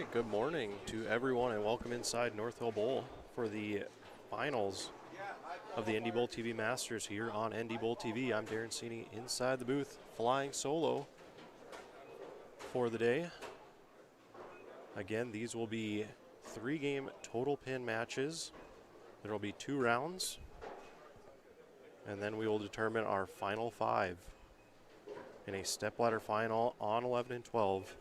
right, good morning to everyone and welcome inside North Hill Bowl for the finals of the NDBowlTV Masters here on NDBowlTV. I'm Darren Cini inside the booth, flying solo for the day. Again, these will be 3-game total pin matches. There will be 2 rounds, and then we will determine our final 5 in a stepladder final on 11 and 12.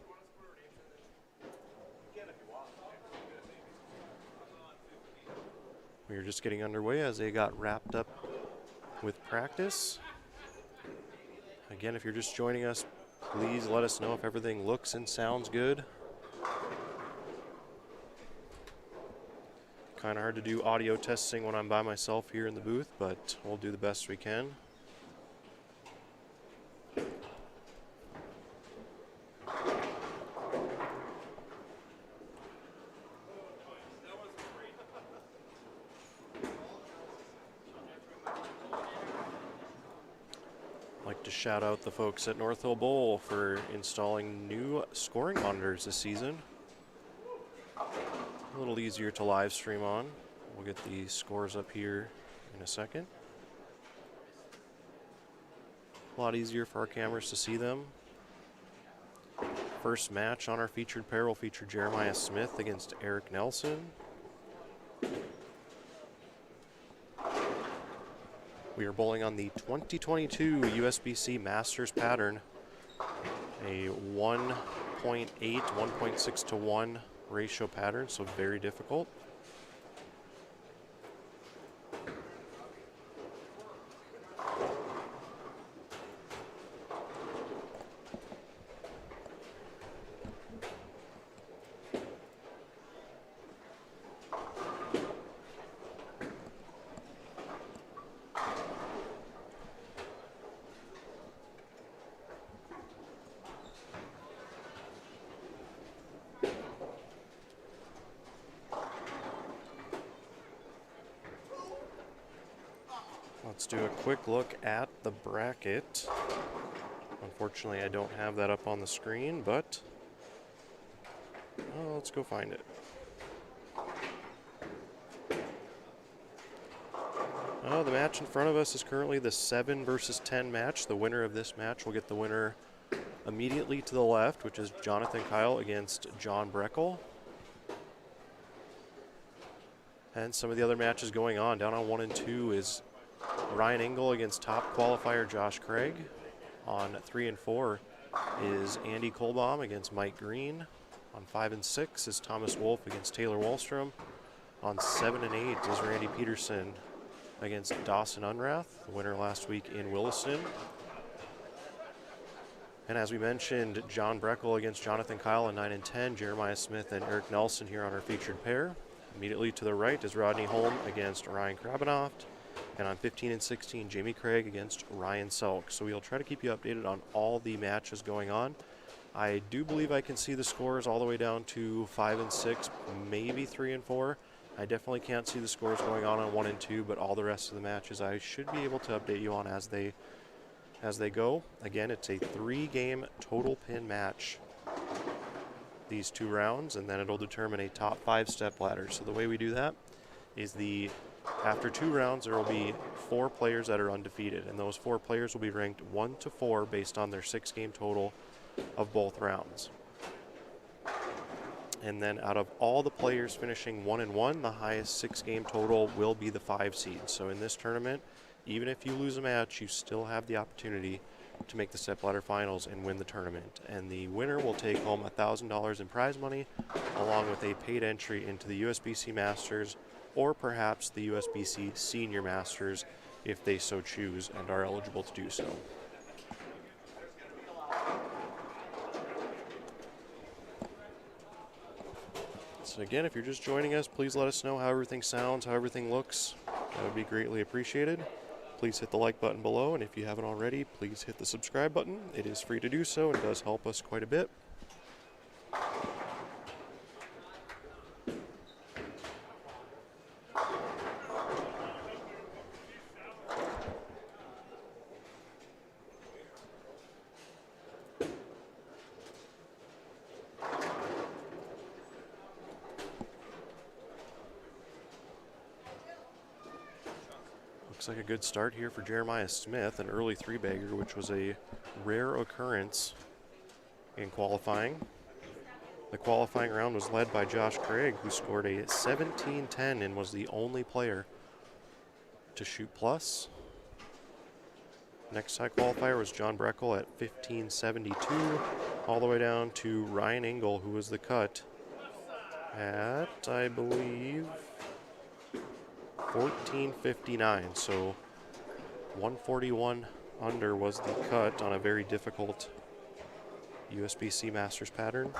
We are just getting underway as they got wrapped up with practice. Again, if you're just joining us, please let us know if everything looks and sounds good. Kind of hard to do audio testing when I'm by myself here in the booth, but we'll do the best we can. To shout out the folks at North Hill Bowl for installing new scoring monitors this season. A little easier to live stream on. We'll get the scores up here in a second. A lot easier for our cameras to see them. First match on our featured pair will feature Jeremiah Smith against Eric Nelson. We are bowling on the 2022 USBC Masters Pattern, a 1.8, 1.6 to 1 ratio pattern, so very difficult. Let's do a quick look at the bracket. Unfortunately, I don't have that up on the screen, but let's go find it. The match in front of us is currently the 7 versus 10 match. The winner of this match will get the winner immediately to the left, which is Jonathan Kyle against John Breckel. And some of the other matches going on. Down on 1 and 2 is Ryan Engel against top qualifier Josh Craig. On 3 and 4 is Andy Kohlbaum against Mike Green. On 5 and 6 is Thomas Wolf against Taylor Wallstrom. On 7 and 8 is Randy Peterson against Dawson Unrath, the winner last week in Williston. And as we mentioned, John Breckel against Jonathan Kyle on 9 and 10, Jeremiah Smith and Eric Nelson here on our featured pair. Immediately to the right is Rodney Holm against Ryan Krabenoft. And on 15 and 16, Jamie Craig against Ryan Selk. So we'll try to keep you updated on all the matches going on. I do believe I can see the scores all the way down to 5 and 6, maybe 3 and 4. I definitely can't see the scores going on 1 and 2, but all the rest of the matches I should be able to update you on as they go. Again, it's a 3-game total pin match, these 2 rounds, and then it'll determine a top 5 step ladder. So the way we do that is after 2 rounds, there will be 4 players that are undefeated, and those 4 players will be ranked 1 to 4 based on their 6-game total of both rounds. And then out of all the players finishing 1 and 1, the highest 6-game total will be the 5 seed. So in this tournament, even if you lose a match, you still have the opportunity to make the stepladder finals and win the tournament. And the winner will take home $1,000 in prize money, along with a paid entry into the USBC Masters, or perhaps the USBC Senior Masters if they so choose and are eligible to do so. So again, if you're just joining us, please let us know how everything sounds, how everything looks. That would be greatly appreciated. Please hit the like button below, and if you haven't already, please hit the subscribe button. It is free to do so and does help us quite a bit. Looks like a good start here for Jeremiah Smith, an early three-bagger, which was a rare occurrence in qualifying. The qualifying round was led by Josh Craig, who scored a 17-10 and was the only player to shoot plus. Next high qualifier was John Breckel at 15.72, all the way down to Ryan Engel, who was the cut at, I believe, 14.59. So 141 under was the cut on a very difficult USBC Masters pattern.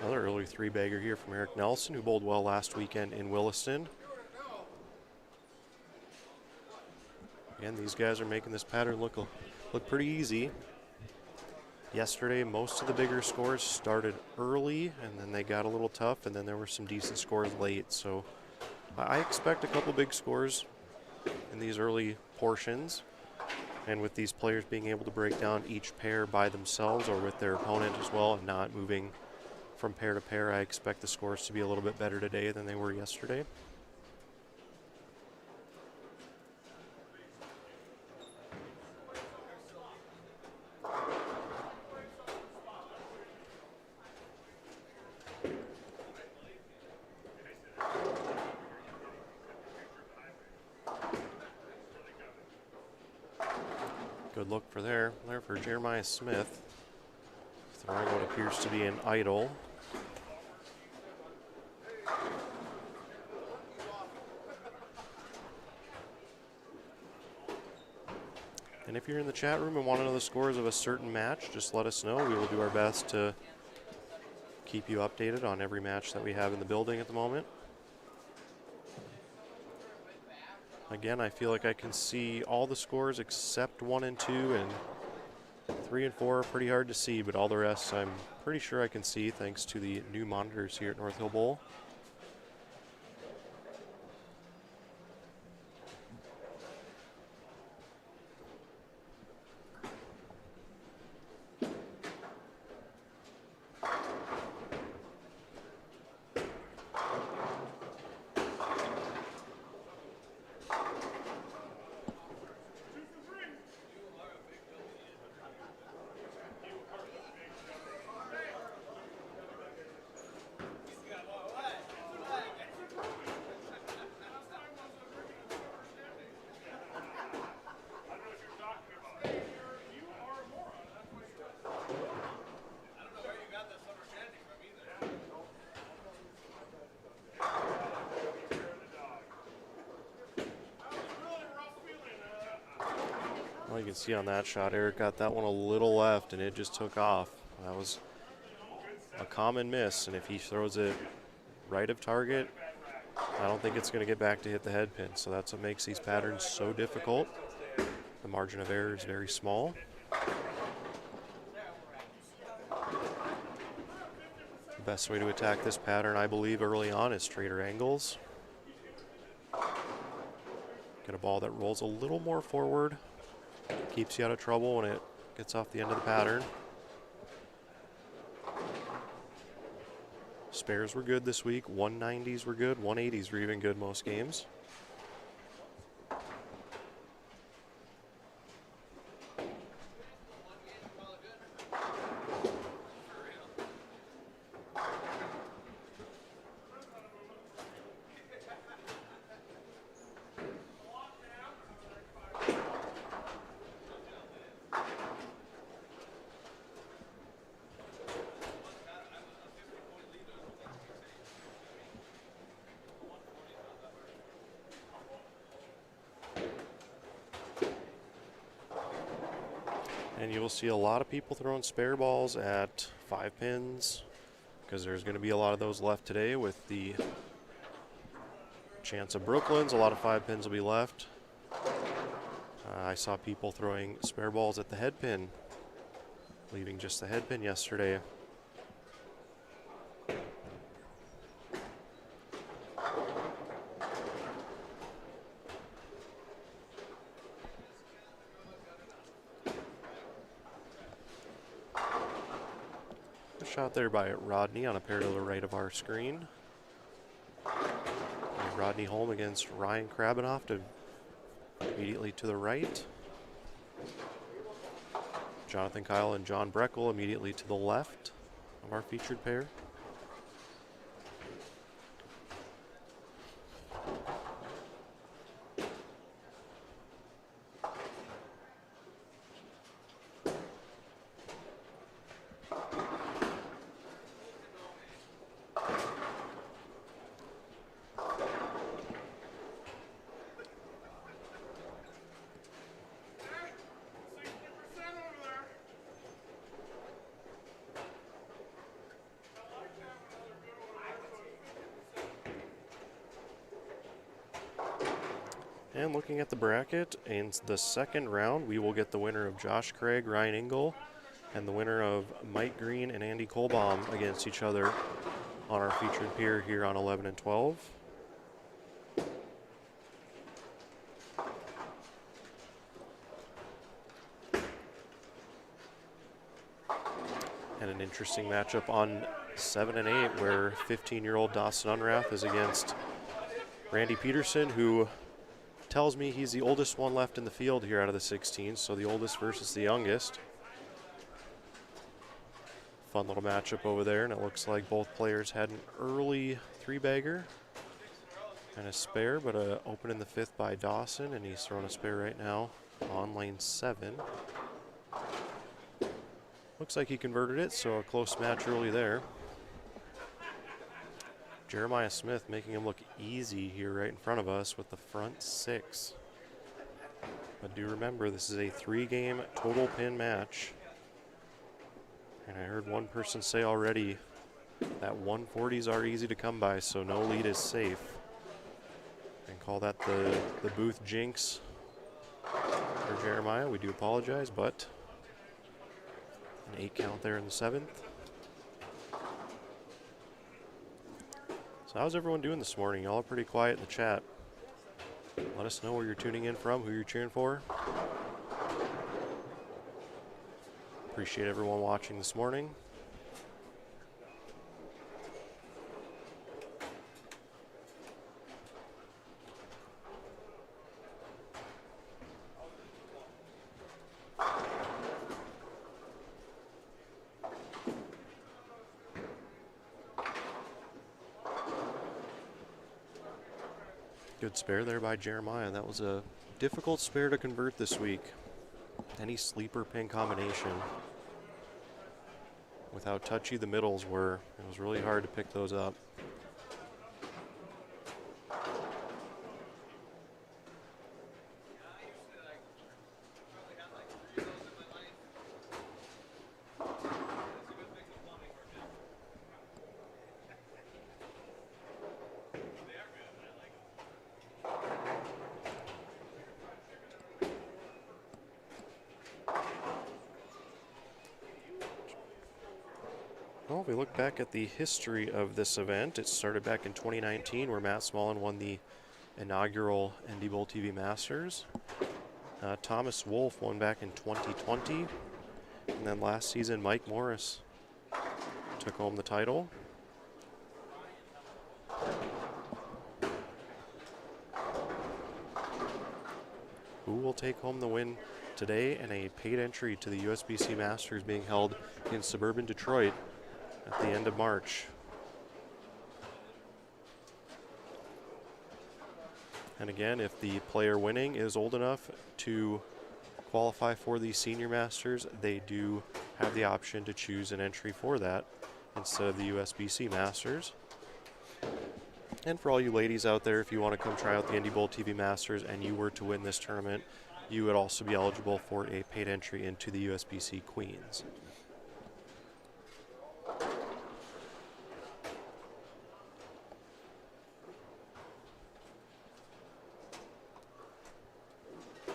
Another early three-bagger here from Eric Nelson, who bowled well last weekend in Williston. Again, these guys are making this pattern look pretty easy. Yesterday, most of the bigger scores started early, and then they got a little tough, and then there were some decent scores late. So I expect a couple big scores in these early portions. And with these players being able to break down each pair by themselves or with their opponent as well and not moving from pair to pair, I expect the scores to be a little bit better today than they were yesterday. Good look for there for Jeremiah Smith, throwing what appears to be an idle. And if you're in the chat room and want to know the scores of a certain match, just let us know. We will do our best to keep you updated on every match that we have in the building at the moment. Again, I feel like I can see all the scores except 1 and 2, and 3 and 4 are pretty hard to see, but all the rest I'm pretty sure I can see thanks to the new monitors here at North Hill Bowl. Well, you can see on that shot, Eric got that one a little left, and it just took off. That was a common miss, and if he throws it right of target, I don't think it's going to get back to hit the head pin. So that's what makes these patterns so difficult. The margin of error is very small. The best way to attack this pattern, I believe, early on is straighter angles. Get a ball that rolls a little more forward. Keeps you out of trouble when it gets off the end of the pattern. Spares were good this week. 190s were good. 180s were even good most games. And you will see a lot of people throwing spare balls at 5 pins because there's going to be a lot of those left today with the chance of Brooklands. A lot of 5 pins will be left. I saw people throwing spare balls at the head pin, leaving just the head pin yesterday. Good shot there by Rodney on a pair to the right of our screen. And Rodney Holm against Ryan Krabanoff immediately to the right. Jonathan Kyle and John Breckel immediately to the left of our featured pair. And looking at the bracket, in the second round, we will get the winner of Josh Craig, Ryan Engel, and the winner of Mike Green and Andy Kohlbaum against each other on our featured pair here on 11 and 12. And an interesting matchup on 7 and 8, where 15-year-old Dawson Unrath is against Randy Peterson, who tells me he's the oldest one left in the field here out of the 16, so the oldest versus the youngest. Fun little matchup over there, and it looks like both players had an early three-bagger and a spare, but open in the fifth by Dawson, and he's throwing a spare right now on lane 7. Looks like he converted it, so a close match early there. Jeremiah Smith making him look easy here right in front of us with the front 6. But do remember, this is a 3-game total pin match. And I heard one person say already that 140s are easy to come by, so no lead is safe. And call that the booth jinx for Jeremiah. We do apologize, but an 8 count there in the 7th. So how's everyone doing this morning? Y'all are pretty quiet in the chat. Let us know where you're tuning in from, who you're cheering for. Appreciate everyone watching this morning. Good spare there by Jeremiah. That was a difficult spare to convert this week. Any sleeper pin combination with how touchy the middles were, it was really hard to pick those up. Well, if we look back at the history of this event, it started back in 2019 where Matt Smallin won the inaugural NDBowlTV Masters. Thomas Wolf won back in 2020. And then last season, Mike Morris took home the title. Who will take home the win today and a paid entry to the USBC Masters being held in suburban Detroit at the end of March. And again, if the player winning is old enough to qualify for the Senior Masters, they do have the option to choose an entry for that instead of the USBC Masters. And for all you ladies out there, if you want to come try out the NDBowlTV Masters and you were to win this tournament, you would also be eligible for a paid entry into the USBC Queens.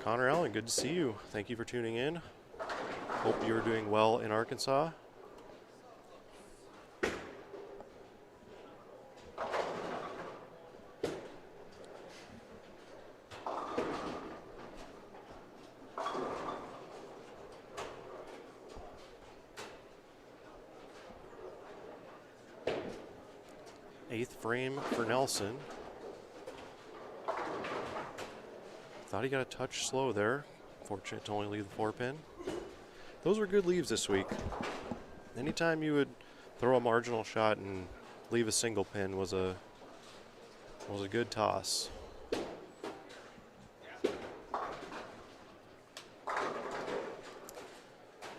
Connor Allen, good to see you. Thank you for tuning in. Hope you're doing well in Arkansas. 8th frame for Nelson. Thought he got a touch slow there. Fortunate to only leave the 4-pin. Those were good leaves this week. Anytime you would throw a marginal shot and leave a single pin was a good toss.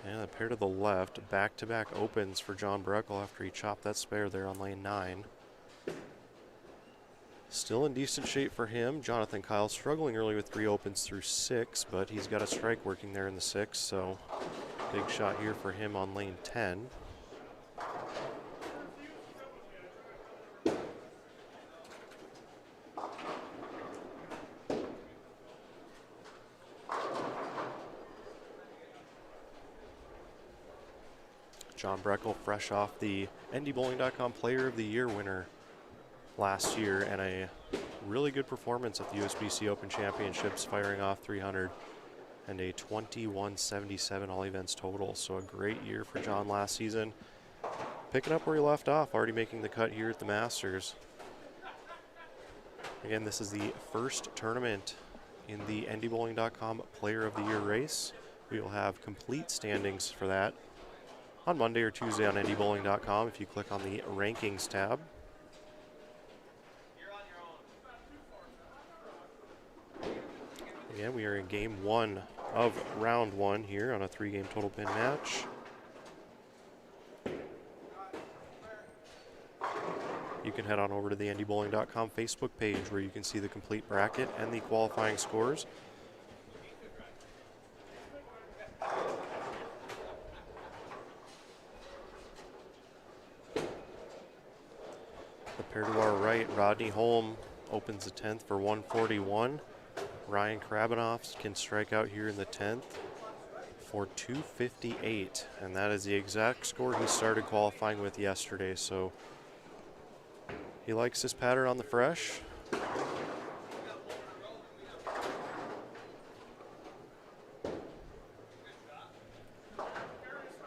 And a pair to the left, back-to-back opens for John Breckle after he chopped that spare there on lane 9. Still in decent shape for him. Jonathan Kyle struggling early with 3 opens through 6, but he's got a strike working there in the 6, so big shot here for him on lane 10. John Breckle, fresh off the NDBowling.com Player of the Year winner last year, and a really good performance at the USBC Open Championships, firing off 300 and a 2177 all events total. So a great year for John last season. Picking up where he left off, already making the cut here at the Masters. Again, this is the first tournament in the NDBowling.com Player of the Year race. We will have complete standings for that on Monday or Tuesday on NDBowling.com if you click on the Rankings tab. Again, we are in game 1 of round 1 here on a 3-game total pin match. You can head on over to the NDBowling.com Facebook page where you can see the complete bracket and the qualifying scores. The pair to our right, Rodney Holm opens the 10th for 141. Ryan Krabanoff can strike out here in the 10th for 258, and that is the exact score he started qualifying with yesterday, so he likes this pattern on the fresh.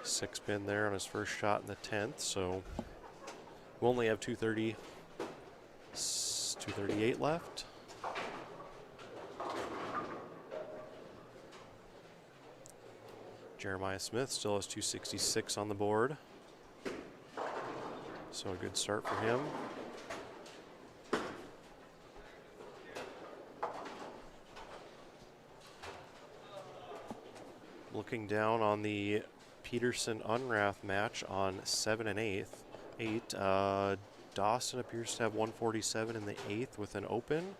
Six pin there on his first shot in the 10th, so we'll only have 238 left. Jeremiah Smith still has 266 on the board. So a good start for him. Looking down on the Peterson-Unrath match on 7 and 8. Dawson appears to have 147 in the 8th with an open.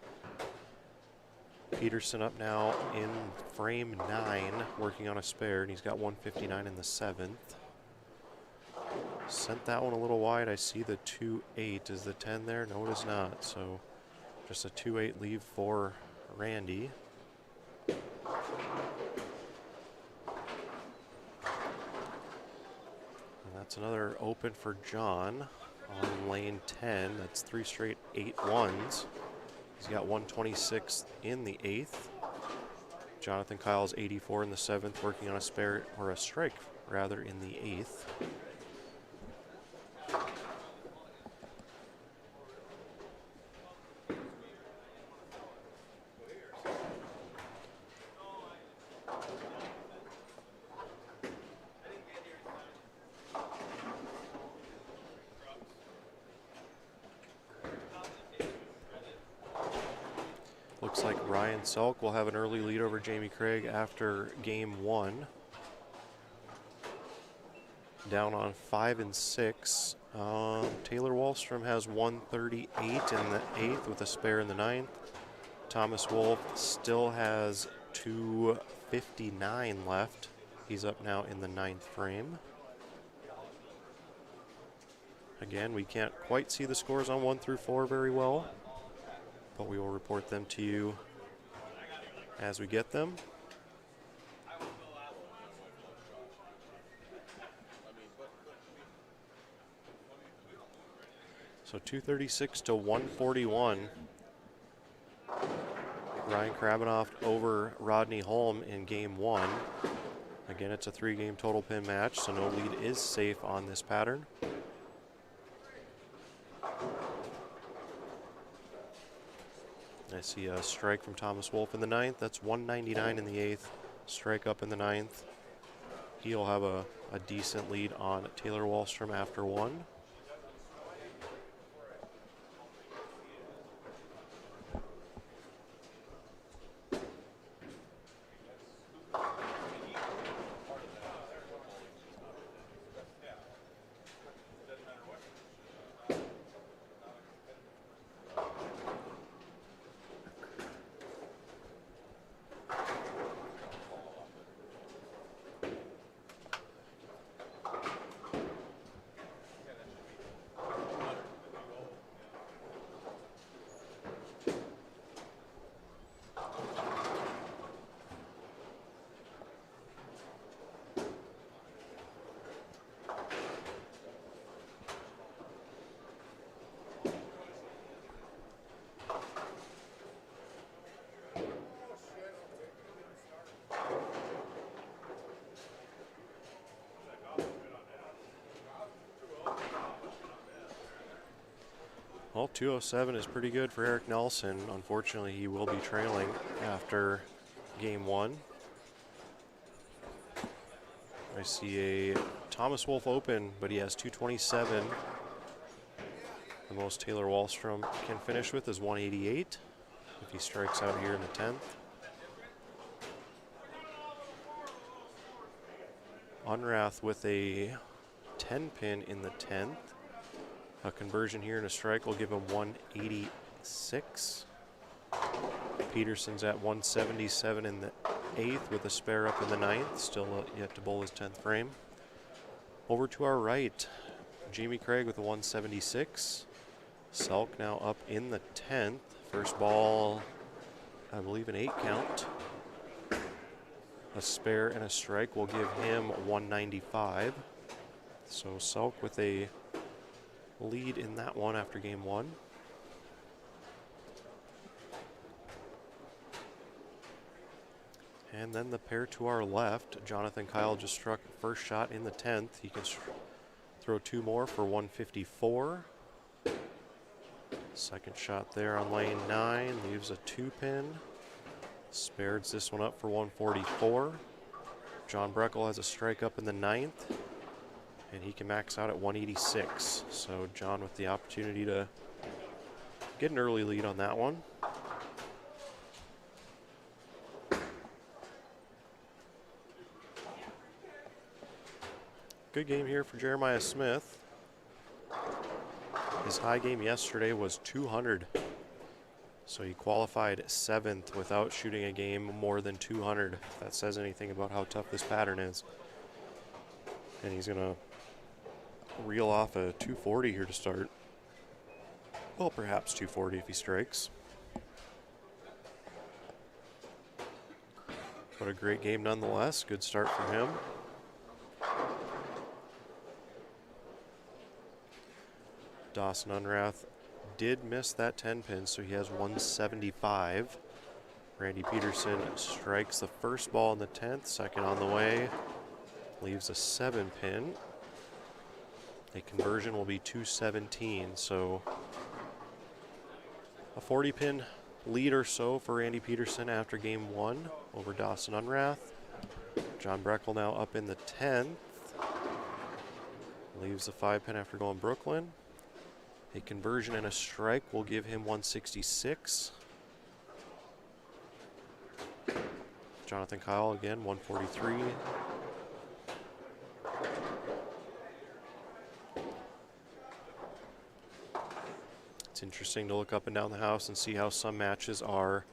Peterson up now in frame 9, working on a spare, and he's got 159 in the 7th. Sent that one a little wide. I see the 2-8. Is the 10 there? No, it is not. So just a 2-8 leave for Randy. And that's another open for John on lane 10. That's 3 straight 8-1s. He's got 126 in the 8th. Jonathan Kyle's 84 in the 7th, working on a spare, or a strike rather, in the 8th. Looks like Ryan Selk will have an early lead over Jamie Craig after game 1. Down on 5 and 6. Taylor Wallstrom has 138 in the 8th with a spare in the 9th. Thomas Wolf still has 259 left. He's up now in the 9th frame. Again, we can't quite see the scores on 1 through 4 very well, but we will report them to you as we get them. So 236 to 141. Ryan Krabanoff over Rodney Holm in game 1. Again, it's a 3-game total pin match, so no lead is safe on this pattern. I see a strike from Thomas Wolf in the ninth. That's 199 in the eighth. Strike up in the ninth. He'll have a decent lead on Taylor Wallstrom after one. Well, 207 is pretty good for Eric Nelson. Unfortunately, he will be trailing after game one. I see a Thomas Wolf open, but he has 227. The most Taylor Wallstrom can finish with is 188 if he strikes out here in the 10th. Unrath with a 10 pin in the 10th. A conversion here and a strike will give him 186. Peterson's at 177 in the 8th with a spare up in the 9th. Still yet to bowl his 10th frame. Over to our right, Jamie Craig with a 176. Selk now up in the 10th. First ball, I believe an 8 count. A spare and a strike will give him 195. So Selk with a lead in that one after game one. And then the pair to our left, Jonathan Kyle just struck first shot in the 10th. He can throw two more for 154. Second shot there on lane 9, leaves a 2 pin. Spares this one up for 144. John Breckel has a strike up in the 9th. And he can max out at 186. So John with the opportunity to get an early lead on that one. Good game here for Jeremiah Smith. His high game yesterday was 200. So he qualified 7th without shooting a game more than 200. If that says anything about how tough this pattern is. And he's going to reel off a 240 here to start. Well, perhaps 240 if he strikes. But a great game nonetheless. Good start from him. Dawson Unrath did miss that 10 pin, so he has 175. Randy Peterson strikes the first ball in the 10th, second on the way. Leaves a 7 pin. A conversion will be 217, so a 40 pin lead or so for Randy Peterson after game one over Dawson Unrath. John Breckel now up in the 10th. Leaves a 5 pin after going Brooklyn. A conversion and a strike will give him 166. Jonathan Kyle again, 143. It's interesting to look up and down the house and see how some matches are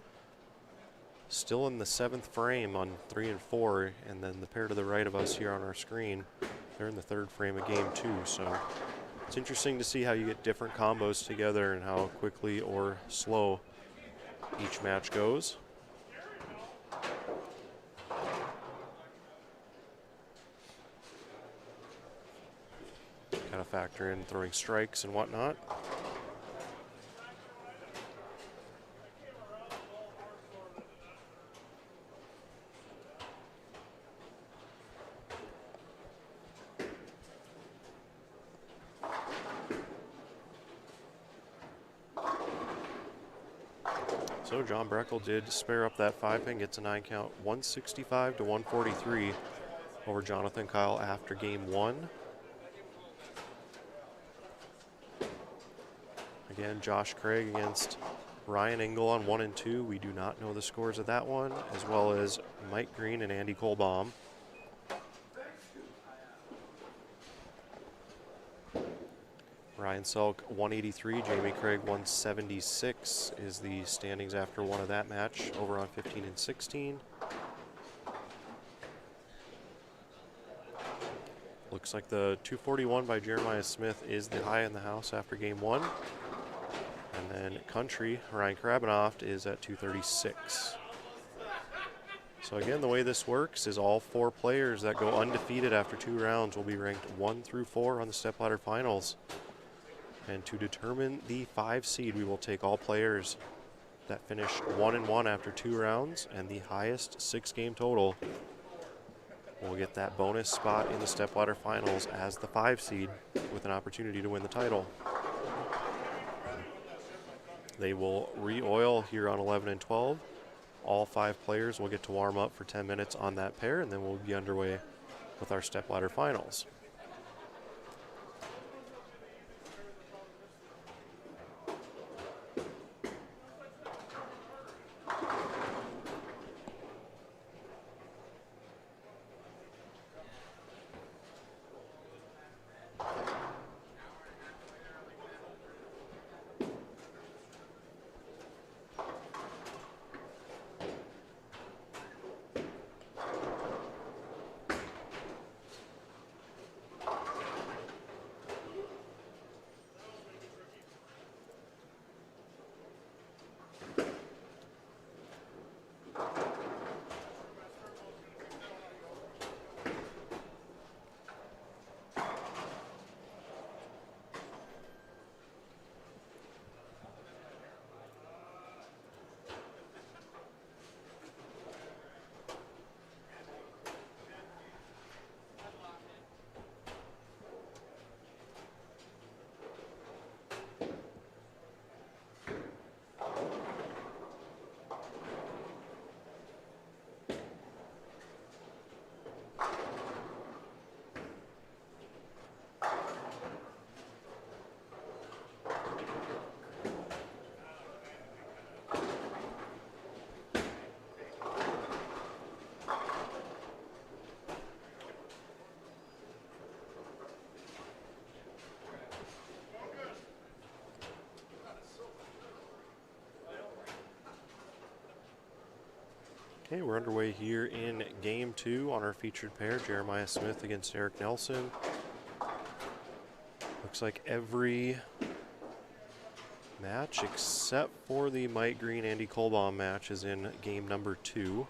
still in the 7th frame on 3 and 4, and then the pair to the right of us here on our screen, they're in the 3rd frame of game 2. So it's interesting to see how you get different combos together and how quickly or slow each match goes. Kind of factor in throwing strikes and whatnot. So John Breckel did spare up that 5-pin, gets a 9 count, 165 to 143 over Jonathan Kyle after game 1. Again, Josh Craig against Ryan Engel on 1 and 2. We do not know the scores of that one, as well as Mike Green and Andy Kohlbaum. Ryan Selk 183, Jamie Craig 176 is the standings after one of that match over on 15 and 16. Looks like the 241 by Jeremiah Smith is the high in the house after game 1. And then country, Ryan Krabenoft is at 236. So again, the way this works is all 4 players that go undefeated after 2 rounds will be ranked 1 through 4 on the stepladder finals. And to determine the 5 seed, we will take all players that finish 1 and 1 after 2 rounds, and the highest 6-game total will get that bonus spot in the stepladder finals as the 5 seed with an opportunity to win the title. They will re-oil here on 11 and 12. All 5 players will get to warm up for 10 minutes on that pair, and then we'll be underway with our stepladder finals. Okay, we're underway here in game 2 on our featured pair, Jeremiah Smith against Eric Nelson. Looks like every match except for the Mike Green Andy Kohlbaum match is in game number 2.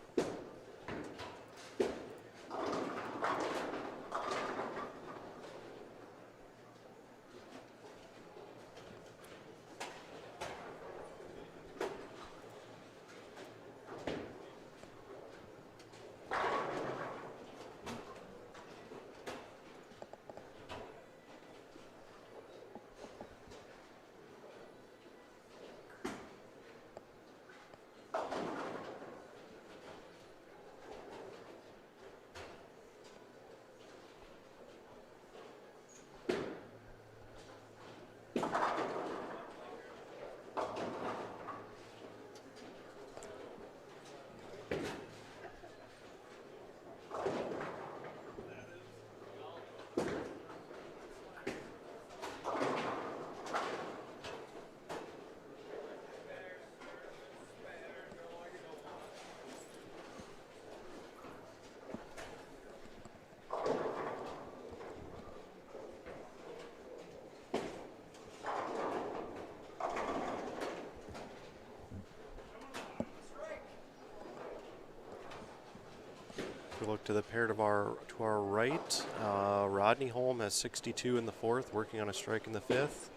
We look to the pair to our right. Rodney Holm has 62 in the 4th, working on a strike in the 5th.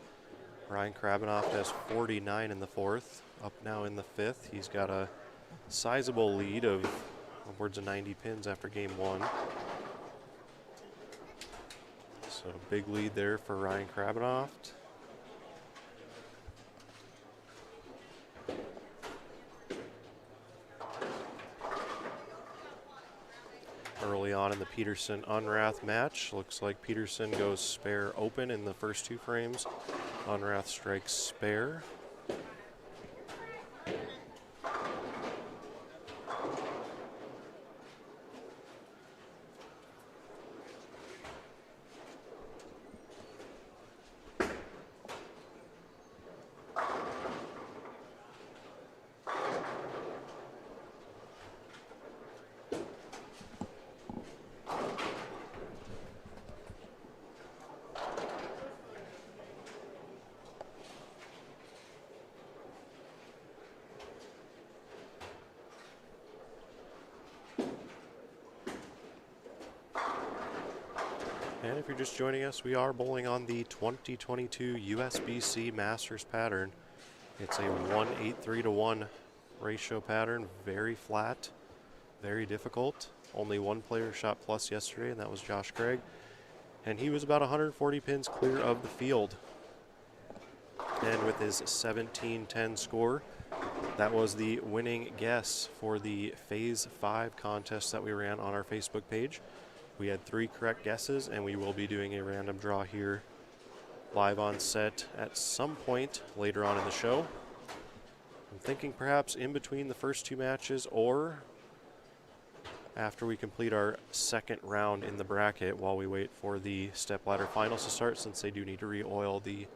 Ryan Krabenoft has 49 in the 4th, up now in the 5th. He's got a sizable lead of upwards of 90 pins after game 1. So big lead there for Ryan Krabenoft. early on in the Peterson-Unrath match. Looks like Peterson goes spare open in the first 2 frames. Unrath strikes spare. And if you're just joining us, we are bowling on the 2022 USBC Masters Pattern. It's a 1-8-3-1 ratio pattern, very flat, very difficult. Only 1 player shot plus yesterday, and that was Josh Craig. And he was about 140 pins clear of the field. And with his 17-10 score, that was the winning guess for the Phase 5 contest that we ran on our Facebook page. We had 3 correct guesses, and we will be doing a random draw here live on set at some point later on in the show. I'm thinking perhaps in between the first 2 matches or after we complete our second round in the bracket while we wait for the stepladder finals to start, since they do need to re-oil the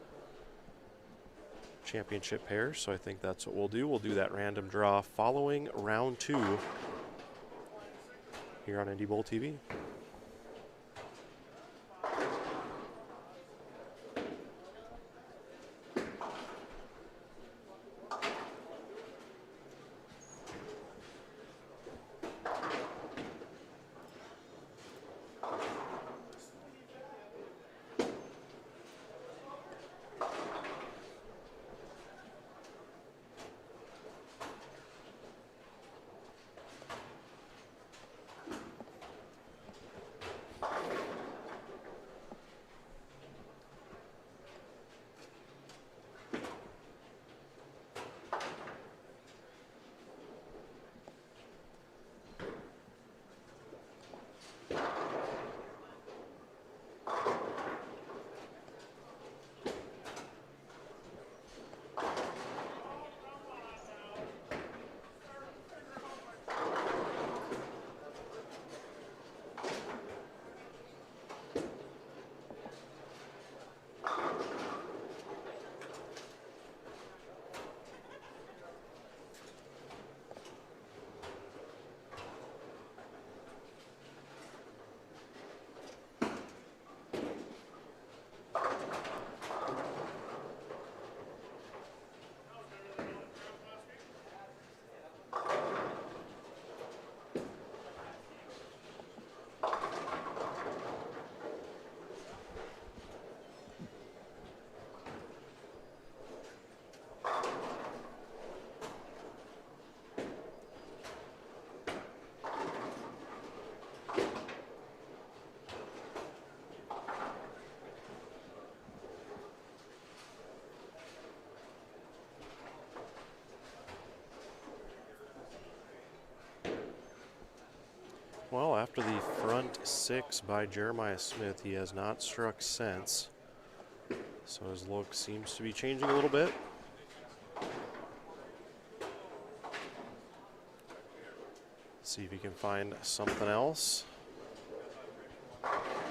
championship pair. So I think that's what we'll do. We'll do that random draw following round 2 here on NDBowlTV. Well, after the front 6 by Jeremiah Smith, he has not struck since. So his look seems to be changing a little bit. See if he can find something else.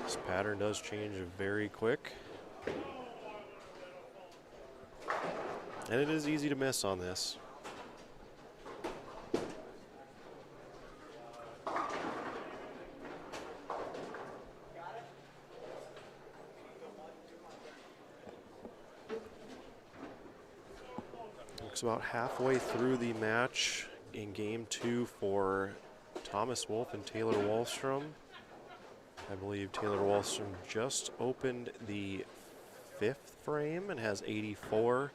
This pattern does change very quick. And it is easy to miss on this. Looks about halfway through the match in game 2 for Thomas Wolf and Taylor Wallstrom. I believe Taylor Wallstrom just opened the 5th frame and has 84.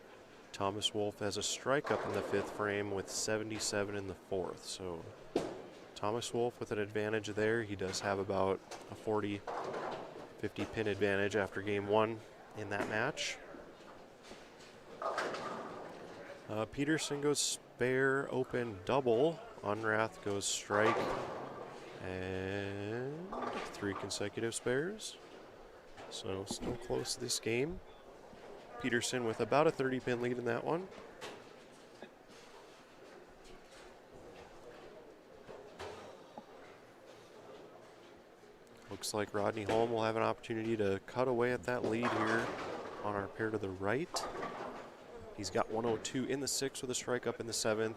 Thomas Wolf has a strike up in the 5th frame with 77 in the 4th. So Thomas Wolf with an advantage there. He does have about a 40-50 pin advantage after game 1 in that match. Peterson goes spare, open, double. Unrath goes strike. And 3 consecutive spares. So still close this game. Peterson with about a 30-pin lead in that one. Looks like Rodney Holm will have an opportunity to cut away at that lead here on our pair to the right. He's got 102 in the 6th with a strike up in the 7th.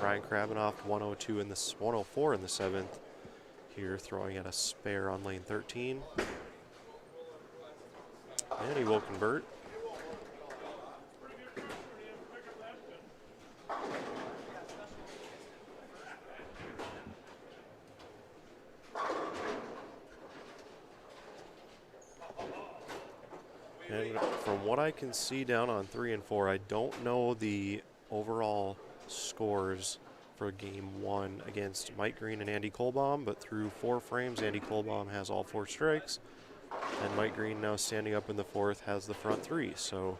Ryan Krabanoff 102 in the 104 in the 7th. Here throwing at a spare on lane 13. And he will convert. And from what I can see down on 3 and 4, I don't know the overall scores for game 1 against Mike Green and Andy Kohlbaum, but through 4 frames, Andy Kohlbaum has all 4 strikes, and Mike Green, now standing up in the 4th, has the front 3. So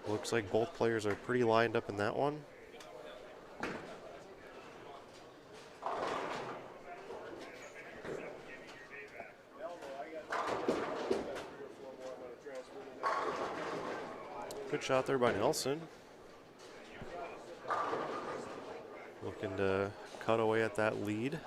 looks like both players are pretty lined up in that one. Good shot there by Nelson. Looking to cut away at that lead.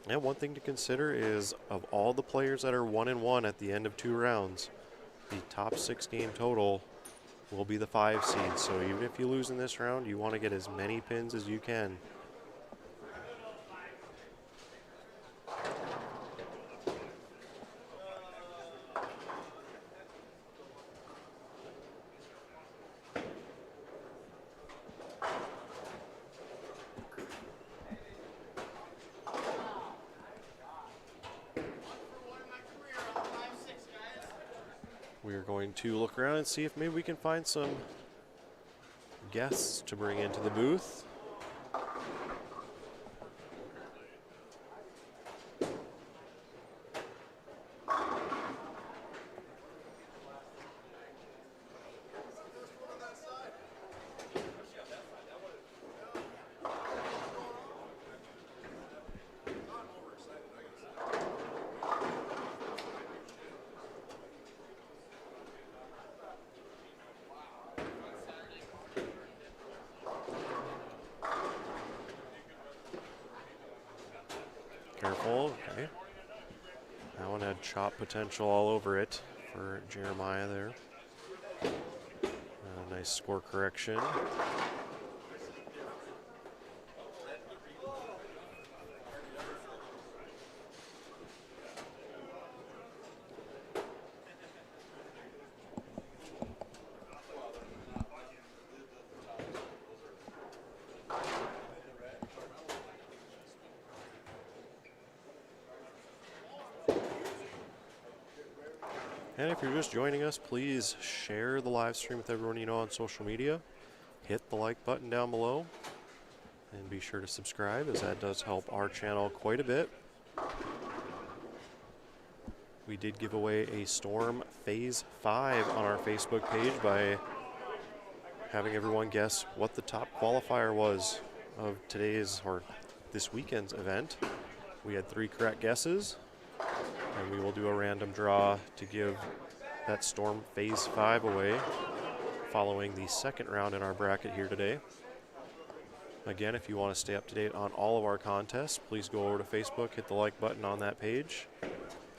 And one thing to consider is, of all the players that are 1-1 at the end of 2 rounds, the top 6 game total will be the 5 seed. So even if you lose in this round, you want to get as many pins as you can. We're going to look around and see if maybe we can find some guests to bring into the booth. Careful, okay. That one had chop potential all over it for Jeremiah there. Nice score correction. And if you're just joining us, please share the live stream with everyone you know on social media. Hit the like button down below. And be sure to subscribe, as that does help our channel quite a bit. We did give away a Storm Phase 5 on our Facebook page by having everyone guess what the top qualifier was of today's, or this weekend's event. We had 3 correct guesses. And we will do a random draw to give that Storm Phase 5 away following the 2nd round in our bracket here today. Again, if you want to stay up to date on all of our contests, please go over to Facebook, hit the like button on that page.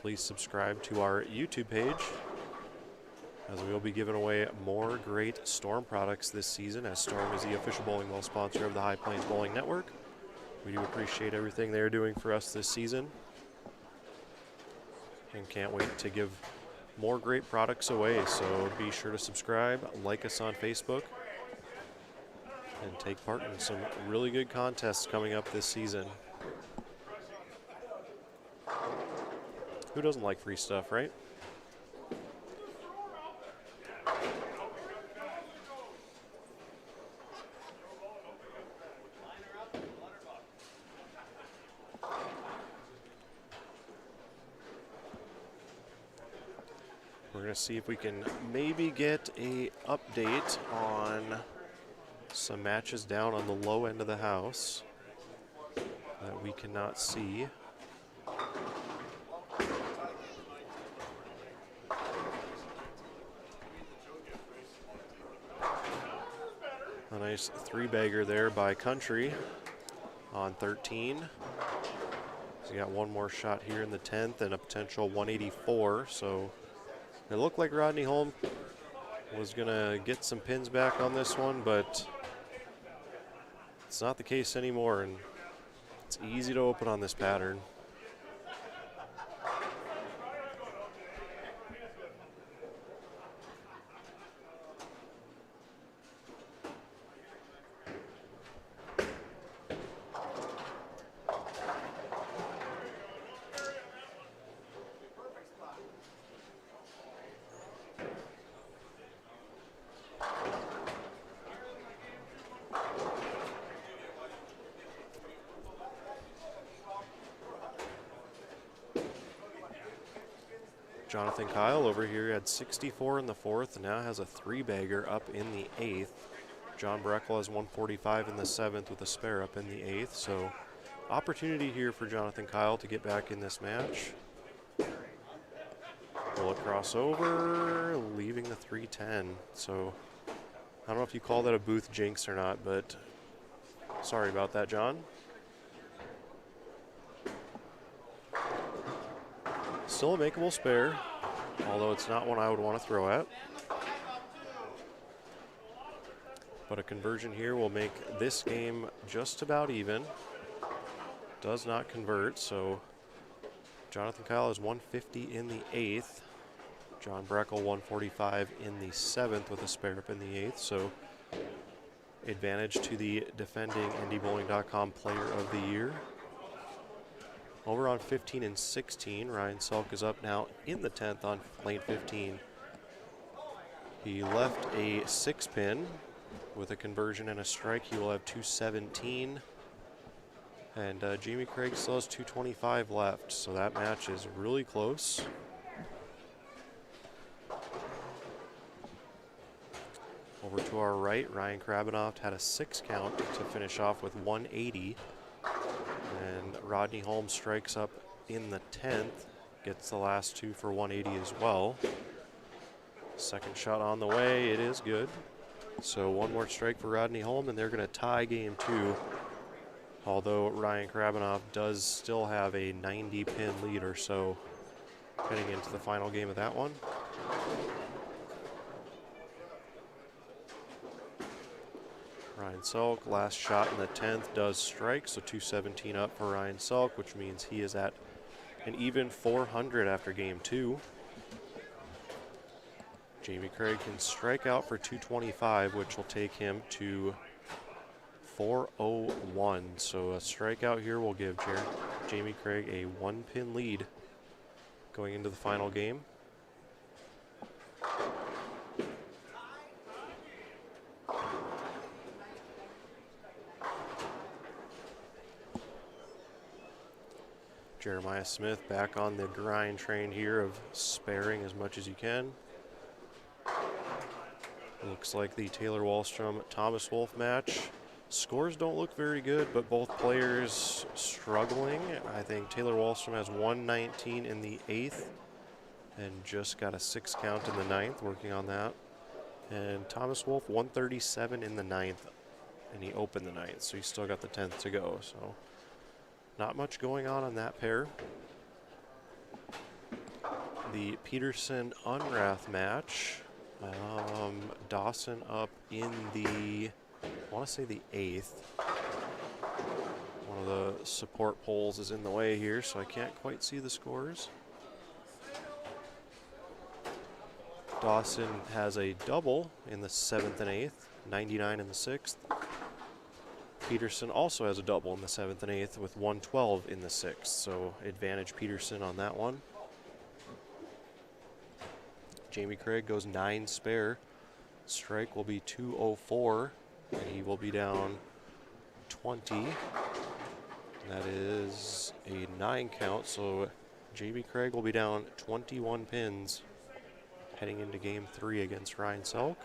Please subscribe to our YouTube page, as we will be giving away more great Storm products this season, as Storm is the official bowling ball sponsor of the High Plains Bowling Network. We do appreciate everything they're doing for us this season, and can't wait to give more great products away. So be sure to subscribe, like us on Facebook, and take part in some really good contests coming up this season. Who doesn't like free stuff, right? We're going to see if we can maybe get a update on Some matches down on the low end of the house that we cannot see. A nice three-bagger there by Country on 13. So you got one more shot here in the 10th and a potential 184. So it looked like Rodney Holm was gonna get some pins back on this one, but it's not the case anymore, and it's easy to open on this pattern. Jonathan Kyle over here had 64 in the 4th and now has a three-bagger up in the 8th. John Breckel has 145 in the 7th with a spare up in the 8th. So opportunity here for Jonathan Kyle to get back in this match. Will it cross over, leaving the 310. So I don't know if you call that a booth jinx or not, but sorry about that, John. Still a makeable spare, although it's not one I would want to throw at. But a conversion here will make this game just about even. Does not convert, so Jonathan Kyle is 150 in the 8th. John Breckel 145 in the 7th with a spare up in the 8th. So advantage to the defending NDBowling.com Player of the Year. Over on 15 and 16, Ryan Selk is up now in the 10th on lane 15. He left a 6-pin with a conversion and a strike. He will have 217. And Jamie Craig still has 225 left, so that match is really close. Over to our right, Ryan Krabenoft had a 6 count to finish off with 180. And Rodney Holmes strikes up in the 10th, gets the last 2 for 180 as well. Second shot on the way, it is good. So one more strike for Rodney Holmes, and they're going to tie game 2. Although Ryan Krabenoff does still have a 90-pin lead or so heading into the final game of that one. Ryan Selk, last shot in the 10th, does strike, so 217 up for Ryan Selk, which means he is at an even 400 after game 2. Jamie Craig can strike out for 225, which will take him to 401. So a strikeout here will give Jamie Craig a 1-pin lead going into the final game. Jeremiah Smith back on the grind train here of sparing as much as you can. Looks like the Taylor Wahlstrom-Thomas Wolf match. Scores don't look very good, but both players struggling. I think Taylor Wahlstrom has 119 in the 8th and just got a 6 count in the 9th, working on that. And Thomas Wolf 137 in the 9th, and he opened the 9th, so he's still got the 10th to go. So not much going on that pair. The Peterson-Unrath match. Dawson up in the, I want to say the 8th. One of the support poles is in the way here, so I can't quite see the scores. Dawson has a double in the 7th and 8th, 99 in the 6th. Peterson also has a double in the 7th and 8th with 112 in the 6th, so advantage Peterson on that one. Jamie Craig goes 9 spare. Strike will be 204, and he will be down 20. That is a 9 count, so Jamie Craig will be down 21 pins heading into game 3 against Ryan Selk.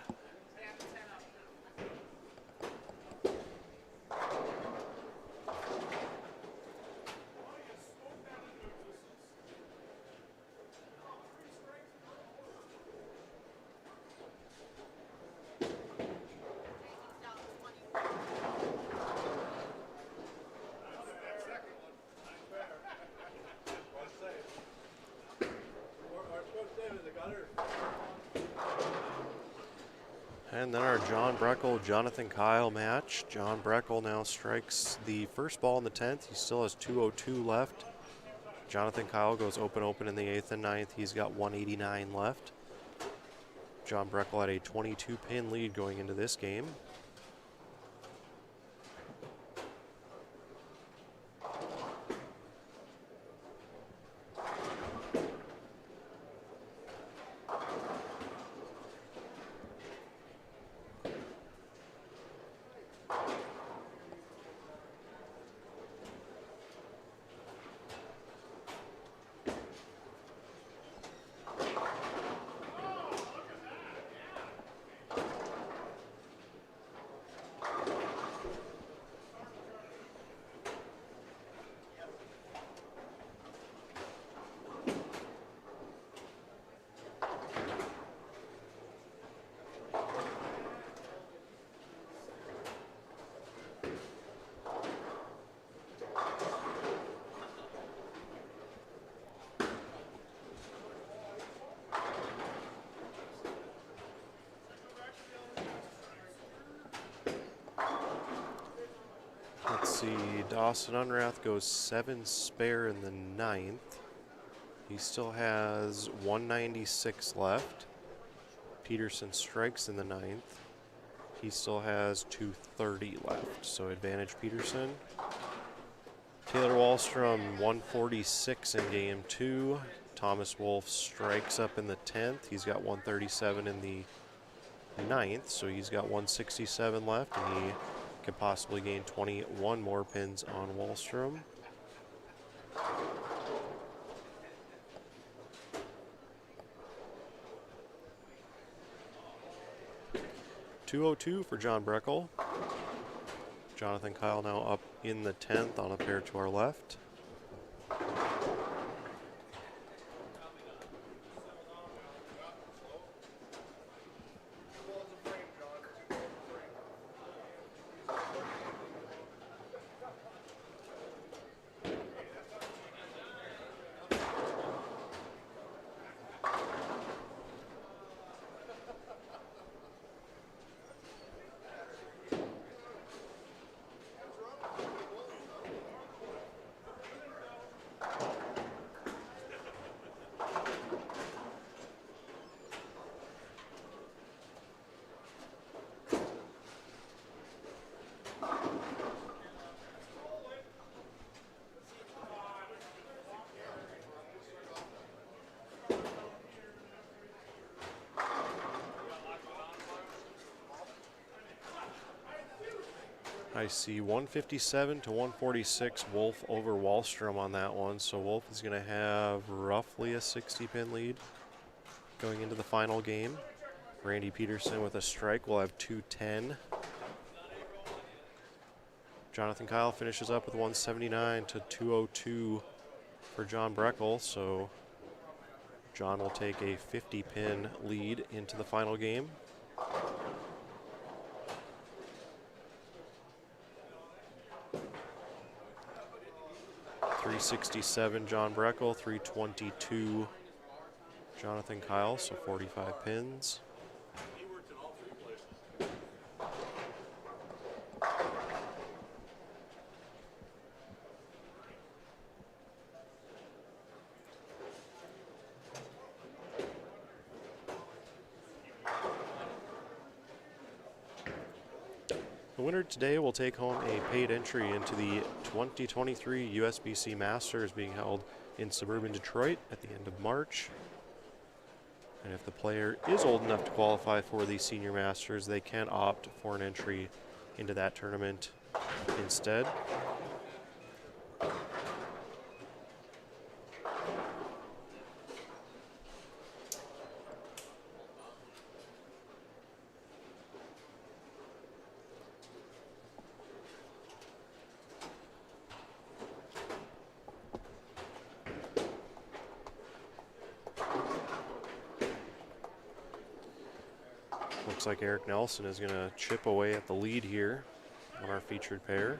And then our John Breckel, Jonathan Kyle match. John Breckel now strikes the first ball in the 10th. He still has 202 left. Jonathan Kyle goes open in the 8th and 9th. He's got 189 left. John Breckel had a 22-pin lead going into this game. Let's see, Dawson Unrath goes 7 spare in the 9th. He still has 196 left. Peterson strikes in the 9th. He still has 230 left, so advantage Peterson. Taylor Wallstrom 146 in game 2. Thomas Wolf strikes up in the 10th. He's got 137 in the 9th, so he's got 167 left, and he could possibly gain 21 more pins on Wallstrom. .202 for John Breckel. Jonathan Kyle now up in the 10th on a pair to our left. I see 157 to 146 Wolf over Wallstrom on that one, so Wolf is going to have roughly a 60-pin lead going into the final game. Randy Peterson with a strike will have 210. Jonathan Kyle finishes up with 179 to 202 for John Breckel, so John will take a 50-pin lead into the final game. .367 John Breckel, 322 Jonathan Kyle, so 45 pins. The winner today will take home a paid entry into the 2023 USBC Masters being held in suburban Detroit at the end of March. And if the player is old enough to qualify for the Senior Masters, they can opt for an entry into that tournament instead. Looks like Eric Nelson is going to chip away at the lead here on our featured pair.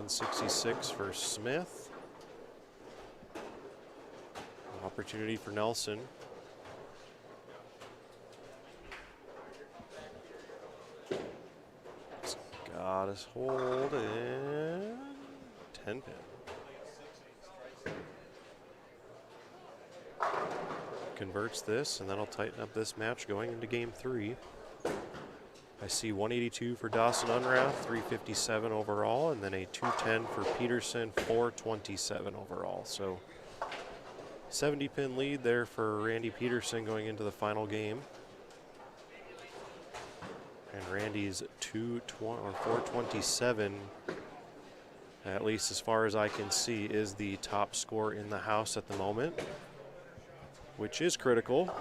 166 for Smith. Opportunity for Nelson. He's got his hold in 10 pin. Converts this, and that'll tighten up this match going into game 3. I see 182 for Dawson Unrath, 357 overall, and then a 210 for Peterson, 427 overall. So 70 pin lead there for Randy Peterson going into the final game. And Randy's 427, at least as far as I can see, is the top score in the house at the moment, which is critical.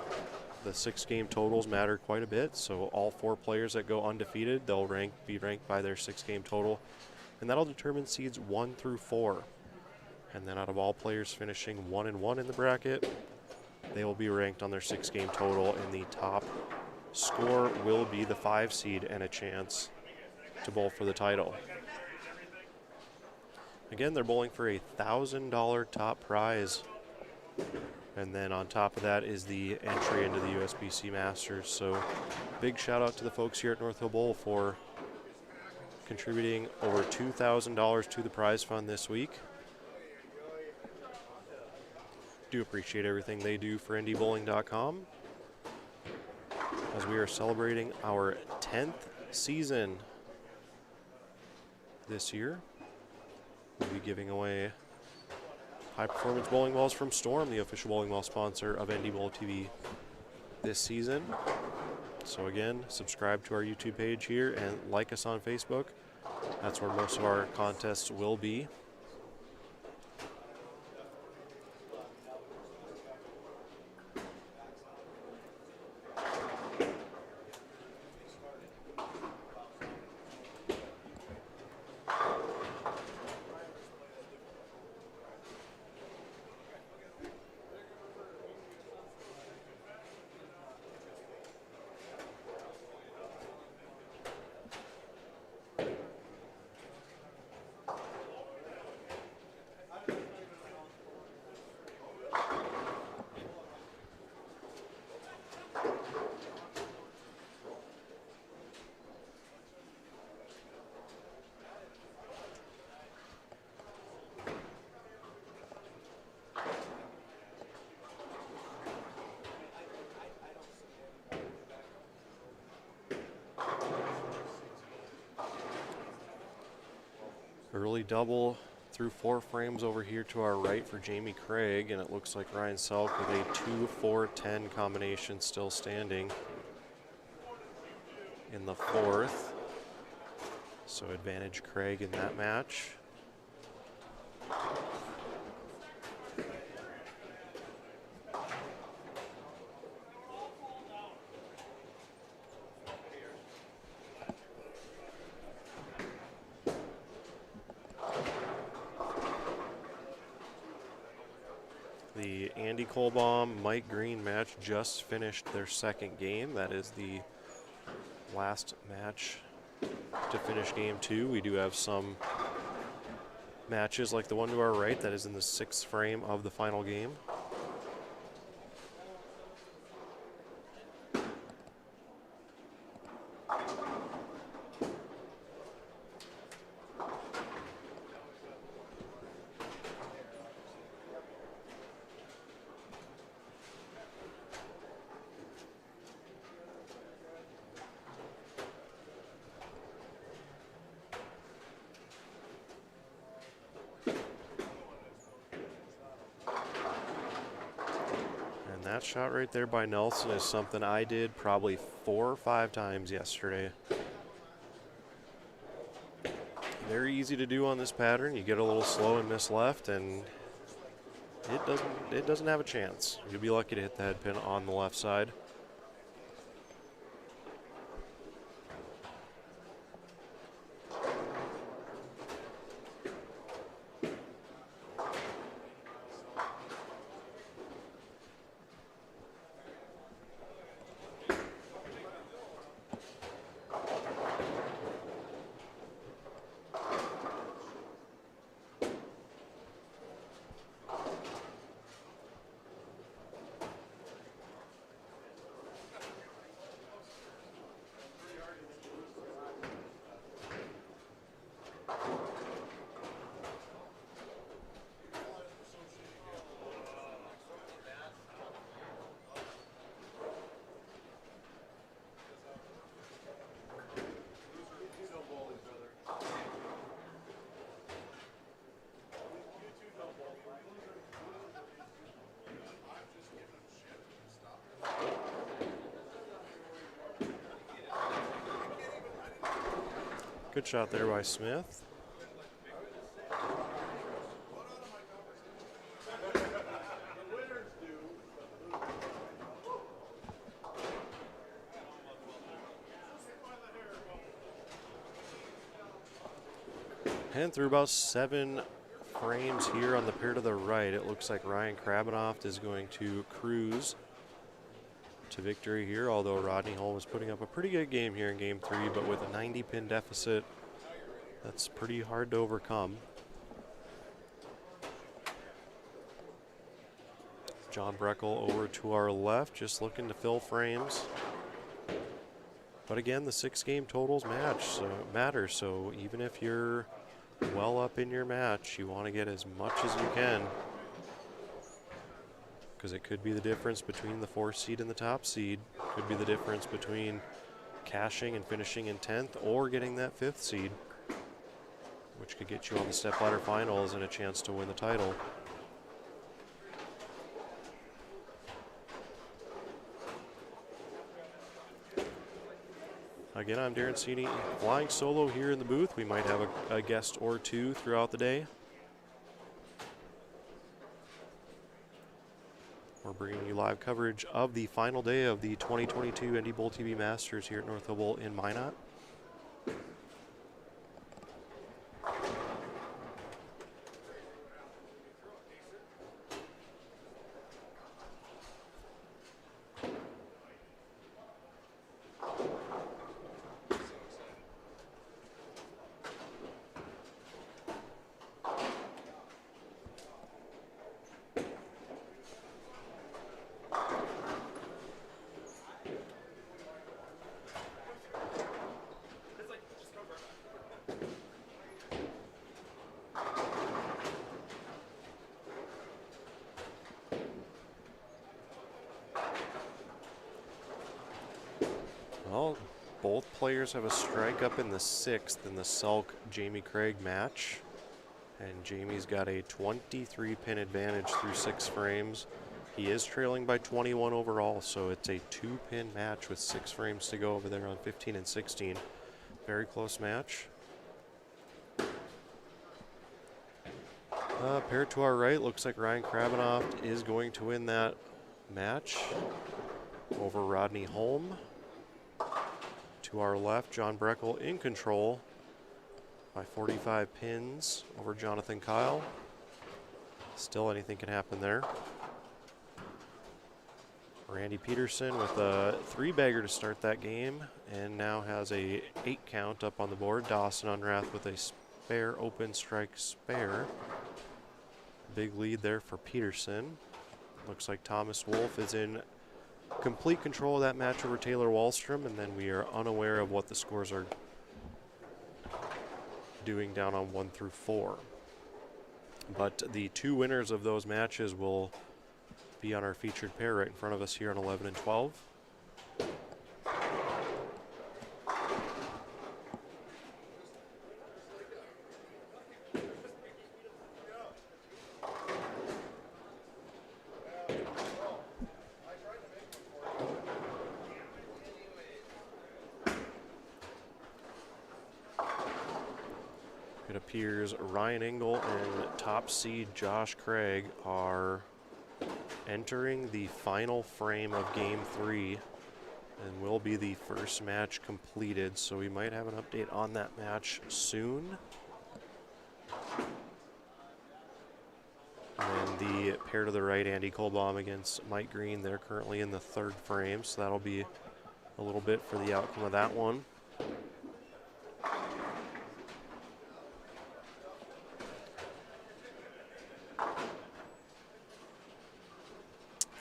The 6 game totals matter quite a bit, so all 4 players that go undefeated, they'll be ranked by their 6 game total, and that'll determine seeds 1 through 4. And then out of all players finishing 1-1 in the bracket, they will be ranked on their 6 game total, and the top score will be the 5 seed and a chance to bowl for the title. Again, they're bowling for a $1,000 top prize. And then on top of that is the entry into the USBC Masters. So big shout out to the folks here at North Hill Bowl for contributing over $2,000 to the prize fund this week. Do appreciate everything they do for NDBowling.com as we are celebrating our 10th season this year. We'll be giving away high-performance bowling balls from Storm, the official bowling ball sponsor of NDBowlTV this season. So again, subscribe to our YouTube page here and like us on Facebook. That's where most of our contests will be. Early double through 4 frames over here to our right for Jamie Craig, and it looks like Ryan Selk with a 2-4-10 combination still standing in the 4th. So advantage Craig in that match. The Andy Kohlbaum, Mike Green match just finished their 2nd game. That is the last match to finish game 2. We do have some matches like the one to our right that is in the 6th frame of the final game. That shot right there by Nelson is something I did probably 4 or 5 times yesterday. Very easy to do on this pattern. You get a little slow and miss left, and it doesn't have a chance. You'll be lucky to hit the head pin on the left side. Good shot there by Smith. And through about 7 frames here on the pair to the right, it looks like Ryan Krabanoff is going to cruise to victory here, although Rodney Holm is putting up a pretty good game here in game 3, but with a 90-pin deficit, that's pretty hard to overcome. John Breckel over to our left, just looking to fill frames. But again, the 6-game totals matter, so even if you're well up in your match, you want to get as much as you can, because it could be the difference between the 4th seed and the top seed. Could be the difference between cashing and finishing in 10th or getting that 5th seed, which could get you on the stepladder finals and a chance to win the title. Again, I'm Darren Cini, flying solo here in the booth. We might have a guest or two throughout the day. We're bringing you live coverage of the final day of the 2022 NDBowlTV Masters here at North Hillbolt in Minot. Well, both players have a strike up in the 6th in the Selk Jamie Craig match. And Jamie's got a 23-pin advantage through 6 frames. He is trailing by 21 overall, so it's a 2-pin match with 6 frames to go over there on 15 and 16. Very close match. Paired to our right, looks like Ryan Krabanoff is going to win that match over Rodney Holm. To our left, John Breckel in control by 45 pins over Jonathan Kyle. Still anything can happen there. Randy Peterson with a 3-bagger to start that game and now has a 8 count up on the board. Dawson Unrath with a spare open strike spare. Big lead there for Peterson. Looks like Thomas Wolf is in complete control of that match over Taylor Wallstrom, and then we are unaware of what the scores are doing down on 1 through 4. But the 2 winners of those matches will be on our featured pair right in front of us here on 11 and 12. It appears Ryan Engel and top seed Josh Craig are entering the final frame of game 3 and will be the first match completed, so we might have an update on that match soon. And the pair to the right, Andy Kohlbaum against Mike Green, they're currently in the 3rd frame, so that'll be a little bit for the outcome of that one.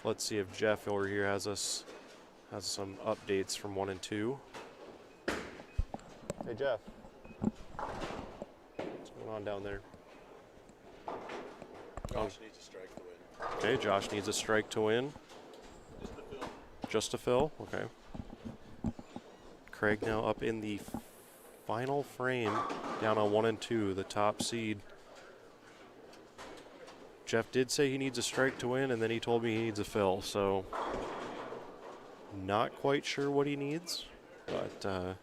Let's see if Jeff over here has some updates from 1 and 2. Hey Jeff, what's going on down there? Josh needs a strike to win. Okay, Josh needs a strike to win. Just to fill. Just to fill, okay. Craig now up in the final frame, down on 1 and 2, the top seed. Jeff did say he needs a strike to win, and then he told me he needs a fill, so not quite sure what he needs, but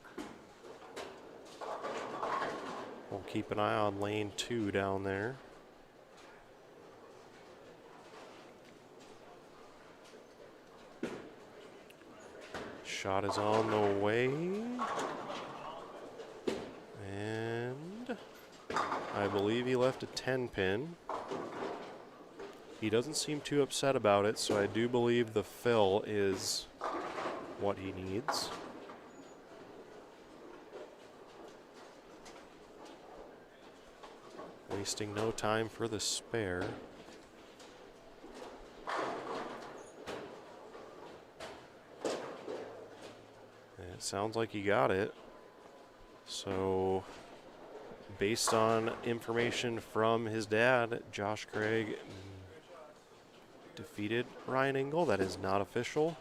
keep an eye on lane 2 down there. Shot is on the way. And I believe he left a 10 pin. He doesn't seem too upset about it, so I do believe the fill is what he needs. Wasting no time for the spare. And it sounds like he got it. So, based on information from his dad, Josh Craig defeated Ryan Engel. That is not official,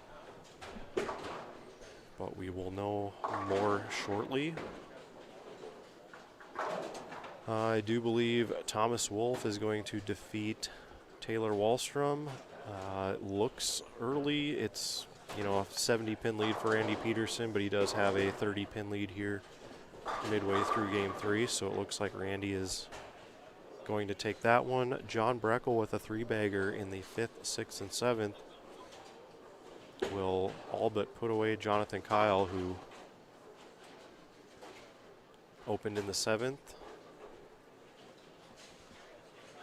but we will know more shortly. I do believe Thomas Wolfe is going to defeat Taylor Wallstrom. Looks early. It's, you know, a 70-pin lead for Randy Peterson, but he does have a 30-pin lead here midway through game 3, so it looks like Randy is going to take that one. John Breckel with a 3-bagger in the 5th, 6th, and 7th will all but put away Jonathan Kyle, who opened in the 7th.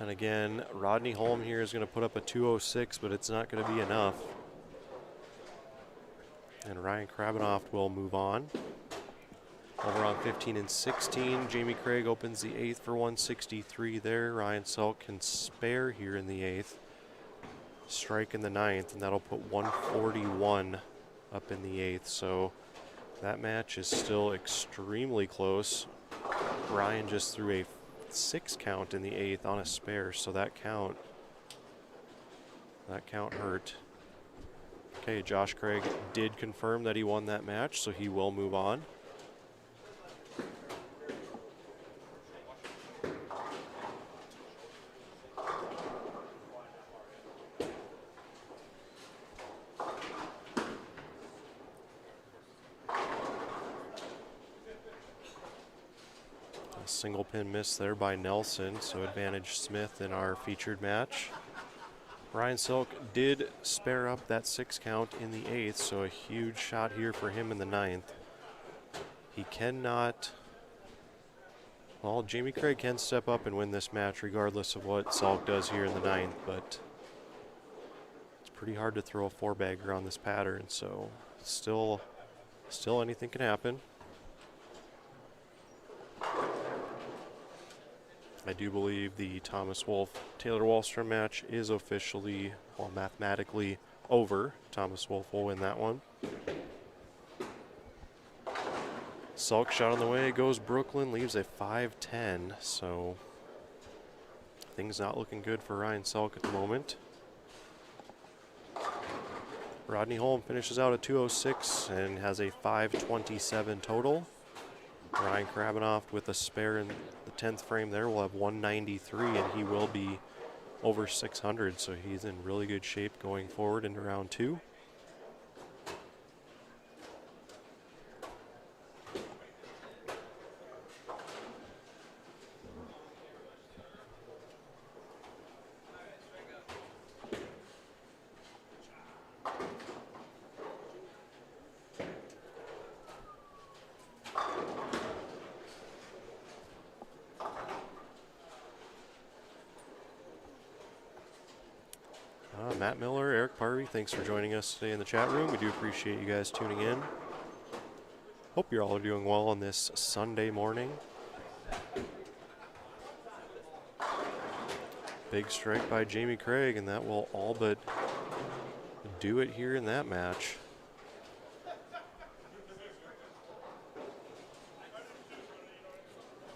And again, Rodney Holm here is going to put up a 206, but it's not going to be enough. And Ryan Krabanoff will move on. Over on 15 and 16, Jamie Craig opens the 8th for 163 there. Ryan Selk can spare here in the 8th. Strike in the 9th, and that'll put 141 up in the 8th. So that match is still extremely close. Ryan just threw a 6 count in the 8th on a spare, so that count hurt. Okay, Josh Craig did confirm that he won that match, so he will move on. Single pin miss there by Nelson, so advantage Smith in our featured match. Ryan Silk did spare up that 6 count in the 8th, so a huge shot here for him in the 9th. He cannot, well, Jamie Craig can step up and win this match regardless of what Salk does here in the 9th, but it's pretty hard to throw a 4-bagger on this pattern, so still anything can happen. I do believe the Thomas Wolfe-Taylor Wallstrom match is officially, well, mathematically over. Thomas Wolfe will win that one. Salk shot on the way, goes Brooklyn, leaves a 5-10, so things not looking good for Ryan Salk at the moment. Rodney Holm finishes out at 206 and has a 527 total. Ryan Krabanoff with a spare in the 10th frame there will have 193, and he will be over 600, so he's in really good shape going forward into round 2. Matt Miller, Eric Parvey, thanks for joining us today in the chat room. We do appreciate you guys tuning in. Hope you're all doing well on this Sunday morning. Big strike by Jamie Craig, and that will all but do it here in that match.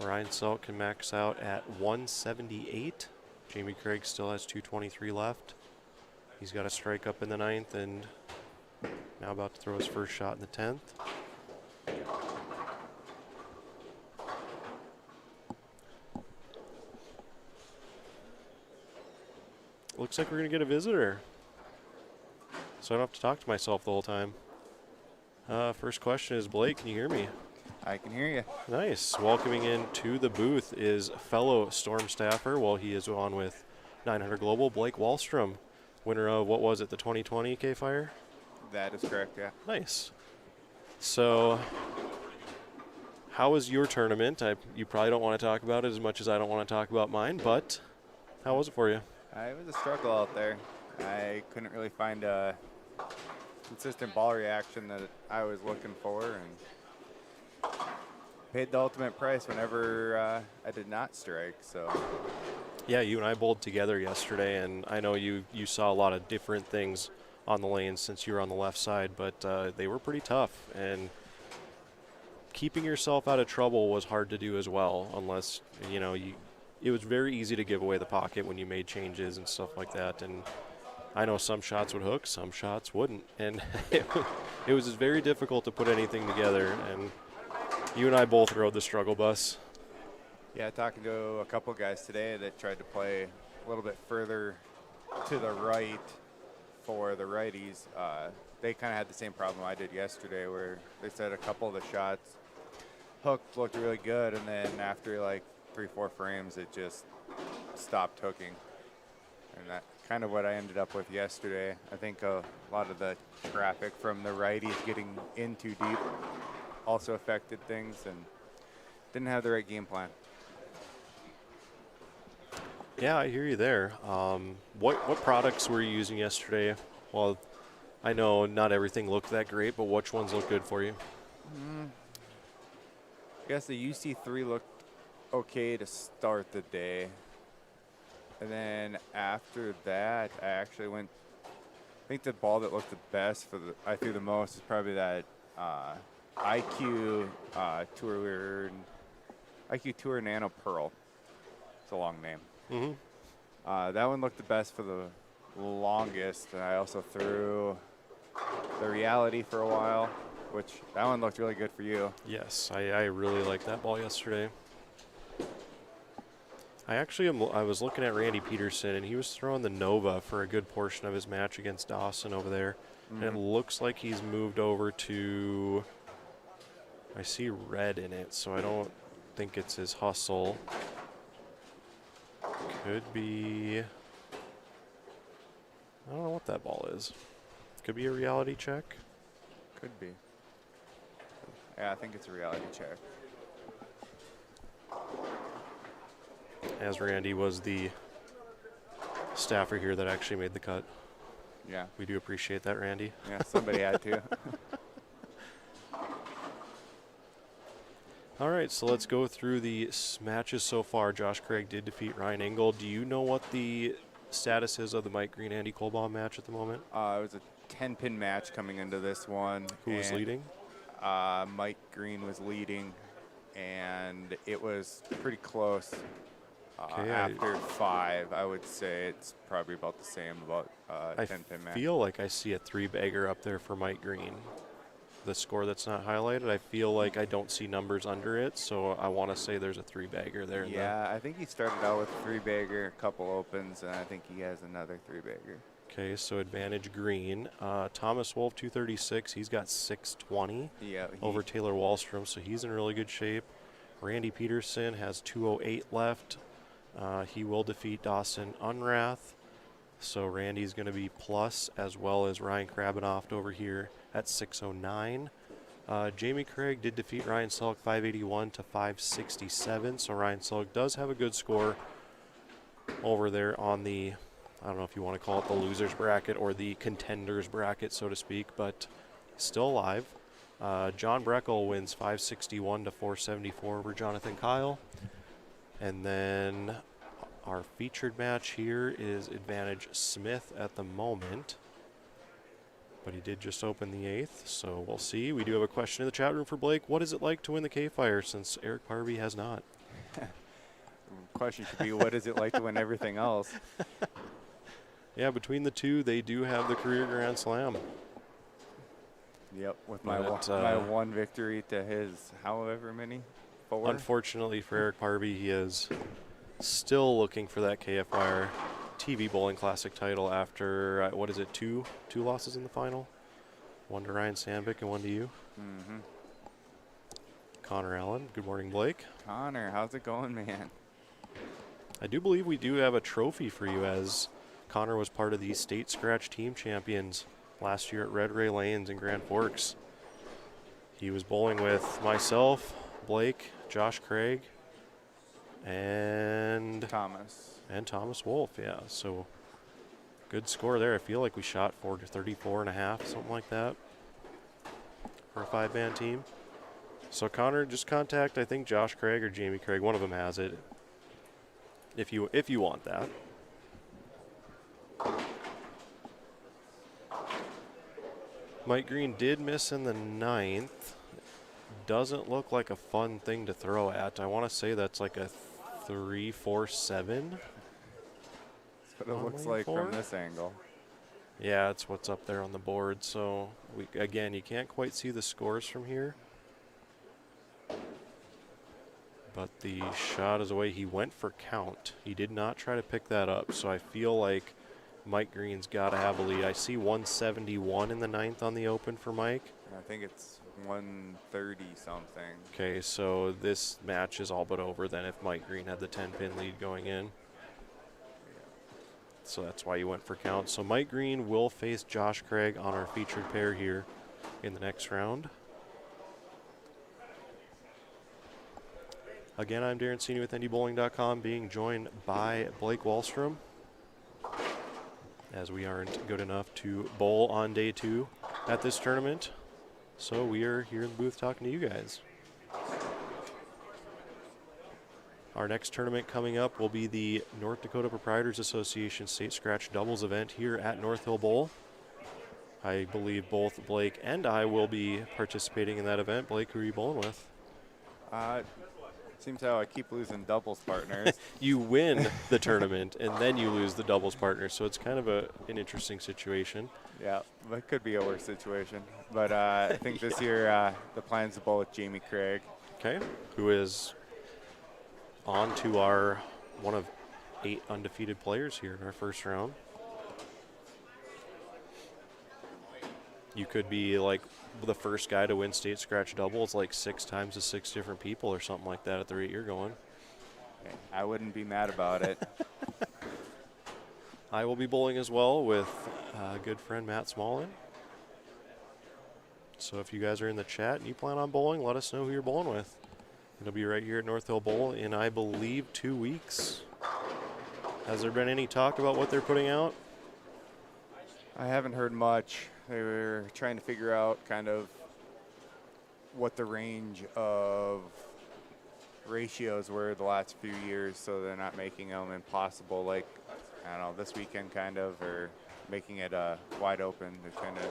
Ryan Selk can max out at 178. Jamie Craig still has 223 left. He's got a strike up in the 9th and now about to throw his first shot in the 10th. Looks like we're going to get a visitor, so I don't have to talk to myself the whole time. First question is, Blake, can you hear me? I can hear you. Nice. Welcoming into the booth is fellow Storm staffer, well, he is on with 900 Global, Blake Wallstrom, winner of, what was it, the 2020 K-Fire? That is correct, yeah. Nice. So, how was your tournament? You probably don't want to talk about it as much as I don't want to talk about mine, but how was it for you? It was a struggle out there. I couldn't really find a consistent ball reaction that I was looking for, and paid the ultimate price whenever I did not strike. So Yeah, you and I bowled together yesterday, and I know you saw a lot of different things on the lanes since you were on the left side, but they were pretty tough, and keeping yourself out of trouble was hard to do as well, unless, it was very easy to give away the pocket when you made changes and stuff like that, and I know some shots would hook, some shots wouldn't, and it was just very difficult to put anything together, and you and I both rode the struggle bus. yeah, talking to a couple guys today that tried to play a little bit further to the right for the righties, they kind of had the same problem I did yesterday, where they said a couple of the shots hooked, looked really good, and then after like 3-4 frames, it just stopped hooking. And that kind of what I ended up with yesterday. I think a lot of the traffic from the righties getting in too deep also affected things, and didn't have the right game plan. Yeah, I hear you there. What products were you using yesterday? Well, I know not everything looked that great, but which ones look good for you? I guess the UC3 looked okay to start the day. And then after that, I actually went, I think the ball that looked the best I threw the most is probably that IQ Tour Nano Pearl. It's a long name. Mm-hmm. That one looked the best for the longest. And I also threw the Reality for a while, which that one looked really good for you. Yes, I really liked that ball yesterday. I was looking at Randy Peterson, and he was throwing the Nova for a good portion of his match against Dawson over there. And it looks like he's moved over to, I see red in it, so I don't think it's his Hustle. Could be, I don't know what that ball is. Could be a Reality check. Could be. Yeah, I think it's a Reality check. As Randy was the staffer here that actually made the cut. Yeah. We do appreciate that, Randy. Yeah, somebody had to. All right, so let's go through the matches so far. Josh Craig did defeat Ryan Engel. Do you know what the status is of the Mike Green, Andy Colbaum match at the moment? It was a 10-pin match coming into this one. Who was leading? Mike Green was leading, and it was pretty close. Okay, after 5, I would say it's probably about the same, about 10-pin match. I feel like I see a 3-bagger up there for Mike Green. The score that's not highlighted, I feel like I don't see numbers under it, so I want to say there's a 3-bagger there. Yeah, I think he started out with a 3-bagger, a couple opens, and I think he has another 3-bagger. Okay, so advantage Green. Thomas Wolf, 236. He's got 620 over Taylor Wallstrom, so he's in really good shape. Randy Peterson has 208 left. He will defeat Dawson Unrath. So Randy's going to be plus, as well as Ryan Krabenoft over here at 609. Jamie Craig did defeat Ryan Selk 581 to 567. So Ryan Selk does have a good score over there on the, I don't know if you want to call it the losers bracket or the contenders bracket, so to speak, but still alive. John Breckel wins 561 to 474 over Jonathan Kyle. And then our featured match here is advantage Smith at the moment. But he did just open the 8th, so we'll see. We do have a question in the chat room for Blake. What is it like to win the K-Fire since Eric Parby has not? The question should be, what is it like to win everything else? Yeah, between the two, they do have the career Grand Slam. Yep, with my one victory to his however many? 4? Unfortunately for Eric Parby, he is still looking for that KFIR TV Bowling Classic title after, what is it, two losses in the final? One to Ryan Sandvik and one to you. Connor Allen. Good morning, Blake. Connor, how's it going, man? I do believe we do have a trophy for you, as Connor was part of the state scratch team champions last year at Red Ray Lanes in Grand Forks. He was bowling with myself, Blake, Josh Craig, and Thomas Wolf. Yeah, so good score there. I feel like we shot for 34 and a half, something like that, for a 5-man team. So Connor, just contact, I think, Josh Craig or Jamie Craig. One of them has it, if you want that. Mike Green did miss in the 9th. Doesn't look like a fun thing to throw at. I want to say that's like a 3-4-7. That's what it looks like from this angle. Yeah, it's what's up there on the board. So again, you can't quite see the scores from here. But the shot is away. He went for count. He did not try to pick that up. So I feel like Mike Green's got to have a lead. I see 171 in the 9th on the open for Mike. I think it's 130 something. Okay, so this match is all but over then if Mike Green had the 10-pin lead going in. So that's why you went for count. So Mike Green will face Josh Craig on our featured pair here in the next round. Again, I'm Darren Senior with NDBowling.com, being joined by Blake Wallstrom, as we aren't good enough to bowl on day 2 at this tournament. So we are here in the booth talking to you guys. Our next tournament coming up will be the North Dakota Proprietors Association State Scratch Doubles event here at North Hill Bowl. I believe both Blake and I will be participating in that event. Blake, who are you bowling with? Seems how I keep losing doubles partners. You win the tournament and then you lose the doubles partner, so it's kind of an interesting situation. Yeah, that could be a worse situation. But I think this year the plan's to bowl with Jamie Craig. Okay, who is on to our one of 8 undefeated players here in our first round. You could be like the first guy to win state scratch doubles like 6 times to 6 different people or something like that at the rate you're going. Okay, I wouldn't be mad about it. I will be bowling as well with good friend Matt Smallin. So if you guys are in the chat and you plan on bowling, let us know who you're bowling with. It'll be right here at North Hill Bowl in, I believe, 2 weeks. Has there been any talk about what they're putting out? I haven't heard much. They were trying to figure out kind of what the range of ratios were the last few years, so they're not making them impossible like, I don't know, this weekend kind of, or making it wide open. They're trying to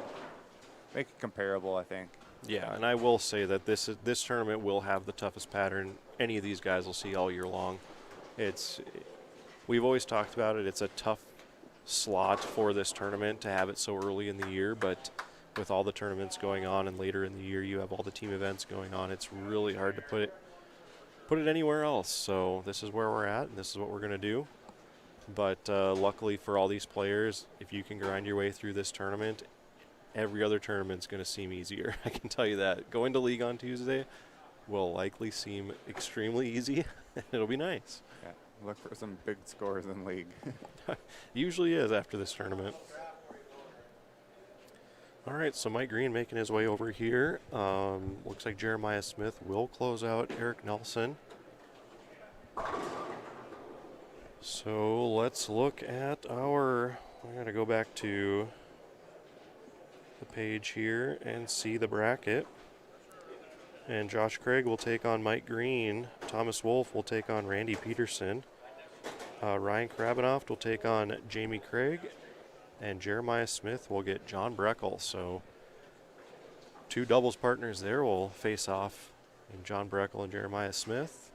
make it comparable, I think. Yeah, and I will say that this tournament will have the toughest pattern any of these guys will see all year long. We've always talked about it. It's a tough slot for this tournament to have it so early in the year, but with all the tournaments going on and later in the year you have all the team events going on, it's really hard to put it anywhere else. So this is where we're at, and this is what we're going to do. But luckily for all these players, if you can grind your way through this tournament, every other tournament's going to seem easier. I can tell you that. Going to league on Tuesday will likely seem extremely easy. It'll be nice. Yeah, look for some big scores in league. Usually is after this tournament. All right, so Mike Green making his way over here. Looks like Jeremiah Smith will close out Eric Nelson. So let's look at I'm going to go back to the page here and see the bracket. And Josh Craig will take on Mike Green. Thomas Wolf will take on Randy Peterson. Ryan Krabanoff will take on Jamie Craig. And Jeremiah Smith will get John Breckel. So 2 doubles partners there will face off in John Breckel and Jeremiah Smith.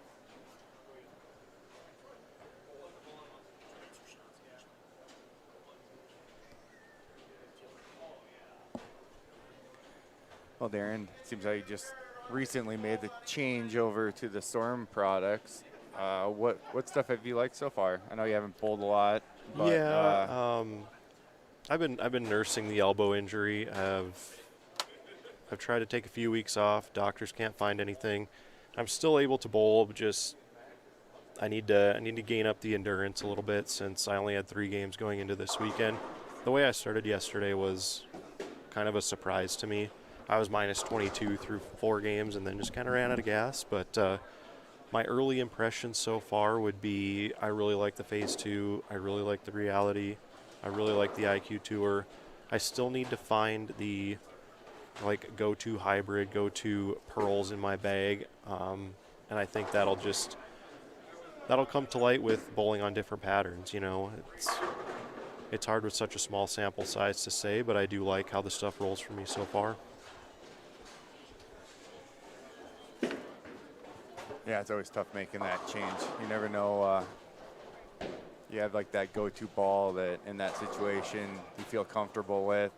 Well, Darren, it seems like you just recently made the change over to the Storm products. What stuff have you liked so far? I know you haven't bowled a lot. But, yeah, I've been nursing the elbow injury. I've tried to take a few weeks off. Doctors can't find anything. I'm still able to bowl, but just I need to gain up the endurance a little bit since I only had 3 games going into this weekend. The way I started yesterday was kind of a surprise to me. I was minus 22 through 4 games and then just kind of ran out of gas. But my early impressions so far would be I really like the Phase 2. I really like the Reality. I really like the IQ Tour. I still need to find the go-to hybrid, go-to pearls in my bag. And I think that'll come to light with bowling on different patterns. You know, it's hard with such a small sample size to say, but I do like how the stuff rolls for me so far. Yeah, it's always tough making that change. You never know. You have like that go-to ball that in that situation you feel comfortable with,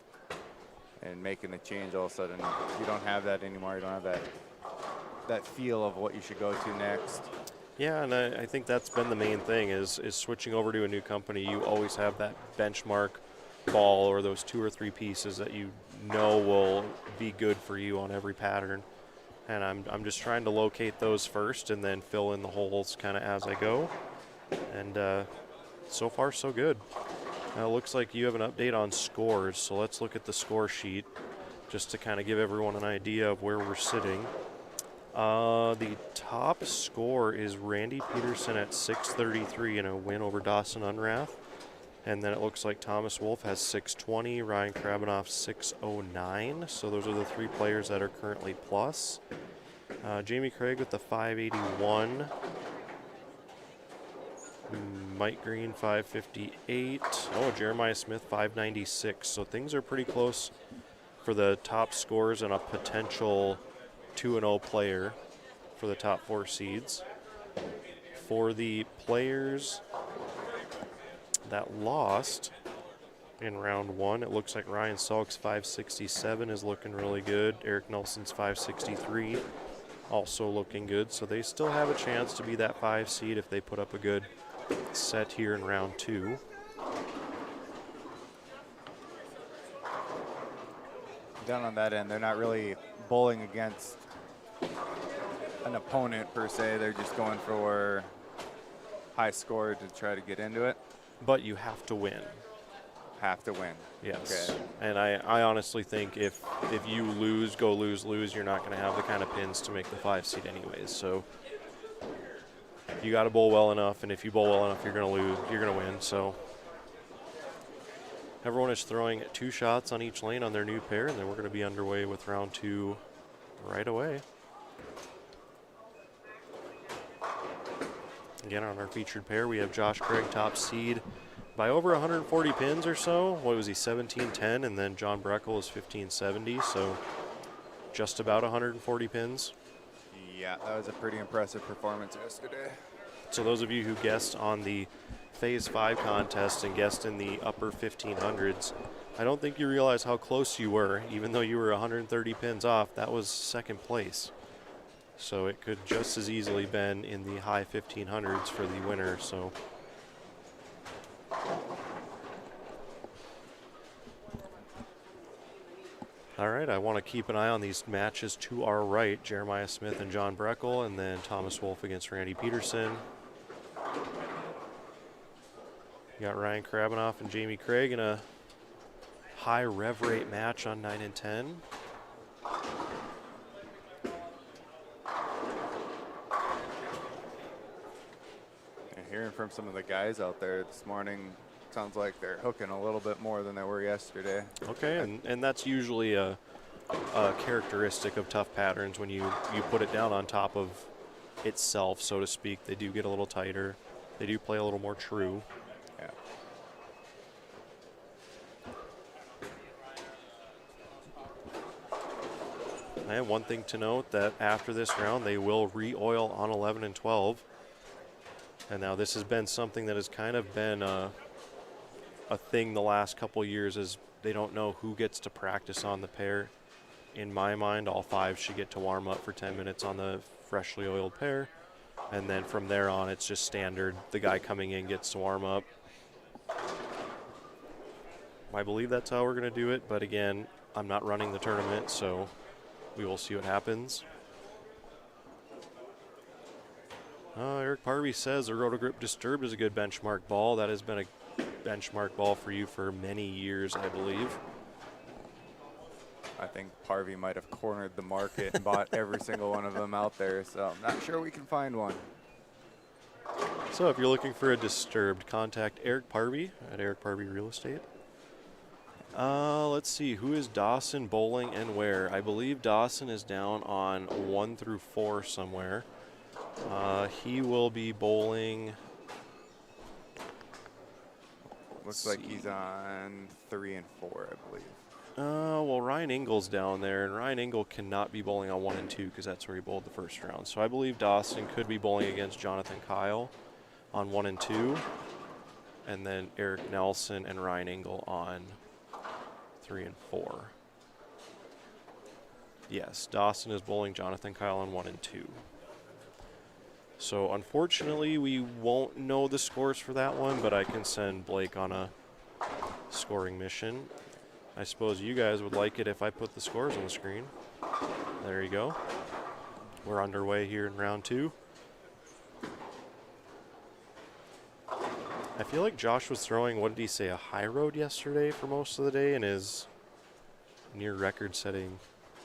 and making the change all of a sudden you don't have that anymore. You don't have that feel of what you should go to next. Yeah, and I think that's been the main thing is switching over to a new company. You always have that benchmark ball or those 2 or 3 pieces that you know will be good for you on every pattern. And I'm just trying to locate those first and then fill in the holes kind of as I go. And so far, so good. Now, it looks like you have an update on scores, so let's look at the score sheet just to kind of give everyone an idea of where we're sitting. The top score is Randy Peterson at 633 in a win over Dawson Unrath. And then it looks like Thomas Wolf has 620, Ryan Krabanoff 609. So those are the 3 players that are currently plus. Jamie Craig with the 581. Mike Green 558. Oh, Jeremiah Smith 596. So things are pretty close for the top scores and a potential 2-0 player for the top 4 seeds. For the players that lost in round 1, it looks like Ryan Salk's 567 is looking really good. Eric Nelson's 563 also looking good. So they still have a chance to be that 5 seed if they put up a good set here in round 2. Down on that end, they're not really bowling against an opponent per se. They're just going for high score to try to get into it. But you have to win. Have to win. Yes. Okay. And I honestly think if you lose, you're not going to have the kind of pins to make the 5 seed anyways. So you got to bowl well enough, and if you bowl well enough, you're going to lose. You're going to win. So everyone is throwing 2 shots on each lane on their new pair, and then we're going to be underway with round 2 right away. Again, on our featured pair, we have Josh Craig, top seed, by over 140 pins or so. What was he, 1710? And then John Breckel is 1570, so just about 140 pins. Yeah, that was a pretty impressive performance yesterday. So those of you who guessed on the Phase 5 contest and guessed in the upper 1500s, I don't think you realize how close you were. Even though you were 130 pins off, that was second place. So it could just as easily been in the high 1500s for the winner. So all right, I want to keep an eye on these matches to our right. Jeremiah Smith and John Breckel, and then Thomas Wolf against Randy Peterson. You got Ryan Krabanoff and Jamie Craig in a high rev rate match on 9 and 10. Hearing from some of the guys out there this morning, sounds like they're hooking a little bit more than they were yesterday. Okay, and that's usually a characteristic of tough patterns. When you put it down on top of itself, so to speak, they do get a little tighter. They do play a little more true. Yeah. And one thing to note, that after this round, they will re-oil on 11 and 12. And now this has been something that has kind of been a thing the last couple years, is they don't know who gets to practice on the pair. In my mind, all 5 should get to warm up for 10 minutes on the freshly oiled pair. And then from there on, it's just standard. The guy coming in gets to warm up. I believe that's how we're going to do it. But again, I'm not running the tournament, so we will see what happens. Eric Parvey says the Rotogrip Disturbed is a good benchmark ball. That has been a benchmark ball for you for many years, I believe. I think Parvey might have cornered the market and bought every single one of them out there, so I'm not sure we can find one. So if you're looking for a Disturbed, contact Eric Parvey at Eric Parvey Real Estate. Let's see, who is Dawson bowling and where? I believe Dawson is down on 1 through 4 somewhere. He will be bowling. Looks like he's on 3 and 4, I believe. Well, Ryan Ingle's down there, and Ryan Ingle cannot be bowling on 1 and 2 because that's where he bowled the first round. So I believe Dawson could be bowling against Jonathan Kyle on 1 and 2, and then Eric Nelson and Ryan Ingle on 3 and 4. Yes, Dawson is bowling Jonathan Kyle on 1 and 2. So unfortunately, we won't know the scores for that one, but I can send Blake on a scoring mission. I suppose you guys would like it if I put the scores on the screen. There you go. We're underway here in round 2. I feel like Josh was throwing, what did he say, a high road yesterday for most of the day in his near record-setting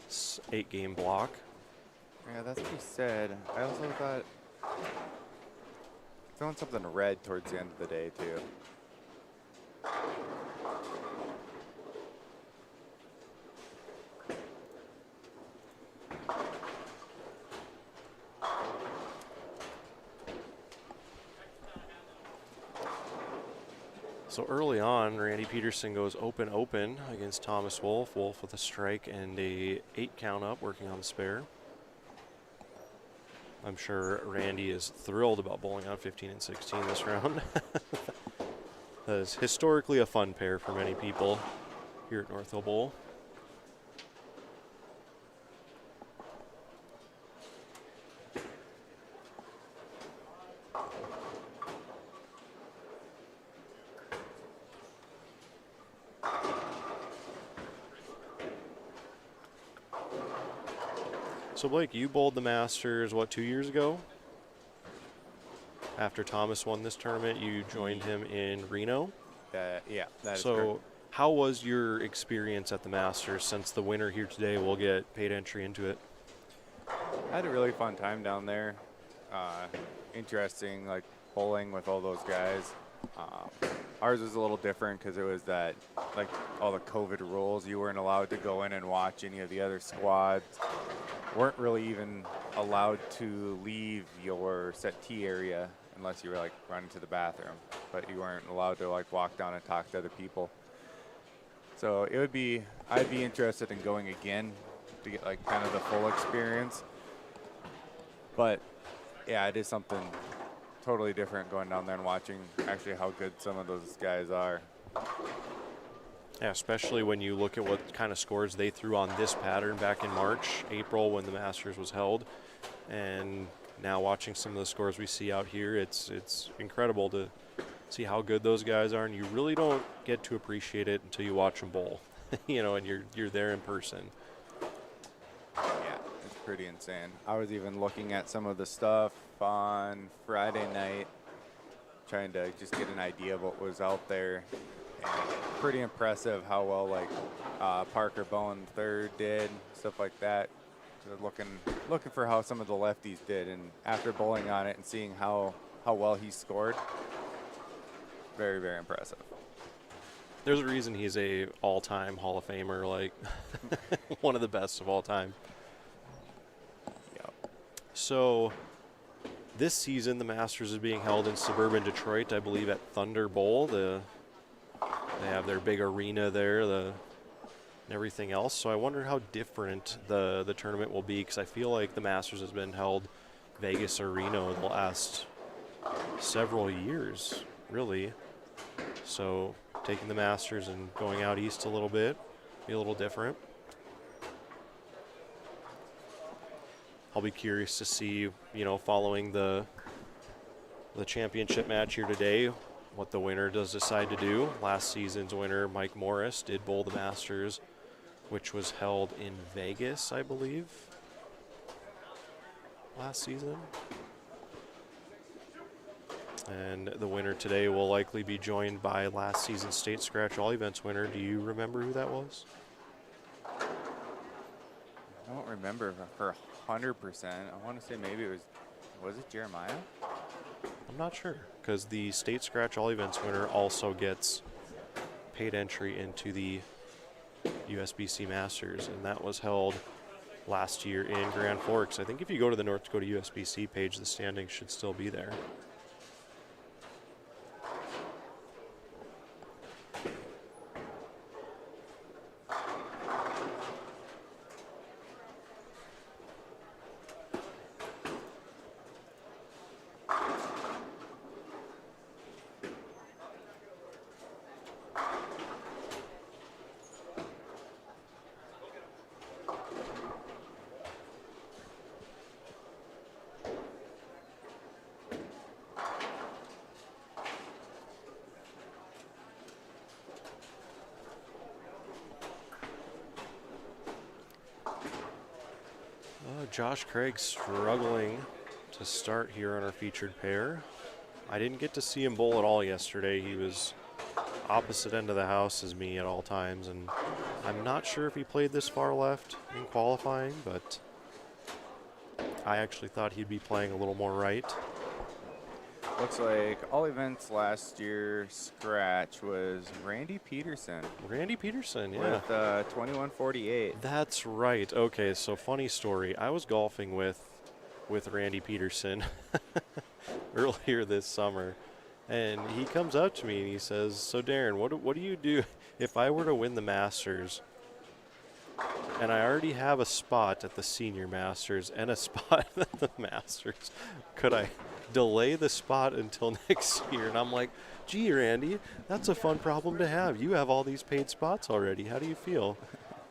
8-game block. Yeah, that's what he said. I also thought throwing something red towards the end of the day, too. So early on, Randy Peterson goes open against Thomas Wolf. Wolf with a strike and a 8 count up, working on the spare. I'm sure Randy is thrilled about bowling on 15 and 16 this round. That is historically a fun pair for many people here at North Hill Bowl. So Blake, you bowled the Masters, what, 2 years ago? After Thomas won this tournament, you joined him in Reno? Yeah, that is so correct. How was your experience at the Masters, since the winner here today will get paid entry into it? I had a really fun time down there. Interesting, like bowling with all those guys. Ours was a little different because it was that, like all the COVID rules. You weren't allowed to go in and watch any of the other squads. Weren't really even allowed to leave your set tee area unless you were like running to the bathroom. But you weren't allowed to like walk down and talk to other people. So I'd be interested in going again to get like kind of the full experience. But yeah, it is something totally different going down there and watching actually how good some of those guys are. Yeah, especially when you look at what kind of scores they threw on this pattern back in March, April when the Masters was held. And now watching some of the scores we see out here, it's incredible to see how good those guys are, and you really don't get to appreciate it until you watch them bowl. You know, and you're there in person. Yeah, it's pretty insane. I was even looking at some of the stuff on Friday night, trying to just get an idea of what was out there. And pretty impressive how well like Parker Bowen III did, stuff like that. So looking for how some of the lefties did, and after bowling on it and seeing how well he scored, very, very impressive. There's a reason he's a all-time Hall of Famer, like one of the best of all time. Yep. So this season, the Masters is being held in suburban Detroit, I believe, at Thunder Bowl. They have their big arena there, and everything else. So I wonder how different the tournament will be, because I feel like the Masters has been held Vegas or Reno the last several years, really. So taking the Masters and going out east a little bit, be a little different. I'll be curious to see, you know, following the championship match here today, what the winner does decide to do. Last season's winner, Mike Morris, did bowl the Masters, which was held in Vegas, I believe, last season. And the winner today will likely be joined by last season's State Scratch All Events winner. Do you remember who that was? I don't remember for 100%. I want to say maybe it was it Jeremiah? I'm not sure, because the State Scratch All Events winner also gets paid entry into the USBC Masters, and that was held last year in Grand Forks. I think if you go to the North Dakota USBC page, the standings should still be there. Josh Craig struggling to start here on our featured pair. I didn't get to see him bowl at all yesterday. He was opposite end of the house as me at all times, and I'm not sure if he played this far left in qualifying, but I actually thought he'd be playing a little more right. Looks like all events last year scratch was Randy Peterson. Randy Peterson, yeah. With 2148. That's right. Okay, so funny story. I was golfing with Randy Peterson earlier this summer, and he comes up to me and he says, "So Darren, what do you do if I were to win the Masters and I already have a spot at the Senior Masters and a spot at the Masters? Could I delay the spot until next year?" And I'm like, "Gee, Randy, that's a fun problem to have. You have all these paid spots already. How do you feel?"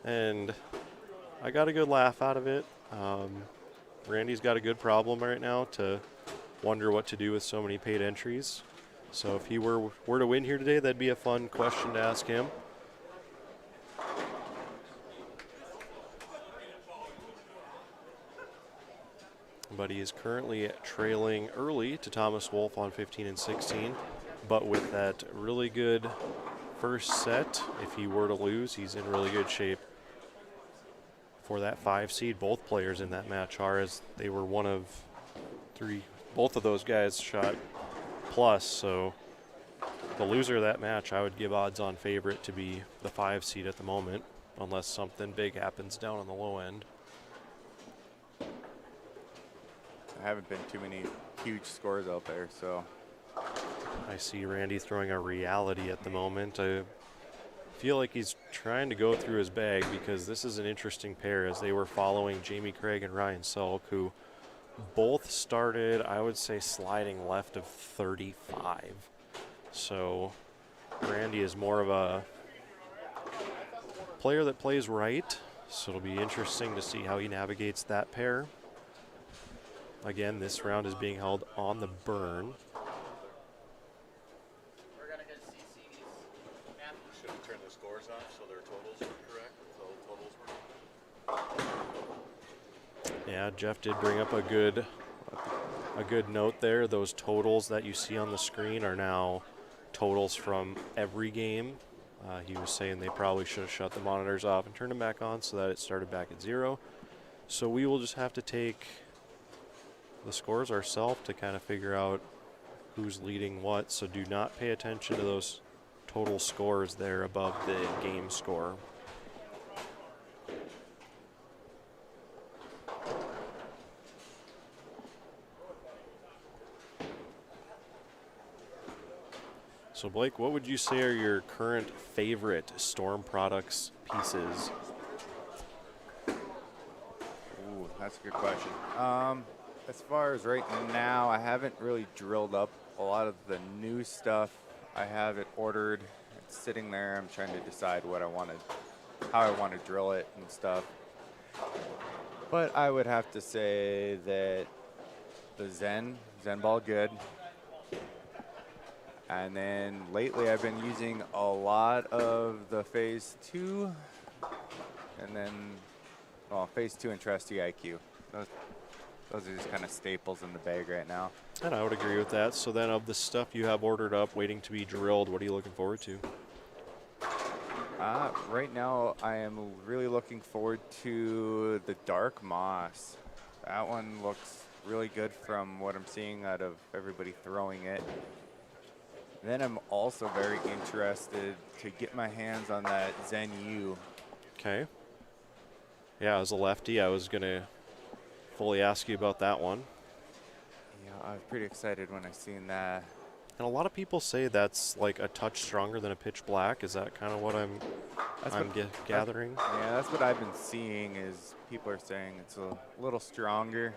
And I got a good laugh out of it. Randy's got a good problem right now to wonder what to do with so many paid entries. So if he were to win here today, that'd be a fun question to ask him. But he is currently trailing early to Thomas Wolf on 15 and 16. But with that really good first set, if he were to lose, he's in really good shape for that 5 seed. Both players in that match are, as they were one of 3. Both of those guys shot plus, so the loser of that match, I would give odds on favorite to be the 5 seed at the moment, unless something big happens down on the low end. There haven't been too many huge scores out there, so. I see Randy throwing a reality at the moment. I feel like he's trying to go through his bag, because this is an interesting pair, as they were following Jamie Craig and Ryan Selk, who both started, I would say, sliding left of 35. So Randy is more of a player that plays right, so it'll be interesting to see how he navigates that pair. Again, this round is being held on the burn. Should we turn the scores off so their totals are correct? So totals were. Yeah, Jeff did bring up a good note there. Those totals that you see on the screen are now totals from every game. He was saying they probably should have shut the monitors off and turned them back on so that it started back at 0. So we will just have to take the scores ourselves to kind of figure out who's leading what. So do not pay attention to those total scores there above the game score. So Blake, what would you say are your current favorite Storm Products pieces? Ooh, that's a good question. As far as right now, I haven't really drilled up a lot of the new stuff. I have it ordered. It's sitting there. I'm trying to decide what I want to, how I want to drill it and stuff. But I would have to say that the Zen Ball good. And then lately I've been using a lot of the Phase 2. And then, well, Phase 2 and Trusty IQ. Those are just kind of staples in the bag right now. And I would agree with that. So then of the stuff you have ordered up, waiting to be drilled, what are you looking forward to? Right now, I am really looking forward to the dark moss. That one looks really good from what I'm seeing out of everybody throwing it. Then I'm also very interested to get my hands on that Zen U. Okay. Yeah, as a lefty, I was going to fully ask you about that one. Yeah, I was pretty excited when I seen that. And a lot of people say that's like a touch stronger than a pitch black. Is that kind of what I'm gathering? Yeah, that's what I've been seeing is people are saying it's a little stronger.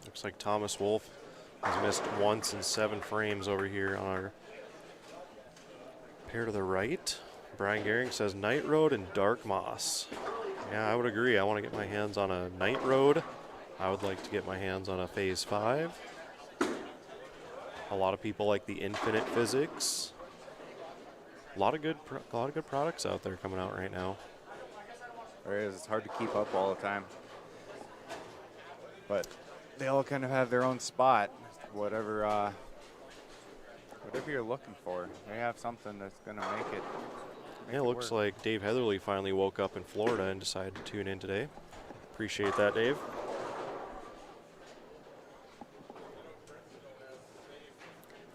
Looks like Thomas Wolf has missed once in 7 frames over here on our pair to the right. Brian Gehring says Night Road and Dark Moss. Yeah, I would agree. I want to get my hands on a Night Road. I would like to get my hands on a Phase 5. A lot of people like the Infinite Physics. A lot of good products out there coming out right now. There is. It's hard to keep up all the time. But they all kind of have their own spot. Whatever you're looking for, they have something that's going to make it. Yeah, it looks like Dave Heatherly finally woke up in Florida and decided to tune in today. Appreciate that, Dave.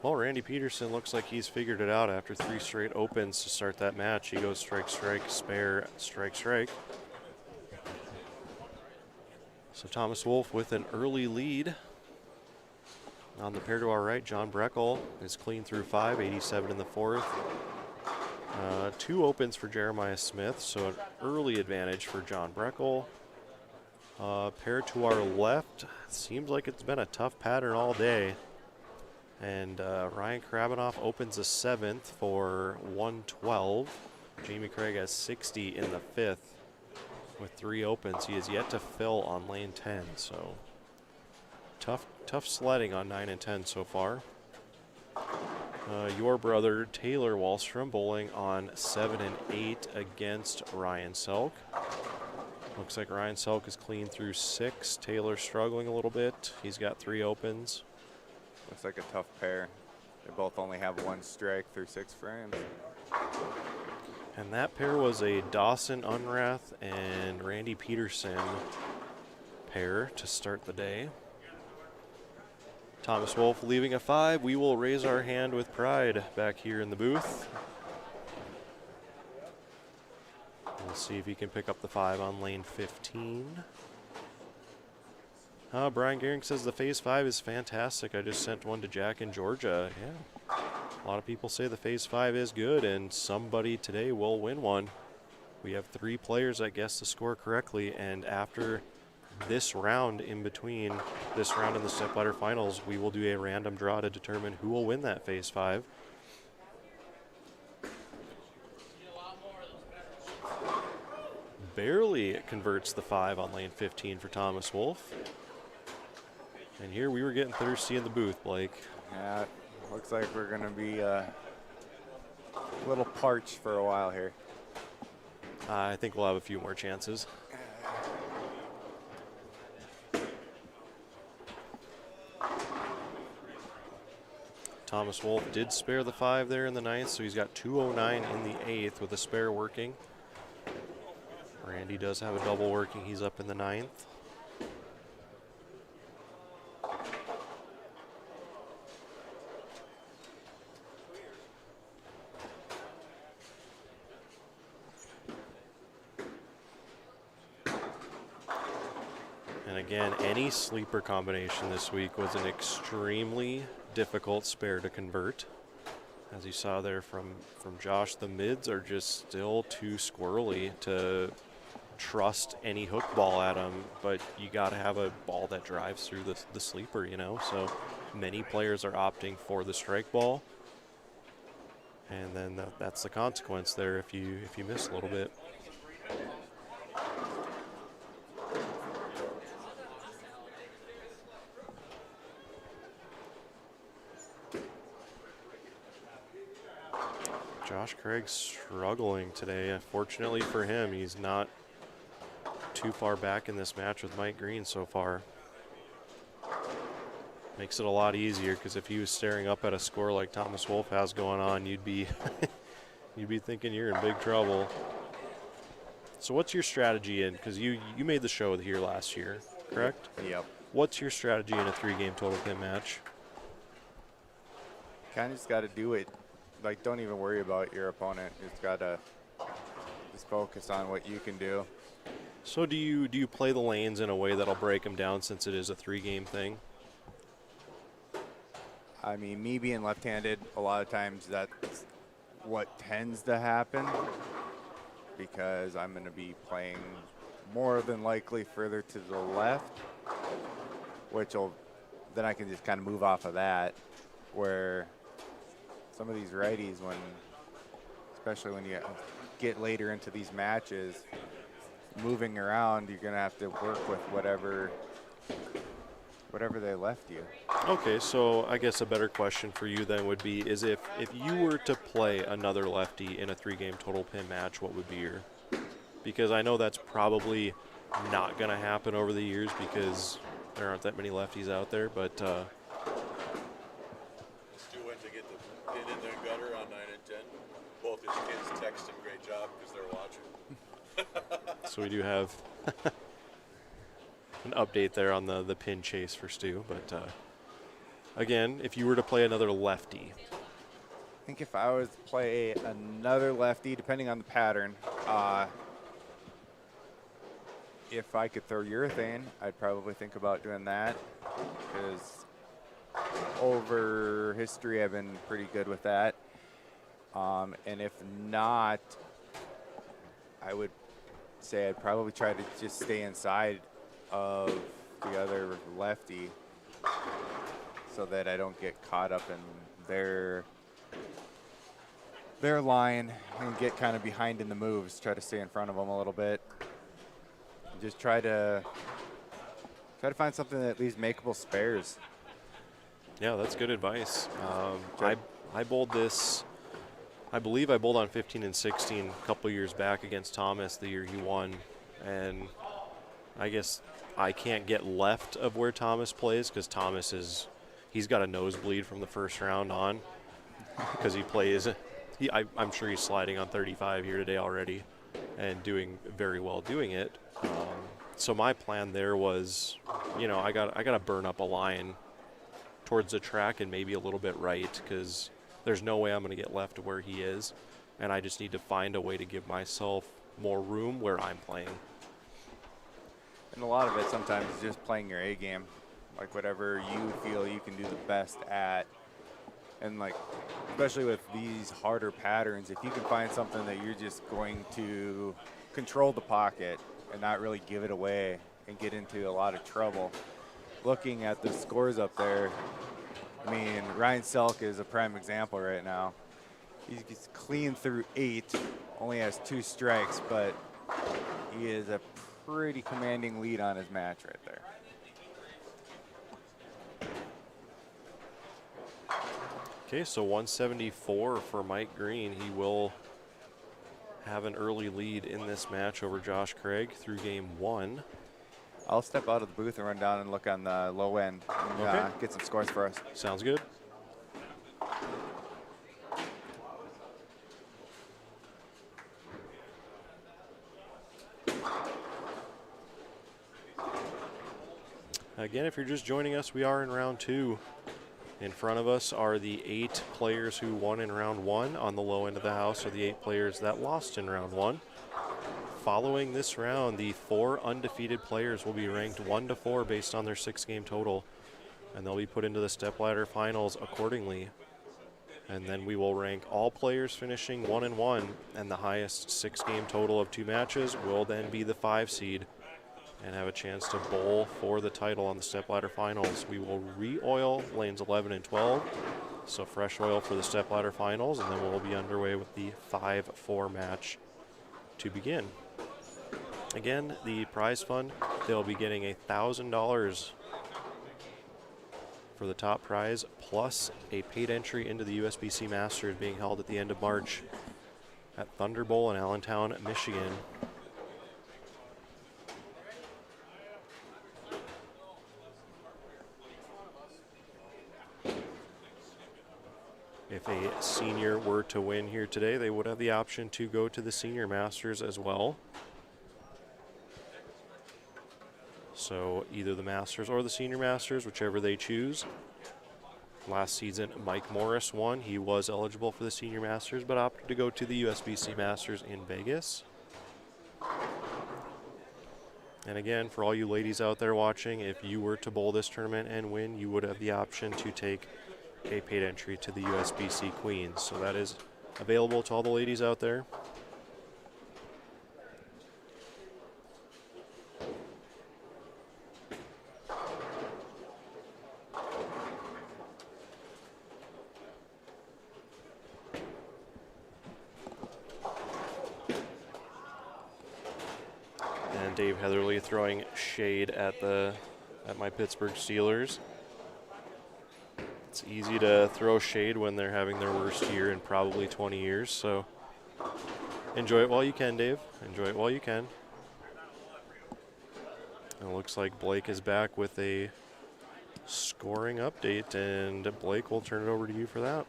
Well, Randy Peterson looks like he's figured it out after 3 straight opens to start that match. He goes strike, strike, spare, strike, strike. So Thomas Wolf with an early lead. On the pair to our right, John Breckel is clean through 5, 87 in the 4th. 2 opens for Jeremiah Smith, so an early advantage for John Breckel. Pair to our left, seems like it's been a tough pattern all day. And Ryan Krabanoff opens the 7th for 112. Jamie Craig has 60 in the 5th with 3 opens. He is yet to fill on lane 10, so tough sledding on 9 and 10 so far. Your brother Taylor Wallstrom bowling on 7 and 8 against Ryan Selk. Looks like Ryan Selk is clean through 6. Taylor struggling a little bit. He's got 3 opens. Looks like a tough pair. They both only have 1 strike through 6 frames. And that pair was a Dawson Unrath and Randy Peterson pair to start the day. Thomas Wolf leaving a 5. We will raise our hand with pride back here in the booth. We'll see if he can pick up the 5 on lane 15. Brian Gehring says the Phase 5 is fantastic. I just sent one to Jack in Georgia. Yeah, a lot of people say the Phase 5 is good, and somebody today will win one. We have 3 players that guessed the score correctly, and after this round in between, this round and the stepladder finals, we will do a random draw to determine who will win that Phase 5. Barely converts the 5 on lane 15 for Thomas Wolf. And here we were getting thirsty in the booth, Blake. Yeah, looks like we're going to be a little parched for a while here. I think we'll have a few more chances. Thomas Wolf did spare the 5 there in the 9th, so he's got 209 in the 8th with a spare working. Randy does have a double working. He's up in the 9th. And again, any sleeper combination this week was an extremely difficult spare to convert. As you saw there from Josh, the mids are just still too squirrely to trust any hook ball at them, but you got to have a ball that drives through the sleeper, you know? So many players are opting for the strike ball, and then that's the consequence there if you miss a little bit. Josh Craig's struggling today. Fortunately for him, he's not too far back in this match with Mike Green so far. Makes it a lot easier because if he was staring up at a score like Thomas Wolf has going on, you'd be you'd be thinking you're in big trouble. So what's your strategy in, because you made the show here last year, correct? Yep. What's your strategy in a 3-game total pin match? Kind of just got to do it. Like, don't even worry about your opponent. You just got to just focus on what you can do. So do you play the lanes in a way that'll break them down since it is a 3-game thing? I mean, me being left-handed, a lot of times that's what tends to happen because I'm going to be playing more than likely further to the left, then I can just kind of move off of that, where some of these righties, especially when you get later into these matches, moving around, you're going to have to work with whatever they left you. Okay, so I guess a better question for you then would be is if you were to play another lefty in a 3-game total pin match, what would be your? Because I know that's probably not going to happen over the years because there aren't that many lefties out there, but Stu went to get the pin in the gutter on 9 and 10. Both his kids text him, great job, because they're watching. so we do have an update there on the pin chase for Stu. But again, if you were to play another lefty. I think if I was to play another lefty, depending on the pattern, if I could throw urethane, I'd probably think about doing that because over history I've been pretty good with that. And if not, I would say I'd probably try to just stay inside of the other lefty so that I don't get caught up in their line and get kind of behind in the moves. Try to stay in front of them a little bit. Just try to find something that leaves makeable spares. Yeah, that's good advice. I bowled this. I believe I bowled on 15 and 16 a couple years back against Thomas the year he won, and I guess I can't get left of where Thomas plays because he's got a nosebleed from the first round on because he plays. I'm sure he's sliding on 35 here today already and doing very well doing it. So my plan there was, I got to burn up a line towards the track and maybe a little bit right because there's no way I'm going to get left to where he is, and I just need to find a way to give myself more room where I'm playing. And a lot of it sometimes is just playing your A game, like whatever you feel you can do the best at. And like, especially with these harder patterns, if you can find something that you're just going to control the pocket and not really give it away and get into a lot of trouble. Looking at the scores up there, I mean, Ryan Selk is a prime example right now. He's clean through 8, only has 2 strikes, but he is a pretty commanding lead on his match right there. Okay, so 174 for Mike Green. He will have an early lead in this match over Josh Craig through game 1. I'll step out of the booth and run down and look on the low end and Okay. get some scores for us. Sounds good. Again, if you're just joining us, we are in round 2. In front of us are the 8 players who won in round 1. On the low end of the house are the 8 players that lost in round 1. Following this round, the 4 undefeated players will be ranked 1 to 4 based on their 6-game total, and they'll be put into the stepladder finals accordingly. And then we will rank all players finishing 1 and 1, and the highest 6-game total of 2 matches will then be the 5 seed and have a chance to bowl for the title on the stepladder finals. We will re-oil lanes 11 and 12, so fresh oil for the stepladder finals, and then we'll be underway with the 5-4 match to begin. Again, the prize fund, they'll be getting $1,000 for the top prize, plus a paid entry into the USBC Masters being held at the end of March at Thunder Bowl in Allentown, Michigan. If a senior were to win here today, they would have the option to go to the Senior Masters as well. So either the Masters or the Senior Masters, whichever they choose. Last season, Mike Morris won. He was eligible for the Senior Masters, but opted to go to the USBC Masters in Vegas. And again, for all you ladies out there watching, if you were to bowl this tournament and win, you would have the option to take a paid entry to the USBC Queens. So that is available to all the ladies out there. And Dave Heatherly throwing shade at my Pittsburgh Steelers. It's easy to throw shade when they're having their worst year in probably 20 years, so enjoy it while you can, Dave. Enjoy it while you can. And it looks like Blake is back with a scoring update, and Blake, we'll turn it over to you for that.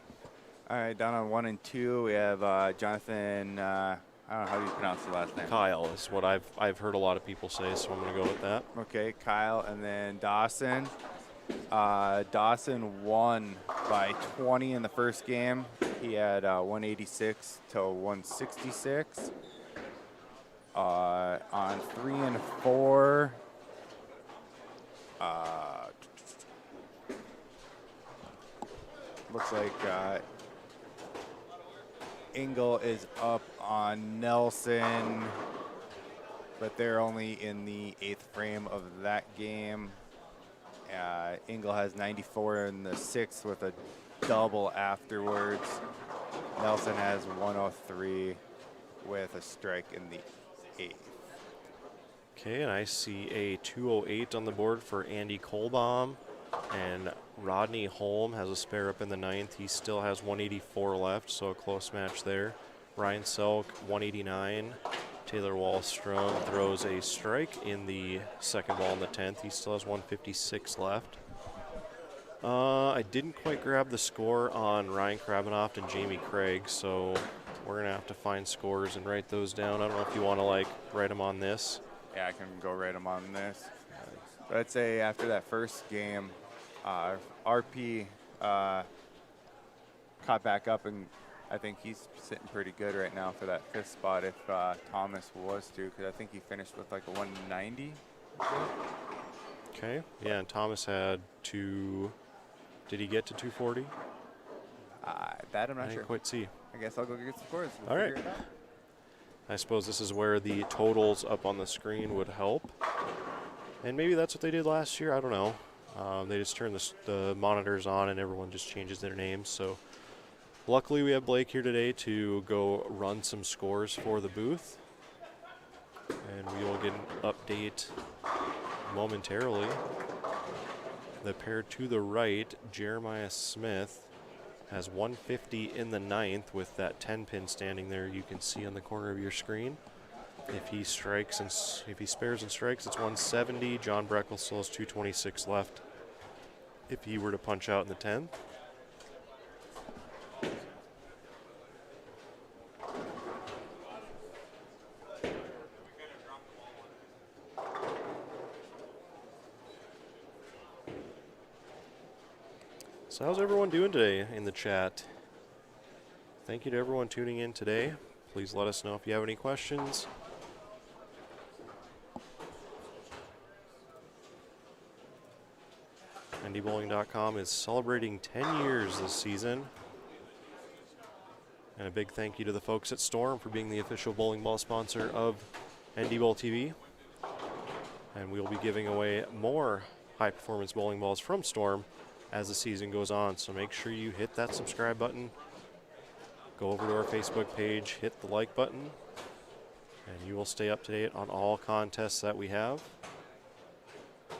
All right, down on 1 and 2, we have Jonathan, I don't know, how do you pronounce the last name? Kyle is what I've heard a lot of people say, so I'm going to go with that. Okay, Kyle, and then Dawson. Dawson won by 20 in the first game. He had 186 to 166. On 3 and 4, looks like Engel is up on Nelson, but they're only in the 8th frame of that game. Engel has 94 in the 6th with a double afterwards. Nelson has 103 with a strike in the 8th. Okay, and I see a 208 on the board for Andy Kohlbaum, and Rodney Holm has a spare up in the 9th. He still has 184 left, so a close match there. Ryan Selk, 189. Taylor Wallstrom throws a strike in the second ball in the 10th. He still has 156 left. I didn't quite grab the score on Ryan Krabanoff and Jamie Craig, so we're going to have to find scores and write those down. I don't know if you want to write them on this. Yeah, I can go write them on this. But I'd say after that first game, RP caught back up, and I think he's sitting pretty good right now for that 5th spot if Thomas was to, because I think he finished with like a 190. Okay, yeah, and Thomas had did he get to 240? That I'm not I sure. didn't quite see. I guess I'll go get some scores. All right. I suppose this is where the totals up on the screen would help. And maybe that's what they did last year. I don't know. They just turn the monitors on and everyone just changes their names. So luckily we have Blake here today to go run some scores for the booth. And we will get an update momentarily. The pair to the right, Jeremiah Smith, has 150 in the 9th with that 10-pin standing there you can see on the corner of your screen. If he strikes and if he spares and strikes, it's 170. John Breckle still has 226 left if he were to punch out in the 10th. So how's everyone doing today in the chat? Thank you to everyone tuning in today. Please let us know if you have any questions. NDBowling.com is celebrating 10 years this season. And a big thank you to the folks at Storm for being the official bowling ball sponsor of NDBowlTV. And we will be giving away more high-performance bowling balls from Storm as the season goes on. So make sure you hit that subscribe button. Go over to our Facebook page, hit the like button, and you will stay up to date on all contests that we have.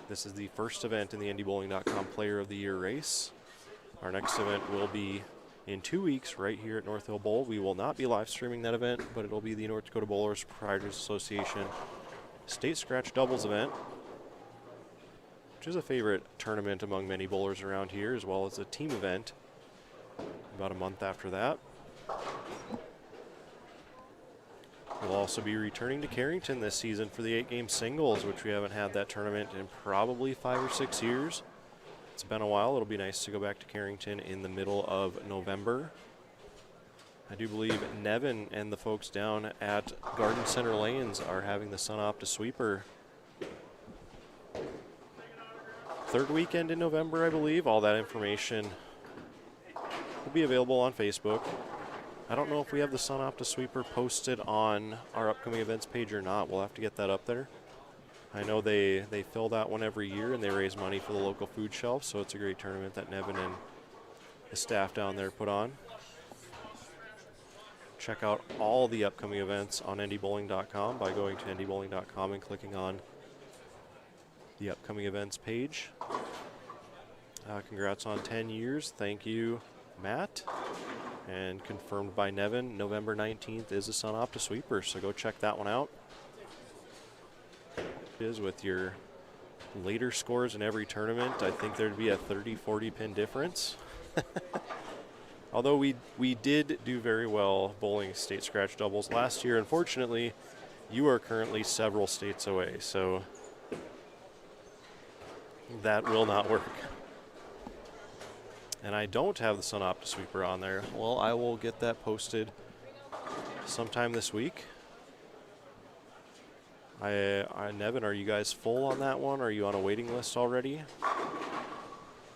This is the first event in the NDBowling.com Player of the Year race. Our next event will be in 2 weeks right here at North Hill Bowl. We will not be live streaming that event, but it'll be the North Dakota Bowlers Proprietors Association State Scratch Doubles event, which is a favorite tournament among many bowlers around here, as well as a team event about a month after that. We'll also be returning to Carrington this season for the 8-game singles, which we haven't had that tournament in probably 5 or 6 years. It's been a while. It'll be nice to go back to Carrington in the middle of November. I do believe Nevin and the folks down at Garden Center Lanes are having the Sun Opta Sweeper. Third weekend in November, I believe. All that information will be available on Facebook. I don't know if we have the Sun Opta Sweeper posted on our upcoming events page or not. We'll have to get that up there. I know they fill that one every year, and they raise money for the local food shelf, so it's a great tournament that Nevin and the staff down there put on. Check out all the upcoming events on ndbowling.com by going to ndbowling.com and clicking on the upcoming events page. Congrats on 10 years. Thank you, Matt. And confirmed by Nevin, November 19th is the Sun Opta Sweeper, so go check that one out. Is with your later scores in every tournament, I think there'd be a 30-40 pin difference. Although we did do very well bowling state scratch doubles last year. Unfortunately, you are currently several states away, so that will not work. And I don't have the Sun Opta Sweeper on there. Well, I will get that posted sometime this week. Nevin, are you guys full on that one? Are you on a waiting list already?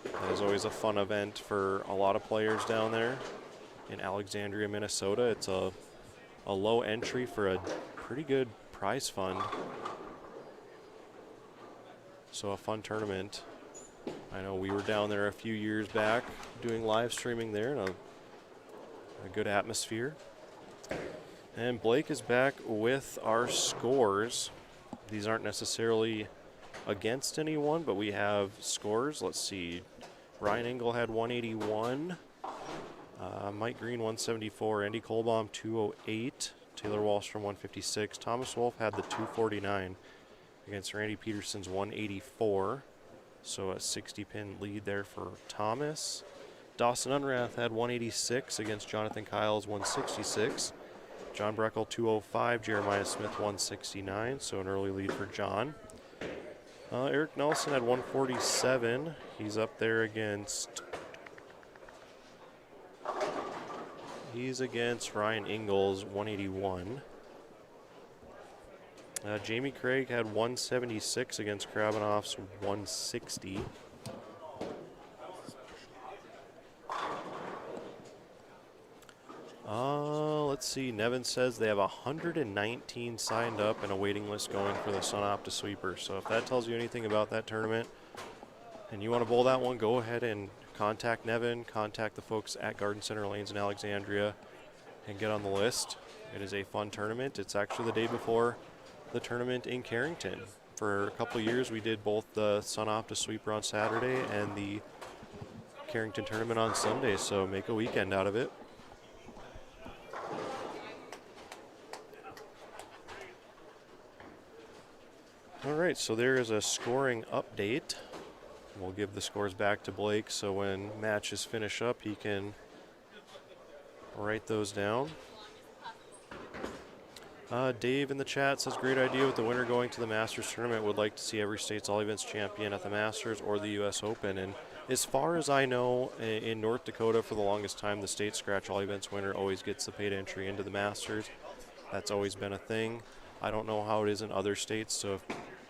That is always a fun event for a lot of players down there in Alexandria, Minnesota. It's a low entry for a pretty good prize fund. So a fun tournament. I know we were down there a few years back doing live streaming there, and a good atmosphere. And Blake is back with our scores. These aren't necessarily against anyone, but we have scores. Let's see. Ryan Engel had 181. Mike Green 174. Andy Kolbaum 208. Taylor Wallstrom 156. Thomas Wolf had the 249 against Randy Peterson's 184. So a 60-pin lead there for Thomas. Dawson Unrath had 186 against Jonathan Kyle's 166. John Breckel 205, Jeremiah Smith 169, so an early lead for John. Eric Nelson had 147. He's up there against Ryan Ingalls 181. Jamie Craig had 176 against Krabanoff's 160. Let's see. Nevin says they have 119 signed up and a waiting list going for the Sun Opta Sweeper. So if that tells you anything about that tournament and you want to bowl that one, go ahead and contact Nevin, contact the folks at Garden Center Lanes in Alexandria, and get on the list. It is a fun tournament. It's actually the day before the tournament in Carrington. For a couple of years, we did both the Sun Opta Sweeper on Saturday and the Carrington tournament on Sunday, so make a weekend out of it. All right, so there is a scoring update. We'll give the scores back to Blake, so when matches finish up, he can write those down. Dave in the chat says, great idea with the winner going to the Masters tournament. Would like to see every state's all events champion at the Masters or the U.S. Open. And as far as I know, in North Dakota for the longest time, the state scratch all events winner always gets the paid entry into the Masters. That's always been a thing. I don't know how it is in other states, so if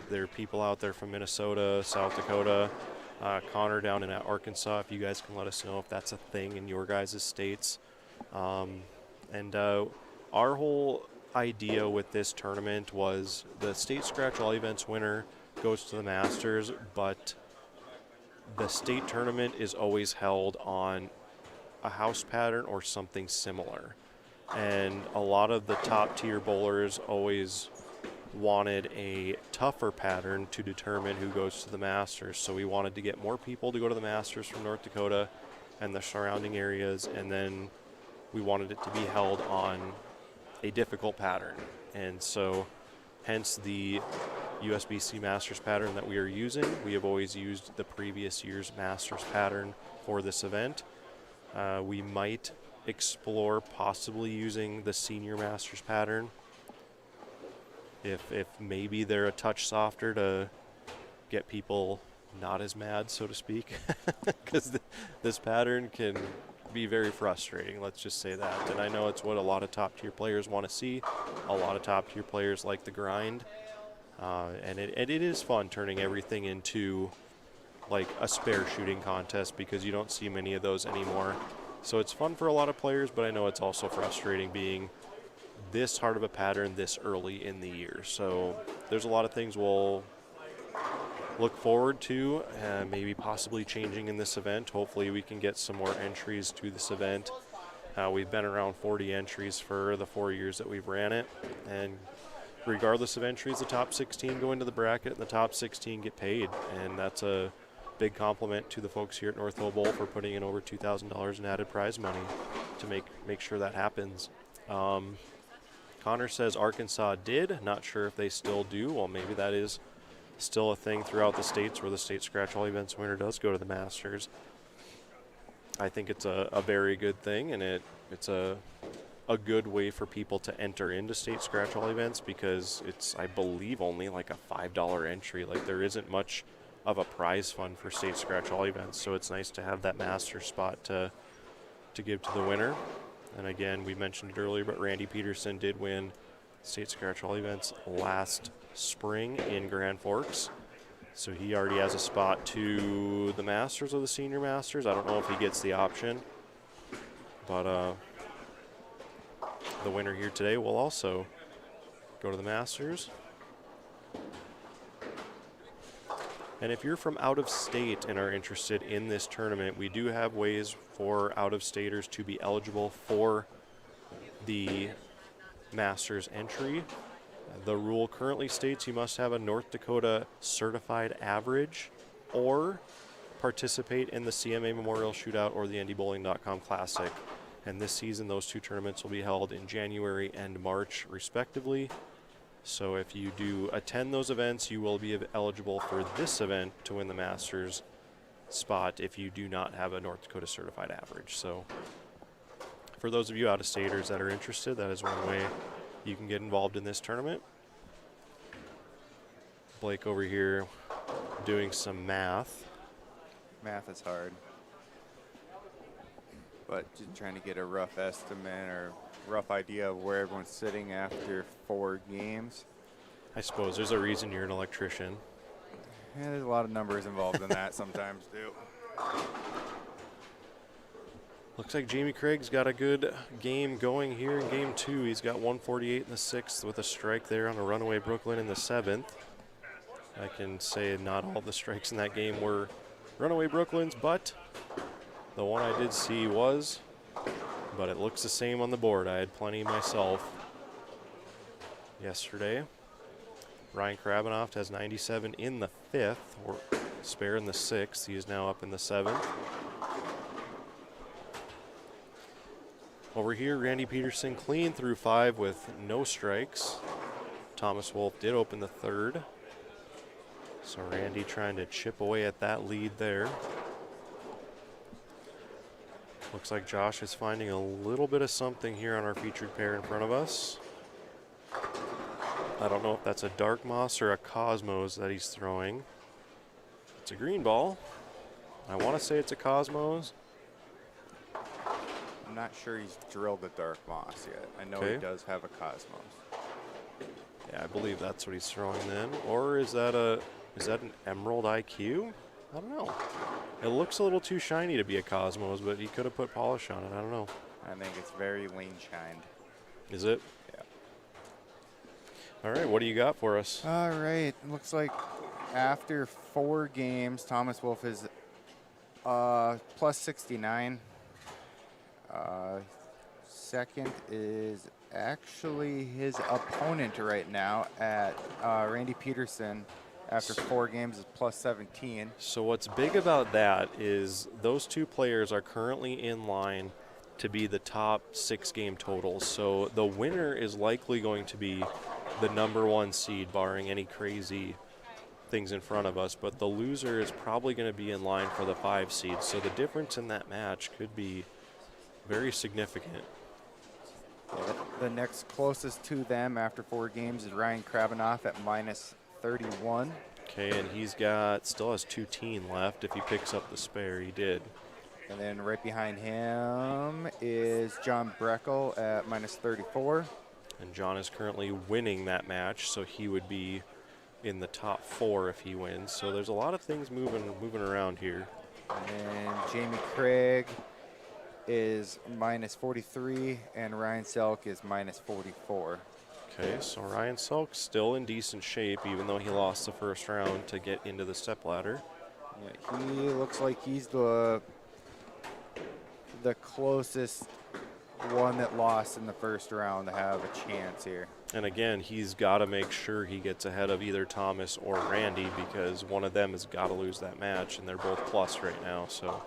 there are people out there from Minnesota, South Dakota, Connor down in Arkansas, if you guys can let us know if that's a thing in your guys' states. Our whole idea with this tournament was the state scratch all events winner goes to the Masters, but the state tournament is always held on a house pattern or something similar. And a lot of the top tier bowlers always wanted a tougher pattern to determine who goes to the Masters. So we wanted to get more people to go to the Masters from North Dakota and the surrounding areas, and then we wanted it to be held on a difficult pattern. And so hence the USBC Masters pattern that we are using. We have always used the previous year's Masters pattern for this event. We might explore possibly using the Senior Masters pattern if maybe they're a touch softer to get people not as mad, so to speak, because this pattern can be very frustrating, let's just say that. And I know it's what a lot of top tier players want to see. A lot of top tier players like the grind, and it is fun turning everything into like a spare shooting contest, because you don't see many of those anymore. So it's fun for a lot of players, but I know it's also frustrating being this hard of a pattern this early in the year. So there's a lot of things we'll look forward to, maybe possibly changing in this event. Hopefully we can get some more entries to this event. We've been around 40 entries for the 4 years that we've ran it, and regardless of entries, the top 16 go into the bracket and the top 16 get paid, and that's a big compliment to the folks here at North Hill Bowl for putting in over $2,000 in added prize money to make sure that happens. Connor says Arkansas did. Not sure if they still do. Well, maybe that is still a thing throughout the states where the state scratch all events winner does go to the Masters. I think it's a very good thing, and it's a good way for people to enter into state scratch all events, because it's, I believe, only like a $5 entry. Like, there isn't much of a prize fund for state scratch all events, so it's nice to have that Masters spot to give to the winner. And again, we mentioned it earlier, but Randy Peterson did win state scratch all events last spring in Grand Forks, so he already has a spot to the Masters or the Senior Masters. I don't know if he gets the option, but the winner here today will also go to the Masters. And if you're from out of state and are interested in this tournament, we do have ways for out-of-staters to be eligible for the Masters entry. The rule currently states you must have a North Dakota certified average or participate in the CMA Memorial Shootout or the NDBowling.com Classic. And this season, those two tournaments will be held in January and March, respectively. So if you do attend those events, you will be eligible for this event to win the Masters spot if you do not have a North Dakota certified average. So for those of you out-of-staters that are interested, that is one way you can get involved in this tournament. Blake over here doing some math. Math is hard, but just trying to get a rough estimate or rough idea of where everyone's sitting after 4 games. I suppose there's a reason you're an electrician. Yeah, there's a lot of numbers involved in that sometimes too. Looks like Jamie Craig's got a good game going here in game 2. He's got 148 in the 6th with a strike there on a runaway Brooklyn in the 7th. I can say not all the strikes in that game were runaway Brooklyns, but the one I did see was, but it looks the same on the board. I had plenty myself yesterday. Ryan Krabanoff has 97 in the 5th, or spare in the 6th. He is now up in the 7th. Over here, Randy Peterson clean through 5 with no strikes. Thomas Wolf did open the 3rd. So Randy trying to chip away at that lead there. Looks like Josh is finding a little bit of something here on our featured pair in front of us. I don't know if that's a Dark Moss or a Cosmos that he's throwing. It's a green ball. I want to say it's a Cosmos. I'm not sure he's drilled the Dark Moss yet. I know he does have a Cosmos. Yeah, I believe that's what he's throwing then. Or is that an Emerald IQ? I don't know. It looks a little too shiny to be a Cosmos, but he could have put polish on it. I don't know. I think it's very lean shined. Is it? Yeah. All right, what do you got for us? All right. Looks like after 4 games, Thomas Wolf is plus 69. second is actually his opponent right now at Randy Peterson after 4 games is plus 17. So what's big about that is those two players are currently in line to be the top 6 game totals. So the winner is likely going to be the number 1 seed, barring any crazy things in front of us, but the loser is probably going to be in line for the 5 seed. So the difference in that match could be very significant. Yeah, the next closest to them after 4 games is Ryan Krabanoff at minus 31. Okay, and he's still has 2 teen left. If he picks up the spare, he did. And then right behind him is John Breckel at minus 34. And John is currently winning that match, so he would be in the top 4 if he wins. So there's a lot of things moving around here. And Jamie Craig is minus 43, and Ryan Selk is minus 44. Okay, so Ryan Selk's still in decent shape, even though he lost the first round to get into the stepladder. Yeah, he looks like he's the closest one that lost in the first round to have a chance here. And again, he's got to make sure he gets ahead of either Thomas or Randy, because one of them has got to lose that match, and they're both plus right now. So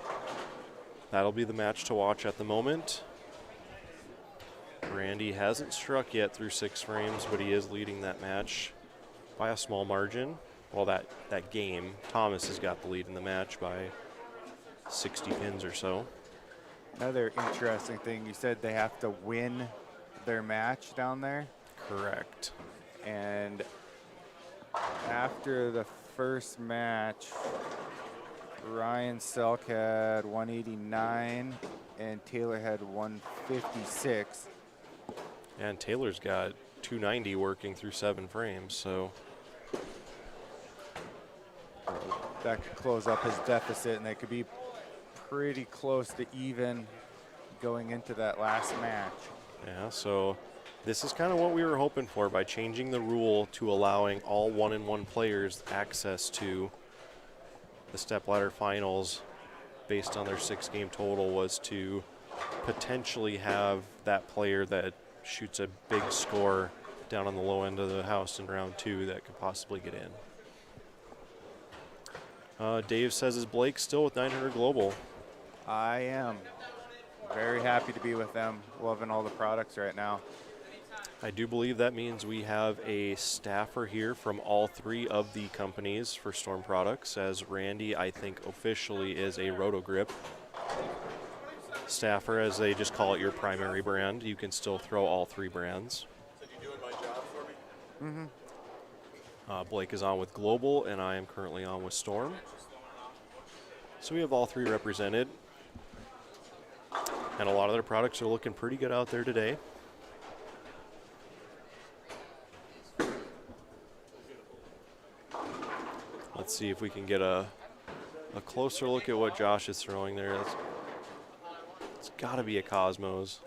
that'll be the match to watch at the moment. Randy hasn't struck yet through 6 frames, but he is leading that match by a small margin. Well, that game, Thomas has got the lead in the match by 60 pins or so. Another interesting thing, you said they have to win their match down there. Correct. And after the first match, Ryan Selk had 189 and Taylor had 156. And Taylor's got 290 working through 7 frames, so that could close up his deficit, and they could be pretty close to even going into that last match. yeah, so this is kind of what we were hoping for by changing the rule to allowing all 1-in-1 players access to the stepladder finals based on their 6 game total, was to potentially have that player that shoots a big score down on the low end of the house in round 2 that could possibly get in. Dave says, is Blake still with 900 Global? I am very happy to be with them, loving all the products right now. I do believe that means we have a staffer here from all 3 of the companies for Storm products, as Randy, I think, officially is a Rotogrip staffer, as they just call it your primary brand. You can still throw all 3 brands. So you doing my job for me? Mm-hmm. Blake is on with Global, and I am currently on with Storm. So we have all 3 represented. And a lot of their products are looking pretty good out there today. Let's see if we can get a closer look at what Josh is throwing there. It's got to be a Cosmos.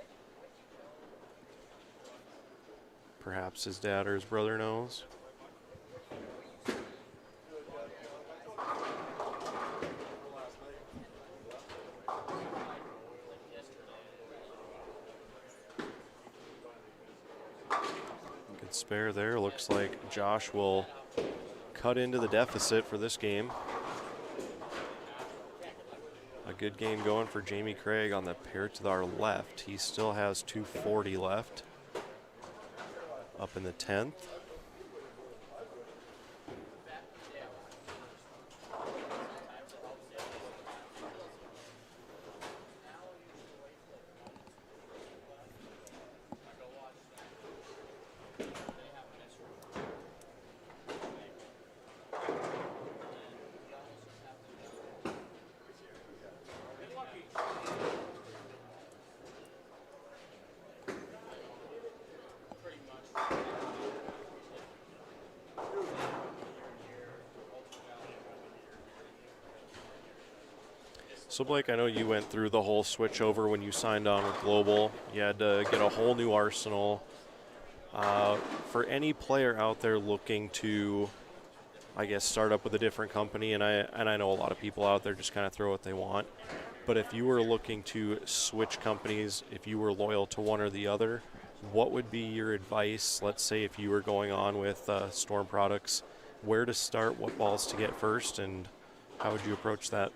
Perhaps his dad or his brother knows. Good spare there. Looks like Josh will cut into the deficit for this game. A good game going for Jamie Craig on the pair to our left. He still has 240 left. Up in the 10th. So Blake, I know you went through the whole switch over when you signed on with Global. You had to get a whole new arsenal. For any player out there looking to I guess, start up with a different company, and I know a lot of people out there just kind of throw what they want. But if you were looking to switch companies, if you were loyal to one or the other, what would be your advice? Let's say if you were going on with Storm Products, where to start, what balls to get first, and how would you approach that?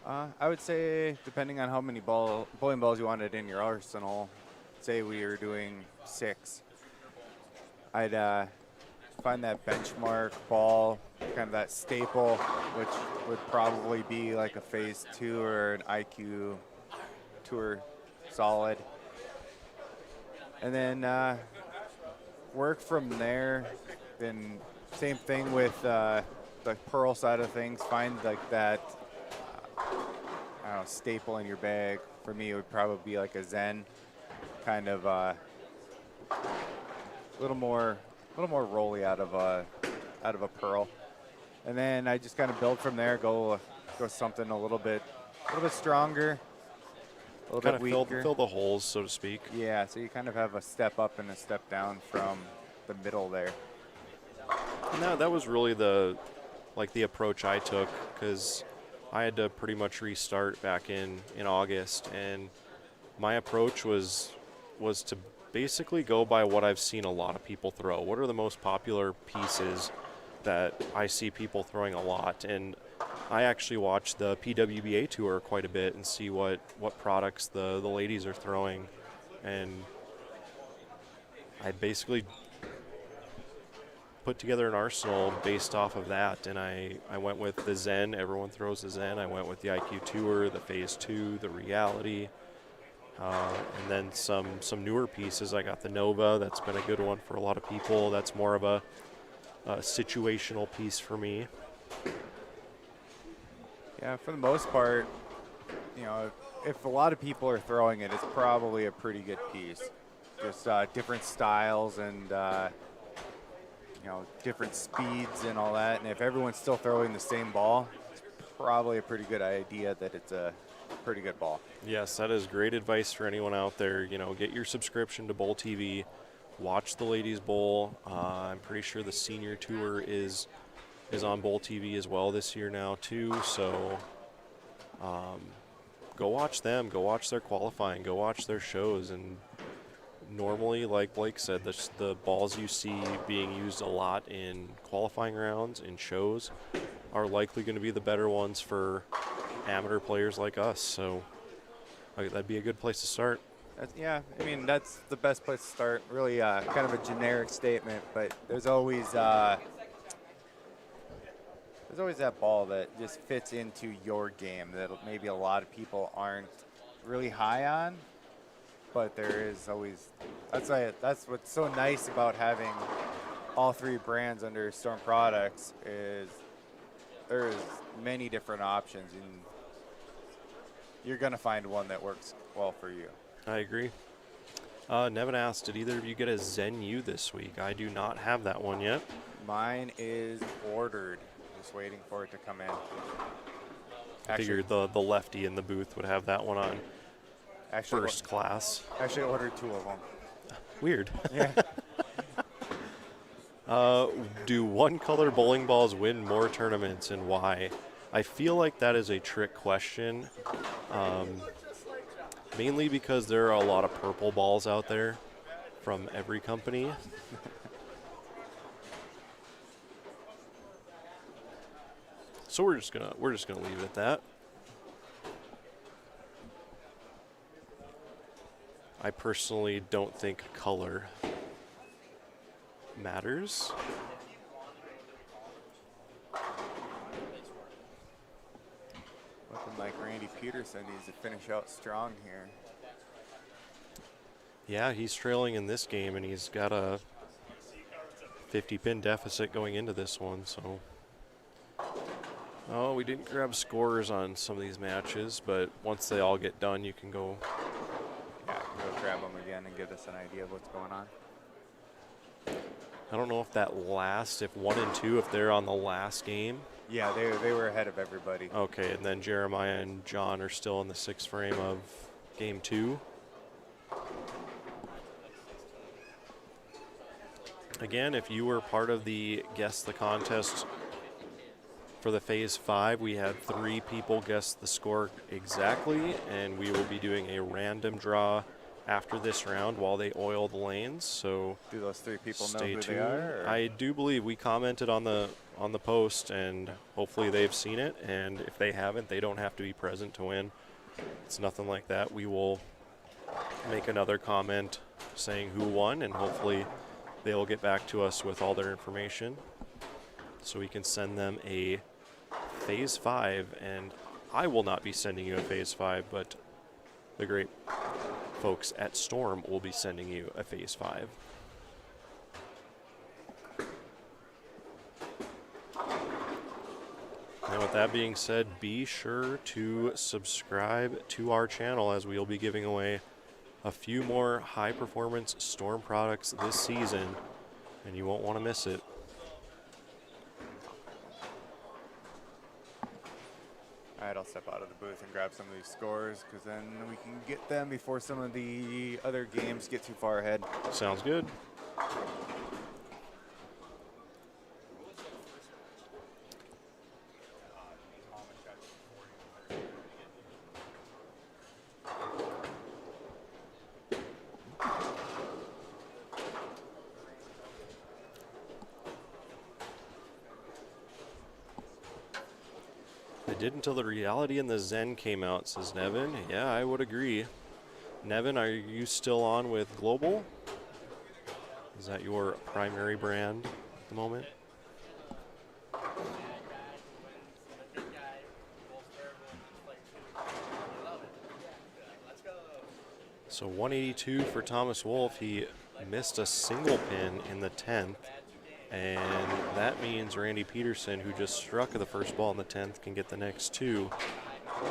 I would say, depending on how many bowling balls you wanted in your arsenal, say we were doing 6, I'd find that benchmark ball, kind of that staple, which would probably be like a Phase 2 or an IQ Tour Solid. And then work from there. Then same thing with the pearl side of things. Find like that I don't know, staple in your bag. For me, it would probably be like a Zen, kind of a little more rolly out of a pearl. And then I just kind of build from there. Go something a little bit stronger, a little Kind bit of weaker. fill the holes, so to speak. Yeah, so you kind of have a step up and a step down from the middle there. And that was really the approach I took, because I had to pretty much restart back in August, and my approach was to basically go by what I've seen a lot of people throw. What are the most popular pieces that I see people throwing a lot? And I actually watch the PWBA tour quite a bit and see what products the ladies are throwing, and I basically put together an arsenal based off of that, and I went with the Zen. Everyone throws the Zen. I went with the IQ Tour, the Phase 2, the Reality, and then some newer pieces. I got the Nova. That's been a good one for a lot of people. That's more of a situational piece for me. Yeah, for the most part, you know, if a lot of people are throwing it, it's probably a pretty good piece. Just different styles and you know, different speeds and all that. And if everyone's still throwing the same ball, it's probably a pretty good idea that it's a pretty good ball. Yes, that is great advice for anyone out there. You know, get your subscription to Bowl TV, watch the ladies bowl. I'm pretty sure the senior tour is on Bowl TV as well this year now too. So go watch them. Go watch their qualifying. Go watch their shows. And normally, like Blake said, the balls you see being used a lot in qualifying rounds, in shows, are likely going to be the better ones for amateur players like us. So that'd be a good place to start. Yeah, I mean, that's the best place to start. Really kind of a generic statement, but there's always that ball that just fits into your game that maybe a lot of people aren't really high on. But there is always, that's what's so nice about having all 3 brands under Storm Products, is there's many different options, and you're going to find one that works well for you. I agree. Nevin asked, did either of you get a Zen U this week? I do not have that one yet. Mine is ordered. Just waiting for it to come in. I figured the lefty in the booth would have that one on first class. Actually ordered 2 of them. Weird. Yeah. Do one-color bowling balls win more tournaments, and why? I feel like that is a trick question, mainly because there are a lot of purple balls out there from every company. So we're just gonna leave it at that. I personally don't think color matters. Looking like Randy Peterson needs to finish out strong here. Yeah, he's trailing in this game, and he's got a 50-pin deficit going into this one. So, oh, we didn't grab scores on some of these matches, but once they all get done, you can go. Yeah, I can go grab them again and give us an idea of what's going on. I don't know if if 1 and 2, if they're on the last game. Yeah, they were ahead of everybody. Okay, and then Jeremiah and John are still in the 6th frame of game 2. Again, if you were part of the Guess the Contest for the Phase 5, we had 3 people guess the score exactly, and we will be doing a random draw after this round while they oil the lanes. So Do those 3 people know stay who tuned. they are? Or? I do believe we commented on the post, and hopefully they've seen it, and if they haven't, they don't have to be present to win. It's nothing like that. We will make another comment saying who won, and hopefully they'll get back to us with all their information so we can send them a Phase 5. And I will not be sending you a Phase 5, but the great folks at Storm will be sending you a Phase 5. And with that being said, be sure to subscribe to our channel, as we will be giving away a few more high-performance Storm products this season, and you won't want to miss it. All right, I'll step out of the booth and grab some of these scores, because then we can get them before some of the other games get too far ahead. Sounds good. They did until the reality and the Zen came out, says Nevin. Yeah, I would agree. Nevin, are you still on with Global? Is that your primary brand at the moment? So 182 for Thomas Wolf. He missed a single pin in the 10th. And that means Randy Peterson, who just struck the first ball in the 10th, can get the next 2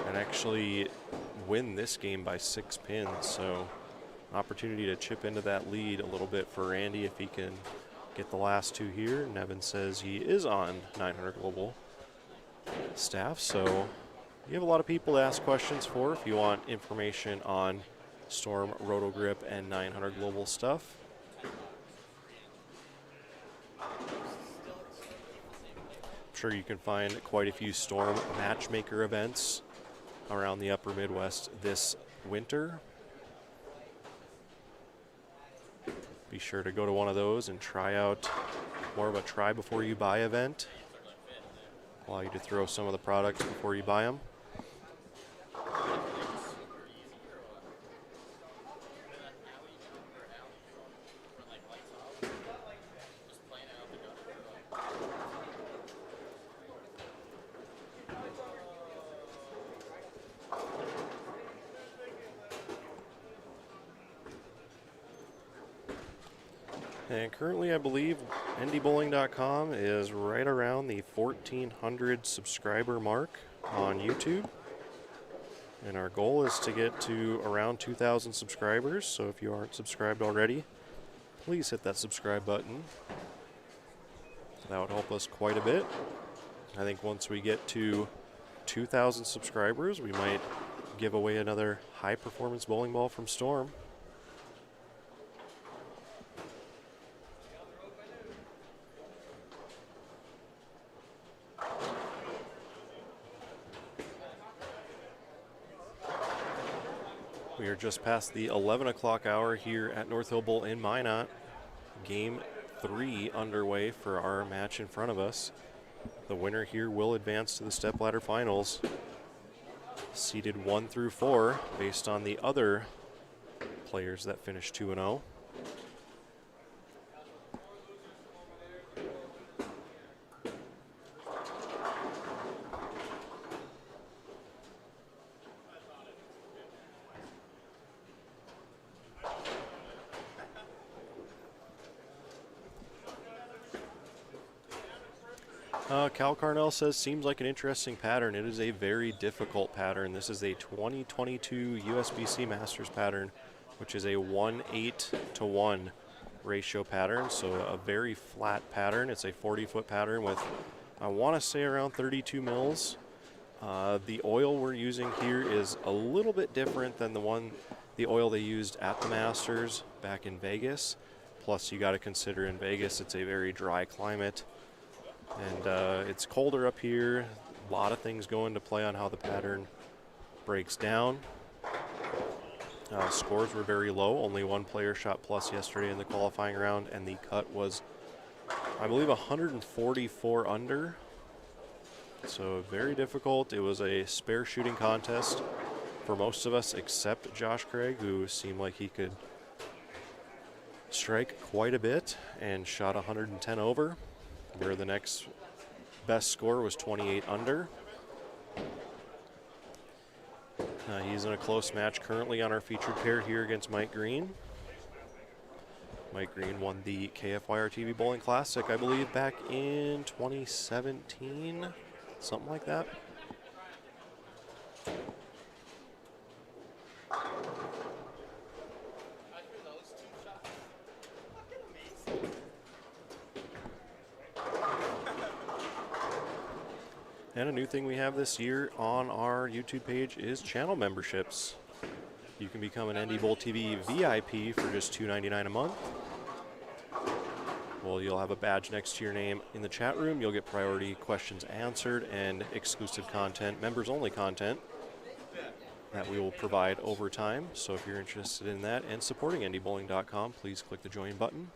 and actually win this game by 6 pins. So opportunity to chip into that lead a little bit for Randy if he can get the last 2 here. Nevin says he is on 900 Global staff. So you have a lot of people to ask questions for if you want information on Storm, Roto Grip, and 900 Global stuff. Sure, you can find quite a few Storm matchmaker events around the upper Midwest this winter. Be sure to go to one of those and try out more of a try before you buy event. Allow you to throw some of the products before you buy them. And currently, I believe NDBowling.com is right around the 1,400 subscriber mark on YouTube. And our goal is to get to around 2,000 subscribers. So if you aren't subscribed already, please hit that subscribe button. That would help us quite a bit. I think once we get to 2,000 subscribers, we might give away another high-performance bowling ball from Storm. We are just past the 11 o'clock hour here at North Hill Bowl in Minot. Game 3 underway for our match in front of us. The winner here will advance to the stepladder finals. Seeded 1 through 4 based on the other players that finished 2-0. Cal Carnell says, seems like an interesting pattern. It is a very difficult pattern. This is a 2022 USBC Masters pattern, which is a 1:8-to-1 ratio pattern. So a very flat pattern. It's a 40-foot pattern with, I want to say, around 32 mils. The oil we're using here is a little bit different than the oil they used at the Masters back in Vegas. Plus, you got to consider in Vegas, it's a very dry climate. And it's colder up here. A lot of things go into play on how the pattern breaks down. Scores were very low. Only one player shot plus yesterday in the qualifying round, and the cut was, I believe, 144 under. So very difficult. It was a spare shooting contest for most of us except Josh Craig, who seemed like he could strike quite a bit and shot 110 over, where the next best score was 28 under. He's in a close match currently on our featured pair here against Mike Green. Mike Green won the KFYR TV Bowling Classic, I believe, back in 2017, something like that. And a new thing we have this year on our YouTube page is channel memberships. You can become an NDBowlTV VIP for just $2.99 a month. Well, you'll have a badge next to your name in the chat room. You'll get priority questions answered and exclusive content, members-only content that we will provide over time. So if you're interested in that and supporting NDBowling.com, please click the join button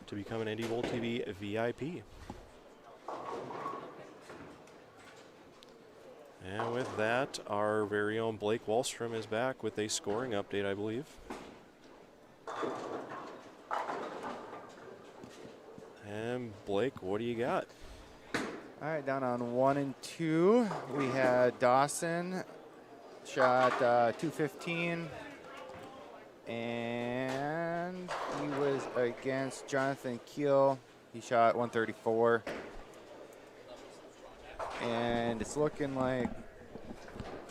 to become an NDBowlTV VIP. And with that, our very own Blake Wallstrom is back with a scoring update, I believe. And Blake, what do you got? All right, down on 1 and 2, we had Dawson shot 215, and he was against Jonathan Keel. He shot 134. And it's looking like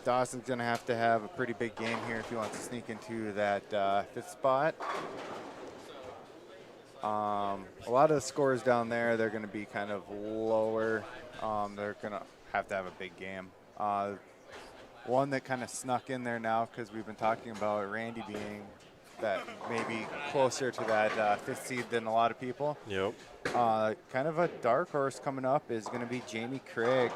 Dawson's going to have a pretty big game here if he wants to sneak into that 5th spot. A lot of the scores down there, they're going to be kind of lower. They're going to have a big game. One that kind of snuck in there now, because we've been talking about Randy being that maybe closer to that 5th seed than a lot of people. Yep. Kind of a dark horse coming up is going to be Jamie Craig.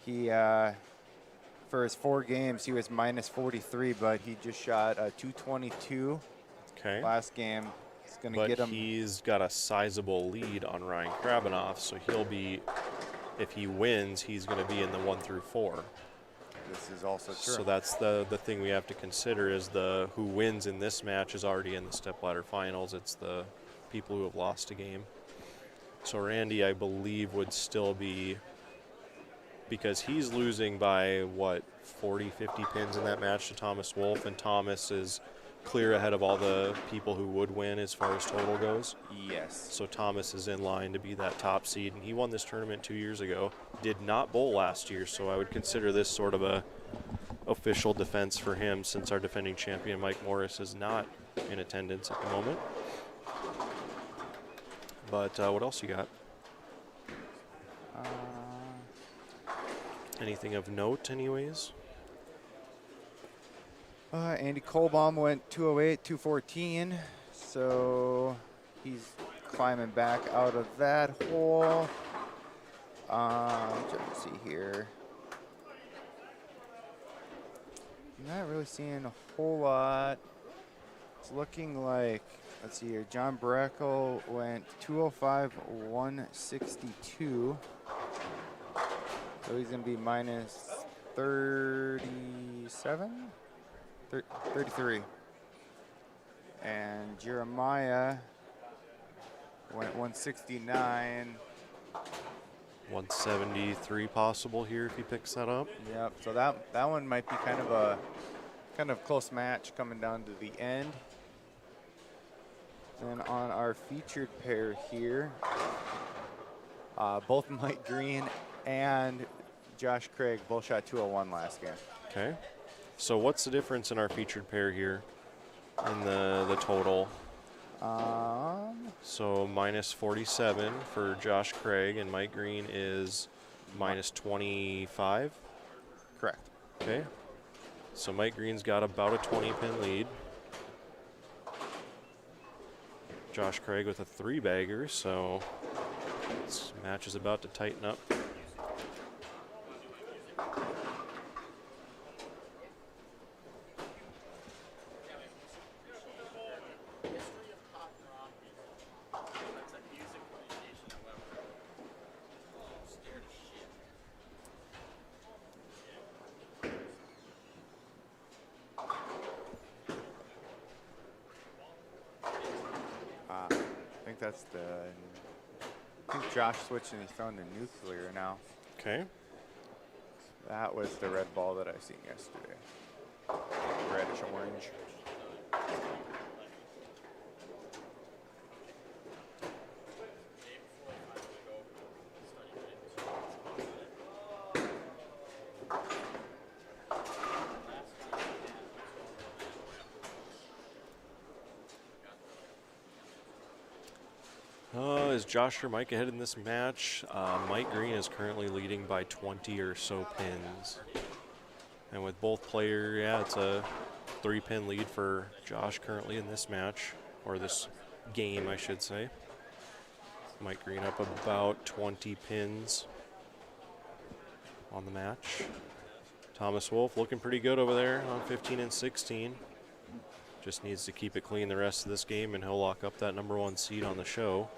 He, for his 4 games, he was minus 43, but he just shot 222 last game. It's going to get him. He's got a sizable lead on Ryan Krabanoff, so he'll be, if he wins, he's going to be in the 1 through 4. This is also true. So that's the thing we have to consider is who wins in this match is already in the stepladder finals. It's the people who have lost a game. So Randy, I believe, would still be, because he's losing by, 40, 50 pins in that match to Thomas Wolf, and Thomas is clear ahead of all the people who would win as far as total goes. Yes. So Thomas is in line to be that top seed, and he won this tournament 2 years ago. Did not bowl last year, so I would consider this sort of a official defense for him, since our defending champion Mike Morris is not in attendance at the moment. But what else you got? Anything of note, anyways? Andy Kolbaum went 208, 214, so he's climbing back out of that hole. Trying to see here. Not really seeing a whole lot. It's looking like, let's see here, John Breckel went 205, 162. So he's going to be minus 37? 33. And Jeremiah went 169. 173 possible here if he picks that up. Yep. So that one might be kind of close match coming down to the end. And on our featured pair here, both Mike Green and Josh Craig both shot 201 last game. Okay. So what's the difference in our featured pair here in the total? So minus 47 for Josh Craig, and Mike Green is minus 25. Correct. Okay. So Mike Green's got about a 20-pin lead. Josh Craig with a 3-bagger, so this match is about to tighten up. I think Josh switched and he's throwing the nuclear now. Okay. That was the red ball that I seen yesterday. Reddish orange. Is Josh or Mike ahead in this match? Mike Green is currently leading by 20 or so pins. And with both players, yeah, it's a 3-pin lead for Josh currently in this match, or this game, I should say. Mike Green up about 20 pins on the match. Thomas Wolf looking pretty good over there on 15 and 16. Just needs to keep it clean the rest of this game, and he'll lock up that #1 seed on the show.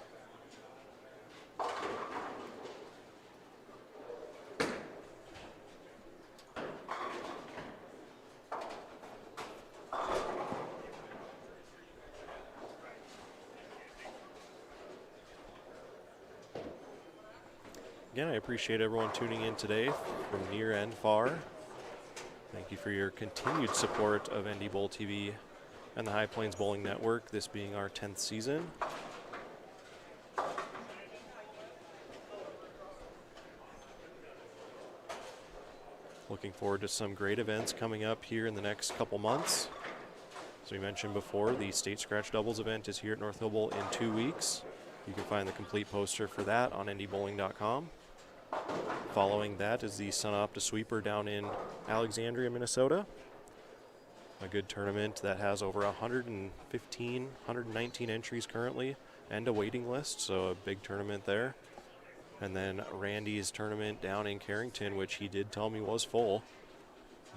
Again, I appreciate everyone tuning in today from near and far. Thank you for your continued support of NDBowlTV and the High Plains Bowling Network, this being our 10th season. Looking forward to some great events coming up here in the next couple months. As we mentioned before, the State Scratch Doubles event is here at North Hill Bowl in 2 weeks. You can find the complete poster for that on ndbowling.com. Following that is the Sunopta Sweeper down in Alexandria, Minnesota. A good tournament that has over 115, 119 entries currently and a waiting list, so a big tournament there. And then Randy's tournament down in Carrington, which he did tell me was full.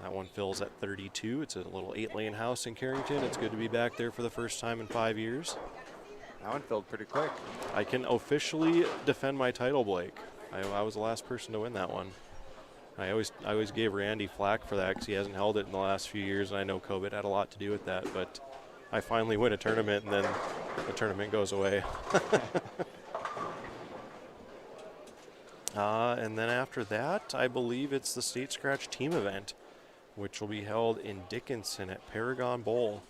That one fills at 32. It's a little 8-lane house in Carrington. It's good to be back there for the first time in 5 years. That one filled pretty quick. I can officially defend my title, Blake. I was the last person to win that one. I always gave Randy flack for that because he hasn't held it in the last few years, and I know COVID had a lot to do with that, but I finally win a tournament, and then the tournament goes away. And then after that, I believe it's the State Scratch team event, which will be held in Dickinson at Paragon Bowl.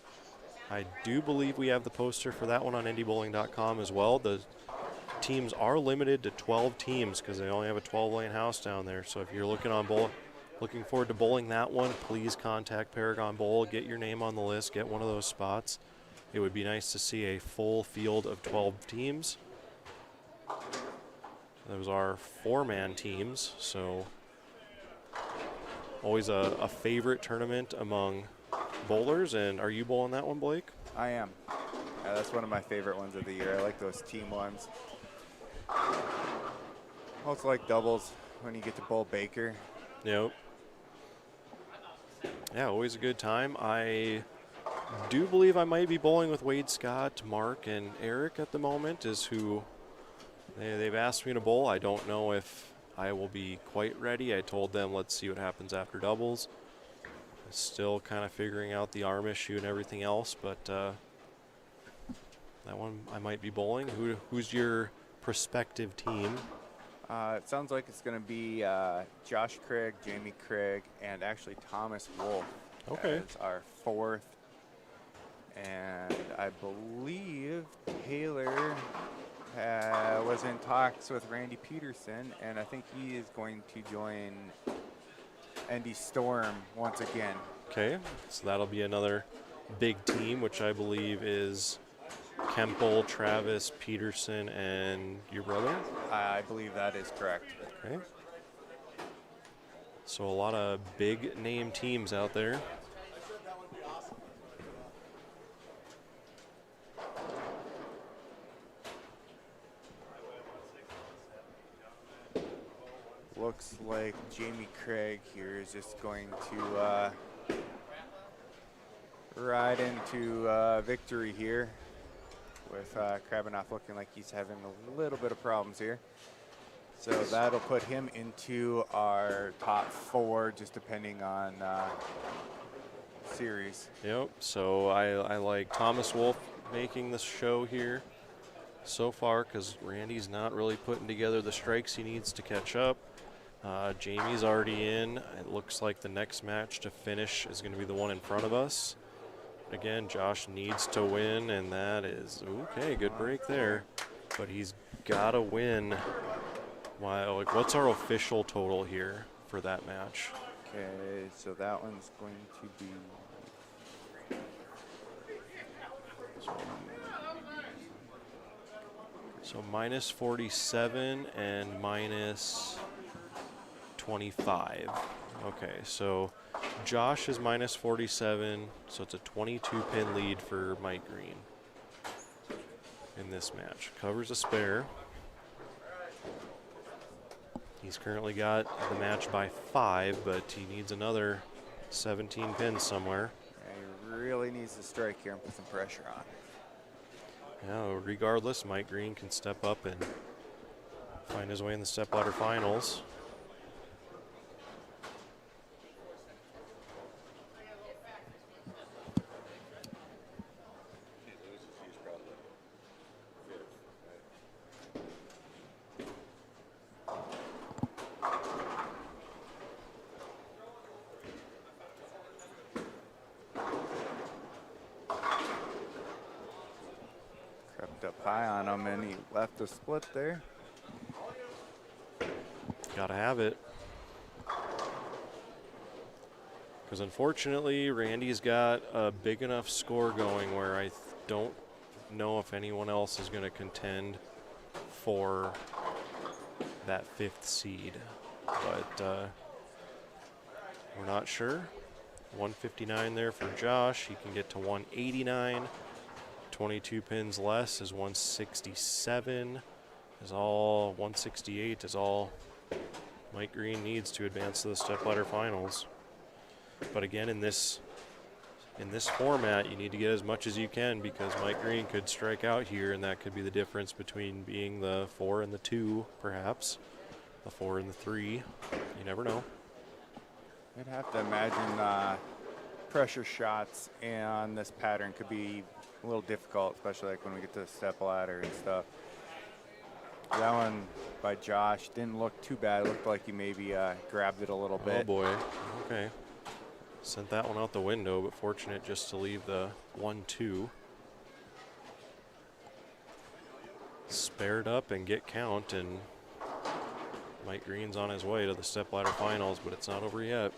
I do believe we have the poster for that one on ndbowling.com as well. The teams are limited to 12 teams because they only have a 12-lane house down there. So if you're looking forward to bowling that one, please contact Paragon Bowl. Get your name on the list. Get one of those spots. It would be nice to see a full field of 12 teams. Those are 4-man teams, so always a favorite tournament among bowlers. And are you bowling that one, Blake? I am. Yeah, that's one of my favorite ones of the year. I like those team ones. Also like doubles when you get to bowl Baker. Yep. Yeah, always a good time. I do believe I might be bowling with Wade Scott, Mark, and Eric at the moment is who they've asked me to bowl. I don't know if I will be quite ready. I told them let's see what happens after doubles. Still kind of figuring out the arm issue and everything else, but that one I might be bowling. Who's your prospective team? It sounds like it's going to be Josh Craig, Jamie Craig, and actually Thomas Wolf Okay. as our fourth. And I believe Taylor was in talks with Randy Peterson, and I think he is going to join Andy Storm once again. Okay, so that'll be another big team, which I believe is Kemple, Travis, Peterson, and your brother? I believe that is correct. Okay. So a lot of big name teams out there. looks like Jamie Craig here is just going to ride into victory here, with Krabanoff looking like he's having a little bit of problems here. So that'll put him into our top 4, just depending on series. Yep, so I like Thomas Wolf making the show here so far, because Randy's not really putting together the strikes he needs to catch up. Jamie's already in. It looks like the next match to finish is going to be the one in front of us. Again, Josh needs to win, and that is, okay, good break there. But he's got to win. Wow, like, what's our official total here for that match? Okay, so that one's going to be so minus 47 and minus 25. Okay, so Josh is minus 47, so it's a 22 pin lead for Mike Green in this match. Covers a spare. He's currently got the match by 5, but he needs another 17 pins somewhere. Yeah, he really needs to strike here and put some pressure on. Yeah, regardless, Mike Green can step up and find his way in the stepladder finals. Crept up high on him, and he left the split there. Gotta have it. Because unfortunately, Randy's got a big enough score going where I don't know if anyone else is going to contend for that 5th seed. But we're not sure. 159 there for Josh. He can get to 189. 22 pins less is 167. Is all 168 is all Mike Green needs to advance to the stepladder finals. But again, in this format, you need to get as much as you can, because Mike Green could strike out here, and that could be the difference between being the 4 and the 2, perhaps. The 4 and the 3. You never know. I'd have to imagine pressure shots and this pattern could be a little difficult, especially like when we get to the stepladder and stuff. That one by Josh didn't look too bad. It looked like he maybe grabbed it a little bit. Oh boy. Okay. Sent that one out the window, but fortunate just to leave the 1-2. Spared up and get count, and Mike Green's on his way to the stepladder finals, but it's not over yet.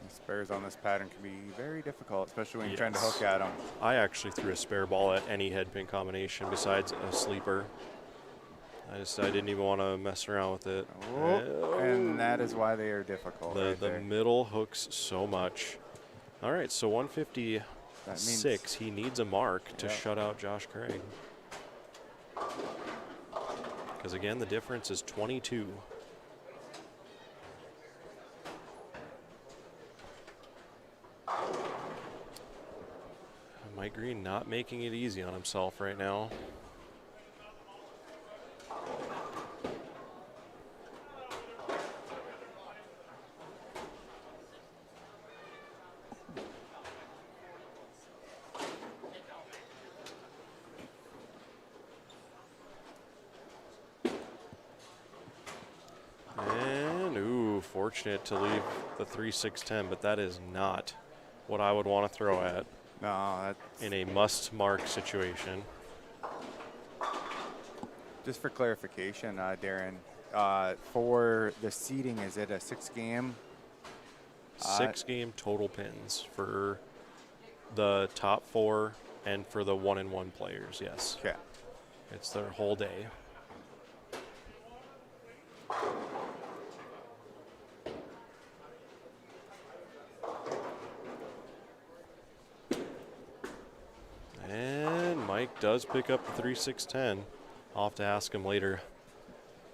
Spares on this pattern can be very difficult, especially when you're trying to hook at them. I actually threw a spare ball at any head pin combination besides a sleeper. I didn't even want to mess around with it. Oh, and that is why they are difficult. The middle hooks so much. All right, so 156. He needs a mark to shut out Josh Craig. Because again, the difference is 22. Mike Green not making it easy on himself right now. And, fortunate to leave the 3-6-10, but that is not what I would want to throw at. No, that's in a must-mark situation. Just for clarification, Darren, for the seeding, is it a 6-game? 6-game total pins for the top 4 and for the 1-in-1 players, yes. Okay. It's their whole day. does pick up the 3-6-10. I'll have to ask him later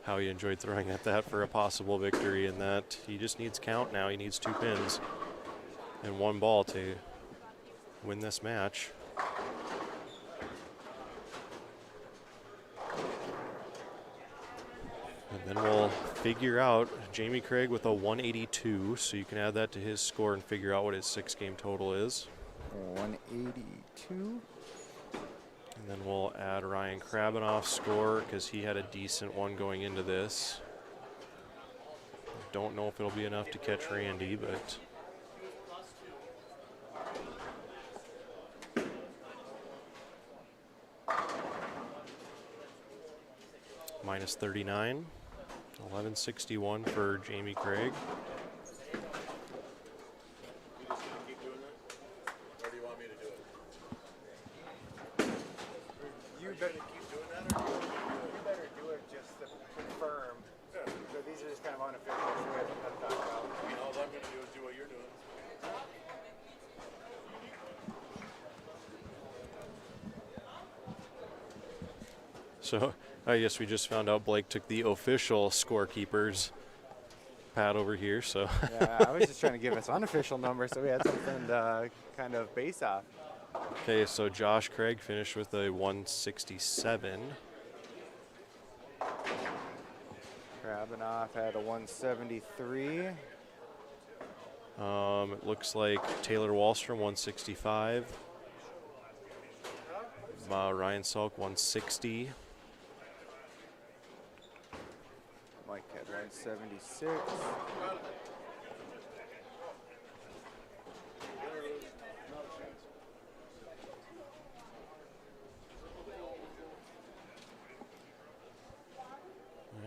how he enjoyed throwing at that for a possible victory, and that he just needs count now. He needs 2 pins and 1 ball to win this match. And then we'll figure out Jamie Craig with a 182, so you can add that to his score and figure out what his 6-game total is. 182. And then we'll add Ryan Krabanoff's score because he had a decent one going into this. Don't know if it'll be enough to catch Randy, but minus 39, 1161 for Jamie Craig. You just gonna keep doing that? Or do you want me to do it? You Are you gonna keep doing that, or You better do it just to confirm. So these are just kind of unofficial. So we haven't got to talk about. I mean, all I'm gonna do is do what you're doing. So I guess we just found out Blake took the official scorekeeper's pad over here. So Yeah, I was just trying to give us unofficial numbers so we had something to kind of base off. okay, so Josh Craig finished with a 167. Krabanoff had a 173. It looks like Taylor Wallstrom 165. Ryan Salk 160. Mike had 176.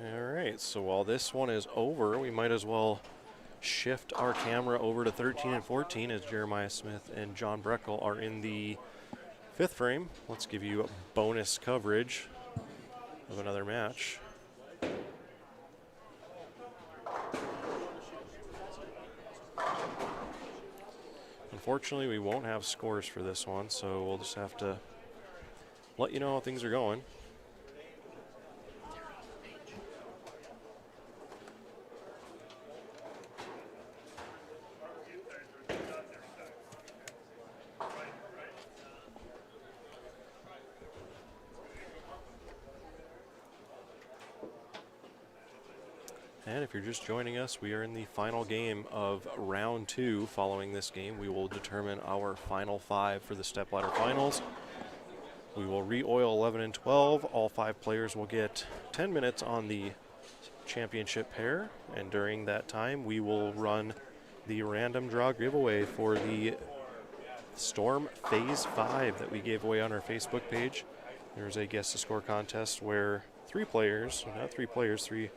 All right, so while this one is over, we might as well shift our camera over to 13 and 14 as Jeremiah Smith and John Breckel are in the 5th frame. Let's give you bonus coverage of another match. Unfortunately, we won't have scores for this one, so we'll just have to let you know how things are going. And if you're just joining us, we are in the final game of round 2. Following this game, we will determine our final 5 for the stepladder finals. We will re-oil 11 and 12. All 5 players will get 10 minutes on the championship pair, and during that time, we will run the random draw giveaway for the Storm Phase 5 that we gave away on our Facebook page. There's a guess to score contest where 3 players, not 3 players, 3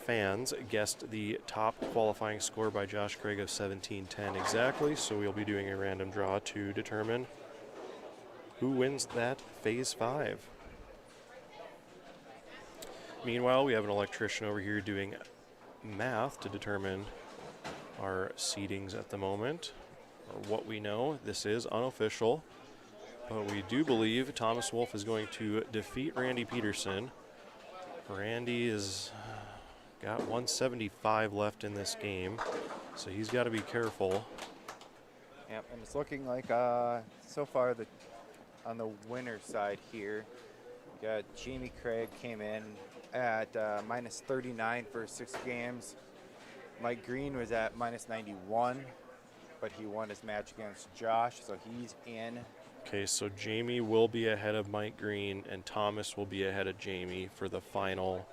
fans guessed the top qualifying score by Josh Craig of 1710 exactly. So we'll be doing a random draw to determine who wins that Phase 5. Meanwhile, we have an electrician over here doing math to determine our seedings at the moment, or what we know. This is unofficial, but we do believe Thomas Wolf is going to defeat Randy Peterson. Randy is got 175 left in this game, so he's got to be careful. Yep, and it's looking like so far on the winner side here, we got Jamie Craig came in at minus 39 for 6 games. Mike Green was at minus 91, but he won his match against Josh, so he's in. Okay, so Jamie will be ahead of Mike Green, and Thomas will be ahead of Jamie for the final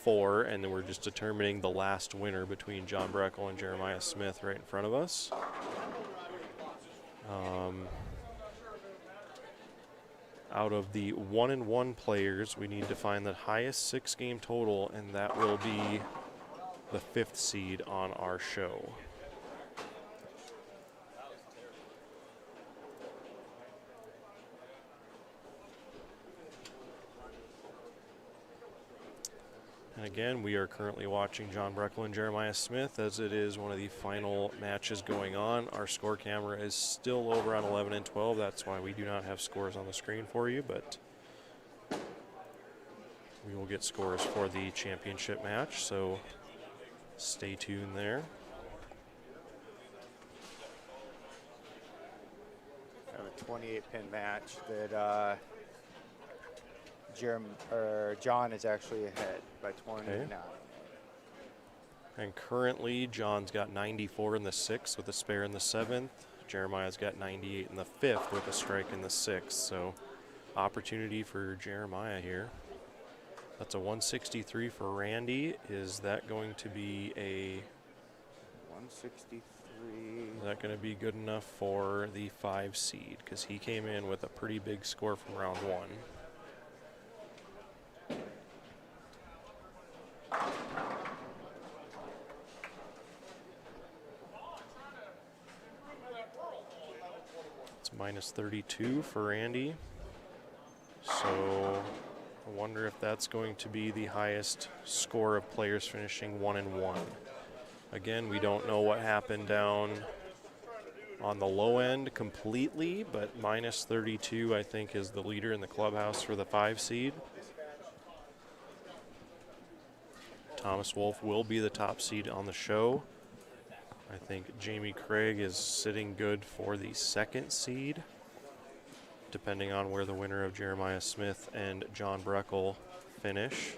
4, and then we're just determining the last winner between John Breckel and Jeremiah Smith right in front of us. Out of the 1-1 players, we need to find the highest 6-game total, and that will be the 5th seed on our show. And again, we are currently watching John Breckle and Jeremiah Smith as it is one of the final matches going on. Our score camera is still over on 11 and 12. That's why we do not have scores on the screen for you, but we will get scores for the championship match, so stay tuned there. I have a 28-pin match that John is actually ahead by 29. Okay. And currently, John's got 94 in the 6th with a spare in the 7th. Jeremiah's got 98 in the 5th with a strike in the 6th. So, opportunity for Jeremiah here. That's a 163 for Randy. Is that going to be a 163? Is that going to be good enough for the 5 seed? Because he came in with a pretty big score from round 1. It's minus 32 for Randy. So I wonder if that's going to be the highest score of players finishing 1 and 1. Again, we don't know what happened down on the low end completely, but minus 32, I think, is the leader in the clubhouse for the 5 seed. Thomas Wolf will be the top seed on the show. I think Jamie Craig is sitting good for the 2nd seed, depending on where the winner of Jeremiah Smith and John Breckle finish.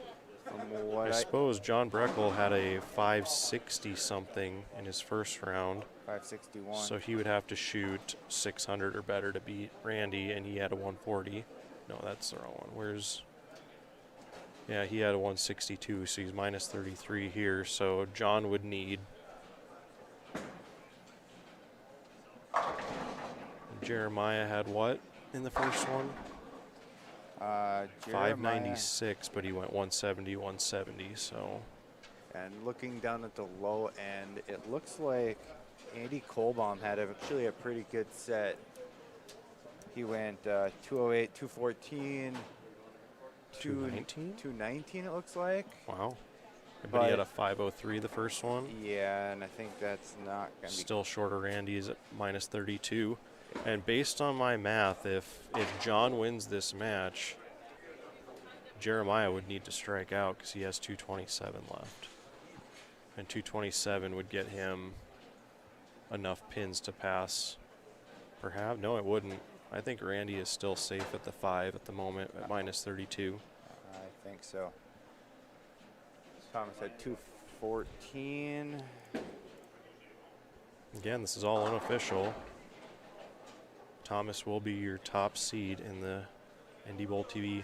I suppose John Breckle had a 560 something in his first round. 561. So he would have to shoot 600 or better to beat Randy, and he had a 140. No, that's the wrong one. Yeah, he had a 162, so he's minus 33 here. So John would need. Jeremiah had what in the first one? 596, but he went 170, 170, so. And looking down at the low end, it looks like Andy Kohlbaum had actually a pretty good set. He went 208, 214, 219? 219 it looks like. Wow. But he had a 503 the first one. Yeah, and I think that's not going to be. Still short of Randy's at minus 32. And based on my math, if John wins this match, Jeremiah would need to strike out because he has 227 left. And 227 would get him enough pins to pass. Perhaps? No, it wouldn't. I think Randy is still safe at the 5 at the moment at minus 32. I think so. Thomas had 214. Again, this is all unofficial. Thomas will be your top seed in the NDBowlTV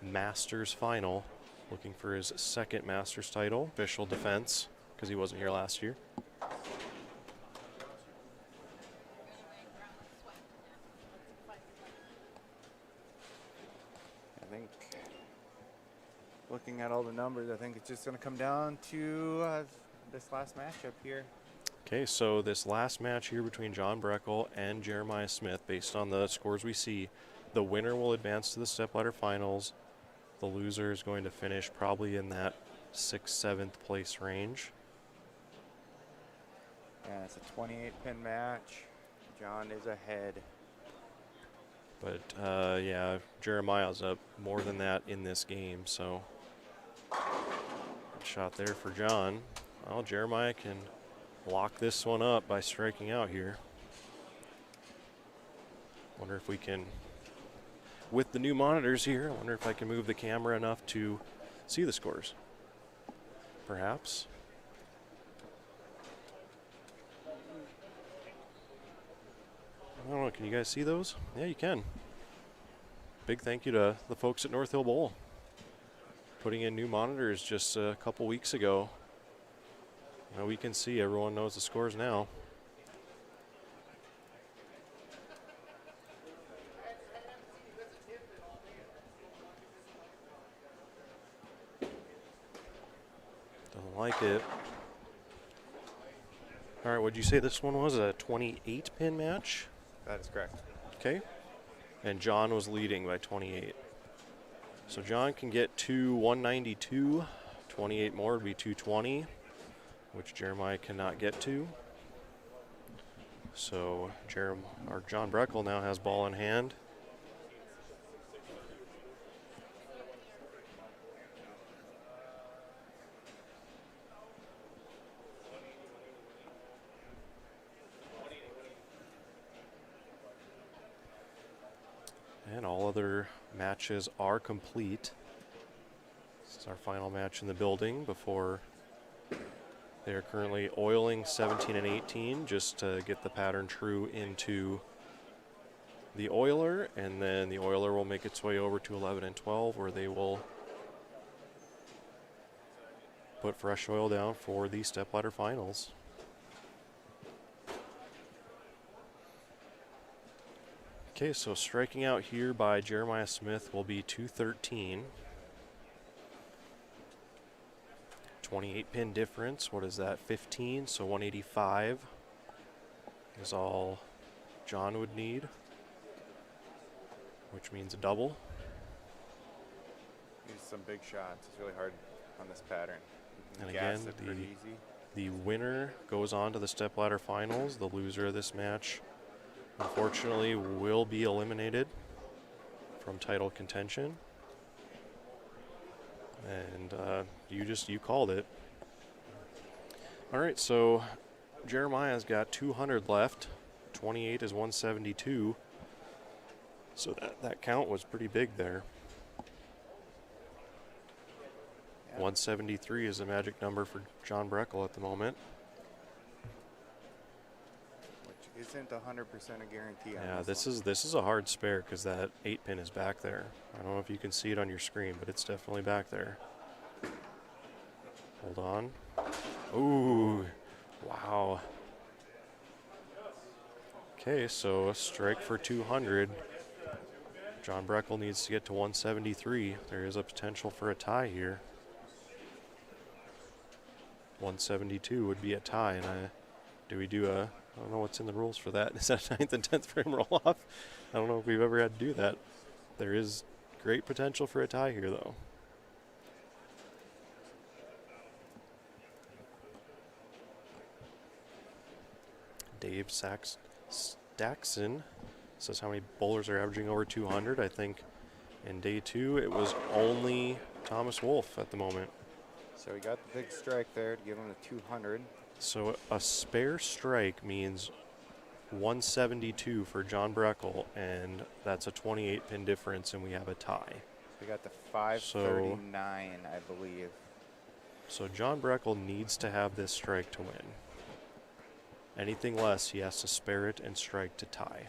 Masters final, looking for his 2nd Masters title, official defense, because he wasn't here last year. I think, looking at all the numbers, I think it's just going to come down to this last matchup here. Okay, so this last match here between John Breckle and Jeremiah Smith, based on the scores we see, the winner will advance to the stepladder finals. The loser is going to finish probably in that 6th, 7th place range. Yeah, it's a 28-pin match. John is ahead. But, yeah, Jeremiah's up more than that in this game, so good shot there for John. Well, Jeremiah can lock this one up by striking out here. Wonder if we can, with the new monitors here, I wonder if I can move the camera enough to see the scores. Perhaps. I don't know, can you guys see those? Yeah, you can. Big thank you to the folks at North Hill Bowl. Putting in new monitors just a couple weeks ago. Now we can see, everyone knows the scores now. Doesn't like it. All right, what'd you say this one was? A 28-pin match? That is correct. Okay. And John was leading by 28. So John can get to 192, 28 more would be 220, which Jeremiah cannot get to. So John Breckle now has ball in hand. And all other matches are complete. This is our final match in the building before they are currently oiling 17 and 18 just to get the pattern true into the oiler, and then the oiler will make its way over to 11 and 12 where they will put fresh oil down for the stepladder finals. Okay, so striking out here by Jeremiah Smith will be 213. 28 pin difference. What is that? 15, so 185 is all John would need, which means a double. Use some big shots. It's really hard on this pattern. And Gas again, it pretty easy. the winner goes on to the stepladder finals. The loser of this match, unfortunately, will be eliminated from title contention. And you called it. All right, so Jeremiah's got 200 left. 28 is 172. So that count was pretty big there. Yeah. 173 is the magic number for John Breckle at the moment. Which isn't 100% a guarantee. Yeah, On this one. is a hard spare because that 8 pin is back there. I don't know if you can see it on your screen, but it's definitely back there. Hold on. Ooh, wow. Okay, so a strike for 200. John Breckle needs to get to 173. There is a potential for a tie here. 172 would be a tie, and I don't know what's in the rules for that. Is that a 9th and 10th frame roll off? I don't know if we've ever had to do that. There is great potential for a tie here, though. Dave Stackson says how many bowlers are averaging over 200. I think in day 2 it was only Thomas Wolfe at the moment. So we got the big strike there to give him the 200. So a spare strike means 172 for John Breckle, and that's a 28 pin difference, and we have a tie. We got the 539, I believe. So John Breckle needs to have this strike to win. Anything less, he has to spare it and strike to tie.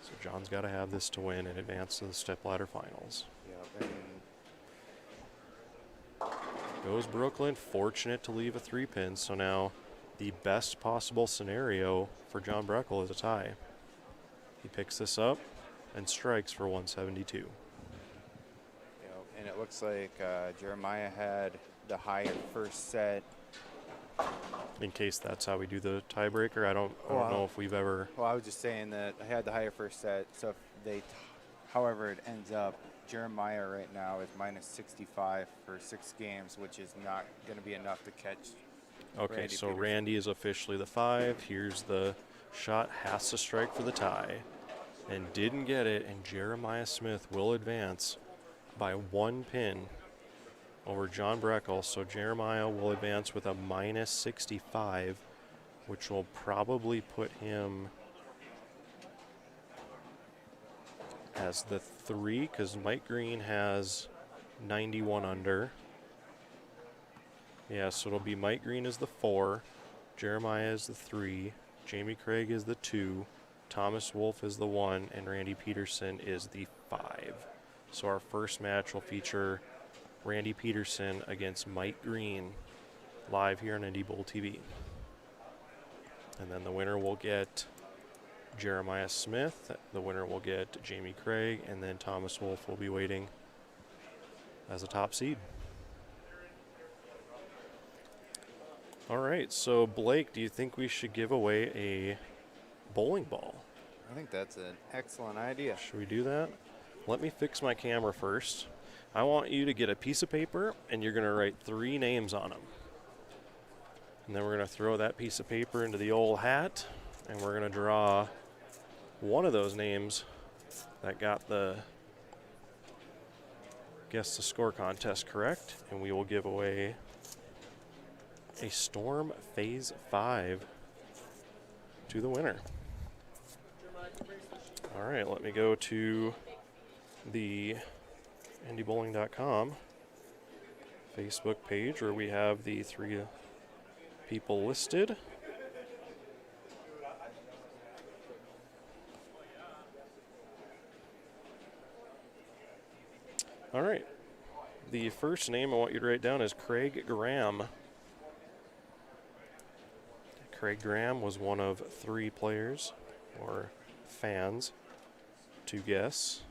So John's got to have this to win and advance to the stepladder finals. Yep, and Goes Brooklyn, fortunate to leave a 3 pin, so now the best possible scenario for John Breckle is a tie. He picks this up and strikes for 172. and it looks like Jeremiah had the higher first set. In case that's how we do the tiebreaker, I don't know if we've ever. Well, I was just saying that I had the higher first set, so if they, however it ends up, Jeremiah right now is minus 65 for 6 games, which is not going to be enough to catch. Okay, Randy so Peterson. Randy is officially the 5. Here's the shot, has to strike for the tie, and didn't get it, and Jeremiah Smith will advance by 1 pin over John Breckle. So Jeremiah will advance with a minus 65, which will probably put him as the 3, because Mike Green has 91 under. Yeah, so it'll be Mike Green as the 4, Jeremiah is the 3, Jamie Craig is the 2, Thomas Wolfe is the 1, and Randy Peterson is the 5. So our first match will feature Randy Peterson against Mike Green live here on NDBowlTV. And then the winner will get Jeremiah Smith, the winner will get Jamie Craig, and then Thomas Wolfe will be waiting as a top seed. All right, so Blake, do you think we should give away a bowling ball? I think that's an excellent idea. Should we do that? let me fix my camera first. I want you to get a piece of paper, and you're going to write 3 names on them. And then we're going to throw that piece of paper into the old hat, and we're going to draw one of those names that got the Guess the Score contest correct, and we will give away a Storm Phase 5 to the winner. All right, let me go to the NDBowling.com Facebook page where we have the 3 people listed. All right. The first name I want you to write down is Craig Graham. Craig Graham was one of 3 players or fans to guess.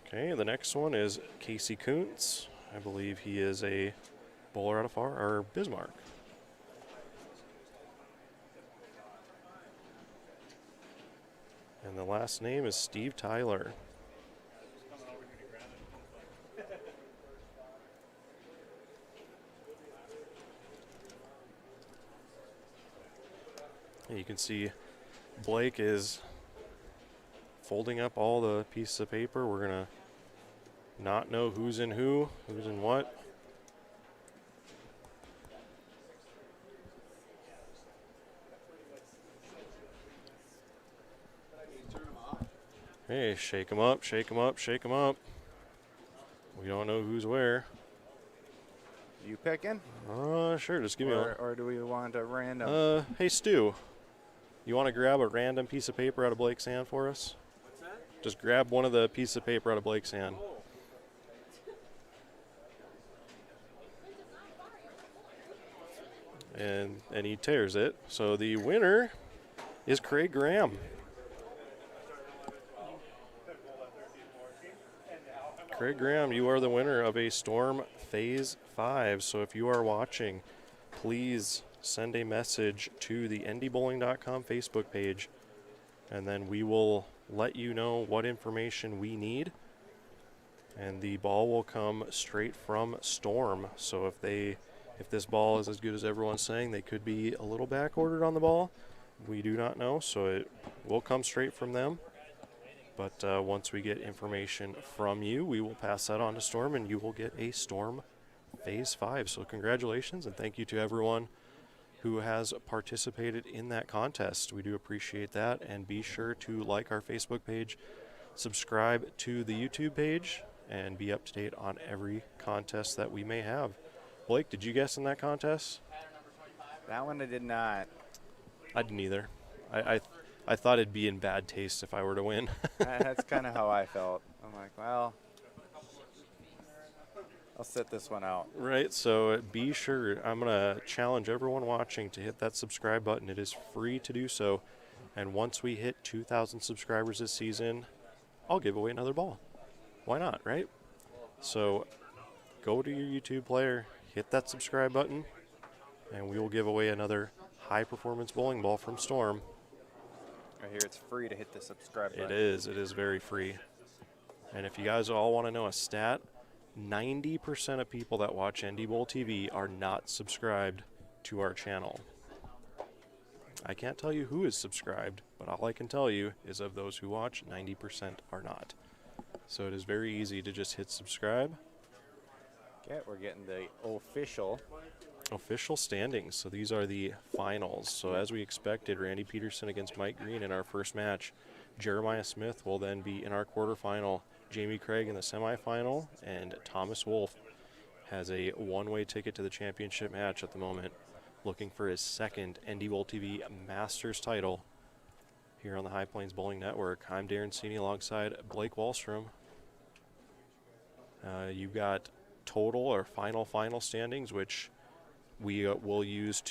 Okay, the next one is Casey Kuntz. I believe he is a bowler out of Bismarck. And the last name is Steve Tyler. You can see Blake is folding up all the pieces of paper. We're going to not know who's in who's in what. Hey, shake 'em up, shake 'em up, shake 'em up. We don't know who's where. You picking? Sure, just give me one. Or do we want a random? Hey, Stu, you want to grab a random piece of paper out of Blake's hand for us? What's that? Just grab one of the pieces of paper out of Blake's hand. And he tears it. So the winner is Craig Graham. Craig Graham, you are the winner of a Storm Phase 5. So if you are watching, please send a message to the NDBowling.com Facebook page, and then we will let you know what information we need. And the ball will come straight from Storm. So if this ball is as good as everyone's saying, they could be a little back ordered on the ball. We do not know, so it will come straight from them. But once we get information from you, we will pass that on to Storm, and you will get a Storm Phase 5. So congratulations, and thank you to everyone who has participated in that contest. We do appreciate that, and be sure to like our Facebook page, subscribe to the YouTube page, and be up to date on every contest that we may have. Blake, did you guess in that contest? That one I did not. I didn't either. I thought it'd be in bad taste if I were to win. That's kind of how I felt. I'm like, well, I'll sit this one out. Right, so be sure. I'm going to challenge everyone watching to hit that subscribe button. It is free to do so. And once we hit 2,000 subscribers this season, I'll give away another ball. Why not, right? So go to your YouTube player, hit that subscribe button, and we will give away another high-performance bowling ball from Storm. I hear it's free to hit the subscribe button. It is very free. And if you guys all want to know a stat, 90% of people that watch NDBowlTV are not subscribed to our channel. I can't tell you who is subscribed, but all I can tell you is of those who watch, 90% are not. So it is very easy to just hit subscribe. Okay, we're getting the official Standings. So these are the finals. So as we expected, Randy Peterson against Mike Green in our first match. Jeremiah Smith will then be in our quarterfinal. Jamie Craig in the semifinal, and Thomas Wolf has a one-way ticket to the championship match at the moment, looking for his second NDBowlTV Masters title here on the High Plains Bowling Network. I'm Darren Cini alongside Blake Wallstrom. You've got total or final standings, which we will use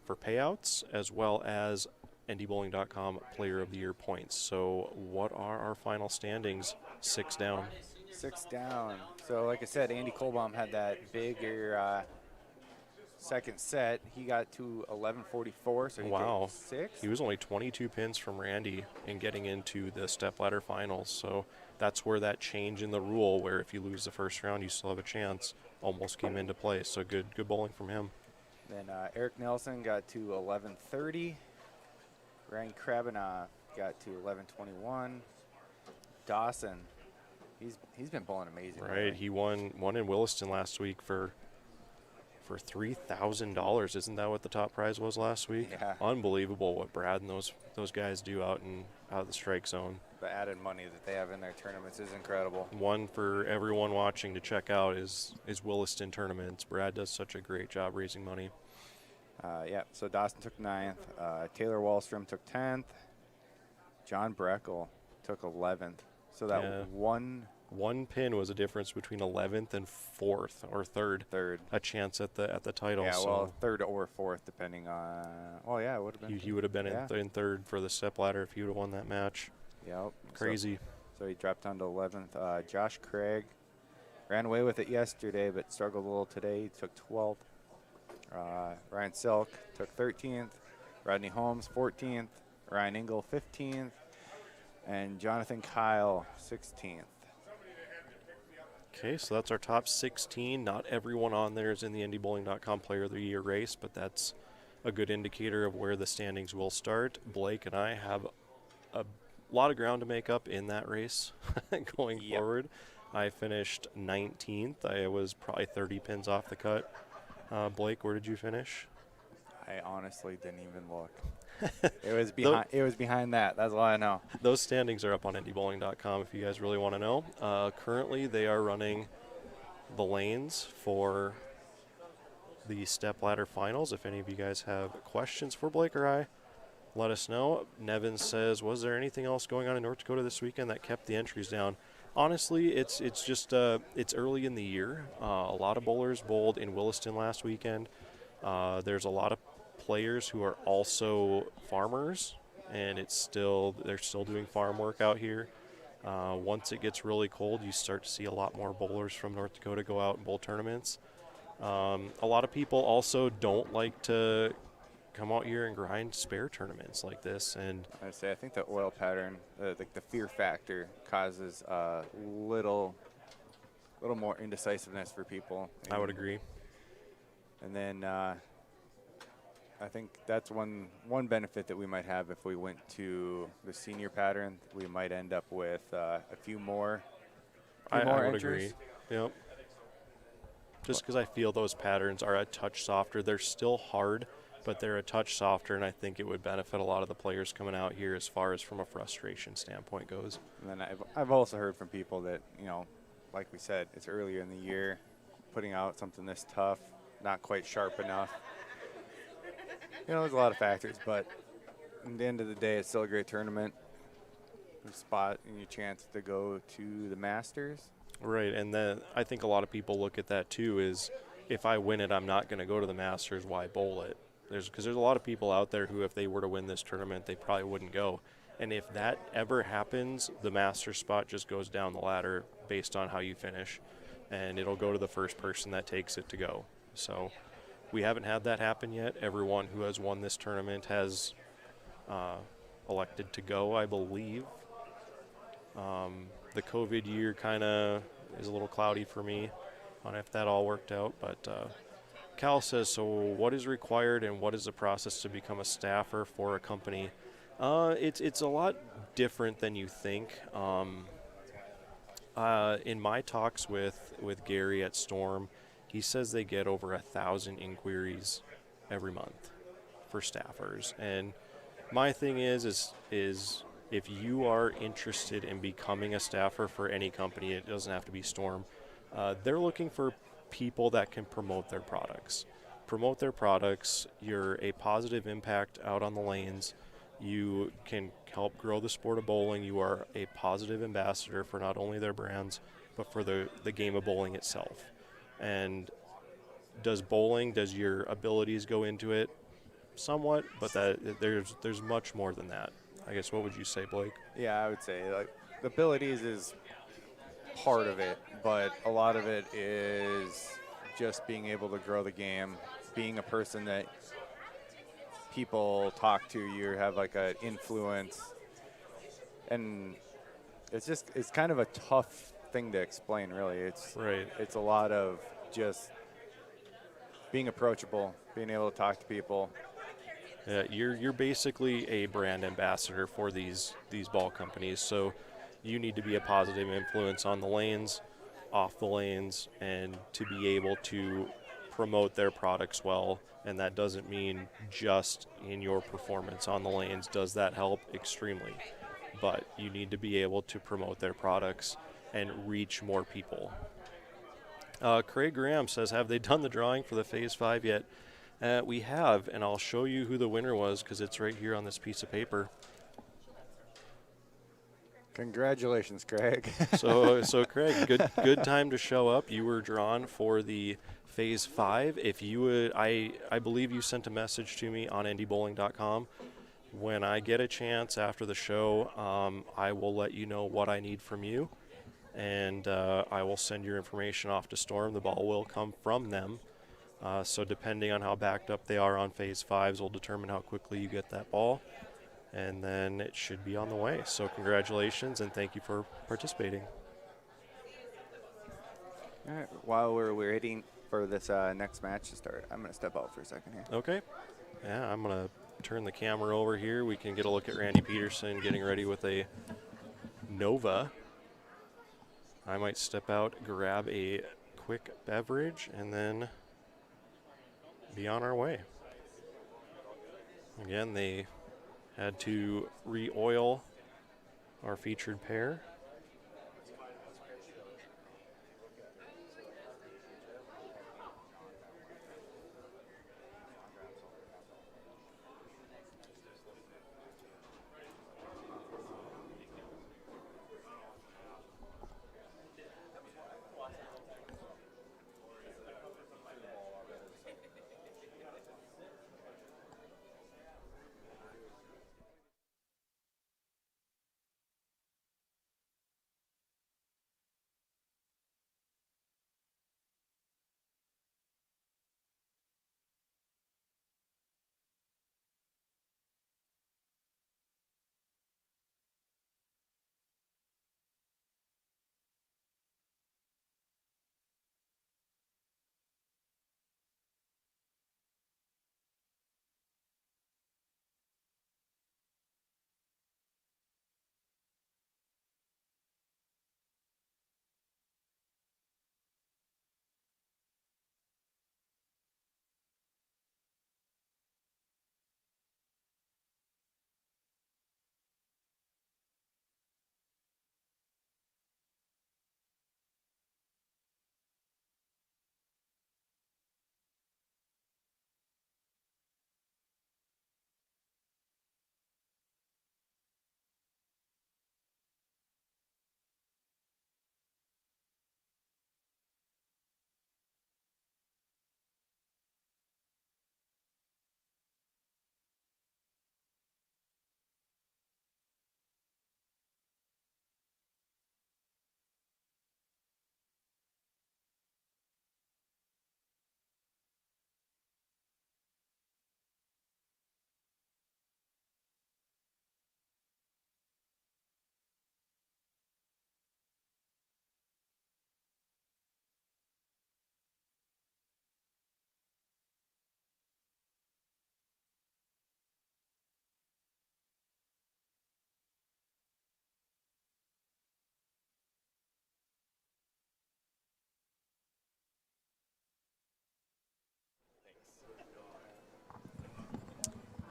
for payouts, as well as NDBowling.com Player of the Year points. So what are our final standings? 6 down. 6 down. So like I said, Andy Colbaum had that bigger second set, he got to 1144, so he Wow. gained 6. He was only 22 pins from Randy in getting into the stepladder finals. So that's where that change in the rule, where if you lose the first round, you still have a chance, almost came into play. So good bowling from him. Then Eric Nelson got to 1130. Ryan Krabanoff got to 1121. Dawson, he's been bowling amazing. Right, lately. he won in Williston last week for $3,000. Isn't that what the top prize was last week? Yeah. Unbelievable what Brad and those guys do out of the strike zone. The added money that they have in their tournaments is incredible. One for everyone watching to check out is Williston tournaments. Brad does such a great job raising money. Yeah, so Dawson took 9th. Taylor Wallstrom took 10th. John Breckel took 11th. So that Yeah. one pin was a difference between 11th and 4th or 3rd. A chance at the title. Yeah, so well, 3rd or 4th, depending on. Oh, yeah, it would have been. he would have been yeah. in 3rd for the step ladder if he would have won that match. Yep. Crazy. So he dropped down to 11th. Josh Craig ran away with it yesterday, but struggled a little today. He took 12th. Ryan Silk took 13th. Rodney Holmes 14th. Ryan Engel 15th. And Jonathan Kyle 16th. Okay, so that's our top 16. Not everyone on there is in the NDBowling.com Player of the Year race, but that's a good indicator of where the standings will start. Blake and I have a lot of ground to make up in that race going forward. I finished 19th. I was probably 30 pins off the cut. Blake, where did you finish? I honestly didn't even look. It was behind. It was behind that. That's all I know. Those standings are up on NDBowling.com if you guys really want to know. Currently, they are running the lanes for the stepladder finals. If any of you guys have questions for Blake or I, let us know. Nevin says, was there anything else going on in North Dakota this weekend that kept the entries down? Honestly, it's just it's early in the year. A lot of bowlers bowled in Williston last weekend. There's a lot of players who are also farmers, and they're still doing farm work out here. Once it gets really cold, you start to see a lot more bowlers from North Dakota go out and bowl tournaments. A lot of people also don't like to come out here and grind spare tournaments like this. And I think the oil pattern, the fear factor, causes a little more indecisiveness for people. I would agree. And then I think that's one benefit that we might have if we went to the senior pattern. We might end up with a few more. I would entries. agree. Yep. Just because I feel those patterns are a touch softer. They're still hard, but they're a touch softer, and I think it would benefit a lot of the players coming out here as far as from a frustration standpoint goes. And then I've also heard from people that, like we said, it's earlier in the year, putting out something this tough, not quite sharp enough. There's a lot of factors, but at the end of the day, it's still a great tournament. A spot and your chance to go to the Masters. Right, and then I think a lot of people look at that too is if I win it, I'm not going to go to the Masters, why bowl it? Because there's a lot of people out there who, if they were to win this tournament, they probably wouldn't go. And if that ever happens, the Masters spot just goes down the ladder based on how you finish, and it'll go to the first person that takes it to go. So we haven't had that happen yet. Everyone who has won this tournament has elected to go, I believe. The COVID year kind of is a little cloudy for me on if that all worked out, but Cal says, so what is required and what is the process to become a staffer for a company? It's a lot different than you think. In my talks with Gary at Storm, he says they get over 1,000 inquiries every month for staffers. And my thing is if you are interested in becoming a staffer for any company, it doesn't have to be Storm, they're looking for people that can promote their products. Promote their products. You're a positive impact out on the lanes. You can help grow the sport of bowling. You are a positive ambassador for not only their brands, but for the game of bowling itself. And does your abilities go into it? Somewhat, but there's much more than that. I guess, what would you say, Blake? Yeah, I would say the abilities is part of it, but a lot of it is just being able to grow the game, being a person that people talk to, you have like an influence, and it's kind of a tough thing to explain, really. It's a lot of just being approachable, being able to talk to people. Yeah, you're basically a brand ambassador for these ball companies, so you need to be a positive influence on the lanes, off the lanes, and to be able to promote their products well. And that doesn't mean just in your performance on the lanes. Does that help? Extremely. But you need to be able to promote their products and reach more people. Craig Graham says, have they done the drawing for the Phase 5 yet? We have, and I'll show you who the winner was because it's right here on this piece of paper. Congratulations, Craig. So Craig, good time to show up. You were drawn for the Phase 5. If you would, I believe you sent a message to me on NDBowling.com. When I get a chance after the show, I will let you know what I need from you, and I will send your information off to Storm. The ball will come from them. So depending on how backed up they are on Phase 5s will determine how quickly you get that ball, and then it should be on the way. So congratulations, and thank you for participating. All right, while we're waiting for this next match to start, I'm going to step out for a second here. Okay. Yeah, I'm going to turn the camera over here. We can get a look at Randy Peterson getting ready with a Nova. I might step out, grab a quick beverage, and then be on our way. Again, they had to re-oil our featured pair.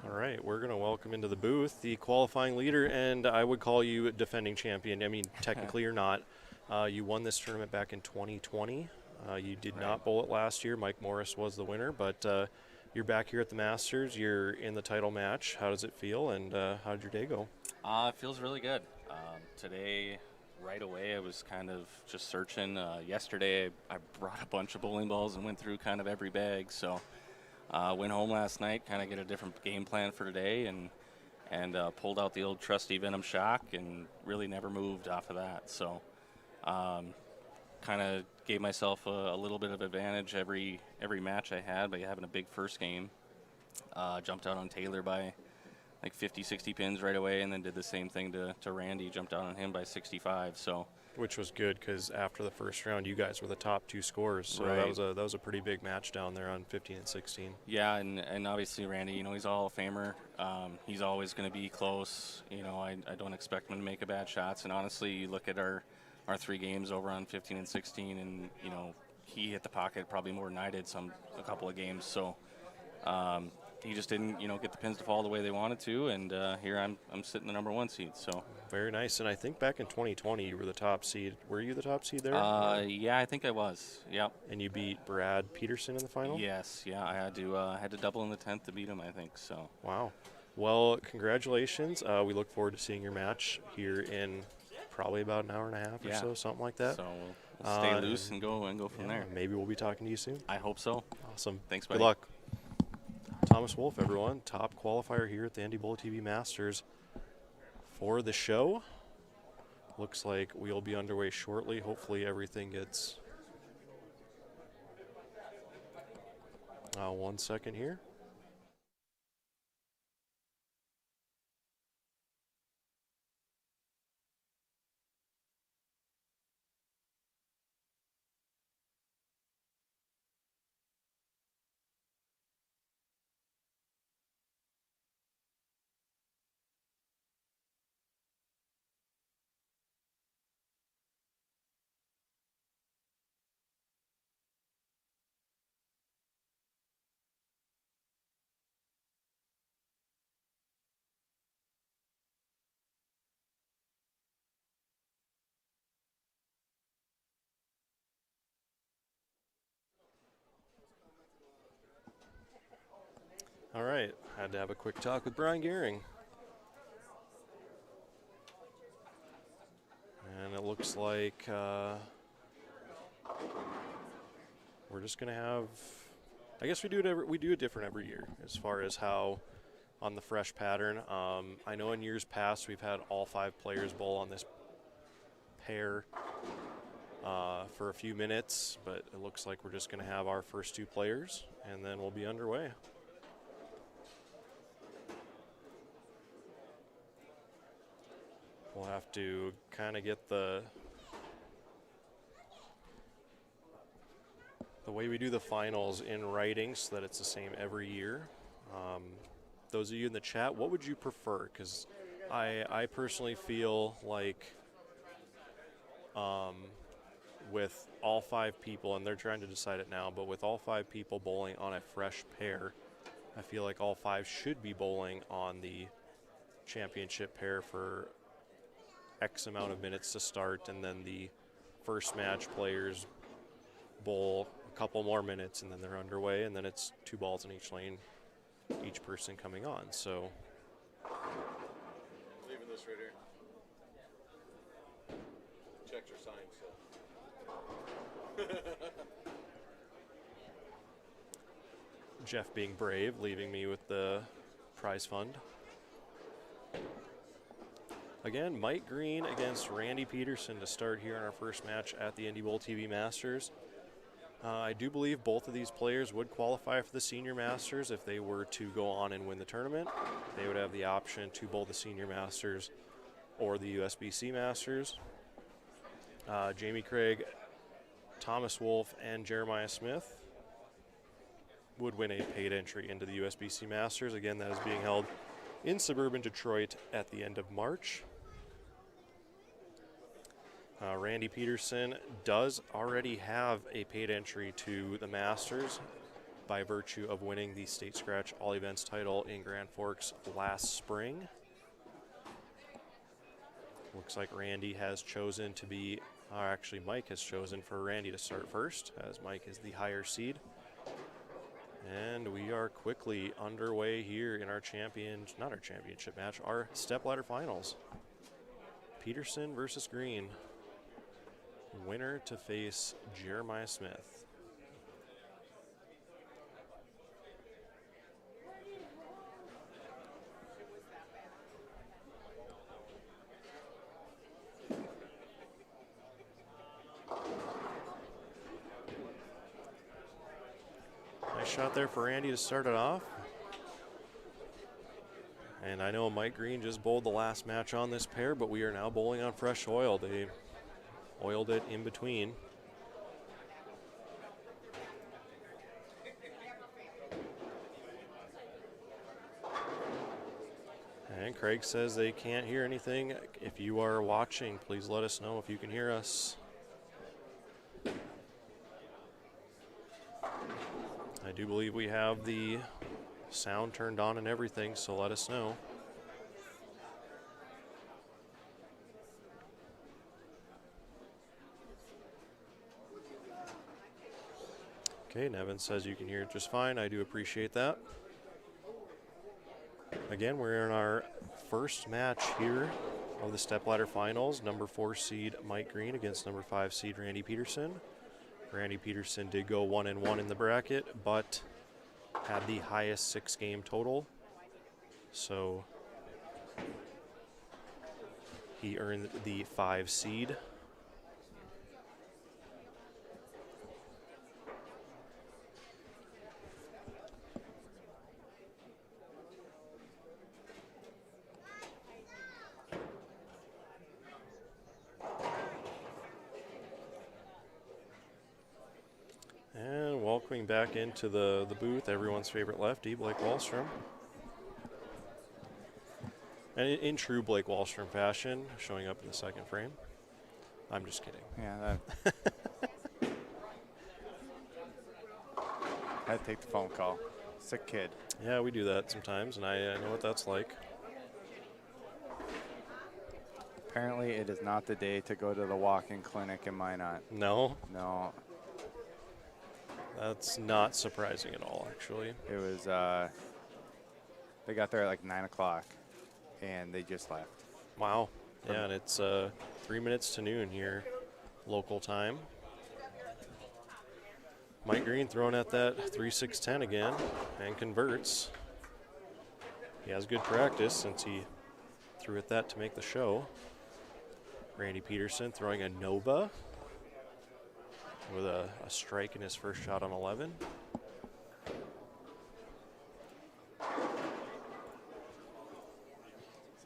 All right, we're going to welcome into the booth the qualifying leader, and I would call you defending champion. I mean, technically you're not. You won this tournament back in 2020. You did not bowl it last year. Mike Morris was the winner, but you're back here at the Masters. You're in the title match. How does it feel, and how did your day go? It feels really good. Today, right away, I was kind of just searching. Yesterday, I brought a bunch of bowling balls and went through kind of every bag, so went home last night, kind of get a different game plan for today, and pulled out the old trusty Venom Shock and really never moved off of that. So kind of gave myself a little bit of advantage every match I had by having a big first game. Jumped out on Taylor by like 50, 60 pins right away, and then did the same thing to Randy, jumped out on him by 65. So, which was good because after the first round, you guys were the top 2 scorers. So Right. that was a pretty big match down there on 15 and 16. yeah, and obviously Randy, you know, he's a Hall of Famer. He's always going to be close. You know, I don't expect him to make a bad shots. And honestly, you look at our 3 games over on 15 and 16, and, you know, he hit the pocket probably more than I did a couple of games. So, he just didn't, you know, get the pins to fall the way they wanted to, and here I'm sitting the number 1 seed. So Very nice. And I think back in 2020, you were the top seed. Were you the top seed there? yeah, I think I was. Yep. And you beat Brad Peterson in the final? Yes. Yeah, I had to double in the 10th to beat him, I think. So Wow. Well, congratulations. We look forward to seeing your match here in probably about an hour and a half or Yeah. so, something like that. so we'll stay loose and go from there. Maybe we'll be talking to you soon. I hope so. Awesome. Thanks, Good buddy. luck. Thomas Wolf, everyone, top qualifier here at the NDBowlTV Masters for the show. Looks like we'll be underway shortly. Hopefully everything gets 1 second here. All right, had to have a quick talk with Brian Gehring. And it looks like we're just gonna have, I guess we do it different every year as far as how on the fresh pattern. I know in years past we've had all 5 players bowl on this pair for a few minutes, but it looks like we're just gonna have our first 2 players and then we'll be underway. We'll have to kind of get the way we do the finals in writing so that it's the same every year. Those of you in the chat, what would you prefer? Because I personally feel like with all 5 people, and they're trying to decide it now, but with all 5 people bowling on a fresh pair, I feel like all 5 should be bowling on the championship pair for X amount of minutes to start, and then the first match players bowl a couple more minutes and then they're underway, and then it's 2 balls in each lane, each person coming on. So Leaving this right here. Checks are signed, so. Jeff being brave, leaving me with the prize fund. Again, Mike Green against Randy Peterson to start here in our first match at the NDBowlTV Masters. I do believe both of these players would qualify for the Senior Masters if they were to go on and win the tournament. They would have the option to bowl the Senior Masters or the USBC Masters. Jamie Craig, Thomas Wolf, and Jeremiah Smith would win a paid entry into the USBC Masters. Again, that is being held in suburban Detroit at the end of March. Randy Peterson does already have a paid entry to the Masters by virtue of winning the State Scratch All Events title in Grand Forks last spring. Looks like Randy has chosen to be, actually Mike has chosen for Randy to start first, as Mike is the higher seed. And we are quickly underway here in our not our championship match, our stepladder finals. Peterson versus Green. Winner to face Jeremiah Smith. shot there for Randy to start it off. And I know Mike Green just bowled the last match on this pair, but we are now bowling on fresh oil. They oiled it in between. And Craig says they can't hear anything. If you are watching, please let us know if you can hear us. I do believe we have the sound turned on and everything, so let us know. Okay, Nevin says you can hear it just fine. I do appreciate that. Again, we're in our first match here of the stepladder finals. Number 4 seed Mike Green against number 5 seed Randy Peterson. Randy Peterson did go 1-1 in the bracket, but had the highest 6-game total. So he earned the 5 seed. And welcoming back into the booth, everyone's favorite lefty, Blake Wallstrom. And in true Blake Wallstrom fashion, showing up in the second frame. I'm just kidding. Yeah, I'd take the phone call. Sick kid. Yeah, we do that sometimes, and I know what that's like. Apparently, it is not the day to go to the walk-in clinic in Minot. No, No, that's not surprising at all, actually. it was, they got there at like 9 o'clock, and they just left. Wow. Yeah, and it's 3 minutes to noon here, local time. Mike Green throwing at that 3-6-10 again and converts. He has good practice since he threw at that to make the show. Randy Peterson throwing a Nova with a strike in his first shot on 11. So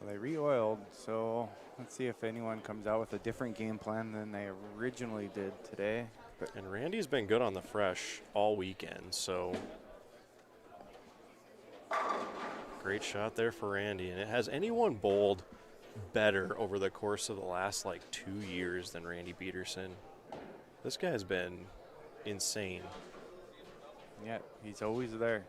they re-oiled, so let's see if anyone comes out with a different game plan than they originally did today. But And Randy's been good on the fresh all weekend, so great shot there for Randy. And has anyone bowled better over the course of the last like 2 years than Randy Peterson? This guy's been insane. yeah, he's always there.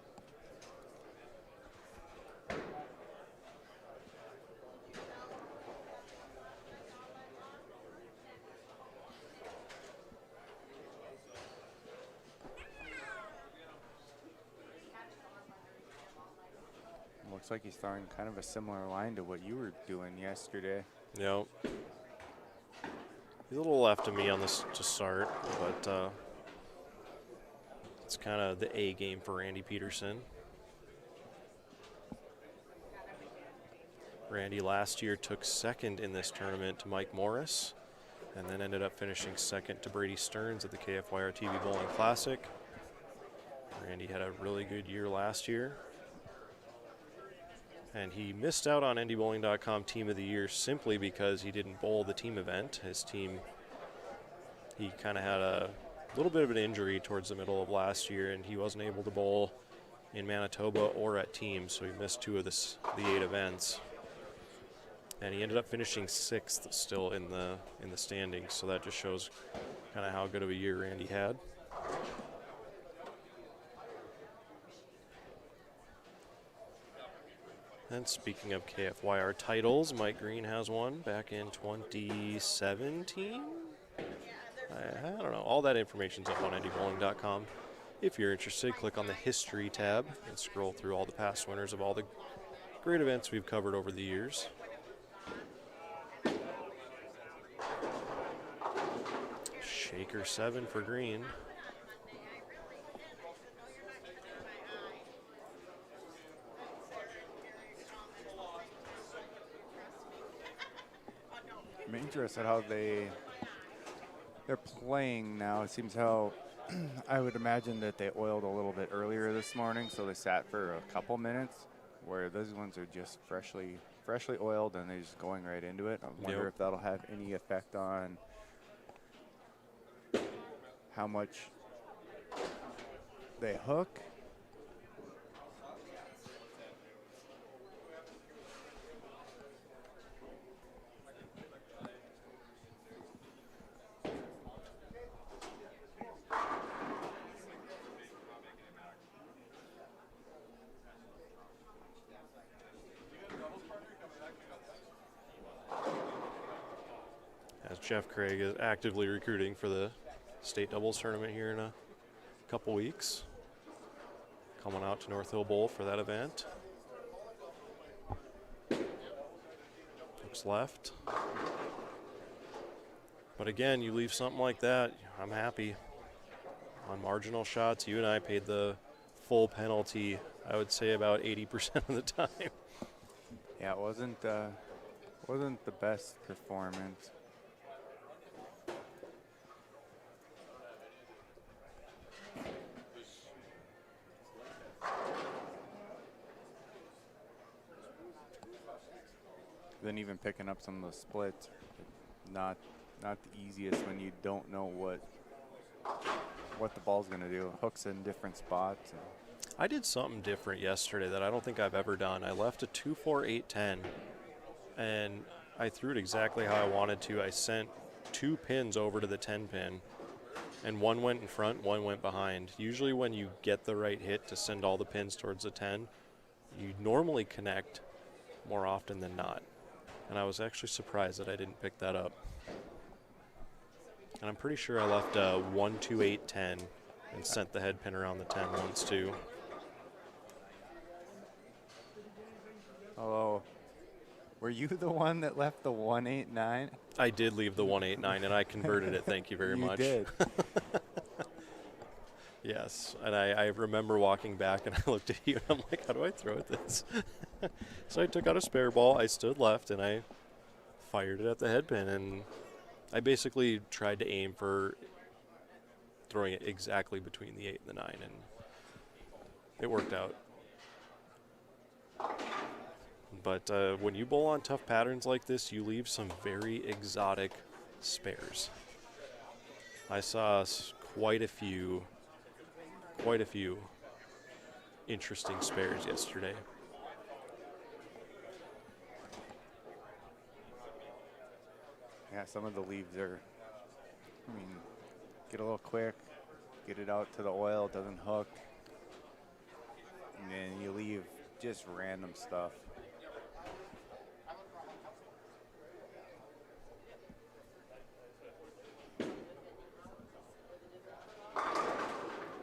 Looks like he's throwing kind of a similar line to what you were doing yesterday. Yep. He's a little left of me on this to start, but it's kind of the A game for Randy Peterson. Randy last year took second in this tournament to Mike Morris, and then ended up finishing second to Brady Stearns at the KFYR TV Bowling Classic. Randy had a really good year last year. And he missed out on NDBowling.com Team of the Year simply because he didn't bowl the team event. His team, he kind of had a little bit of an injury towards the middle of last year, and he wasn't able to bowl in Manitoba or at team, so he missed 2 of the 8 events. And he ended up finishing 6th still in the standings, so that just shows kind of how good of a year Randy had. And speaking of KFYR titles, Mike Green has one back in 2017. I don't know. All that information's up on NDBowling.com. If you're interested, click on the History tab and scroll through all the past winners of all the great events we've covered over the years. Shaker 7 for Green. I'm interested how they're playing now. It seems how I would imagine that they oiled a little bit earlier this morning, so they sat for a couple minutes, where those ones are just freshly oiled and they're just going right into it. I wonder Yep. if that'll have any effect on how much they hook. As Jeff Craig is actively recruiting for the state doubles tournament here in a couple weeks. Coming out to North Hill Bowl for that event. Looks left. But again, you leave something like that, I'm happy. On marginal shots, you and I paid the full penalty, I would say about 80% of the time. Yeah, it wasn't the best performance. Then even picking up some of the splits, not the easiest when you don't know what the ball's going to do. Hooks in different spots. I did something different yesterday that I don't think I've ever done. I left a 2-4-8-10, and I threw it exactly how I wanted to. I sent 2 pins over to the 10 pin, and one went in front, one went behind. Usually when you get the right hit to send all the pins towards the 10, you normally connect more often than not. And I was actually surprised that I didn't pick that up. And I'm pretty sure I left a 1-2-8-10 and sent the head pin around the 10 once too. Although, were you the one that left the 1-8-9? I did leave the 1-8-9 and I converted it. Thank you very much. You did. Yes, and I remember walking back and I looked at you and I'm like, how do I throw at this? So I took out a spare ball, I stood left, and I fired it at the head pin, and I basically tried to aim for throwing it exactly between the 8 and the 9, and it worked out. But when you bowl on tough patterns like this, you leave some very exotic spares. I saw quite a few interesting spares yesterday. Yeah, some of the leaves are, get a little quick, get it out to the oil, doesn't hook, and then you leave just random stuff.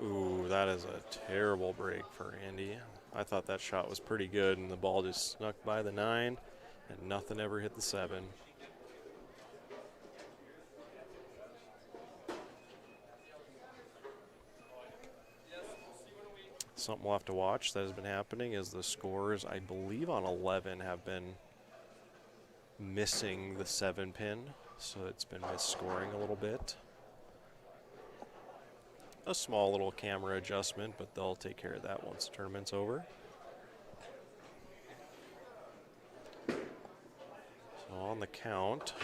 Ooh, that is a terrible break for Andy. I thought that shot was pretty good, and the ball just snuck by the 9, and nothing ever hit the 7. Something we'll have to watch that has been happening is the scores, I believe on 11, have been missing the 7 pin, so it's been misscoring a little bit. A small little camera adjustment, but they'll take care of that once the tournament's over. So on the count,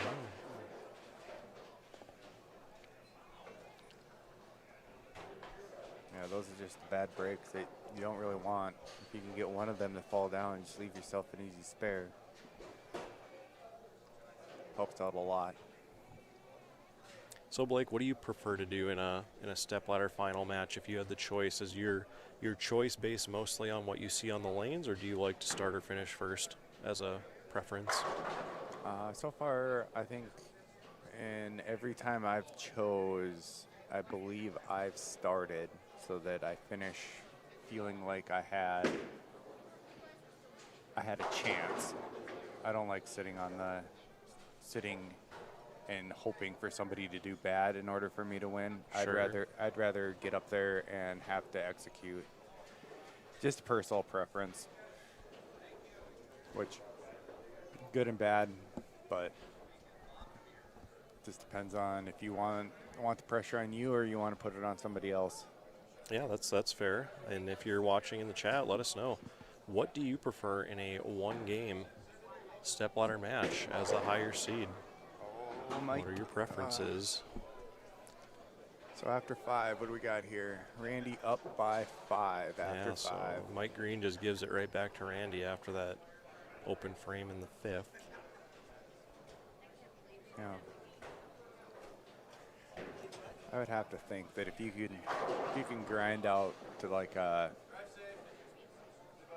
Yeah, those are just bad breaks that you don't really want. If you can get one of them to fall down, just leave yourself an easy spare. Helps out a lot. so Blake, what do you prefer to do in a stepladder final match if you had the choice? Is your choice based mostly on what you see on the lanes, or do you like to start or finish first as a preference? So far, I think in every time I've chose, I believe I've started so that I finish feeling like I had a chance. I don't like sitting and hoping for somebody to do bad in order for me to win. Sure. I'd rather get up there and have to execute. Just personal preference, which good and bad, but just depends on if you want want the pressure on you, or you want to put it on somebody else? Yeah, that's fair. And if you're watching in the chat, let us know. What do you prefer in a one-game stepladder match as a higher seed? Oh, Mike. What are your preferences? So after 5, what do we got here? Randy up by 5 after 5. So Mike Green just gives it right back to Randy after that open frame in the 5th. Yeah. I would have to think that if you can grind out to like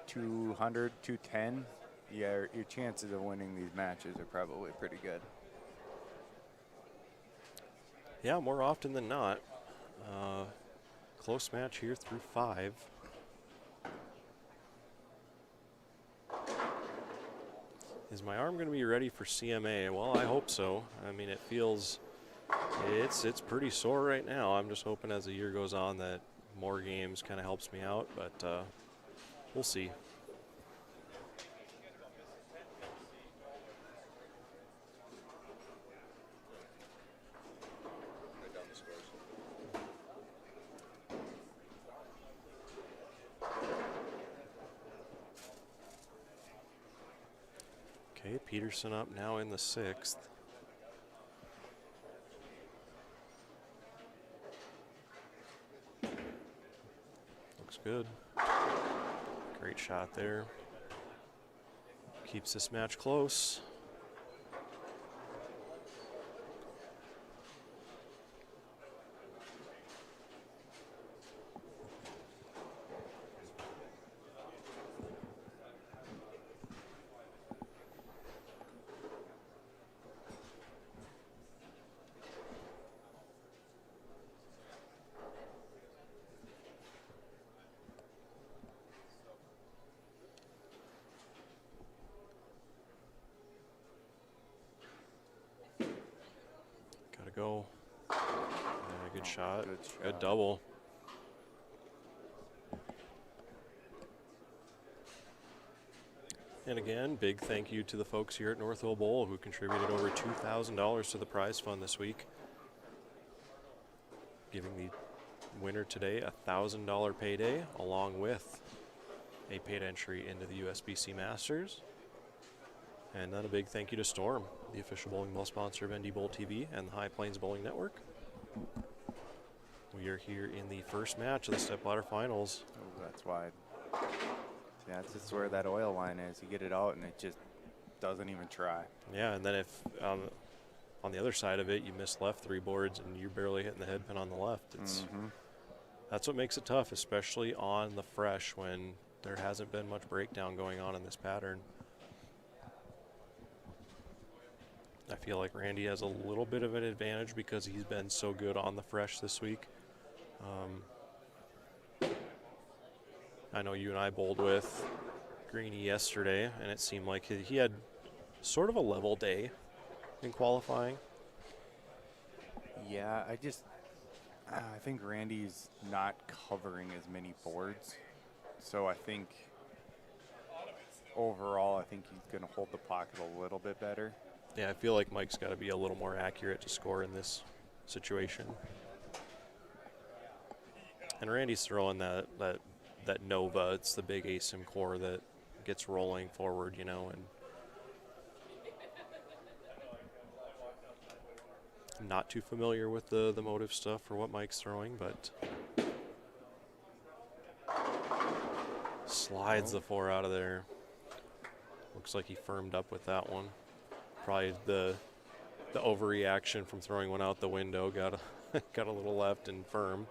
200, 210, yeah, your chances of winning these matches are probably pretty good. Yeah, more often than not. Close match here through 5. Is my arm going to be ready for CMA? Well, I hope so. I mean, it feels, it's pretty sore right now. I'm just hoping as the year goes on that more games kind of helps me out, but we'll see. Write down the scores. Okay, Peterson up now in the 6th. Looks good. Great shot there. Keeps this match close. Gotta go. Yeah, good shot. Good double. And again, big thank you to the folks here at Northville Bowl who contributed over $2,000 to the prize fund this week, giving the winner today a $1,000 payday along with a paid entry into the USBC Masters. And then a big thank you to Storm, the official bowling ball sponsor of NDBowlTV and the High Plains Bowling Network. We are here in the first match of the stepladder finals. Oh, that's wide. Yeah, that's just where that oil line is. You get it out and it just doesn't even try. Yeah, and then if on the other side of it you miss left 3 boards and you're barely hitting the head pin on the left, that's what makes it tough, especially on the fresh when there hasn't been much breakdown going on in this pattern. I feel like Randy has a little bit of an advantage because he's been so good on the fresh this week. I know you and I bowled with Greeny yesterday, and it seemed like he had sort of a level day in qualifying. Yeah, I think Randy's not covering as many boards. So I think overall, I think he's going to hold the pocket a little bit better. Yeah, I feel like Mike's got to be a little more accurate to score in this situation. And Randy's throwing that Nova. It's the big ASIM core that gets rolling forward, you know. And I'm not too familiar with the motive stuff for what Mike's throwing, but slides the 4 out of there. Looks like he firmed up with that one. Probably the overreaction from throwing one out the window got a little left and firm.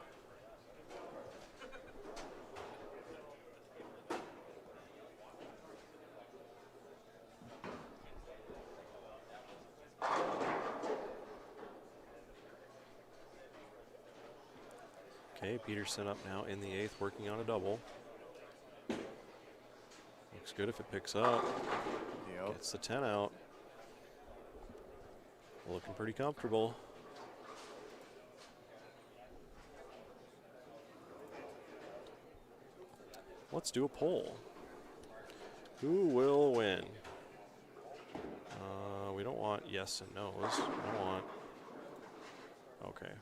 Okay, Peterson up now in the 8th, working on a double. Looks good if it picks up. Yep. Gets the 10 out. Looking pretty comfortable. Let's do a poll. Who will win? We don't want yes and no's. We don't want. Okay.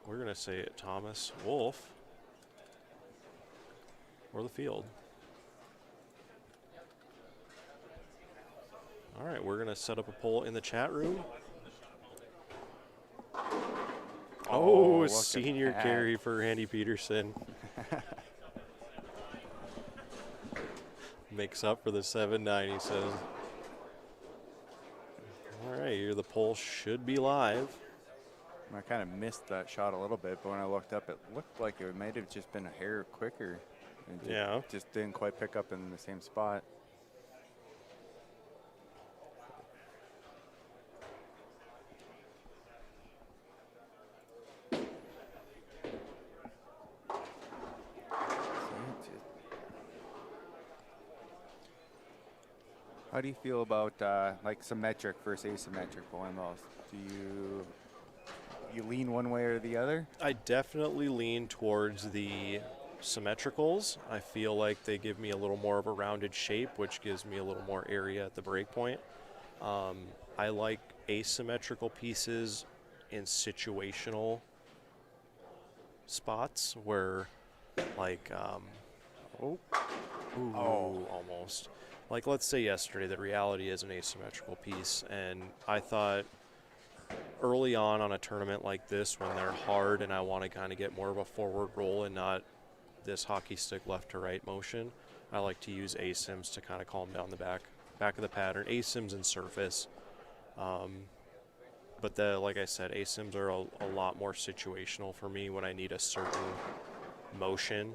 We're going to say Thomas Wolf or the field. All right, we're going to set up a poll in the chat room. Oh, look at senior that. carry for Andy Peterson. Makes up for the 7-9, he says. All right, here the poll should be live. I kind of missed that shot a little bit, but when I looked up, it looked like it might have just been a hair quicker. And Yeah. Just didn't quite pick up in the same spot. How do you feel about like symmetric versus asymmetric bowling balls? Do you lean one way or the other? I definitely lean towards the symmetricals. I feel like they give me a little more of a rounded shape, which gives me a little more area at the break point. I like asymmetrical pieces in situational spots where, like, ooh, almost. Like, let's say yesterday, the reality is an asymmetrical piece, and I thought early on a tournament like this, when they're hard and I want to kind of get more of a forward roll and not this hockey stick left to right motion, I like to use asyms to kind of calm down the back of the pattern. Asyms and surface. But like I said, asyms are a lot more situational for me when I need a certain motion,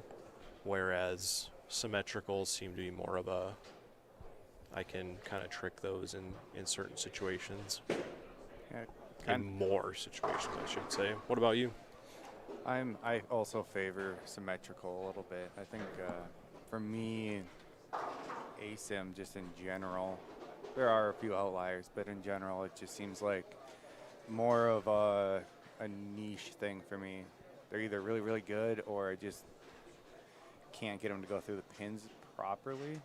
whereas symmetricals seem to be more of a, I can kind of trick those in certain situations. Yeah, In more situations, I should say. What about you? I also favor symmetrical a little bit. I think for me, asym just in general, there are a few outliers, but in general, it just seems like more of a niche thing for me. They're either really, really good or I just can't get them to go through the pins properly.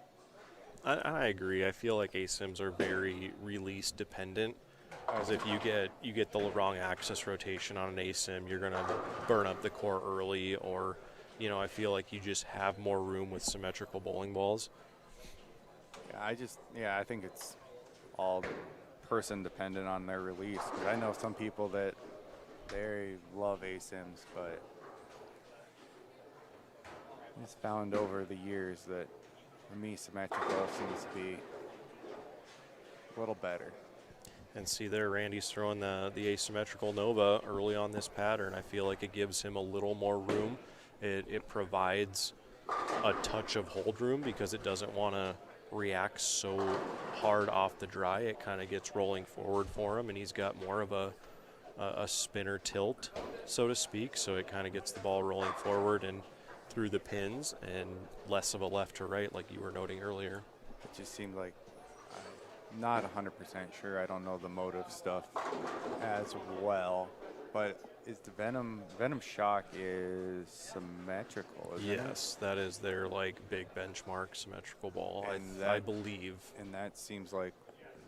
I agree. I feel like asyms are very release dependent. Because if you get the wrong axis rotation on an asym, you're gonna burn up the core early, or I feel like you just have more room with symmetrical bowling balls. I think it's all person dependent on their release. 'Cause I know some people that they love asyms, but it's found over the years that for me, symmetrical seems to be a little better. And see there, Randy's throwing the asymmetrical Nova early on this pattern. I feel like it gives him a little more room. It provides a touch of hold room because it doesn't want to react so hard off the dry. It kind of gets rolling forward for him, and he's got more of a spinner tilt, so to speak. So it kind of gets the ball rolling forward and through the pins, and less of a left to right like you were noting earlier. It just seemed like I'm not 100% sure. I don't know the motive stuff as well, but is the Venom Shock is symmetrical, isn't it? Yes, that is their like big benchmark symmetrical ball, And I believe. And that seems like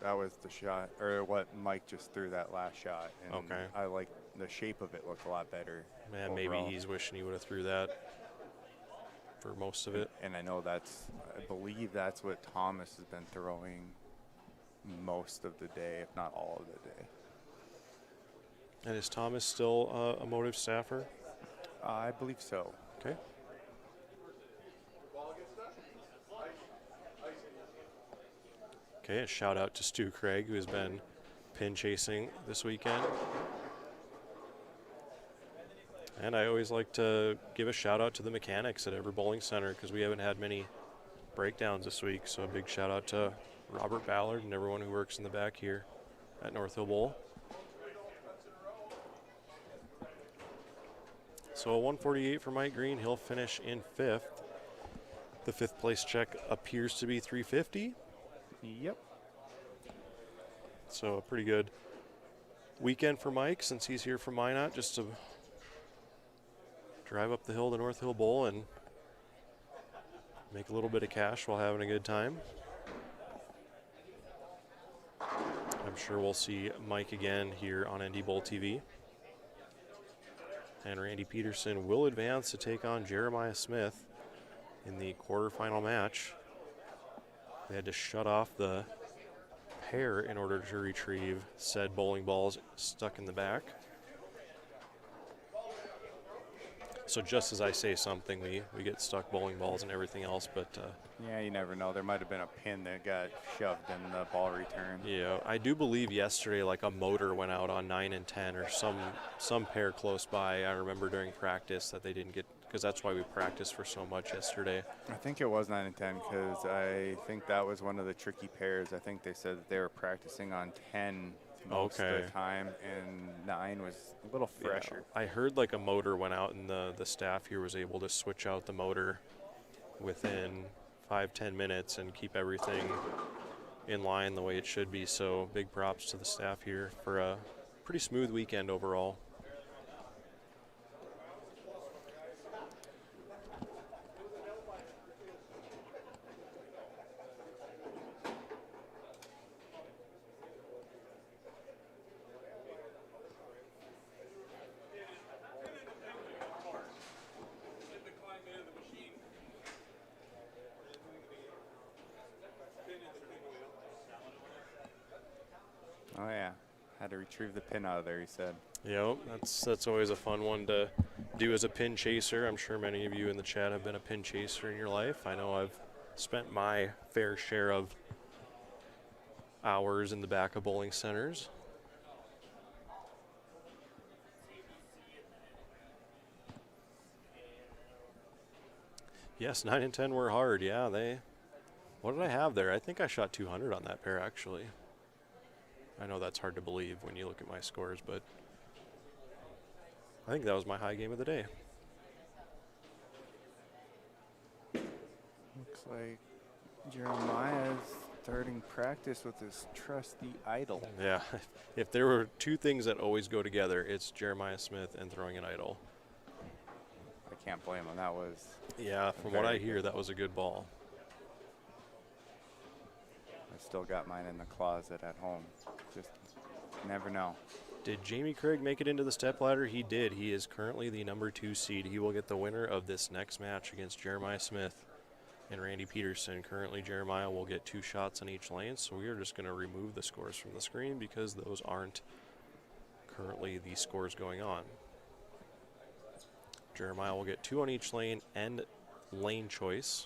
that was the shot, or what Mike just threw that last shot. And Okay. I like the shape of it looked a lot better. Man, overall. maybe he's wishing he would have threw that for most of it. And I know I believe that's what Thomas has been throwing most of the day, if not all of the day. And is Thomas still a motive staffer? I believe so. Okay. Okay, a shout out to Stu Craig, who has been pin chasing this weekend. And I always like to give a shout out to the mechanics at every bowling center because we haven't had many breakdowns this week. So a big shout out to Robert Ballard and everyone who works in the back here at North Hill Bowl. So a 148 for Mike Green. He'll finish in fifth. The fifth place check appears to be 350. Yep. So a pretty good weekend for Mike since he's here from Minot just to drive up the hill to North Hill Bowl and make a little bit of cash while having a good time. I'm sure we'll see Mike again here on NDBowlTV. And Randy Peterson will advance to take on Jeremiah Smith in the quarterfinal match. They had to shut off the pair in order to retrieve said bowling balls stuck in the back. So just as I say something, we get stuck bowling balls and everything else, but Yeah, you never know. There might have been a pin that got shoved in the ball return. yeah, I do believe yesterday like a motor went out on 9 and 10 or some pair close by. I remember during practice that they didn't get, because that's why we practiced for so much yesterday. I think it was 9 and 10 because I think that was one of the tricky pairs. I think they said that they were practicing on 10 most of the time, and 9 was a little fresher. Yeah, I heard like a motor went out and the staff here was able to switch out the motor within 5-10 minutes and keep everything in line the way it should be. So big props to the staff here for a pretty smooth weekend overall. Oh yeah, had to retrieve the pin out of there, he said. Yep, that's always a fun one to do as a pin chaser. I'm sure many of you in the chat have been a pin chaser in your life. I know I've spent my fair share of hours in the back of bowling centers. Yes, 9 and 10 were hard. Yeah, what did I have there? I think I shot 200 on that pair, actually. I know that's hard to believe when you look at my scores, but I think that was my high game of the day. Looks like Jeremiah's starting practice with his trusty idol. Yeah, if there were two things that always go together, it's Jeremiah Smith and throwing an idol. I can't blame him. That was Yeah, from what I hear, that was a good ball. I still got mine in the closet at home. Just never know. Did Jamie Craig make it into the stepladder? He did. He is currently the number 2 seed. He will get the winner of this next match against Jeremiah Smith and Randy Peterson. Currently, Jeremiah will get 2 shots on each lane, so we are just going to remove the scores from the screen because those aren't currently the scores going on. Jeremiah will get 2 on each lane and lane choice.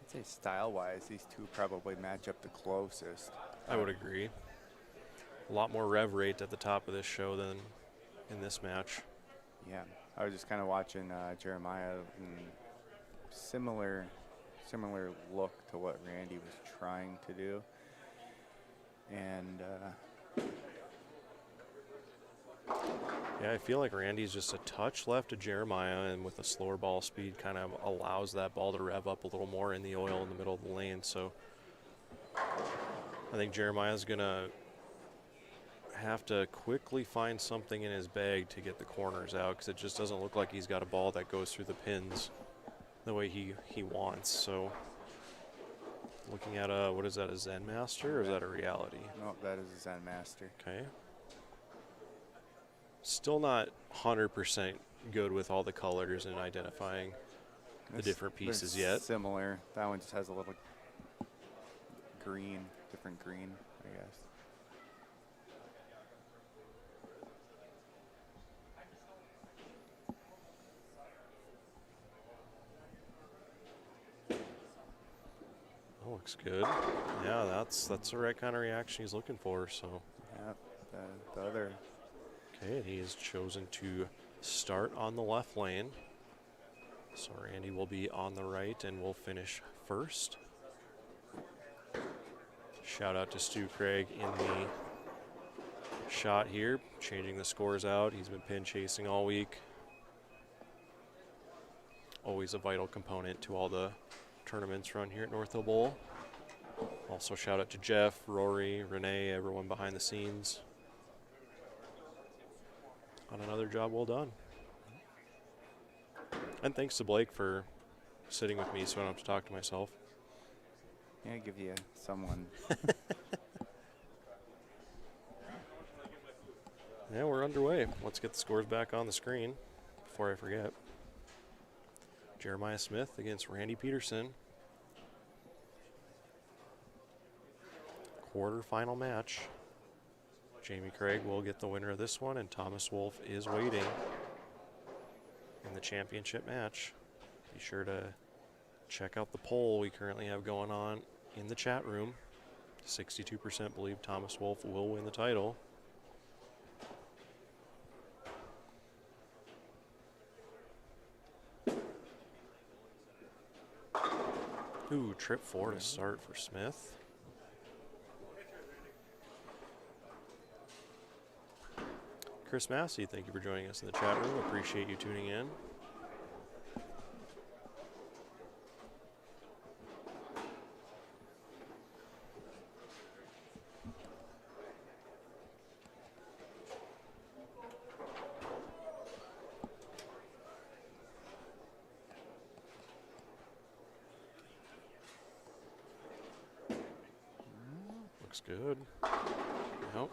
I'd say style-wise, these two probably match up the closest. I would agree. A lot more rev rate at the top of this show than in this match. Yeah, I was just kind of watching Jeremiah, and similar look to what Randy was trying to do. And Yeah, I feel like Randy's just a touch left of Jeremiah, and with a slower ball speed kind of allows that ball to rev up a little more in the oil in the middle of the lane. So I think Jeremiah's going to have to quickly find something in his bag to get the corners out, because it just doesn't look like he's got a ball that goes through the pins the way he wants. So looking at what is that, a Zen Master, or is that a reality? no, that is a Zen Master. Okay. Still not 100% good with all the colors and identifying the different pieces They're yet. Similar. That one just has a little green, different green, I guess. That looks good. Yeah, that's the right kind of reaction he's looking for. So. Yeah, the other. Okay, and he has chosen to start on the left lane. So Randy will be on the right and will finish first. Shout out to Stu Craig in the shot here, changing the scores out. He's been pin chasing all week. Always a vital component to all the tournaments run here at North Hill Bowl. Also shout out to Jeff, Rory, Renee, everyone behind the scenes on another job well done. And thanks to Blake for sitting with me so I don't have to talk to myself. Yeah, give you someone. Yeah, we're underway. Let's get the scores back on the screen before I forget. Jeremiah Smith against Randy Peterson. Quarterfinal match. Jamie Craig will get the winner of this one, and Thomas Wolf is waiting in the championship match. Be sure to check out the poll we currently have going on in the chat room. 62% believe Thomas Wolf will win the title. Ooh, trip 4 to start for Smith. Chris Massey, thank you for joining us in the chat room. Appreciate you tuning in. Looks good. Yep.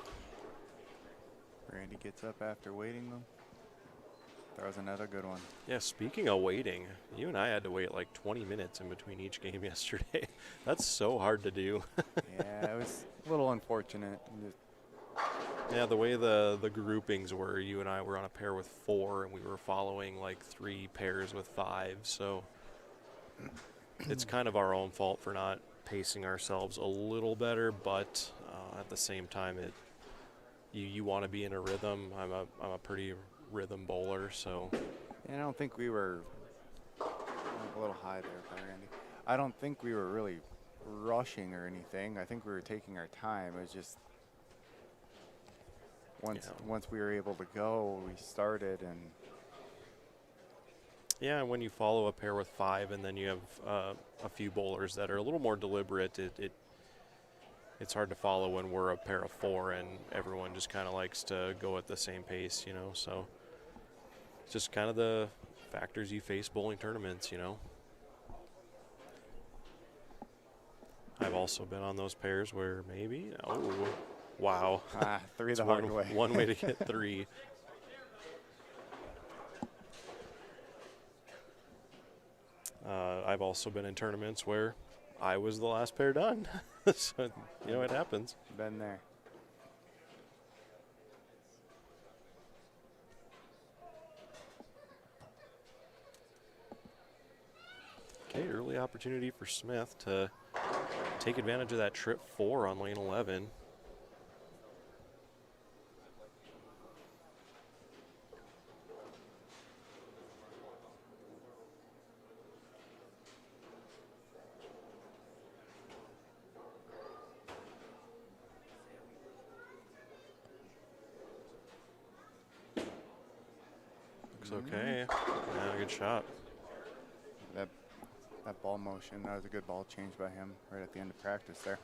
Randy gets up after waiting them. Throws another good one. Yeah, speaking of waiting, you and I had to wait like 20 minutes in between each game yesterday. That's so hard to do. Yeah, it was a little unfortunate. Yeah, the way the groupings were, you and I were on a pair with 4, and we were following like 3 pairs with 5. So it's kind of our own fault for not pacing ourselves a little better, but at the same time, you want to be in a rhythm. I'm a pretty rhythm bowler, so. And I don't think we were a little high there by Randy. I don't think we were really rushing or anything. I think we were taking our time. It was just once we were able to go, we started and. Yeah, and when you follow a pair with 5 and then you have a few bowlers that are a little more deliberate, it's hard to follow when we're a pair of 4 and everyone just kind of likes to go at the same pace, you know. So it's just kind of the factors you face bowling tournaments, you know. I've also been on those pairs where maybe, oh, wow. 3 the It's hard way. One way to get 3. I've also been in tournaments where I was the last pair done. So, you know, it happens. Been there. Okay, early opportunity for Smith to take advantage of that trip 4 on lane 11. Okay, yeah, good shot. That ball motion, that was a good ball change by him right at the end of practice there.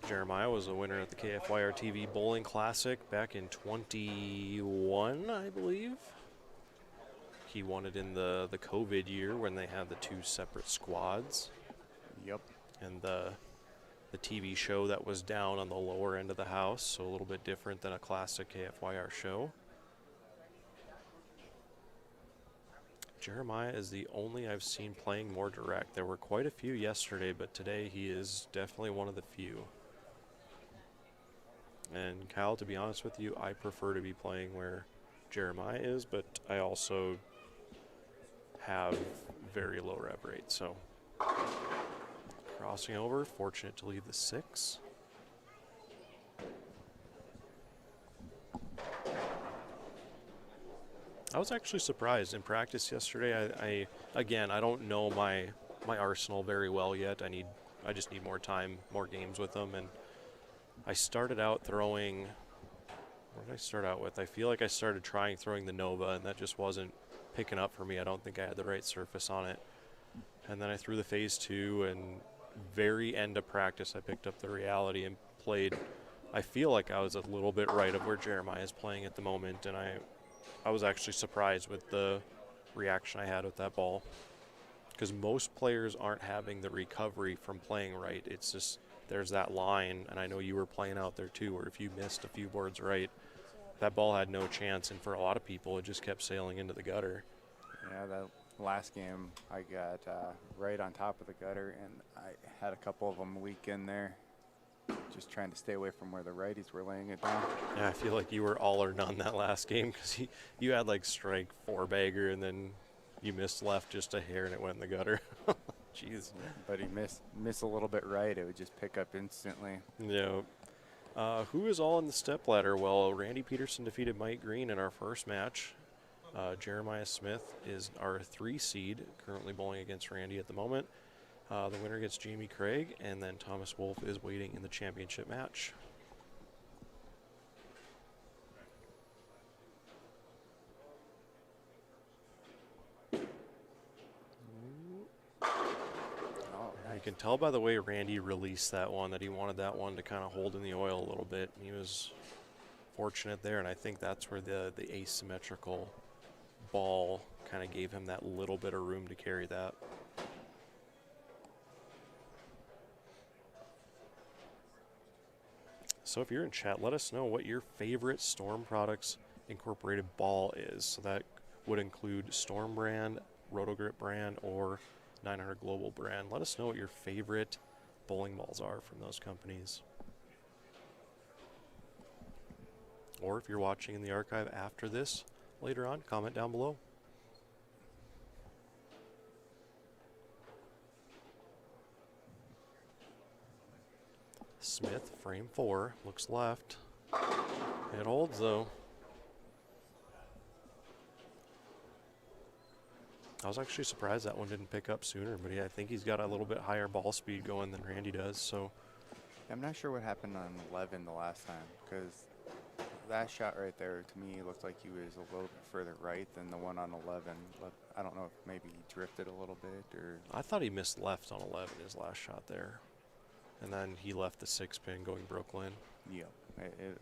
Jeremiah was a winner at the KFYR TV Bowling Classic back in 21, I believe. He won it in the COVID year when they had the 2 separate squads. Yep. And the TV show that was down on the lower end of the house, so a little bit different than a classic KFYR show. Jeremiah is the only I've seen playing more direct. There were quite a few yesterday, but today he is definitely one of the few. And Kyle, to be honest with you, I prefer to be playing where Jeremiah is, but I also have very low rev rate. So crossing over, fortunate to leave the 6. I was actually surprised in practice yesterday. I don't know my arsenal very well yet. I just need more time, more games with them, and I started out throwing. What did I start out with? I feel like I started throwing the Nova, and that just wasn't picking up for me. I don't think I had the right surface on it. And then I threw the Phase 2, and very end of practice, I picked up the Reality and played. I feel like I was a little bit right of where Jeremiah is playing at the moment, and I was actually surprised with the reaction I had with that ball. Because most players aren't having the recovery from playing right. It's just there's that line, and I know you were playing out there too, where if you missed a few boards right, that ball had no chance, and for a lot of people, it just kept sailing into the gutter. Yeah, that last game I got right on top of the gutter, and I had a couple of them leak in there, just trying to stay away from where the righties were laying it down. Yeah, I feel like you were all or none that last game because you had like strike 4-bagger, and then you missed left just a hair, and it went in the gutter. Jeez. But he missed a little bit right. It would just pick up instantly. Yeah. Who is all in the stepladder? Well, Randy Peterson defeated Mike Green in our first match. Jeremiah Smith is our 3 seed, currently bowling against Randy at the moment. The winner gets Jamie Craig, and then Thomas Wolf is waiting in the championship match. You can tell by the way Randy released that one that he wanted that one to kind of hold in the oil a little bit. He was fortunate there, and I think that's where the asymmetrical ball kind of gave him that little bit of room to carry that. So if you're in chat, let us know what your favorite Storm Products Incorporated ball is. So that would include Storm brand, Rotogrip brand, or 900 Global brand. Let us know what your favorite bowling balls are from those companies. Or if you're watching in the archive after this, later on, comment down below. Smith, frame 4, looks left. It holds though. I was actually surprised that one didn't pick up sooner, but I think he's got a little bit higher ball speed going than Randy does. So I'm not sure what happened on 11 the last time, because that shot right there to me looked like he was a little bit further right than the one on 11. I don't know if maybe he drifted a little bit or. I thought he missed left on 11 his last shot there, and then he left the 6-pin going Brooklyn. Yeah,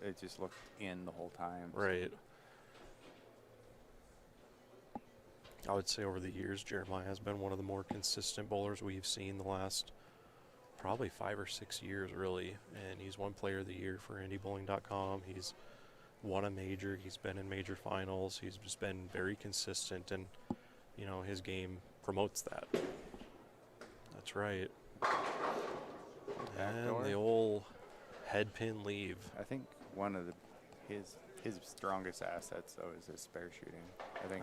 it just looked in the whole time. Right. I would say over the years, Jeremiah has been one of the more consistent bowlers we've seen the last probably 5 or 6 years, really. And he's won Player of the Year for NDBowling.com. He's won a major. He's been in major finals. He's just been very consistent, and you know his game promotes that. That's right. And the old head pin leave. I think one of his strongest assets, though, is his spare shooting.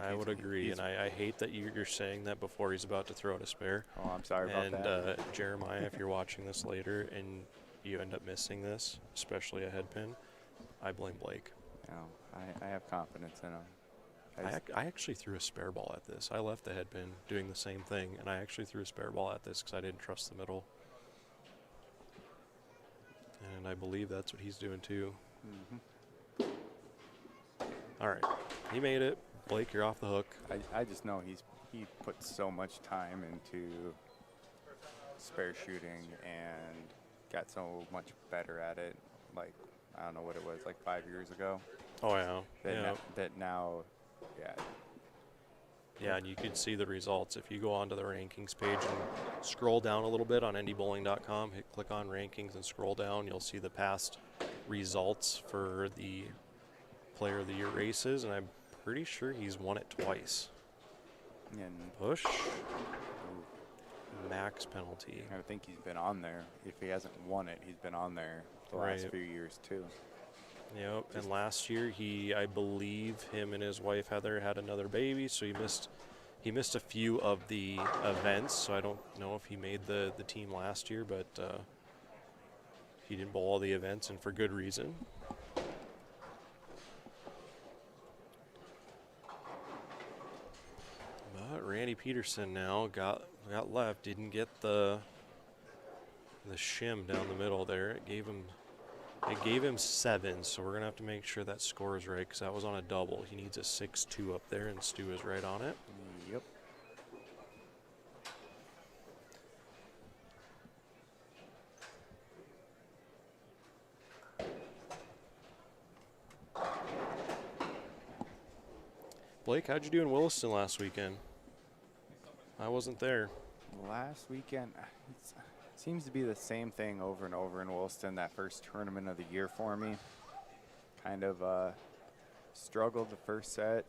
I would agree, and I hate that you're saying that before he's about to throw out a spare. Oh, I'm sorry about that. And Jeremiah, if you're watching this later and you end up missing this, especially a head pin, I blame Blake. No, I have confidence in him. I actually threw a spare ball at this. I left the head pin doing the same thing, and I actually threw a spare ball at this because I didn't trust the middle. And I believe that's what he's doing too. Mm-hmm. All right, he made it. Blake, you're off the hook. I just know he put so much time into spare shooting and got so much better at it. Like, I don't know what it was, like 5 years ago. Oh yeah. That now, yeah. Yeah, and you can see the results if you go onto the rankings page and scroll down a little bit on NDBowling.com. Click on rankings and scroll down. You'll see the past results for the Player of the Year races, and I'm pretty sure he's won it twice. And Push. Max penalty. I think he's been on there. If he hasn't won it, he's been on there the last few years too. Yep, and last year I believe him and his wife Heather had another baby, so he missed a few of the events, so I don't know if he made the team last year, but he didn't bowl all the events, and for good reason. Matty Peterson now got left. Didn't get the shim down the middle there. It gave him 7, so we're gonna have to make sure that score is right because that was on a double. He needs a 6-2 up there, and Stu is right on it. Yep. Blake, how'd you do in Williston last weekend? I wasn't there. Last weekend, it seems to be the same thing over and over in Williston. That first tournament of the year for me. Kind of struggled the first set,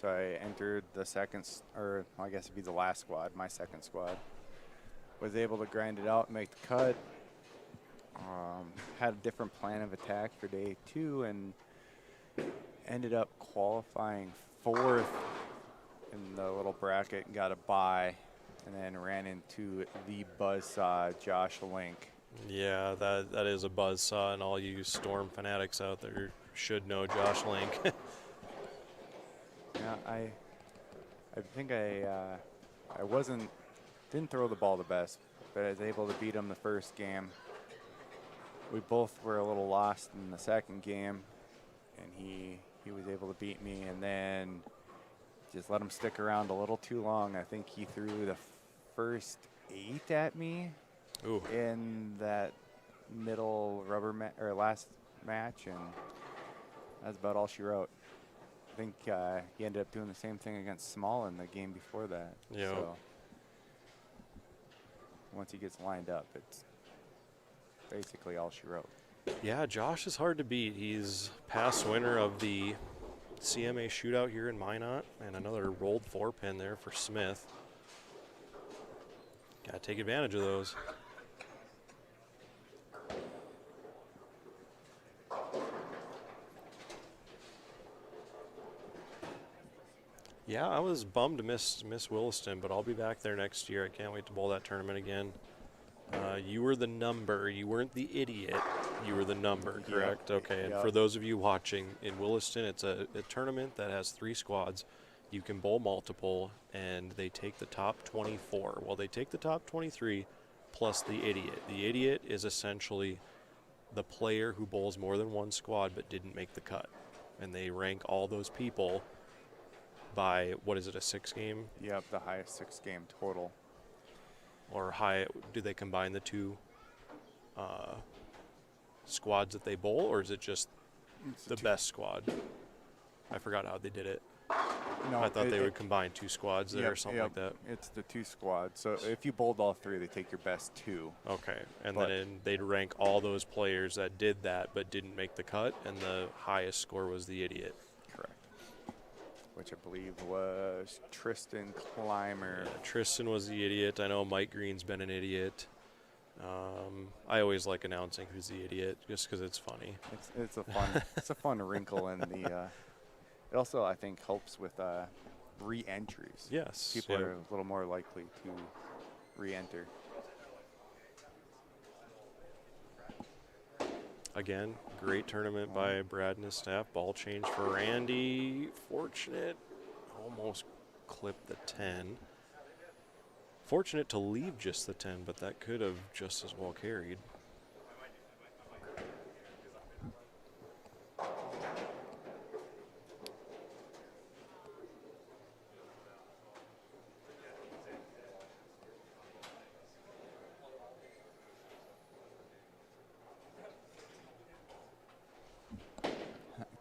so I entered the second, or I guess it'd be the last squad, my second squad. Was able to grind it out, make the cut. Had a different plan of attack for day 2, and ended up qualifying 4th in the little bracket and got a bye, and then ran into the buzzsaw Josh Link. Yeah, that is a buzzsaw, and all you Storm fanatics out there should know Josh Link. Yeah, I think I didn't throw the ball the best, but I was able to beat him the first game. We both were a little lost in the second game, and he was able to beat me, and then just let him stick around a little too long. I think he threw the first 8 at me. Ooh. In that middle or last match, and that's about all she wrote. I think he ended up doing the same thing against Small in the game before that. Yeah. So once he gets lined up, it's basically all she wrote. Yeah, Josh is hard to beat. He's past winner of the CMA shootout here in Minot, and another rolled 4-pin there for Smith. Got to take advantage of those. Yeah, I was bummed to miss Williston, but I'll be back there next year. I can't wait to bowl that tournament again. You were the number. You weren't the idiot. You were the number, correct? Yep. Okay, and Yep. for those of you watching, in Williston, it's a tournament that has 3 squads. You can bowl multiple, and they take the top 24. Well, they take the top 23 plus the idiot. The idiot is essentially the player who bowls more than one squad but didn't make the cut. And they rank all those people by, what is it, a 6-game? Yep, the highest 6-game total. Or high, do they combine the 2 squads that they bowl, or is it just the best squad? I forgot how they did it. No, I thought they would combine 2 squads there or something like that. It's the 2 squads. So if you bowled all 3, they take your best 2. Okay, and But- then they'd rank all those players that did that but didn't make the cut, and the highest score was the idiot. Correct. Which I believe was Tristan Clymer. Yeah, Tristan was the idiot. I know Mike Green's been an idiot. I always like announcing who's the idiot just because it's funny. It's a fun it's a fun wrinkle in the. It also I think helps with re-entries. Yes. People yeah. are a little more likely to re-enter. Again, great tournament by Brad and his staff. Ball change for Randy. Fortunate. Almost clipped the 10. Fortunate to leave just the 10, but that could have just as well carried.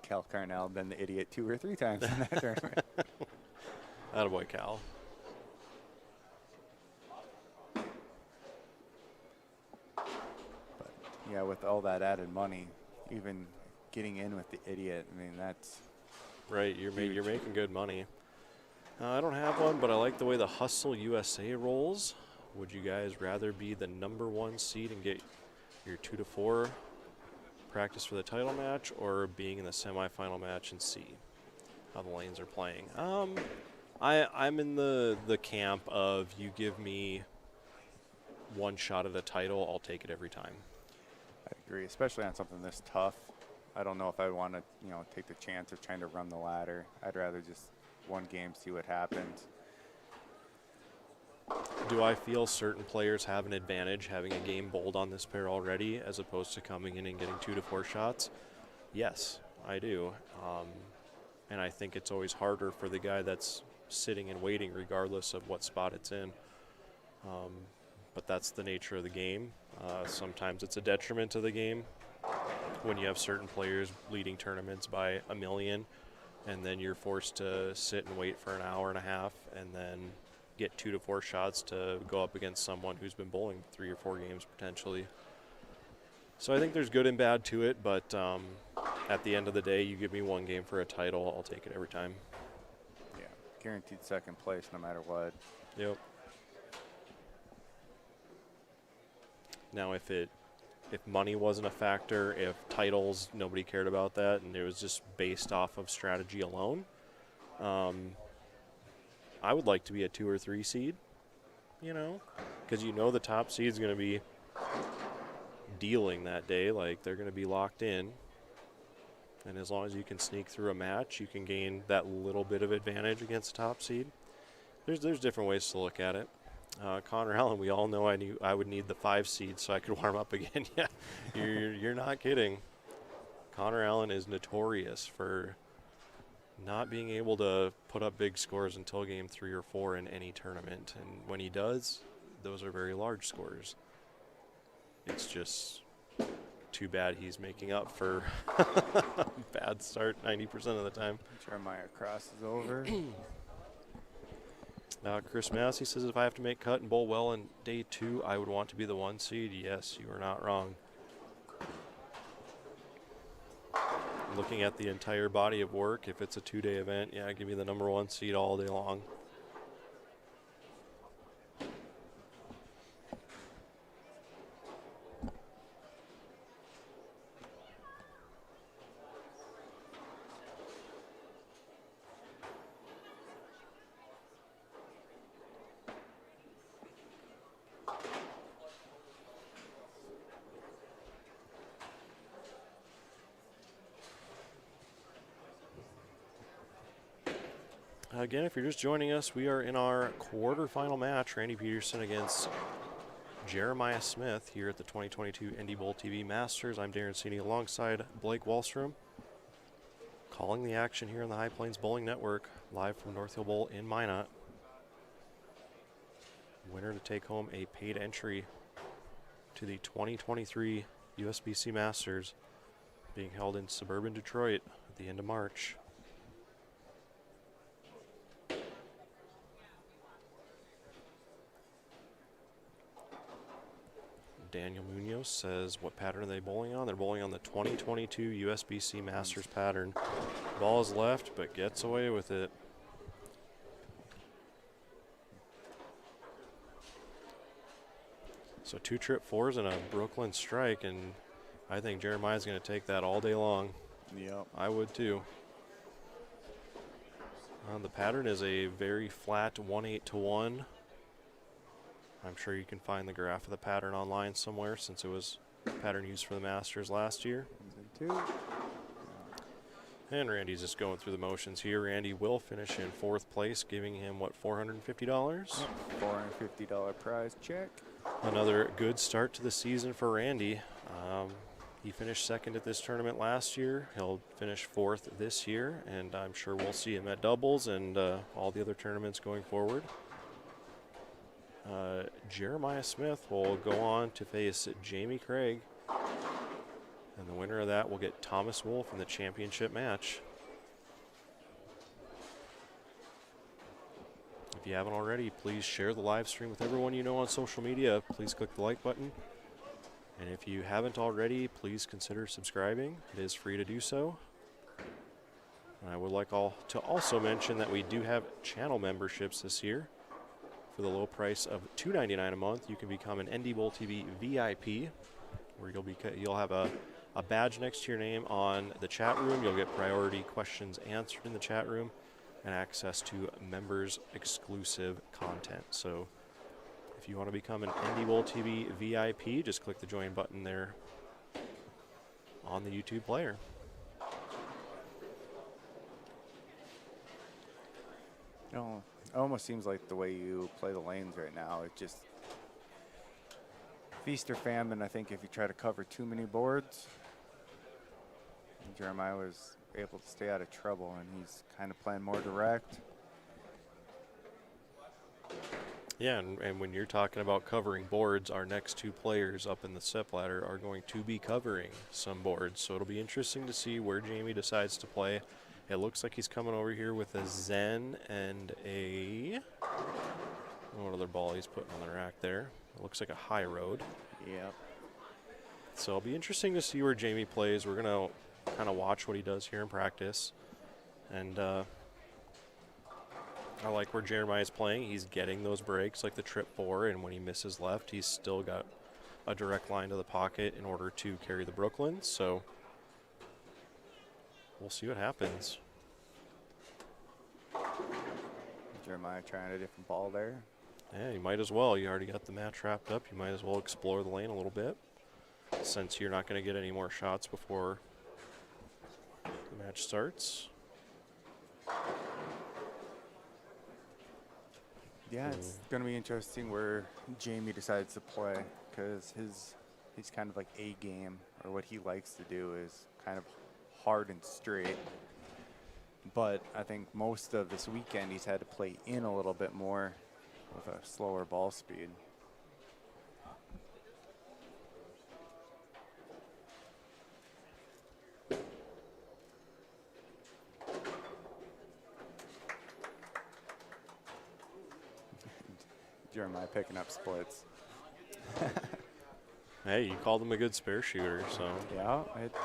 Cal Carnell been the idiot 2 or 3 times in that tournament. Attaboy, Cal. But yeah, with all that added money, even getting in with the idiot, I mean that's Right, you're making good money. I don't have one, but I like the way the Hustle USA rolls. Would you guys rather be the #1 seed and get your 2 to 4 practice for the title match, or being in the semifinal match and see how the lanes are playing? I'm in the camp of you give me one shot at a title, I'll take it every time. I agree, especially on something this tough. I don't know if I want to, take the chance of trying to run the ladder. I'd rather just one game, see what happens. Do I feel certain players have an advantage having a game bowled on this pair already as opposed to coming in and getting 2 to 4 shots? Yes, I do. And I think it's always harder for the guy that's sitting and waiting regardless of what spot it's in. But that's the nature of the game. Sometimes it's a detriment to the game when you have certain players leading tournaments by a million, and then you're forced to sit and wait for an hour and a half and then get 2 to 4 shots to go up against someone who's been bowling 3 or 4 games potentially. So I think there's good and bad to it, but at the end of the day, you give me 1 game for a title, I'll take it every time. Yeah, guaranteed second place no matter what. Yep. Now, if money wasn't a factor, if titles, nobody cared about that, and it was just based off of strategy alone, I would like to be a 2 or 3 seed, you know, because you know the top seed's going to be dealing that day, like they're going to be locked in, and as long as you can sneak through a match, you can gain that little bit of advantage against the top seed. There's different ways to look at it. Connor Allen, we all know I would need the 5 seed so I could warm up again. Yeah, you're not kidding. Connor Allen is notorious for not being able to put up big scores until game 3 or 4 in any tournament, and when he does, those are very large scores. It's just too bad he's making up for bad start 90% of the time. Jeremiah crosses over. Chris Massey says, if I have to make cut and bowl well in day 2, I would want to be the 1 seed. Yes, you are not wrong. Looking at the entire body of work, if it's a 2-day event, yeah, give me the number 1 seed all day long. Again, if you're just joining us, we are in our quarterfinal match. Randy Peterson against Jeremiah Smith here at the 2022 NDBowlTV Masters. I'm Darren Cini alongside Blake Wallstrom, calling the action here on the High Plains Bowling Network, live from North Hill Bowl in Minot. Winner to take home a paid entry to the 2023 USBC Masters, being held in suburban Detroit at the end of March. Daniel Munoz says, what pattern are they bowling on? They're bowling on the 2022 USBC Masters Pattern. Ball is left, but gets away with it. So 2 trip 4s and a Brooklyn strike, and I think Jeremiah's going to take that all day long. Yep. I would too. The pattern is a very flat 1-8 to 1. I'm sure you can find the graph of the pattern online somewhere, since it was a pattern used for the Masters last year. 2. And Randy's just going through the motions here. Randy will finish in 4th place, giving him, what, $450? $450 prize check. Another good start to the season for Randy. He finished 2nd at this tournament last year. He'll finish 4th this year, and I'm sure we'll see him at doubles and all the other tournaments going forward. Jeremiah Smith will go on to face Jamie Craig, and the winner of that will get Thomas Wolf in the championship match. If you haven't already, please share the live stream with everyone you know on social media. Please click the like button. And if you haven't already, please consider subscribing. It is free to do so. And I would like to also mention that we do have channel memberships this year. For the low price of $2.99 a month, you can become an NDBowlTV VIP, where you'll have a badge next to your name on the chat room. You'll get priority questions answered in the chat room and access to members exclusive content. So if you want to become an NDBowlTV VIP, just click the join button there on the YouTube player. Oh, It almost seems like the way you play the lanes right now, it just feast or famine. I think if you try to cover too many boards, Jeremiah was able to stay out of trouble, and he's kind of playing more direct. Yeah, and when you're talking about covering boards, our next two players up in the step ladder are going to be covering some boards. So it'll be interesting to see where Jamie decides to play. It looks like he's coming over here with a Zen and a, what other ball he's putting on the rack there. It looks like a high road. Yep. So it'll be interesting to see where Jamie plays. We're going to kind of watch what he does here in practice. And I like where Jeremiah's playing. He's getting those breaks like the trip 4, and when he misses left, he's still got a direct line to the pocket in order to carry the Brooklyn. So we'll see what happens. Jeremiah trying a different ball there. Yeah, you might as well. You already got the match wrapped up. You might as well explore the lane a little bit, since you're not going to get any more shots before the match starts. Yeah, it's going to be interesting where Jamie decides to play, because he's kind of like A game, or what he likes to do is kind of hard and straight. But I think most of this weekend he's had to play in a little bit more with a slower ball speed. Jeremiah picking up splits. Hey, you called him a good spare shooter, so. Yeah, it's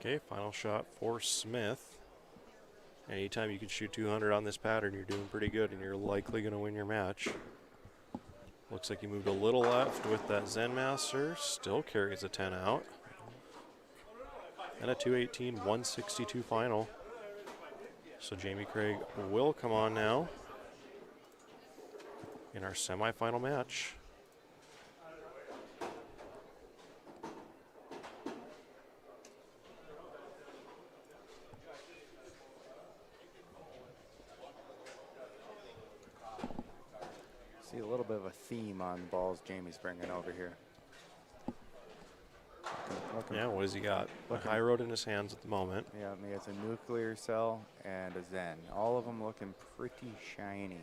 Okay, final shot for Smith. Anytime you can shoot 200 on this pattern, you're doing pretty good, and you're likely going to win your match. Looks like he moved a little left with that Zen Master. Still carries a 10 out. And a 218, 162 final. So Jamie Craig will come on now in our semifinal match. see a little bit of a theme on balls Jamie's bringing over here. Yeah, what has he got? A high road in his hands at the moment. Yeah, he has a nuclear cell and a Zen. All of them looking pretty shiny.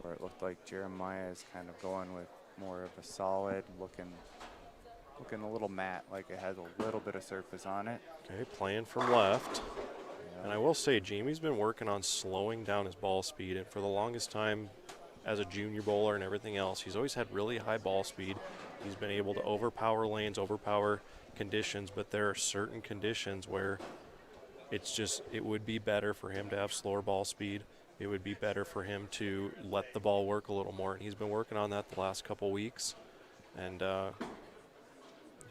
Where it looked like Jeremiah is kind of going with more of a solid, looking a little matte, like it has a little bit of surface on it. Okay, playing from left. Yeah. And I will say, Jamie's been working on slowing down his ball speed, and for the longest time, as a junior bowler and everything else, he's always had really high ball speed. He's been able to overpower lanes, overpower conditions, but there are certain conditions where it would be better for him to have slower ball speed. It would be better for him to let the ball work a little more, and he's been working on that the last couple weeks, and you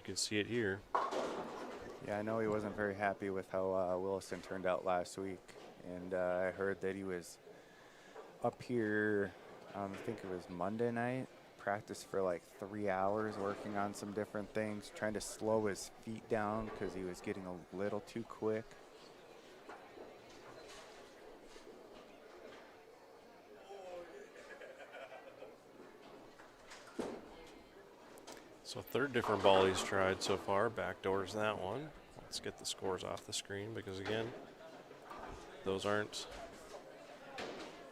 can see it here. Yeah, I know he wasn't very happy with how Williston turned out last week, and I heard that he was up here, I think it was Monday night, practiced for like 3 hours working on some different things, trying to slow his feet down because he was getting a little too quick. So third different ball he's tried so far. Backdoors that one. Let's get the scores off the screen because, again, those aren't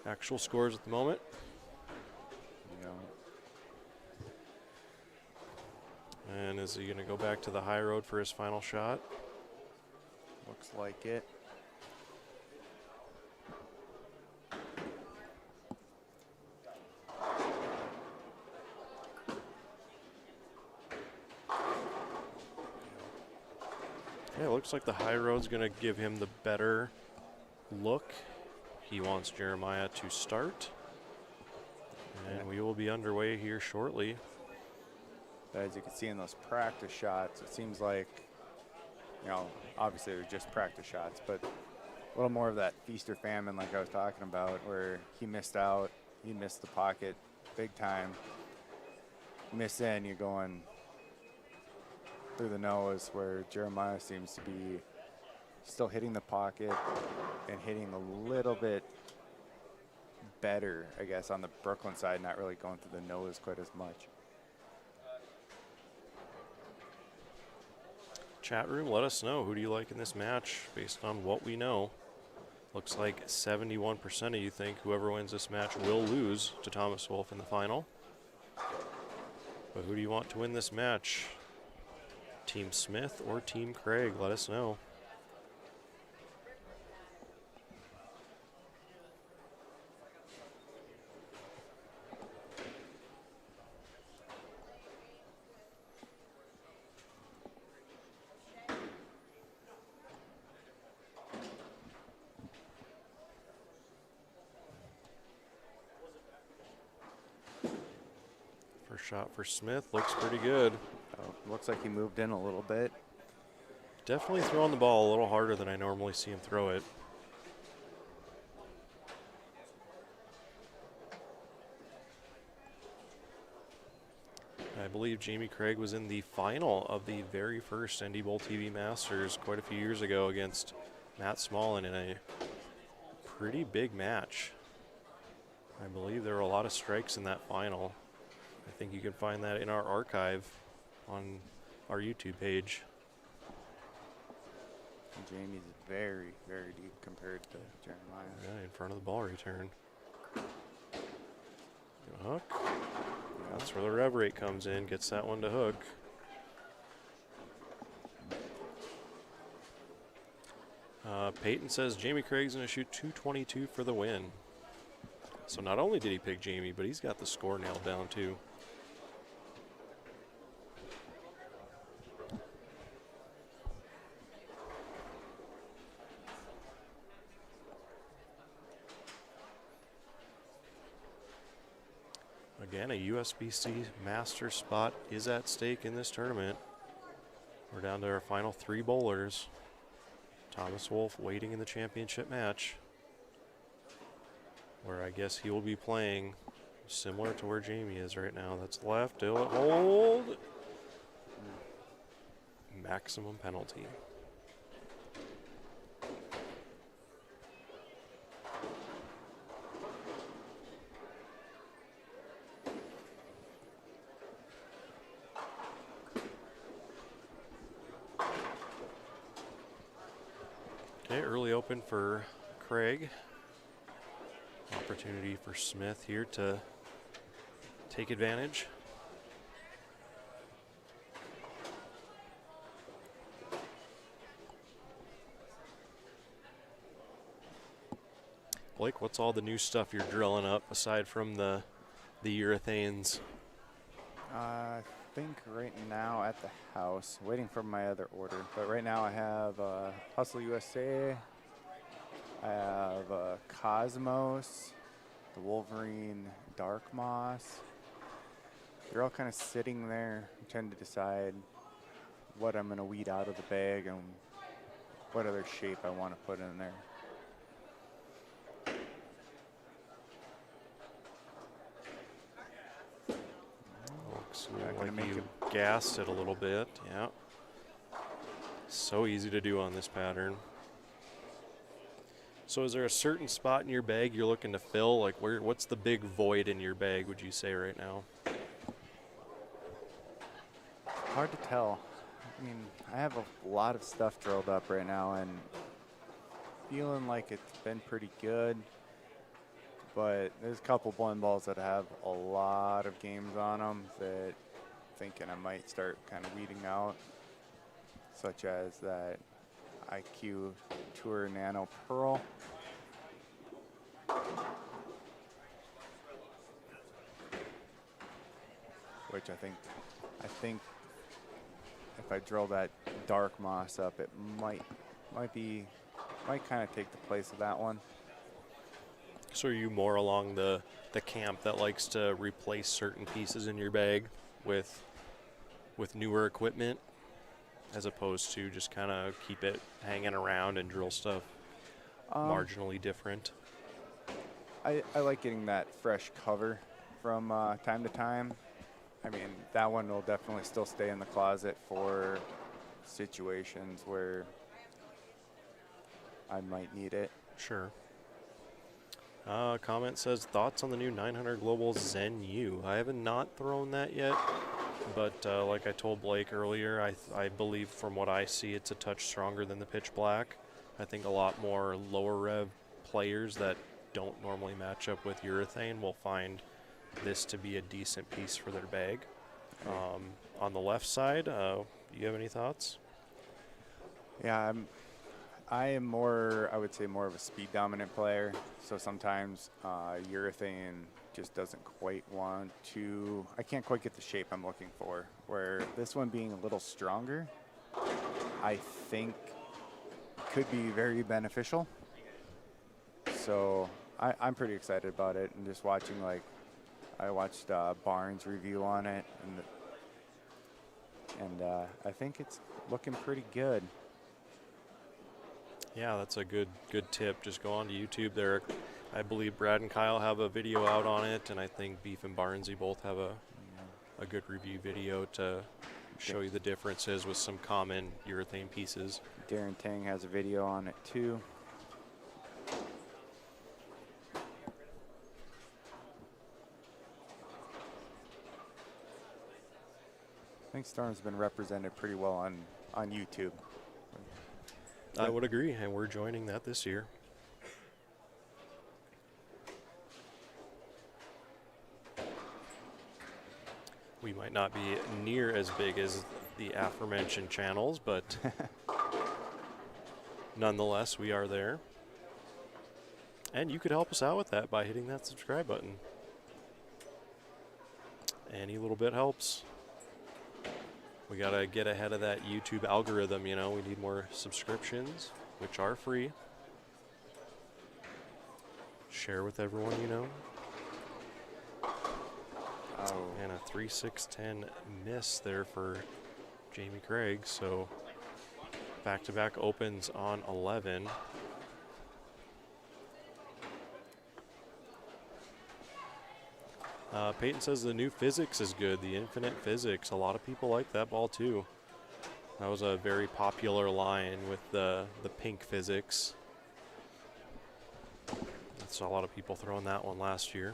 actual scores at the moment. You know, And is he going to go back to the high road for his final shot? looks like it. Yeah, it looks like the high road's going to give him the better look. He wants Jeremiah to start. And we will be underway here shortly. As you can see in those practice shots, it seems like, you know, obviously they're just practice shots, but a little more of that feast or famine like I was talking about, where he missed out, he missed the pocket big time. Miss in, you're going through the nose, where Jeremiah seems to be still hitting the pocket and hitting a little bit better, I guess, on the Brooklyn side, not really going through the nose quite as much. Chat room, let us know. Who do you like in this match based on what we know? Looks like 71% of you think whoever wins this match will lose to Thomas Wolfe in the final. But who do you want to win this match? Team Smith or Team Craig? Let us know. First shot for Smith looks pretty good. Oh, looks like he moved in a little bit. Definitely throwing the ball a little harder than I normally see him throw it. I believe Jamie Craig was in the final of the very first NDBowlTV Masters quite a few years ago against Matt Smallin in a pretty big match. I believe there were a lot of strikes in that final. I think you can find that in our archive on our YouTube page. Jamie's very, very deep compared to Jeremiah. Yeah, in front of the ball return. Hook. That's where the rev rate comes in, gets that one to hook. Peyton says Jamie Craig's going to shoot 222 for the win. So not only did he pick Jamie, but he's got the score nailed down too. Again, a USBC Masters spot is at stake in this tournament. We're down to our final 3 bowlers. Thomas Wolfe waiting in the championship match, where I guess he will be playing similar to where Jamie is right now. That's left, he'll hold. Maximum penalty. Okay, early open for Craig. Opportunity for Smith here to take advantage. Blake, what's all the new stuff you're drilling up aside from the urethanes? I think right now at the house, waiting for my other order. But right now I have Hustle USA, I have Cosmos, the Wolverine Dark Moss. They're all kind of sitting there. I'm trying to decide what I'm going to weed out of the bag and what other shape I want to put in there. Looks like you gassed it a little bit, yeah. So easy to do on this pattern. So is there a certain spot in your bag you're looking to fill? Like what's the big void in your bag, would you say right now? Hard to tell. I mean, I have a lot of stuff drilled up right now and feeling like it's been pretty good. But there's a couple bowling balls that have a lot of games on them that I'm thinking I might start kind of weeding out, such as that IQ Tour Nano Pearl. Which I think if I drill that dark moss up, it might kind of take the place of that one. So are you more along the camp that likes to replace certain pieces in your bag with newer equipment, as opposed to just kind of keep it hanging around and drill stuff marginally different? I like getting that fresh cover from time to time. I mean, that one will definitely still stay in the closet for situations where I might need it. Sure. Comment says, thoughts on the new 900 Global Zen U. I have not thrown that yet, but like I told Blake earlier, I believe from what I see, it's a touch stronger than the Pitch Black. I think a lot more lower rev players that don't normally match up with urethane will find this to be a decent piece for their bag. On the left side, do you have any thoughts? Yeah, I am more, I would say, more of a speed dominant player. So sometimes urethane just doesn't quite want to, I can't quite get the shape I'm looking for. Where this one being a little stronger, I think could be very beneficial. So I'm pretty excited about it, and just watching, like, I watched Barnes' review on it, and I think it's looking pretty good. Yeah, that's a good tip. Just go on to YouTube there. I believe Brad and Kyle have a video out on it, and I think Beef and Barnesy both have a good review video to show you the differences with some common urethane pieces. Darren Tang has a video on it too. I think Storm's been represented pretty well on YouTube. I would agree, and we're joining that this year. We might not be near as big as the aforementioned channels, but nonetheless, we are there. And you could help us out with that by hitting that subscribe button. Any little bit helps. We gotta get ahead of that YouTube algorithm, you know. We need more subscriptions, which are free. Share with everyone, you know. Oh. And a 3-6-10 miss there for Jamie Craig. So back-to-back opens on 11. Peyton says the new physics is good, the infinite physics. A lot of people like that ball too. That was a very popular line with the pink physics. I saw a lot of people throwing that one last year.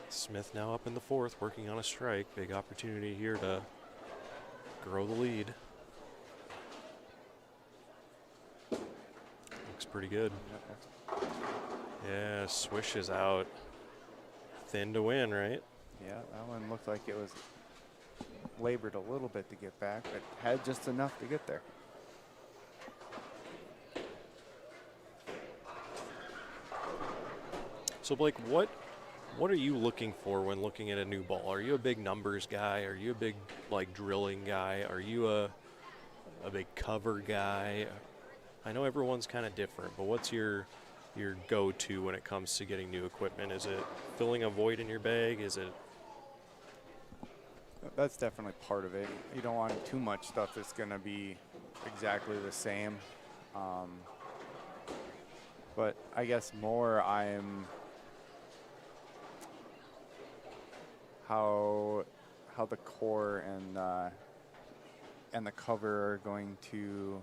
Smith now up in the fourth, working on a strike. Big opportunity here to grow the lead. Looks pretty good. Yeah, swish is out. Thin to win, right? Yeah, that one looked like it was labored a little bit to get back, but had just enough to get there. So Blake, what are you looking for when looking at a new ball? Are you a big numbers guy? Are you a big like drilling guy? Are you a big cover guy? I know everyone's kind of different, but what's your go-to when it comes to getting new equipment? Is it filling a void in your bag? Is it? That's definitely part of it. You don't want too much stuff that's going to be exactly the same. But I guess more I'm how the core and the cover are going to,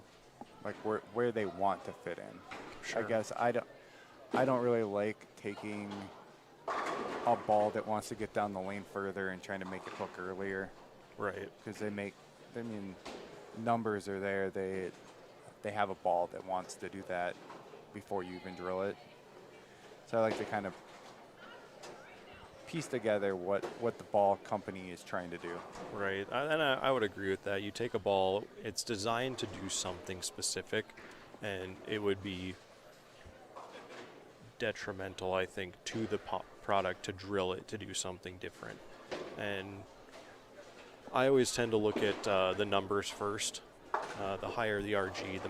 like, where they want to fit in. Sure. I guess I don't really like taking a ball that wants to get down the lane further and trying to make it hook earlier. Right. Because numbers are there. They have a ball that wants to do that before you even drill it. So I like to kind of piece together what the ball company is trying to do. Right, and I would agree with that. You take a ball, it's designed to do something specific, and it would be detrimental, I think, to the product to drill it to do something different. And I always tend to look at the numbers first. The higher the RG,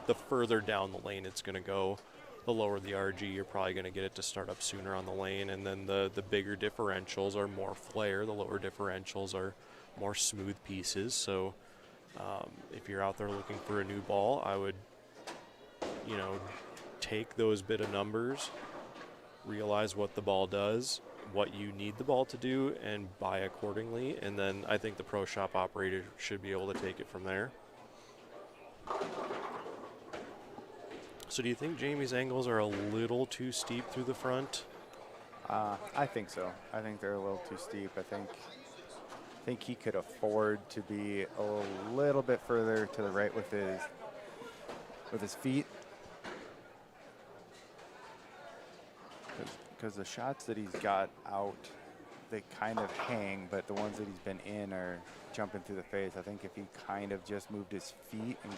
the further down the lane it's going to go. The lower the RG, you're probably going to get it to start up sooner on the lane. And then the bigger differentials are more flare. The lower differentials are more smooth pieces. So if you're out there looking for a new ball, I would, take those bit of numbers, realize what the ball does, what you need the ball to do, and buy accordingly. And then I think the pro shop operator should be able to take it from there. So do you think Jamie's angles are a little too steep through the front? I think so. I think they're a little too steep. I think he could afford to be a little bit further to the right with his feet. Because the shots that he's got out, they kind of hang, but the ones that he's been in are jumping through the face. I think if he kind of just moved his feet and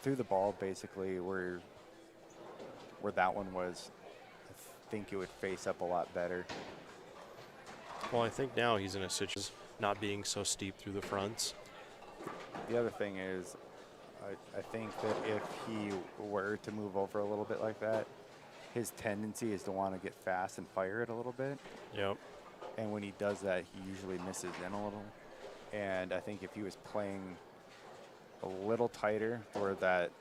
threw the ball basically where that one was, I think it would face up a lot better. Well, I think now he's in a situation not being so steep through the fronts. The other thing is, I think that if he were to move over a little bit like that, his tendency is to want to get fast and fire it a little bit. Yep. And when he does that, he usually misses in a little. And I think if he was playing a little tighter for that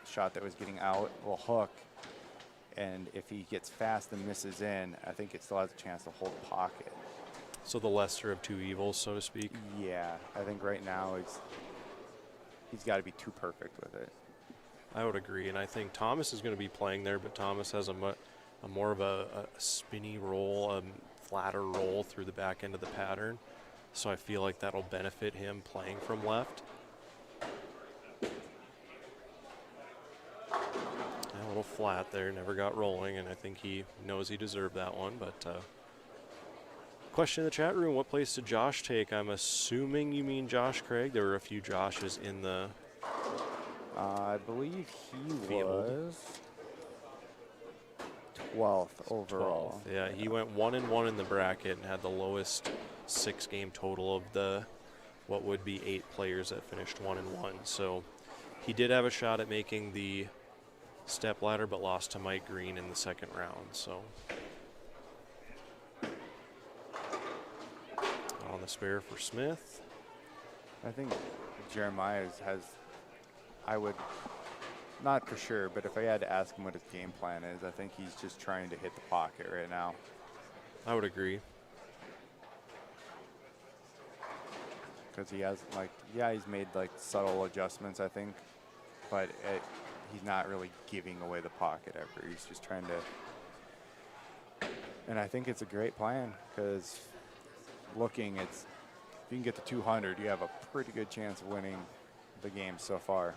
shot that was getting out will hook, and if he gets fast and misses in, I think it still has a chance to hold pocket. So the lesser of two evils, so to speak. Yeah, I think right now he's got to be too perfect with it. I would agree, and I think Thomas is going to be playing there, but Thomas has a more of a spinny roll, flatter roll through the back end of the pattern. So I feel like that'll benefit him playing from left. A little flat there, never got rolling, and I think he knows he deserved that one. But question in the chat room, what place did Josh take? I'm assuming you mean Josh Craig. There were a few Joshes in the I believe he field. was 12th overall. 12th. Yeah, he went 1-1 in the bracket and had the lowest 6-game total of the what would be 8 players that finished 1-1. So he did have a shot at making the step ladder, but lost to Mike Green in the second round. So on the spare for Smith. I think Jeremiah has, I would, not for sure, but if I had to ask him what his game plan is, I think he's just trying to hit the pocket right now. I would agree. Because he has, he's made subtle adjustments, I think, but he's not really giving away the pocket ever. He's just trying to, and I think it's a great plan because if you can get to 200, you have a pretty good chance of winning the game so far.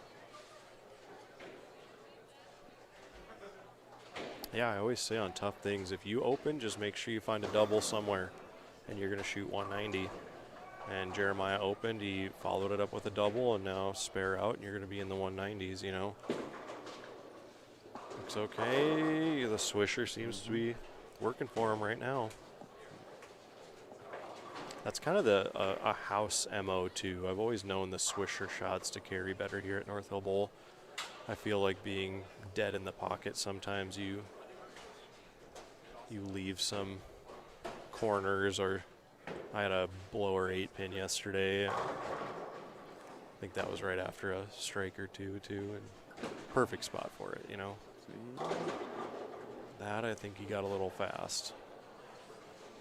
Yeah, I always say on tough things, if you open, just make sure you find a double somewhere, and you're going to shoot 190. And Jeremiah opened, he followed it up with a double, and now spare out, and you're going to be in the 190s, Looks okay. The swisher seems to be working for him right now. That's kind of a house MO, too. I've always known the swisher shots to carry better here at North Hill Bowl. I feel like being dead in the pocket, sometimes you leave some corners, or I had a blower 8-pin yesterday. I think that was right after a strike or two, and perfect spot for it, That, I think he got a little fast.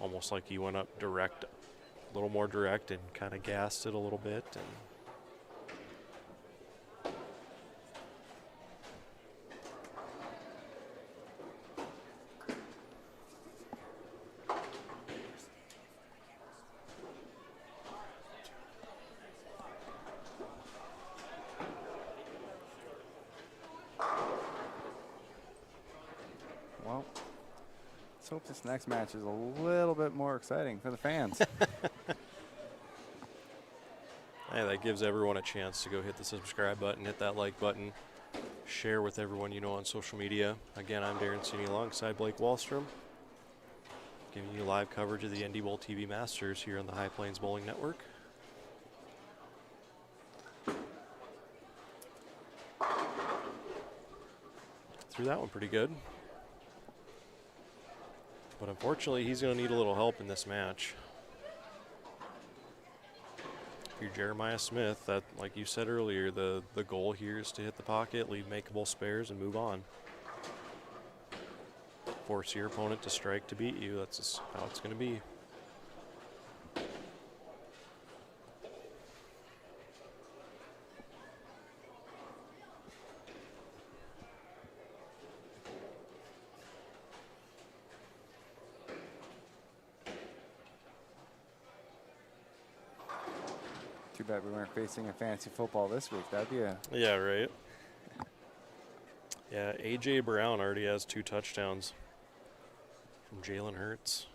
Almost like he went up direct, a little more direct, and kind of gassed it a little bit. And Well, let's hope this next match is a little bit more exciting for the fans. hey, that gives everyone a chance to go hit the subscribe button, hit that like button, share with everyone you know on social media. Again, I'm Darren Cini alongside Blake Wallstrom, giving you live coverage of the NDBowlTV Masters here on the High Plains Bowling Network. Threw that one pretty good. But unfortunately, he's going to need a little help in this match. If you're Jeremiah Smith, that, like you said earlier, the goal here is to hit the pocket, leave makeable spares, and move on. Force your opponent to strike to beat you. That's just how it's going to be. Too bad we weren't facing a fantasy football this week. That'd be a... Yeah, right. Yeah, A.J. Brown already has 2 touchdowns from Jalen Hurts.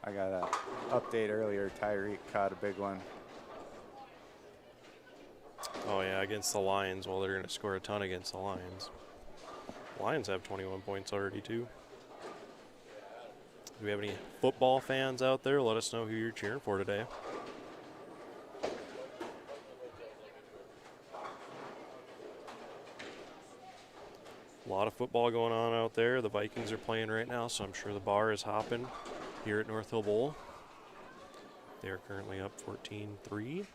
I got an update earlier. Tyreek caught a big one. Oh, yeah, against the Lions. Well, they're going to score a ton against the Lions. Lions have 21 points already, too. Do we have any football fans out there? Let us know who you're cheering for today. A lot of football going on out there. The Vikings are playing right now, so I'm sure the bar is hopping here at North Hill Bowl. They are currently up 14-3.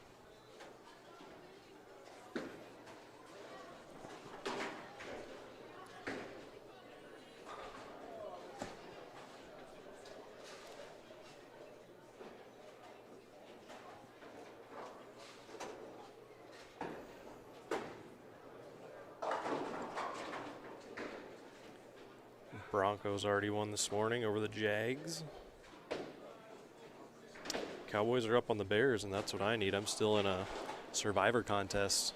Broncos already won this morning over the Jags. Cowboys are up on the Bears, and that's what I need. I'm still in a Survivor contest.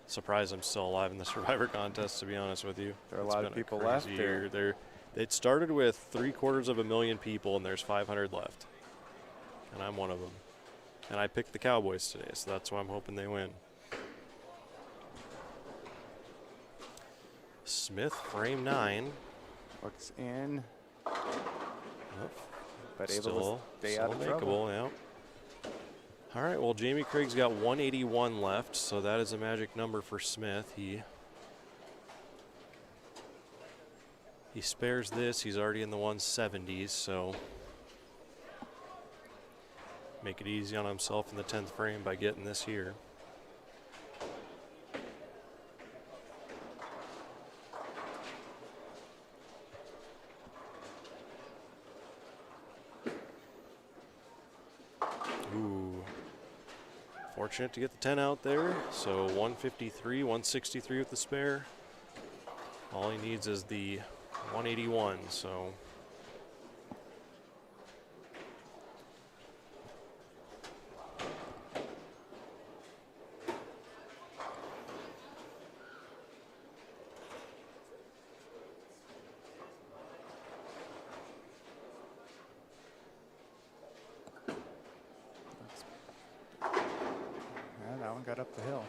Surprised I'm still alive in the Survivor contest, to be honest with you. There are a It's lot of been people crazy left year. there. It started with 750,000 people, and there's 500 left. And I'm one of them. And I picked the Cowboys today, so that's why I'm hoping they win. Smith, frame 9. Looks in. Yep. But able Still to stay out of trouble. makeable, yeah. All right, well, Jamie Craig's got 181 left, so that is a magic number for Smith. He spares this. He's already in the 170s, so make it easy on himself in the 10th frame by getting this here. Ooh. Fortunate to get the 10 out there. So 153, 163 with the spare. All he needs is the 181, so. Yeah, that one got up the hill.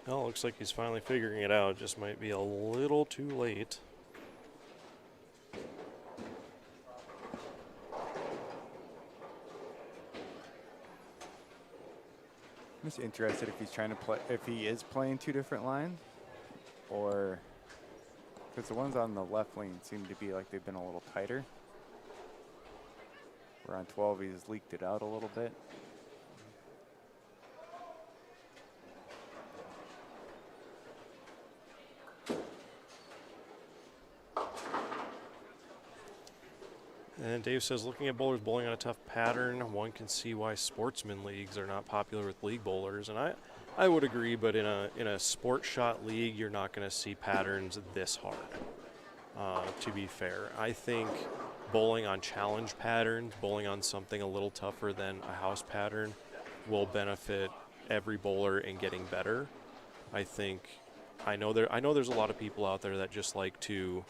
Well, looks like he's finally figuring it out. Just might be a little too late. I'm just interested if he's trying to play, if he is playing 2 different lines, or because the ones on the left lane seem to be like they've been a little tighter. Where on 12 he's leaked it out a little bit. And Dave says, looking at bowlers bowling on a tough pattern, one can see why sportsman leagues are not popular with league bowlers. And I would agree, but in a sports shot league, you're not going to see patterns this hard, to be fair. I think bowling on challenge patterns, bowling on something a little tougher than a house pattern will benefit every bowler in getting better. I know there's a lot of people out there that just like to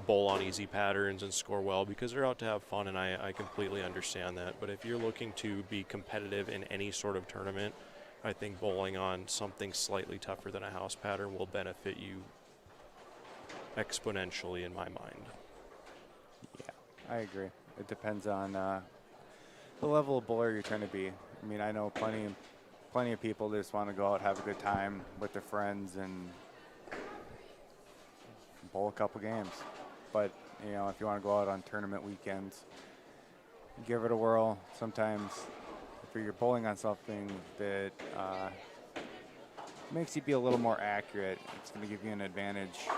bowl on easy patterns and score well because they're out to have fun, and I completely understand that. But if you're looking to be competitive in any sort of tournament, I think bowling on something slightly tougher than a house pattern will benefit you exponentially in my mind. Yeah, I agree. It depends on the level of bowler you're trying to be. I mean, I know plenty of people just want to go out, have a good time with their friends, and bowl a couple games. But, you know, if you want to go out on tournament weekends, give it a whirl. Sometimes if you're bowling on something that makes you be a little more accurate, it's going to give you an advantage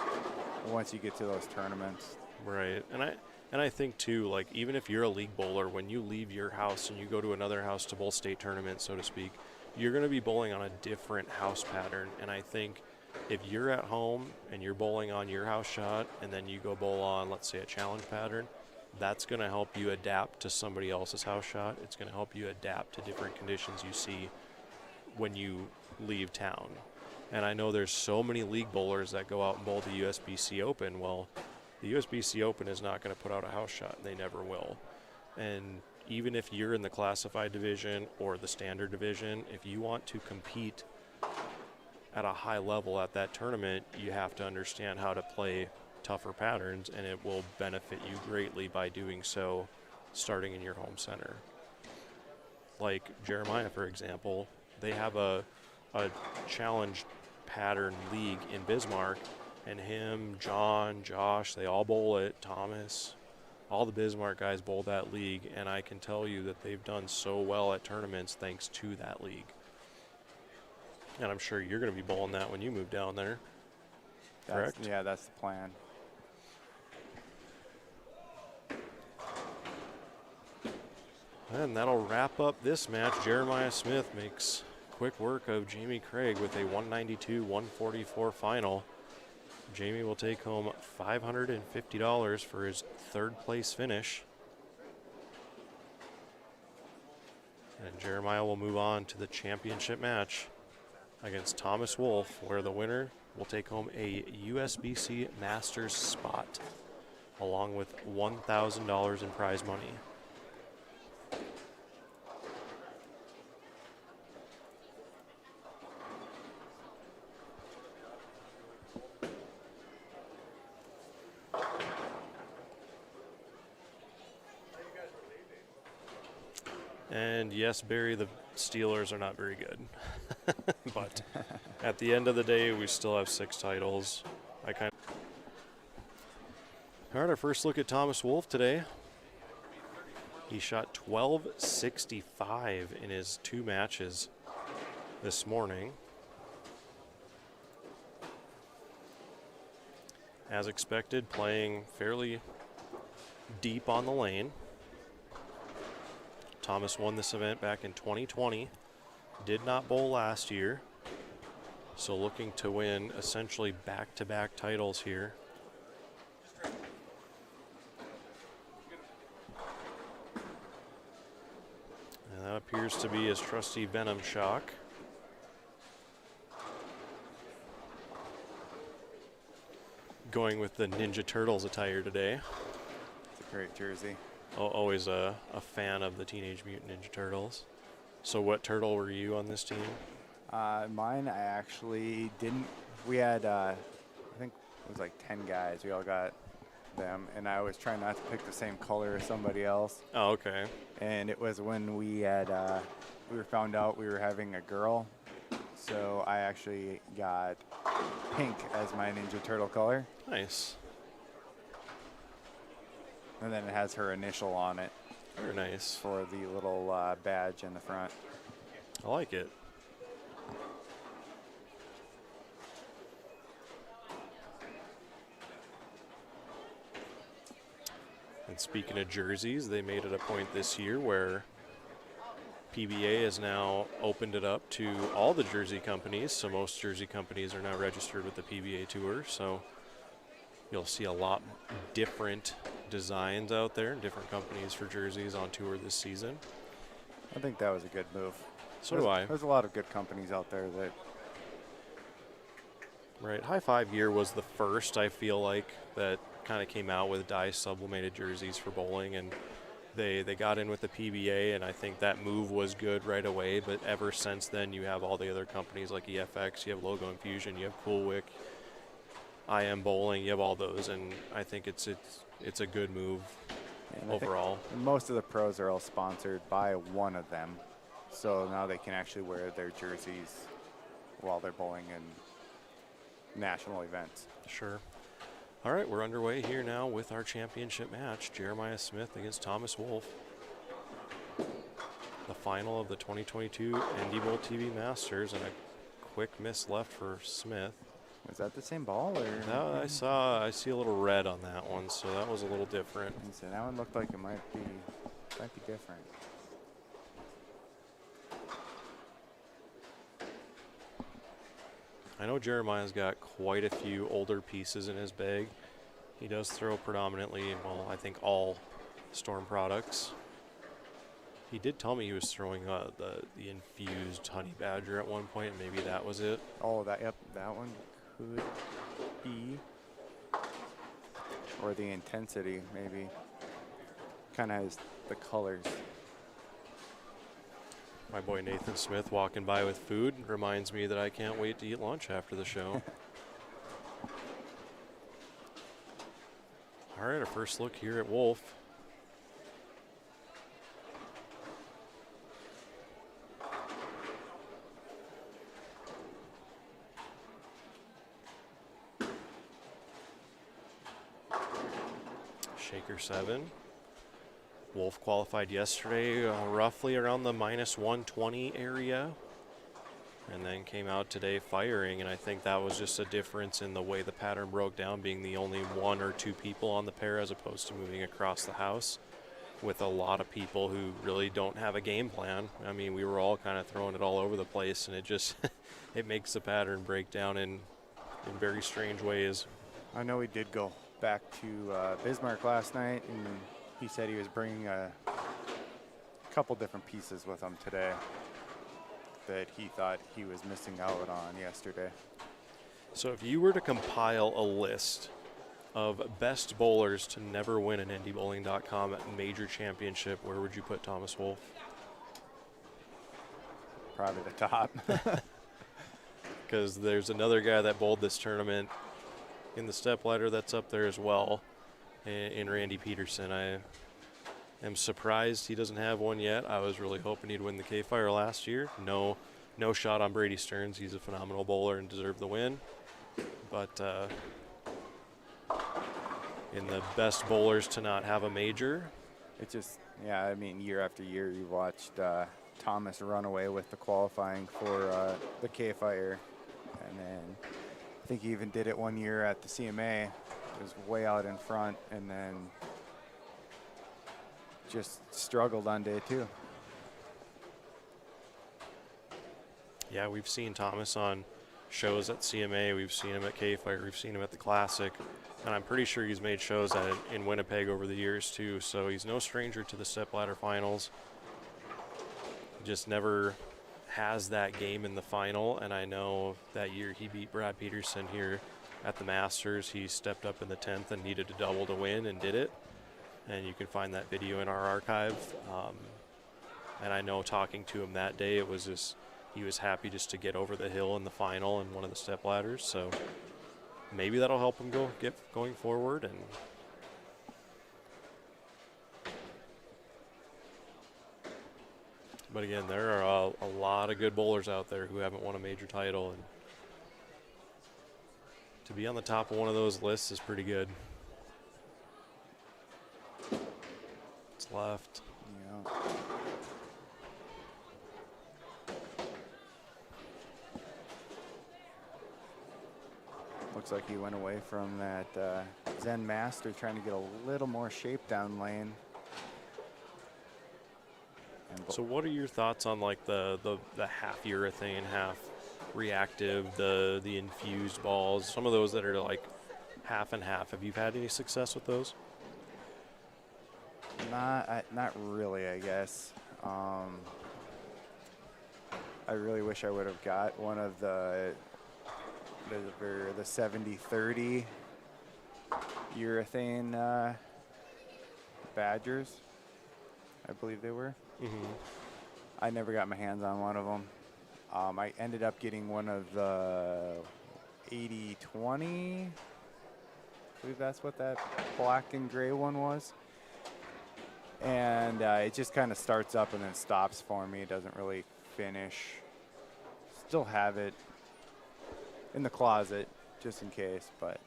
once you get to those tournaments. Right. And I think too, like, even if you're a league bowler, when you leave your house and you go to another house to bowl state tournament, so to speak, you're going to be bowling on a different house pattern. And I think if you're at home and you're bowling on your house shot and then you go bowl on, let's say, a challenge pattern, that's going to help you adapt to somebody else's house shot. It's going to help you adapt to different conditions you see when you leave town. And I know there's so many league bowlers that go out and bowl the USBC Open. Well, the USBC Open is not going to put out a house shot, and they never will. And even if you're in the classified division or the standard division, if you want to compete at a high level at that tournament, you have to understand how to play tougher patterns, and it will benefit you greatly by doing so starting in your home center. Like Jeremiah, for example, they have a challenge pattern league in Bismarck, and him, John, Josh, they all bowl it, Thomas, all the Bismarck guys bowl that league, and I can tell you that they've done so well at tournaments thanks to that league. And I'm sure you're going to be bowling that when you move down there, correct? Yeah, that's the plan. And that'll wrap up this match. Jeremiah Smith makes quick work of Jamie Craig with a 192-144 final. Jamie will take home $550 for his third place finish. And Jeremiah will move on to the championship match against Thomas Wolf, where the winner will take home a USBC Masters spot, along with $1,000 in prize money. And yes, Barry, the Steelers are not very good. But at the end of the day, we still have 6 titles. All right, our first look at Thomas Wolf today. He shot 1265 in his 2 matches this morning. As expected, playing fairly deep on the lane. Thomas won this event back in 2020, did not bowl last year, so looking to win essentially back-to-back titles here. And that appears to be his trusty Venom Shock. Going with the Ninja Turtles attire today. It's a great jersey. Always a fan of the Teenage Mutant Ninja Turtles. So what turtle were you on this team? Mine, I actually didn't. We had, I think it was like 10 guys. We all got them, and I was trying not to pick the same color as somebody else. Oh, okay. And it was when we had, we were found out we were having a girl, so I actually got pink as my Ninja Turtle color. Nice. And then it has her initial on it Very nice. for the little badge in the front. I like it. And speaking of jerseys, they made it a point this year where PBA has now opened it up to all the jersey companies. So most jersey companies are now registered with the PBA Tour. So you'll see a lot different designs out there, different companies for jerseys on tour this season. I think that was a good move. So do I. There's a lot of good companies out there that. Right. High Five Gear was the first, I feel like, that kind of came out with dye sublimated jerseys for bowling, and they got in with the PBA, and I think that move was good right away. But ever since then, you have all the other companies like EFX, you have Logo Infusion, you have Coolwick, IM Bowling, you have all those, and I think it's a good move And I think overall. most of the pros are all sponsored by one of them, so now they can actually wear their jerseys while they're bowling in national events. Sure. All right, we're underway here now with our championship match, Jeremiah Smith against Thomas Wolf. The final of the 2022 NDBowlTV Masters, and a quick miss left for Smith. Was that the same ball, or? Now I see a little red on that one, so that was a little different. So that one looked like it might be different. I know Jeremiah's got quite a few older pieces in his bag. He does throw predominantly, well, I think all Storm products. He did tell me he was throwing the infused Honey Badger at one point, and maybe that was it. Oh, that one could be, or the intensity maybe. Kind of has the colors. My boy Nathan Smith walking by with food reminds me that I can't wait to eat lunch after the show. All right, our first look here at Wolf. Shaker 7. Wolf qualified yesterday roughly around the -120 area, and then came out today firing, and I think that was just a difference in the way the pattern broke down, being the only 1 or 2 people on the pair as opposed to moving across the house with a lot of people who really don't have a game plan. I mean, we were all kind of throwing it all over the place, and it just it makes the pattern break down in very strange ways. I know he did go back to Bismarck last night, and he said he was bringing a couple different pieces with him today that he thought he was missing out on yesterday. So if you were to compile a list of best bowlers to never win an NDBowling.com major championship, where would you put Thomas Wolf? Probably the top. Because there's another guy that bowled this tournament in the step ladder that's up there as well, in Randy Peterson. I am surprised he doesn't have one yet. I was really hoping he'd win the K-Fire last year. No shot on Brady Stearns. He's a phenomenal bowler and deserved the win. But in the best bowlers to not have a major, It just, yeah, I mean, year after year, you watched Thomas run away with the qualifying for the K-Fire. And then I think he even did it one year at the CMA. It was way out in front, and then just struggled on day 2. yeah, we've seen Thomas on shows at CMA. We've seen him at K-Fire. We've seen him at the Classic. And I'm pretty sure he's made shows in Winnipeg over the years, too. So he's no stranger to the step ladder finals. Just never has that game in the final. And I know that year he beat Brad Peterson here at the Masters. He stepped up in the 10th and needed a double to win and did it. And you can find that video in our archive. And I know talking to him that day, it was just, he was happy just to get over the hill in the final in one of the step ladders. So maybe that'll help him get going forward. And but again, there are a lot of good bowlers out there who haven't won a major title, and to be on the top of one of those lists is pretty good. It's left. Yeah. Looks like he went away from that Zen Master trying to get a little more shape down lane. And So what are your thoughts on like the half urethane, half reactive, the infused balls, some of those that are like half and half? Have you had any success with those? Not really, I guess. I really wish I would have got one of the 70-30 urethane Badgers, I believe they were. I never got my hands on one of them. I ended up getting one of the 80-20. I believe that's what that black and gray one was. And it just kind of starts up and then stops for me. It doesn't really finish. Still have it in the closet just in case, but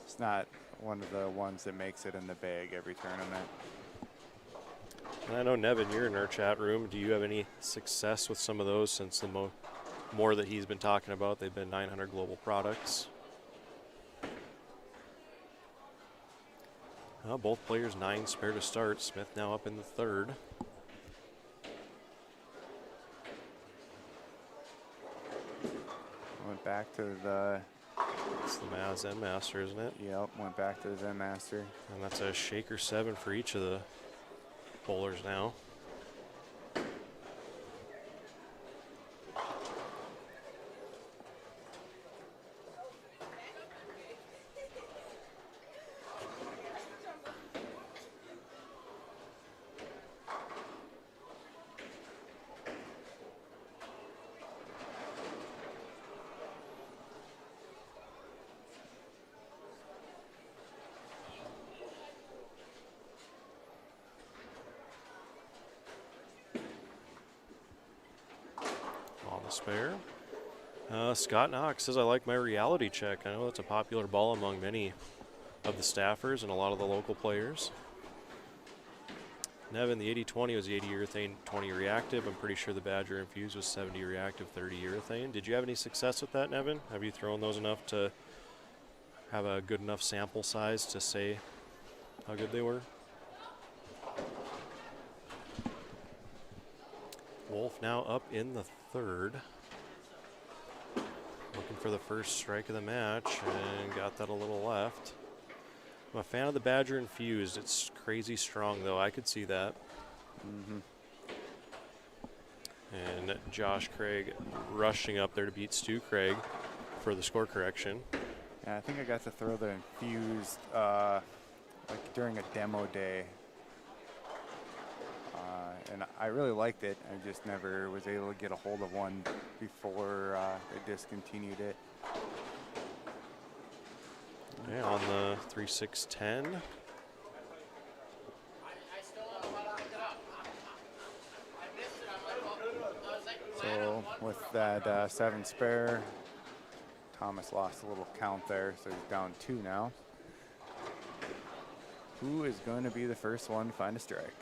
it's not one of the ones that makes it in the bag every tournament. And I know, Nevin, you're in our chat room. Do you have any success with some of those since the more that he's been talking about, they've been 900 global products? Both players 9 spare to start. Smith now up in the third. Went back to the... It's the Zen Master, isn't it? Yep, went back to the Zen Master. And that's a shaker 7 for each of the bowlers now. Spare. Scott Knox says, I like my reality check. I know that's a popular ball among many of the staffers and a lot of the local players. Nevin, the 80-20 was the 80 urethane, 20 reactive. I'm pretty sure the Badger infused was 70 reactive, 30 urethane. Did you have any success with that, Nevin? Have you thrown those enough to have a good enough sample size to say how good they were? Wolf now up in the third. Looking for the first strike of the match and got that a little left. I'm a fan of the Badger infused. It's crazy strong though. I could see that. And Josh Craig rushing up there to beat Stu Craig for the score correction. Yeah, I think I got to throw the infused like during a demo day. And I really liked it. I just never was able to get a hold of one before they discontinued it. Yeah, on the 3-6-10. So with that 7 spare, Thomas lost a little count there, so he's down 2 now. Who is going to be the first one to find a strike?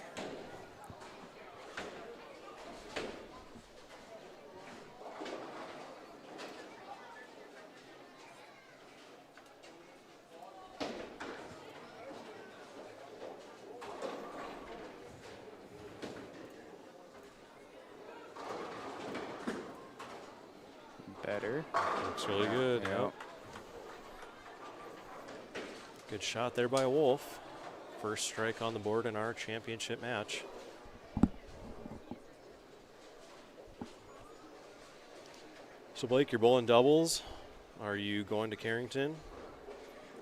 Better. Looks really good. Yep. Good shot there by Wolf. First strike on the board in our championship match. So Blake, you're bowling doubles. Are you going to Carrington?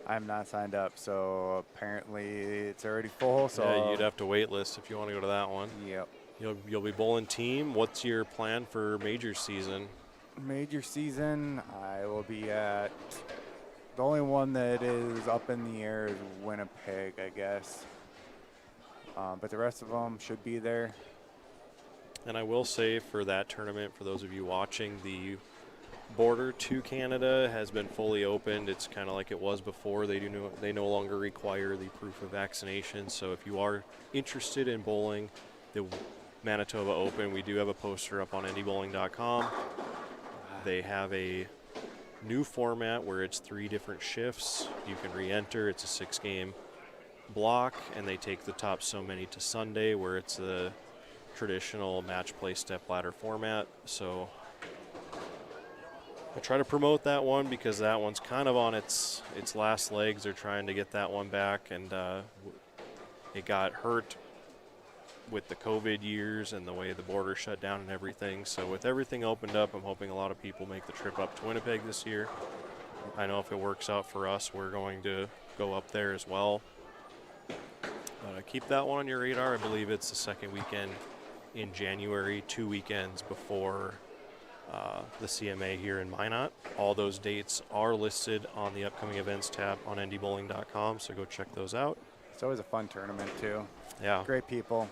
I'm not signed up, so apparently it's already full. So yeah, you'd have to wait list if you want to go to that one. Yep. You'll be bowling team. What's your plan for major season? Major season, I will be at, the only one that is up in the air is Winnipeg, I guess. But the rest of them should be there. And I will say for that tournament, for those of you watching, the border to Canada has been fully opened. It's kind of like it was before. They no longer require the proof of vaccination. So if you are interested in bowling the Manitoba Open, we do have a poster up on NDBowling.com. They have a new format where it's 3 different shifts. You can re-enter. It's a 6-game block, and they take the top so many to Sunday, where it's a traditional match play step ladder format. So I try to promote that one because that one's kind of on its last legs. They're trying to get that one back, and it got hurt with the COVID years and the way the border shut down and everything. So with everything opened up, I'm hoping a lot of people make the trip up to Winnipeg this year. I know if it works out for us, we're going to go up there as well. But keep that one on your radar. I believe it's the second weekend in January, 2 weekends before the CMA here in Minot. All those dates are listed on the upcoming events tab on ndbowling.com, so go check those out. It's always a fun tournament too. Yeah. Great people.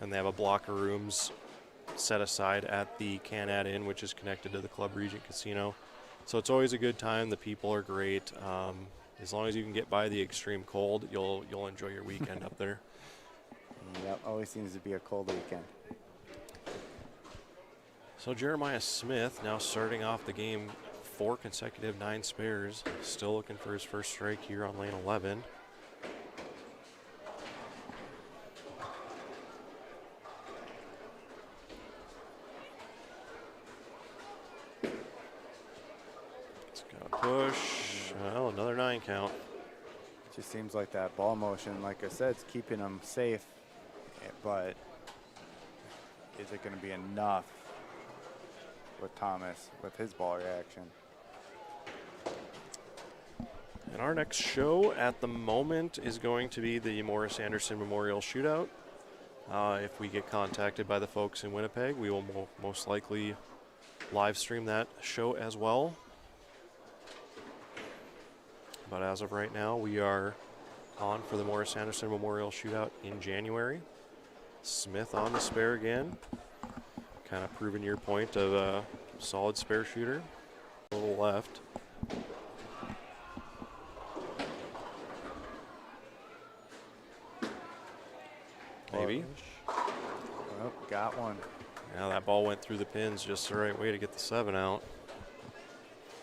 And they have a block of rooms set aside at the Canad Inn, which is connected to the Club Regent Casino. So it's always a good time. The people are great. As long as you can get by the extreme cold, you'll enjoy your weekend up there. Yep, always seems to be a cold weekend. So Jeremiah Smith now starting off the game 4 consecutive 9 spares. Still looking for his first strike here on lane 11. It's got a push. Well, another 9 count. It just seems like that ball motion, like I said, it's keeping him safe, but is it going to be enough with Thomas with his ball reaction? And our next show at the moment is going to be the Morris Anderson Memorial Shootout. If we get contacted by the folks in Winnipeg, we will most likely live stream that show as well. But as of right now, we are on for the Morris Anderson Memorial Shootout in January. Smith on the spare again. Kind of proving your point of a solid spare shooter. A little left. Maybe. Oh, got one. Yeah, that ball went through the pins just the right way to get the 7 out.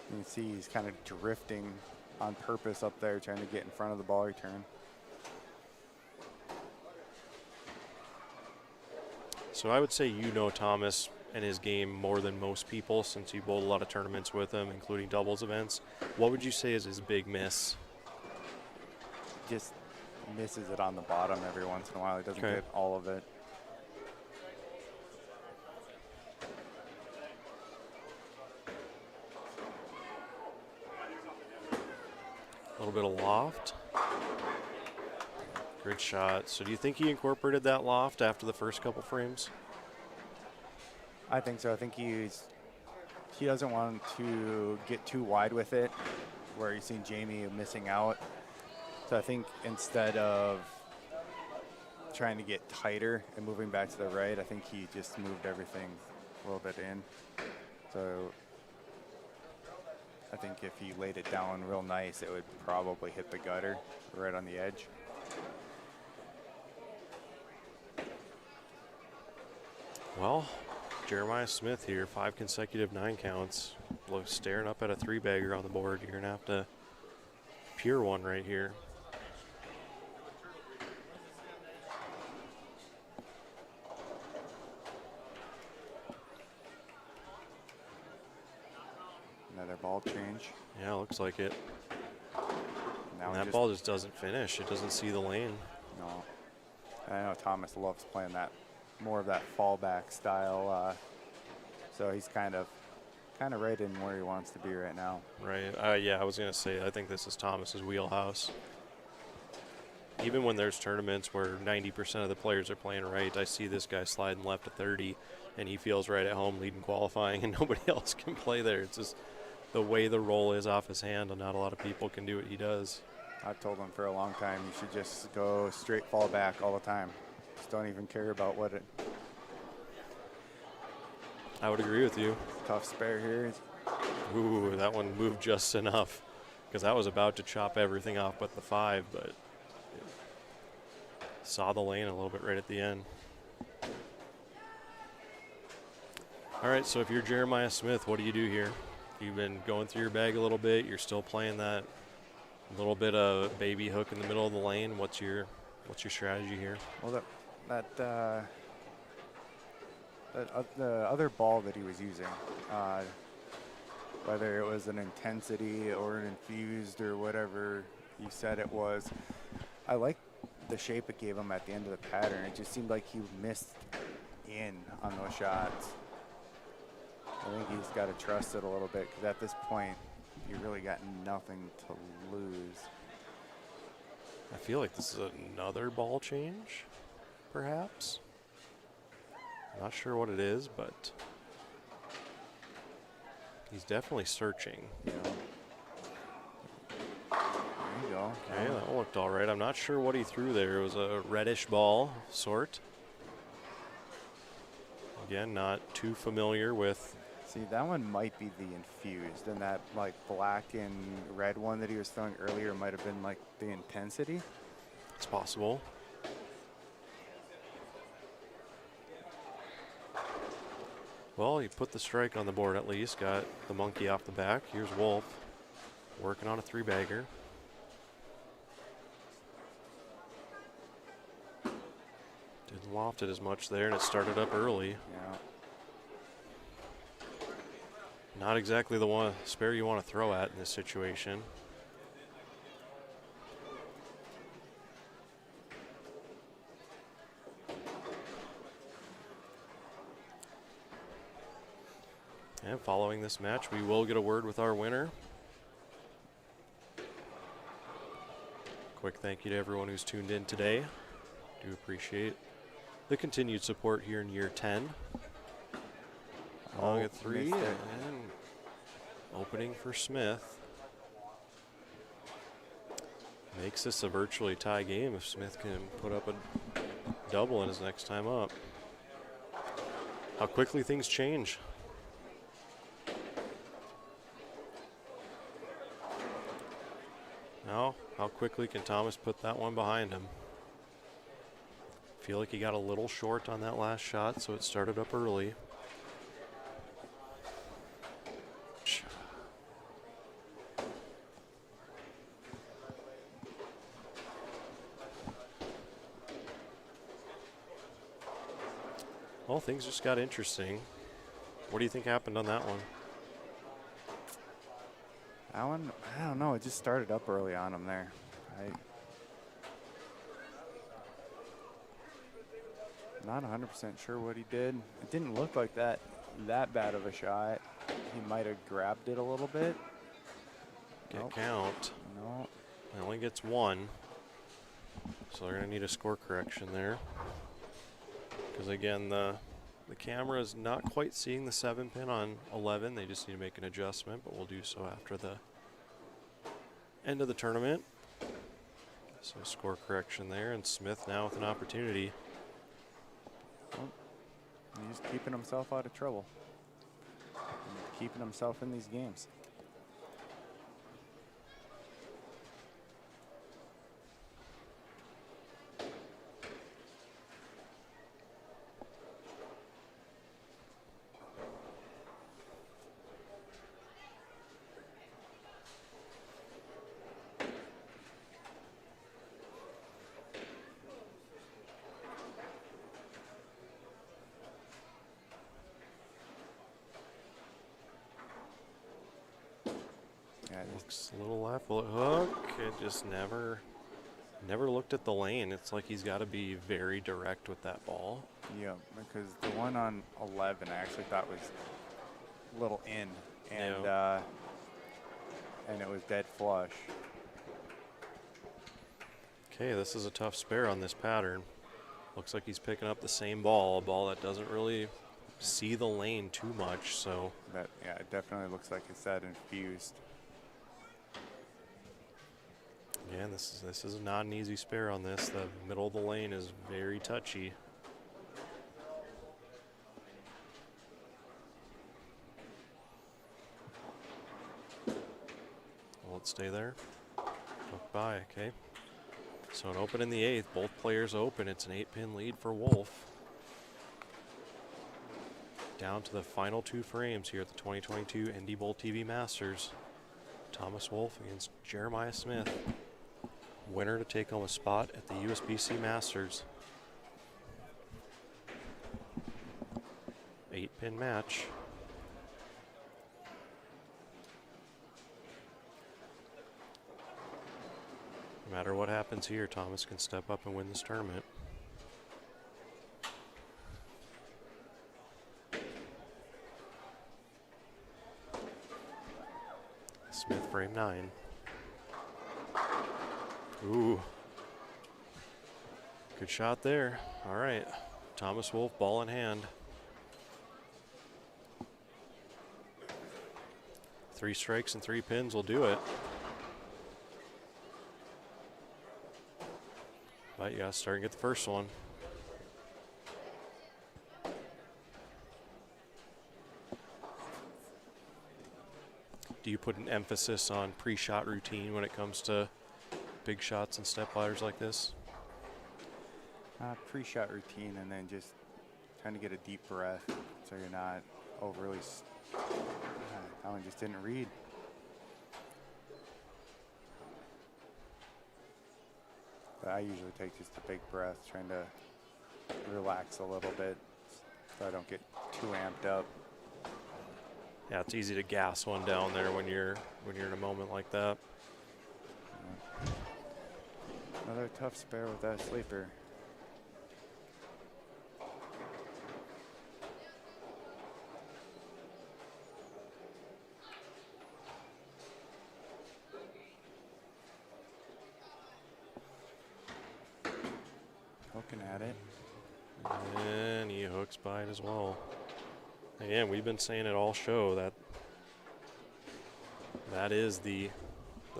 You can see he's kind of drifting on purpose up there, trying to get in front of the ball return. So I would say you know Thomas and his game more than most people since you bowled a lot of tournaments with him, including doubles events. What would you say is his big miss? Just misses it on the bottom every once in a while. He doesn't Okay. get all of it. A little bit of loft. Great shot. So do you think he incorporated that loft after the first couple frames? I think so. I think he doesn't want to get too wide with it, where you've seen Jamie missing out. So I think instead of trying to get tighter and moving back to the right, I think he just moved everything a little bit in. So I think if he laid it down real nice, it would probably hit the gutter right on the edge. Well, Jeremiah Smith here, 5 consecutive 9 counts. Looks staring up at a 3-bagger on the board. You're going to have to pure one right here. Another ball change. Yeah, looks like it. Now And that ball just doesn't finish. It doesn't see the lane. No. I know Thomas loves playing that, more of that fallback style. So he's kind of right in where he wants to be right now. Right. Yeah, I was going to say, I think this is Thomas's wheelhouse. Even when there's tournaments where 90% of the players are playing right, I see this guy sliding left to 30, and he feels right at home leading qualifying, and nobody else can play there. It's just the way the roll is off his hand, and not a lot of people can do what he does. I've told him for a long time, you should just go straight fall back all the time. Just don't even care about what it. I would agree with you. Tough spare here. Ooh, that one moved just enough, because I was about to chop everything off but the 5, but it saw the lane a little bit right at the end. All right, so if you're Jeremiah Smith, what do you do here? You've been going through your bag a little bit. You're still playing that little bit of baby hook in the middle of the lane. What's your strategy here? Well, the other ball that he was using, whether it was an intensity or an infused or whatever you said it was, I like the shape it gave him at the end of the pattern. It just seemed like he missed in on those shots. I think he's got to trust it a little bit, because at this point, you really got nothing to lose. I feel like this is another ball change, perhaps. Not sure what it is, but he's definitely searching. Yeah. There you go. Okay, that looked all right. I'm not sure what he threw there. It was a reddish ball sort. Again, not too familiar with. See, that one might be the infused, and that like black and red one that he was throwing earlier might have been like the intensity. It's possible. Well, he put the strike on the board at least, got the monkey off the back. Here's Wolf working on a 3-bagger. Didn't loft it as much there, and it started up early. Yeah. Not exactly the one spare you want to throw at in this situation. And following this match, we will get a word with our winner. Quick thank you to everyone who's tuned in today. Do appreciate the continued support here in year 10. Long at 3 missed it. and opening for Smith. Makes this a virtually tie game if Smith can put up a double in his next time up. How quickly things change. Now, how quickly can Thomas put that one behind him? Feel like he got a little short on that last shot, so it started up early. Well, things just got interesting. What do you think happened on that one? That one, I don't know. It just started up early on him there. Not 100% sure what he did. It didn't look like that bad of a shot. He might have grabbed it a little bit. Get Nope. count. No. He only gets one. So they're going to need a score correction there. Because again, the camera is not quite seeing the 7-pin on 11. They just need to make an adjustment, but we'll do so after the end of the tournament. So score correction there, and Smith now with an opportunity. He's keeping himself out of trouble. And keeping himself in these games. Looks a little left, will it hook? It just never looked at the lane. It's like he's got to be very direct with that ball. Yeah, because the one on 11 I actually thought was a little in, and and it was dead flush. Okay, this is a tough spare on this pattern. Looks like he's picking up the same ball, a ball that doesn't really see the lane too much. So That, yeah, it definitely looks like it's that infused. yeah, this is not an easy spare on this. The middle of the lane is very touchy. Will it stay there? Hook by, okay. So an open in the 8th, both players open. It's an 8-pin lead for Wolf. Down to the final 2 frames here at the 2022 NDBowlTV Masters. Thomas Wolf against Jeremiah Smith. Winner to take home a spot at the USBC Masters. 8-pin match. No matter what happens here, Thomas can step up and win this tournament. Smith frame 9. Ooh, Good shot there. All right. Thomas Wolf, ball in hand. 3 strikes and 3 pins will do it. But you got to start and get the first one. Do you put an emphasis on pre-shot routine when it comes to big shots and step ladders like this? Pre-shot routine, and then just trying to get a deep breath so you're not overly. That one just didn't read. But I usually take just a big breath, trying to relax a little bit so I don't get too amped up. Yeah, it's easy to gas one down there when you're in a moment like that. Another tough spare with that sleeper. Looking at it. And he hooks by it as well. Again, we've been saying it all show that that is the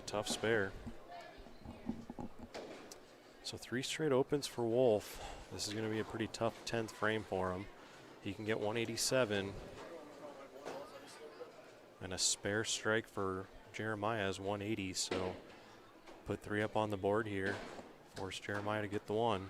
tough spare. So 3 straight opens for Wolf. This is going to be a pretty tough 10th frame for him. He can get 187. And a spare strike for Jeremiah is 180. So put 3 up on the board here. Force Jeremiah to get the 1.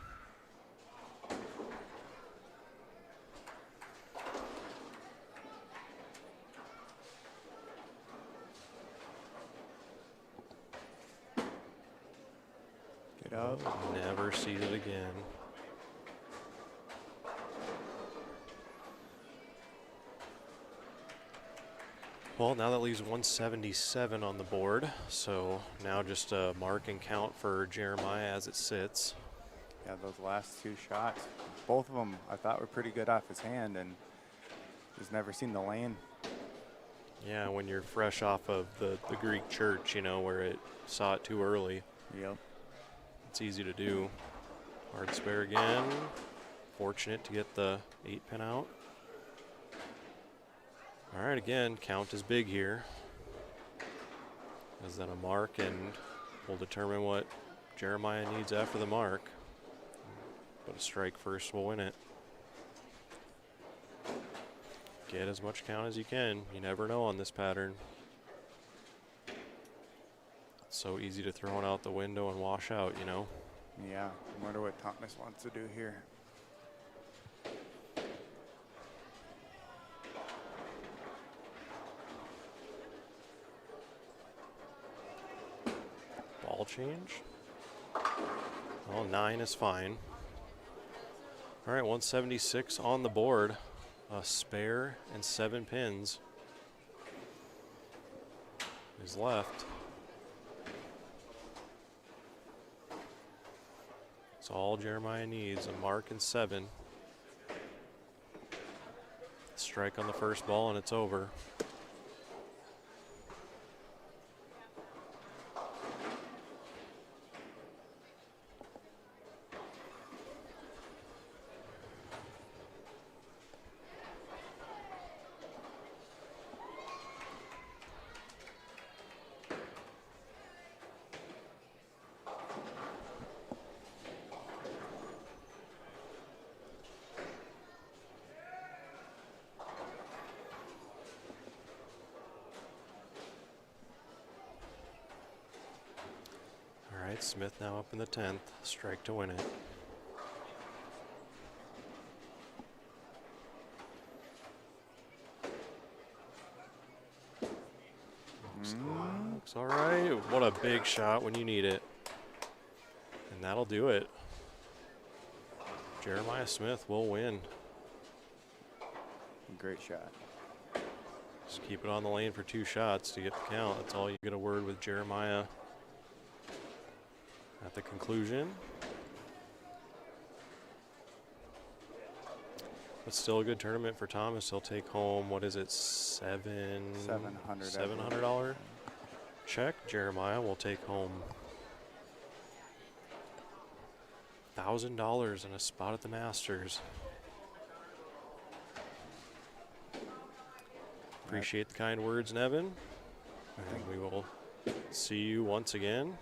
Get up. Never sees it again. Well, now that leaves 177 on the board. So now just a mark and count for Jeremiah as it sits. Yeah, those last 2 shots, both of them I thought were pretty good off his hand, and just never seen the lane. Yeah, when you're fresh off of the Greek church, you know, where it saw it too early. Yep. It's easy to do. Hard spare again. Fortunate to get the 8 pin out. All right, again, count is big here. Is that a mark, and we'll determine what Jeremiah needs after the mark. But a strike first will win it. Get as much count as you can. You never know on this pattern. It's so easy to throw it out the window and wash out, you know. Yeah, I wonder what Thomas wants to do here. Ball change. Well, 9 is fine. All right, 176 on the board. A spare and 7 pins is left. That's all Jeremiah needs, a mark and 7. Strike on the first ball and it's over. Smith now up in the 10th, strike to win it. Looks all right. What a big shot when you need it. And that'll do it. Jeremiah Smith will win. Great shot. Just keep it on the lane for 2 shots to get the count. That's all you get a word with Jeremiah. At the conclusion. But still a good tournament for Thomas. He'll take home, what is it, $700 check. Jeremiah will take home $1,000 and a spot at the Masters. Appreciate the kind words, Nevin. And we will see you once again.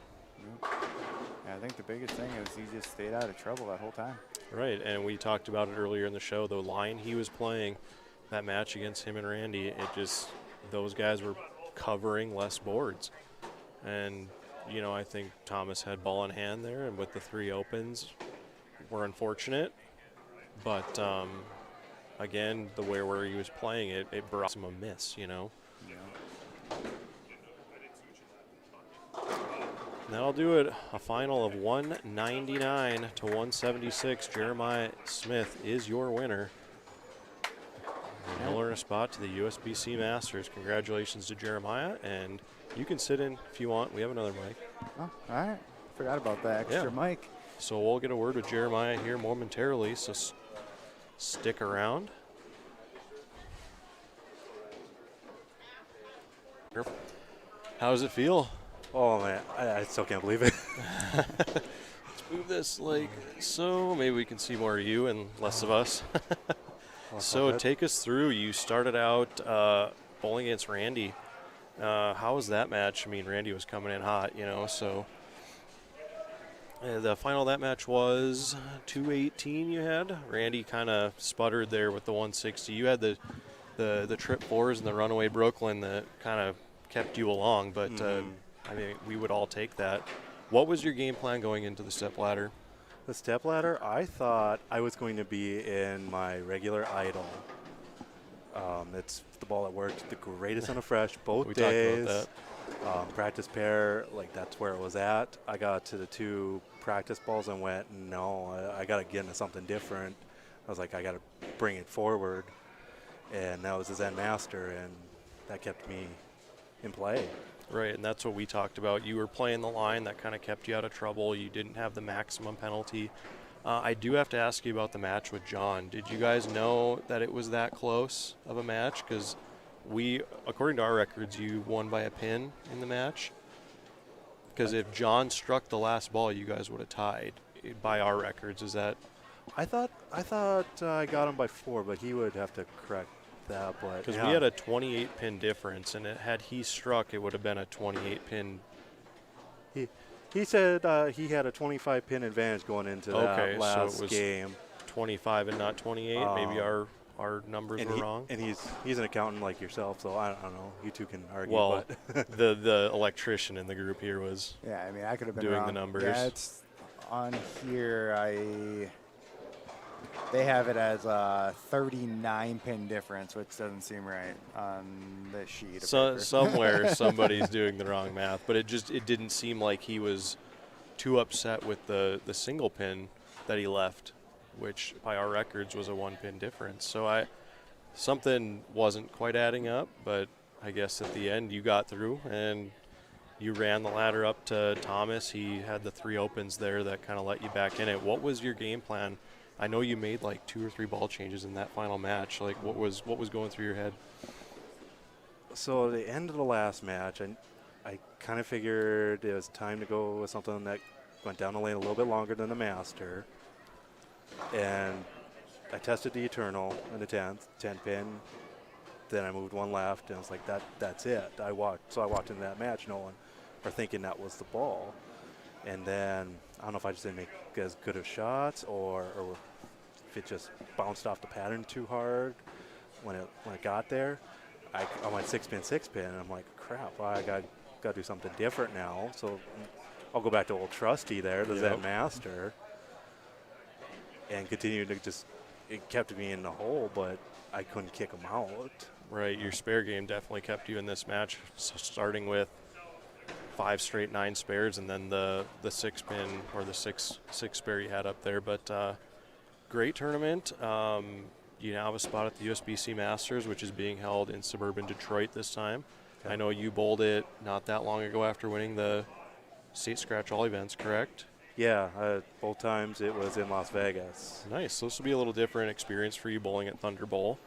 Yeah, I think the biggest thing is he just stayed out of trouble that whole time. Right, and we talked about it earlier in the show. The line he was playing, that match against him and Randy, it just, those guys were covering less boards. And, you know, I think Thomas had ball in hand there, and with the 3 opens, we're unfortunate. But, again, the way where he was playing it, it brought him a miss, you know. And that'll do it. A final of 199 to 176. Jeremiah Smith is your winner. And he'll earn a spot to the USBC Masters. Congratulations to Jeremiah. And you can sit in if you want. We have another mic. Oh, all right. Forgot about that extra mic. So we'll get a word with Jeremiah here momentarily. So stick around. How does it feel? Oh man, I still can't believe it. Let's move this like so. Maybe we can see more of you and less of us. So take us through. You started out bowling against Randy. How was that match? I mean, Randy was coming in hot, you know. So the final of that match was 218. You had Randy kind of sputtered there with the 160. You had the trip fours and the runaway Brooklyn that kind of kept you along, but. I mean, we would all take that. What was your game plan going into the step ladder? The step ladder, I thought I was going to be in my regular idle. It's the ball that worked the greatest on a fresh both we days. talked about that. Practice pair, like that's where it was at. I got to the 2 practice balls and went, no, I got to get into something different. I was like, I got to bring it forward. And that was the Zen Master, and that kept me in play. Right, and that's what we talked about. You were playing the line that kind of kept you out of trouble. You didn't have the maximum penalty. I do have to ask you about the match with John. Did you guys know that it was that close of a match? Because we, according to our records, you won by a pin in the match. Because if John struck the last ball, you guys would have tied. By our records, is that? I thought I got him by 4, but he would have to correct that. But because we had a 28 pin difference, and had he struck, it would have been a 28 pin. He said he had a 25 pin advantage going into that last so it was game. 25 and not 28. Maybe our numbers were wrong. And he's an accountant like yourself, so I don't know. You two can argue. Well, but the electrician in the group here was Yeah, I mean, I could have been doing wrong. the numbers. Yeah, it's on here. They have it as a 39 pin difference, which doesn't seem right on the sheet. Somewhere somebody's doing the wrong math, but it didn't seem like he was too upset with the single pin that he left, which by our records was a 1 pin difference. So something wasn't quite adding up, but I guess at the end you got through and you ran the ladder up to Thomas. He had the 3 opens there that kind of let you back in it. What was your game plan? I know you made like 2 or 3 ball changes in that final match. Like what was going through your head? So at the end of the last match, I kind of figured it was time to go with something that went down the lane a little bit longer than the Master. And I tested the Eternal in the 10 pin. Then I moved 1 left, and I was like, that's it. I walked into that match thinking that was the ball. And then I don't know if I just didn't make as good of shots or if it just bounced off the pattern too hard when it got there. I went 6 pin, and I'm like, crap, I got to do something different now. So I'll go back to old trusty there, the Zen Master, and continue to it kept me in the hole, but I couldn't kick him out. Right, your spare game definitely kept you in this match, so starting with 5 straight 9 spares, and then the 6 pin or the six spare you had up there. But great tournament. You now have a spot at the USBC Masters, which is being held in suburban Detroit this time. Okay. I know you bowled it not that long ago after winning the state scratch all events, correct? Yeah, both times it was in Las Vegas. Nice. So this will be a little different experience for you bowling at Thunder Bowl.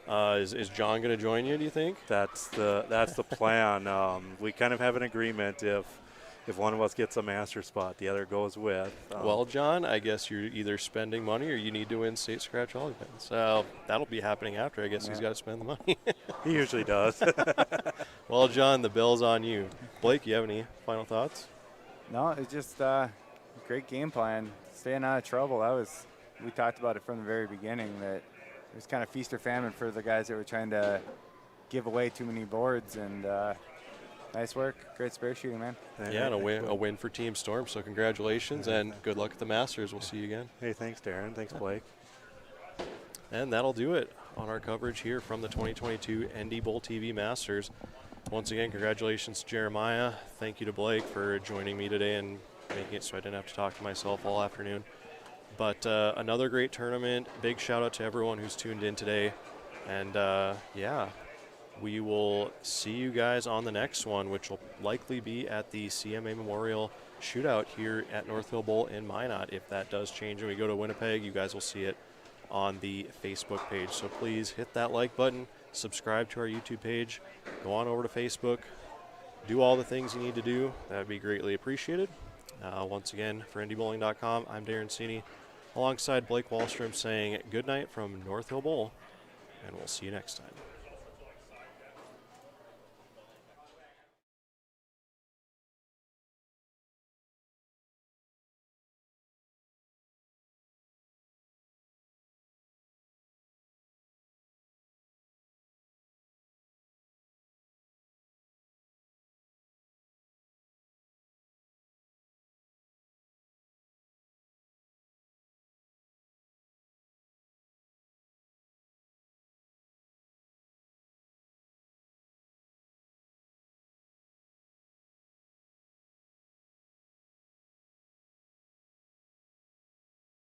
Is John going to join you, do you think? That's the plan. We kind of have an agreement. if one of us gets a master spot, the other goes with. Well, John, I guess you're either spending money or you need to win state scratch all depends. So that'll be happening after. I guess he's got to spend the money. he usually does. Well, John, the bill's on you. Blake, you have any final thoughts? No, it's just great game plan. Staying out of trouble. We talked about it from the very beginning that it was kind of feast or famine for the guys that were trying to give away too many boards. And nice work. Great spare shooting, man. Yeah, and a win for Team Storm. So congratulations and good luck at the Masters. We'll see you again. Hey, thanks, Darren. Thanks, Blake. And that'll do it on our coverage here from the 2022 NDBowlTV Masters. Once again, congratulations to Jeremiah. Thank you to Blake for joining me today and making it so I didn't have to talk to myself all afternoon. But another great tournament. Big shout out to everyone who's tuned in today. And yeah, we will see you guys on the next one, which will likely be at the CMA Memorial Shootout here at North Hill Bowl in Minot. If that does change and we go to Winnipeg, you guys will see it on the Facebook page. So please hit that like button, subscribe to our YouTube page, go on over to Facebook, do all the things you need to do. That would be greatly appreciated. Once again, for NDBowling.com, I'm Darren Cini, alongside Blake Wallstrom saying good night from North Hill Bowl, and we'll see you next time.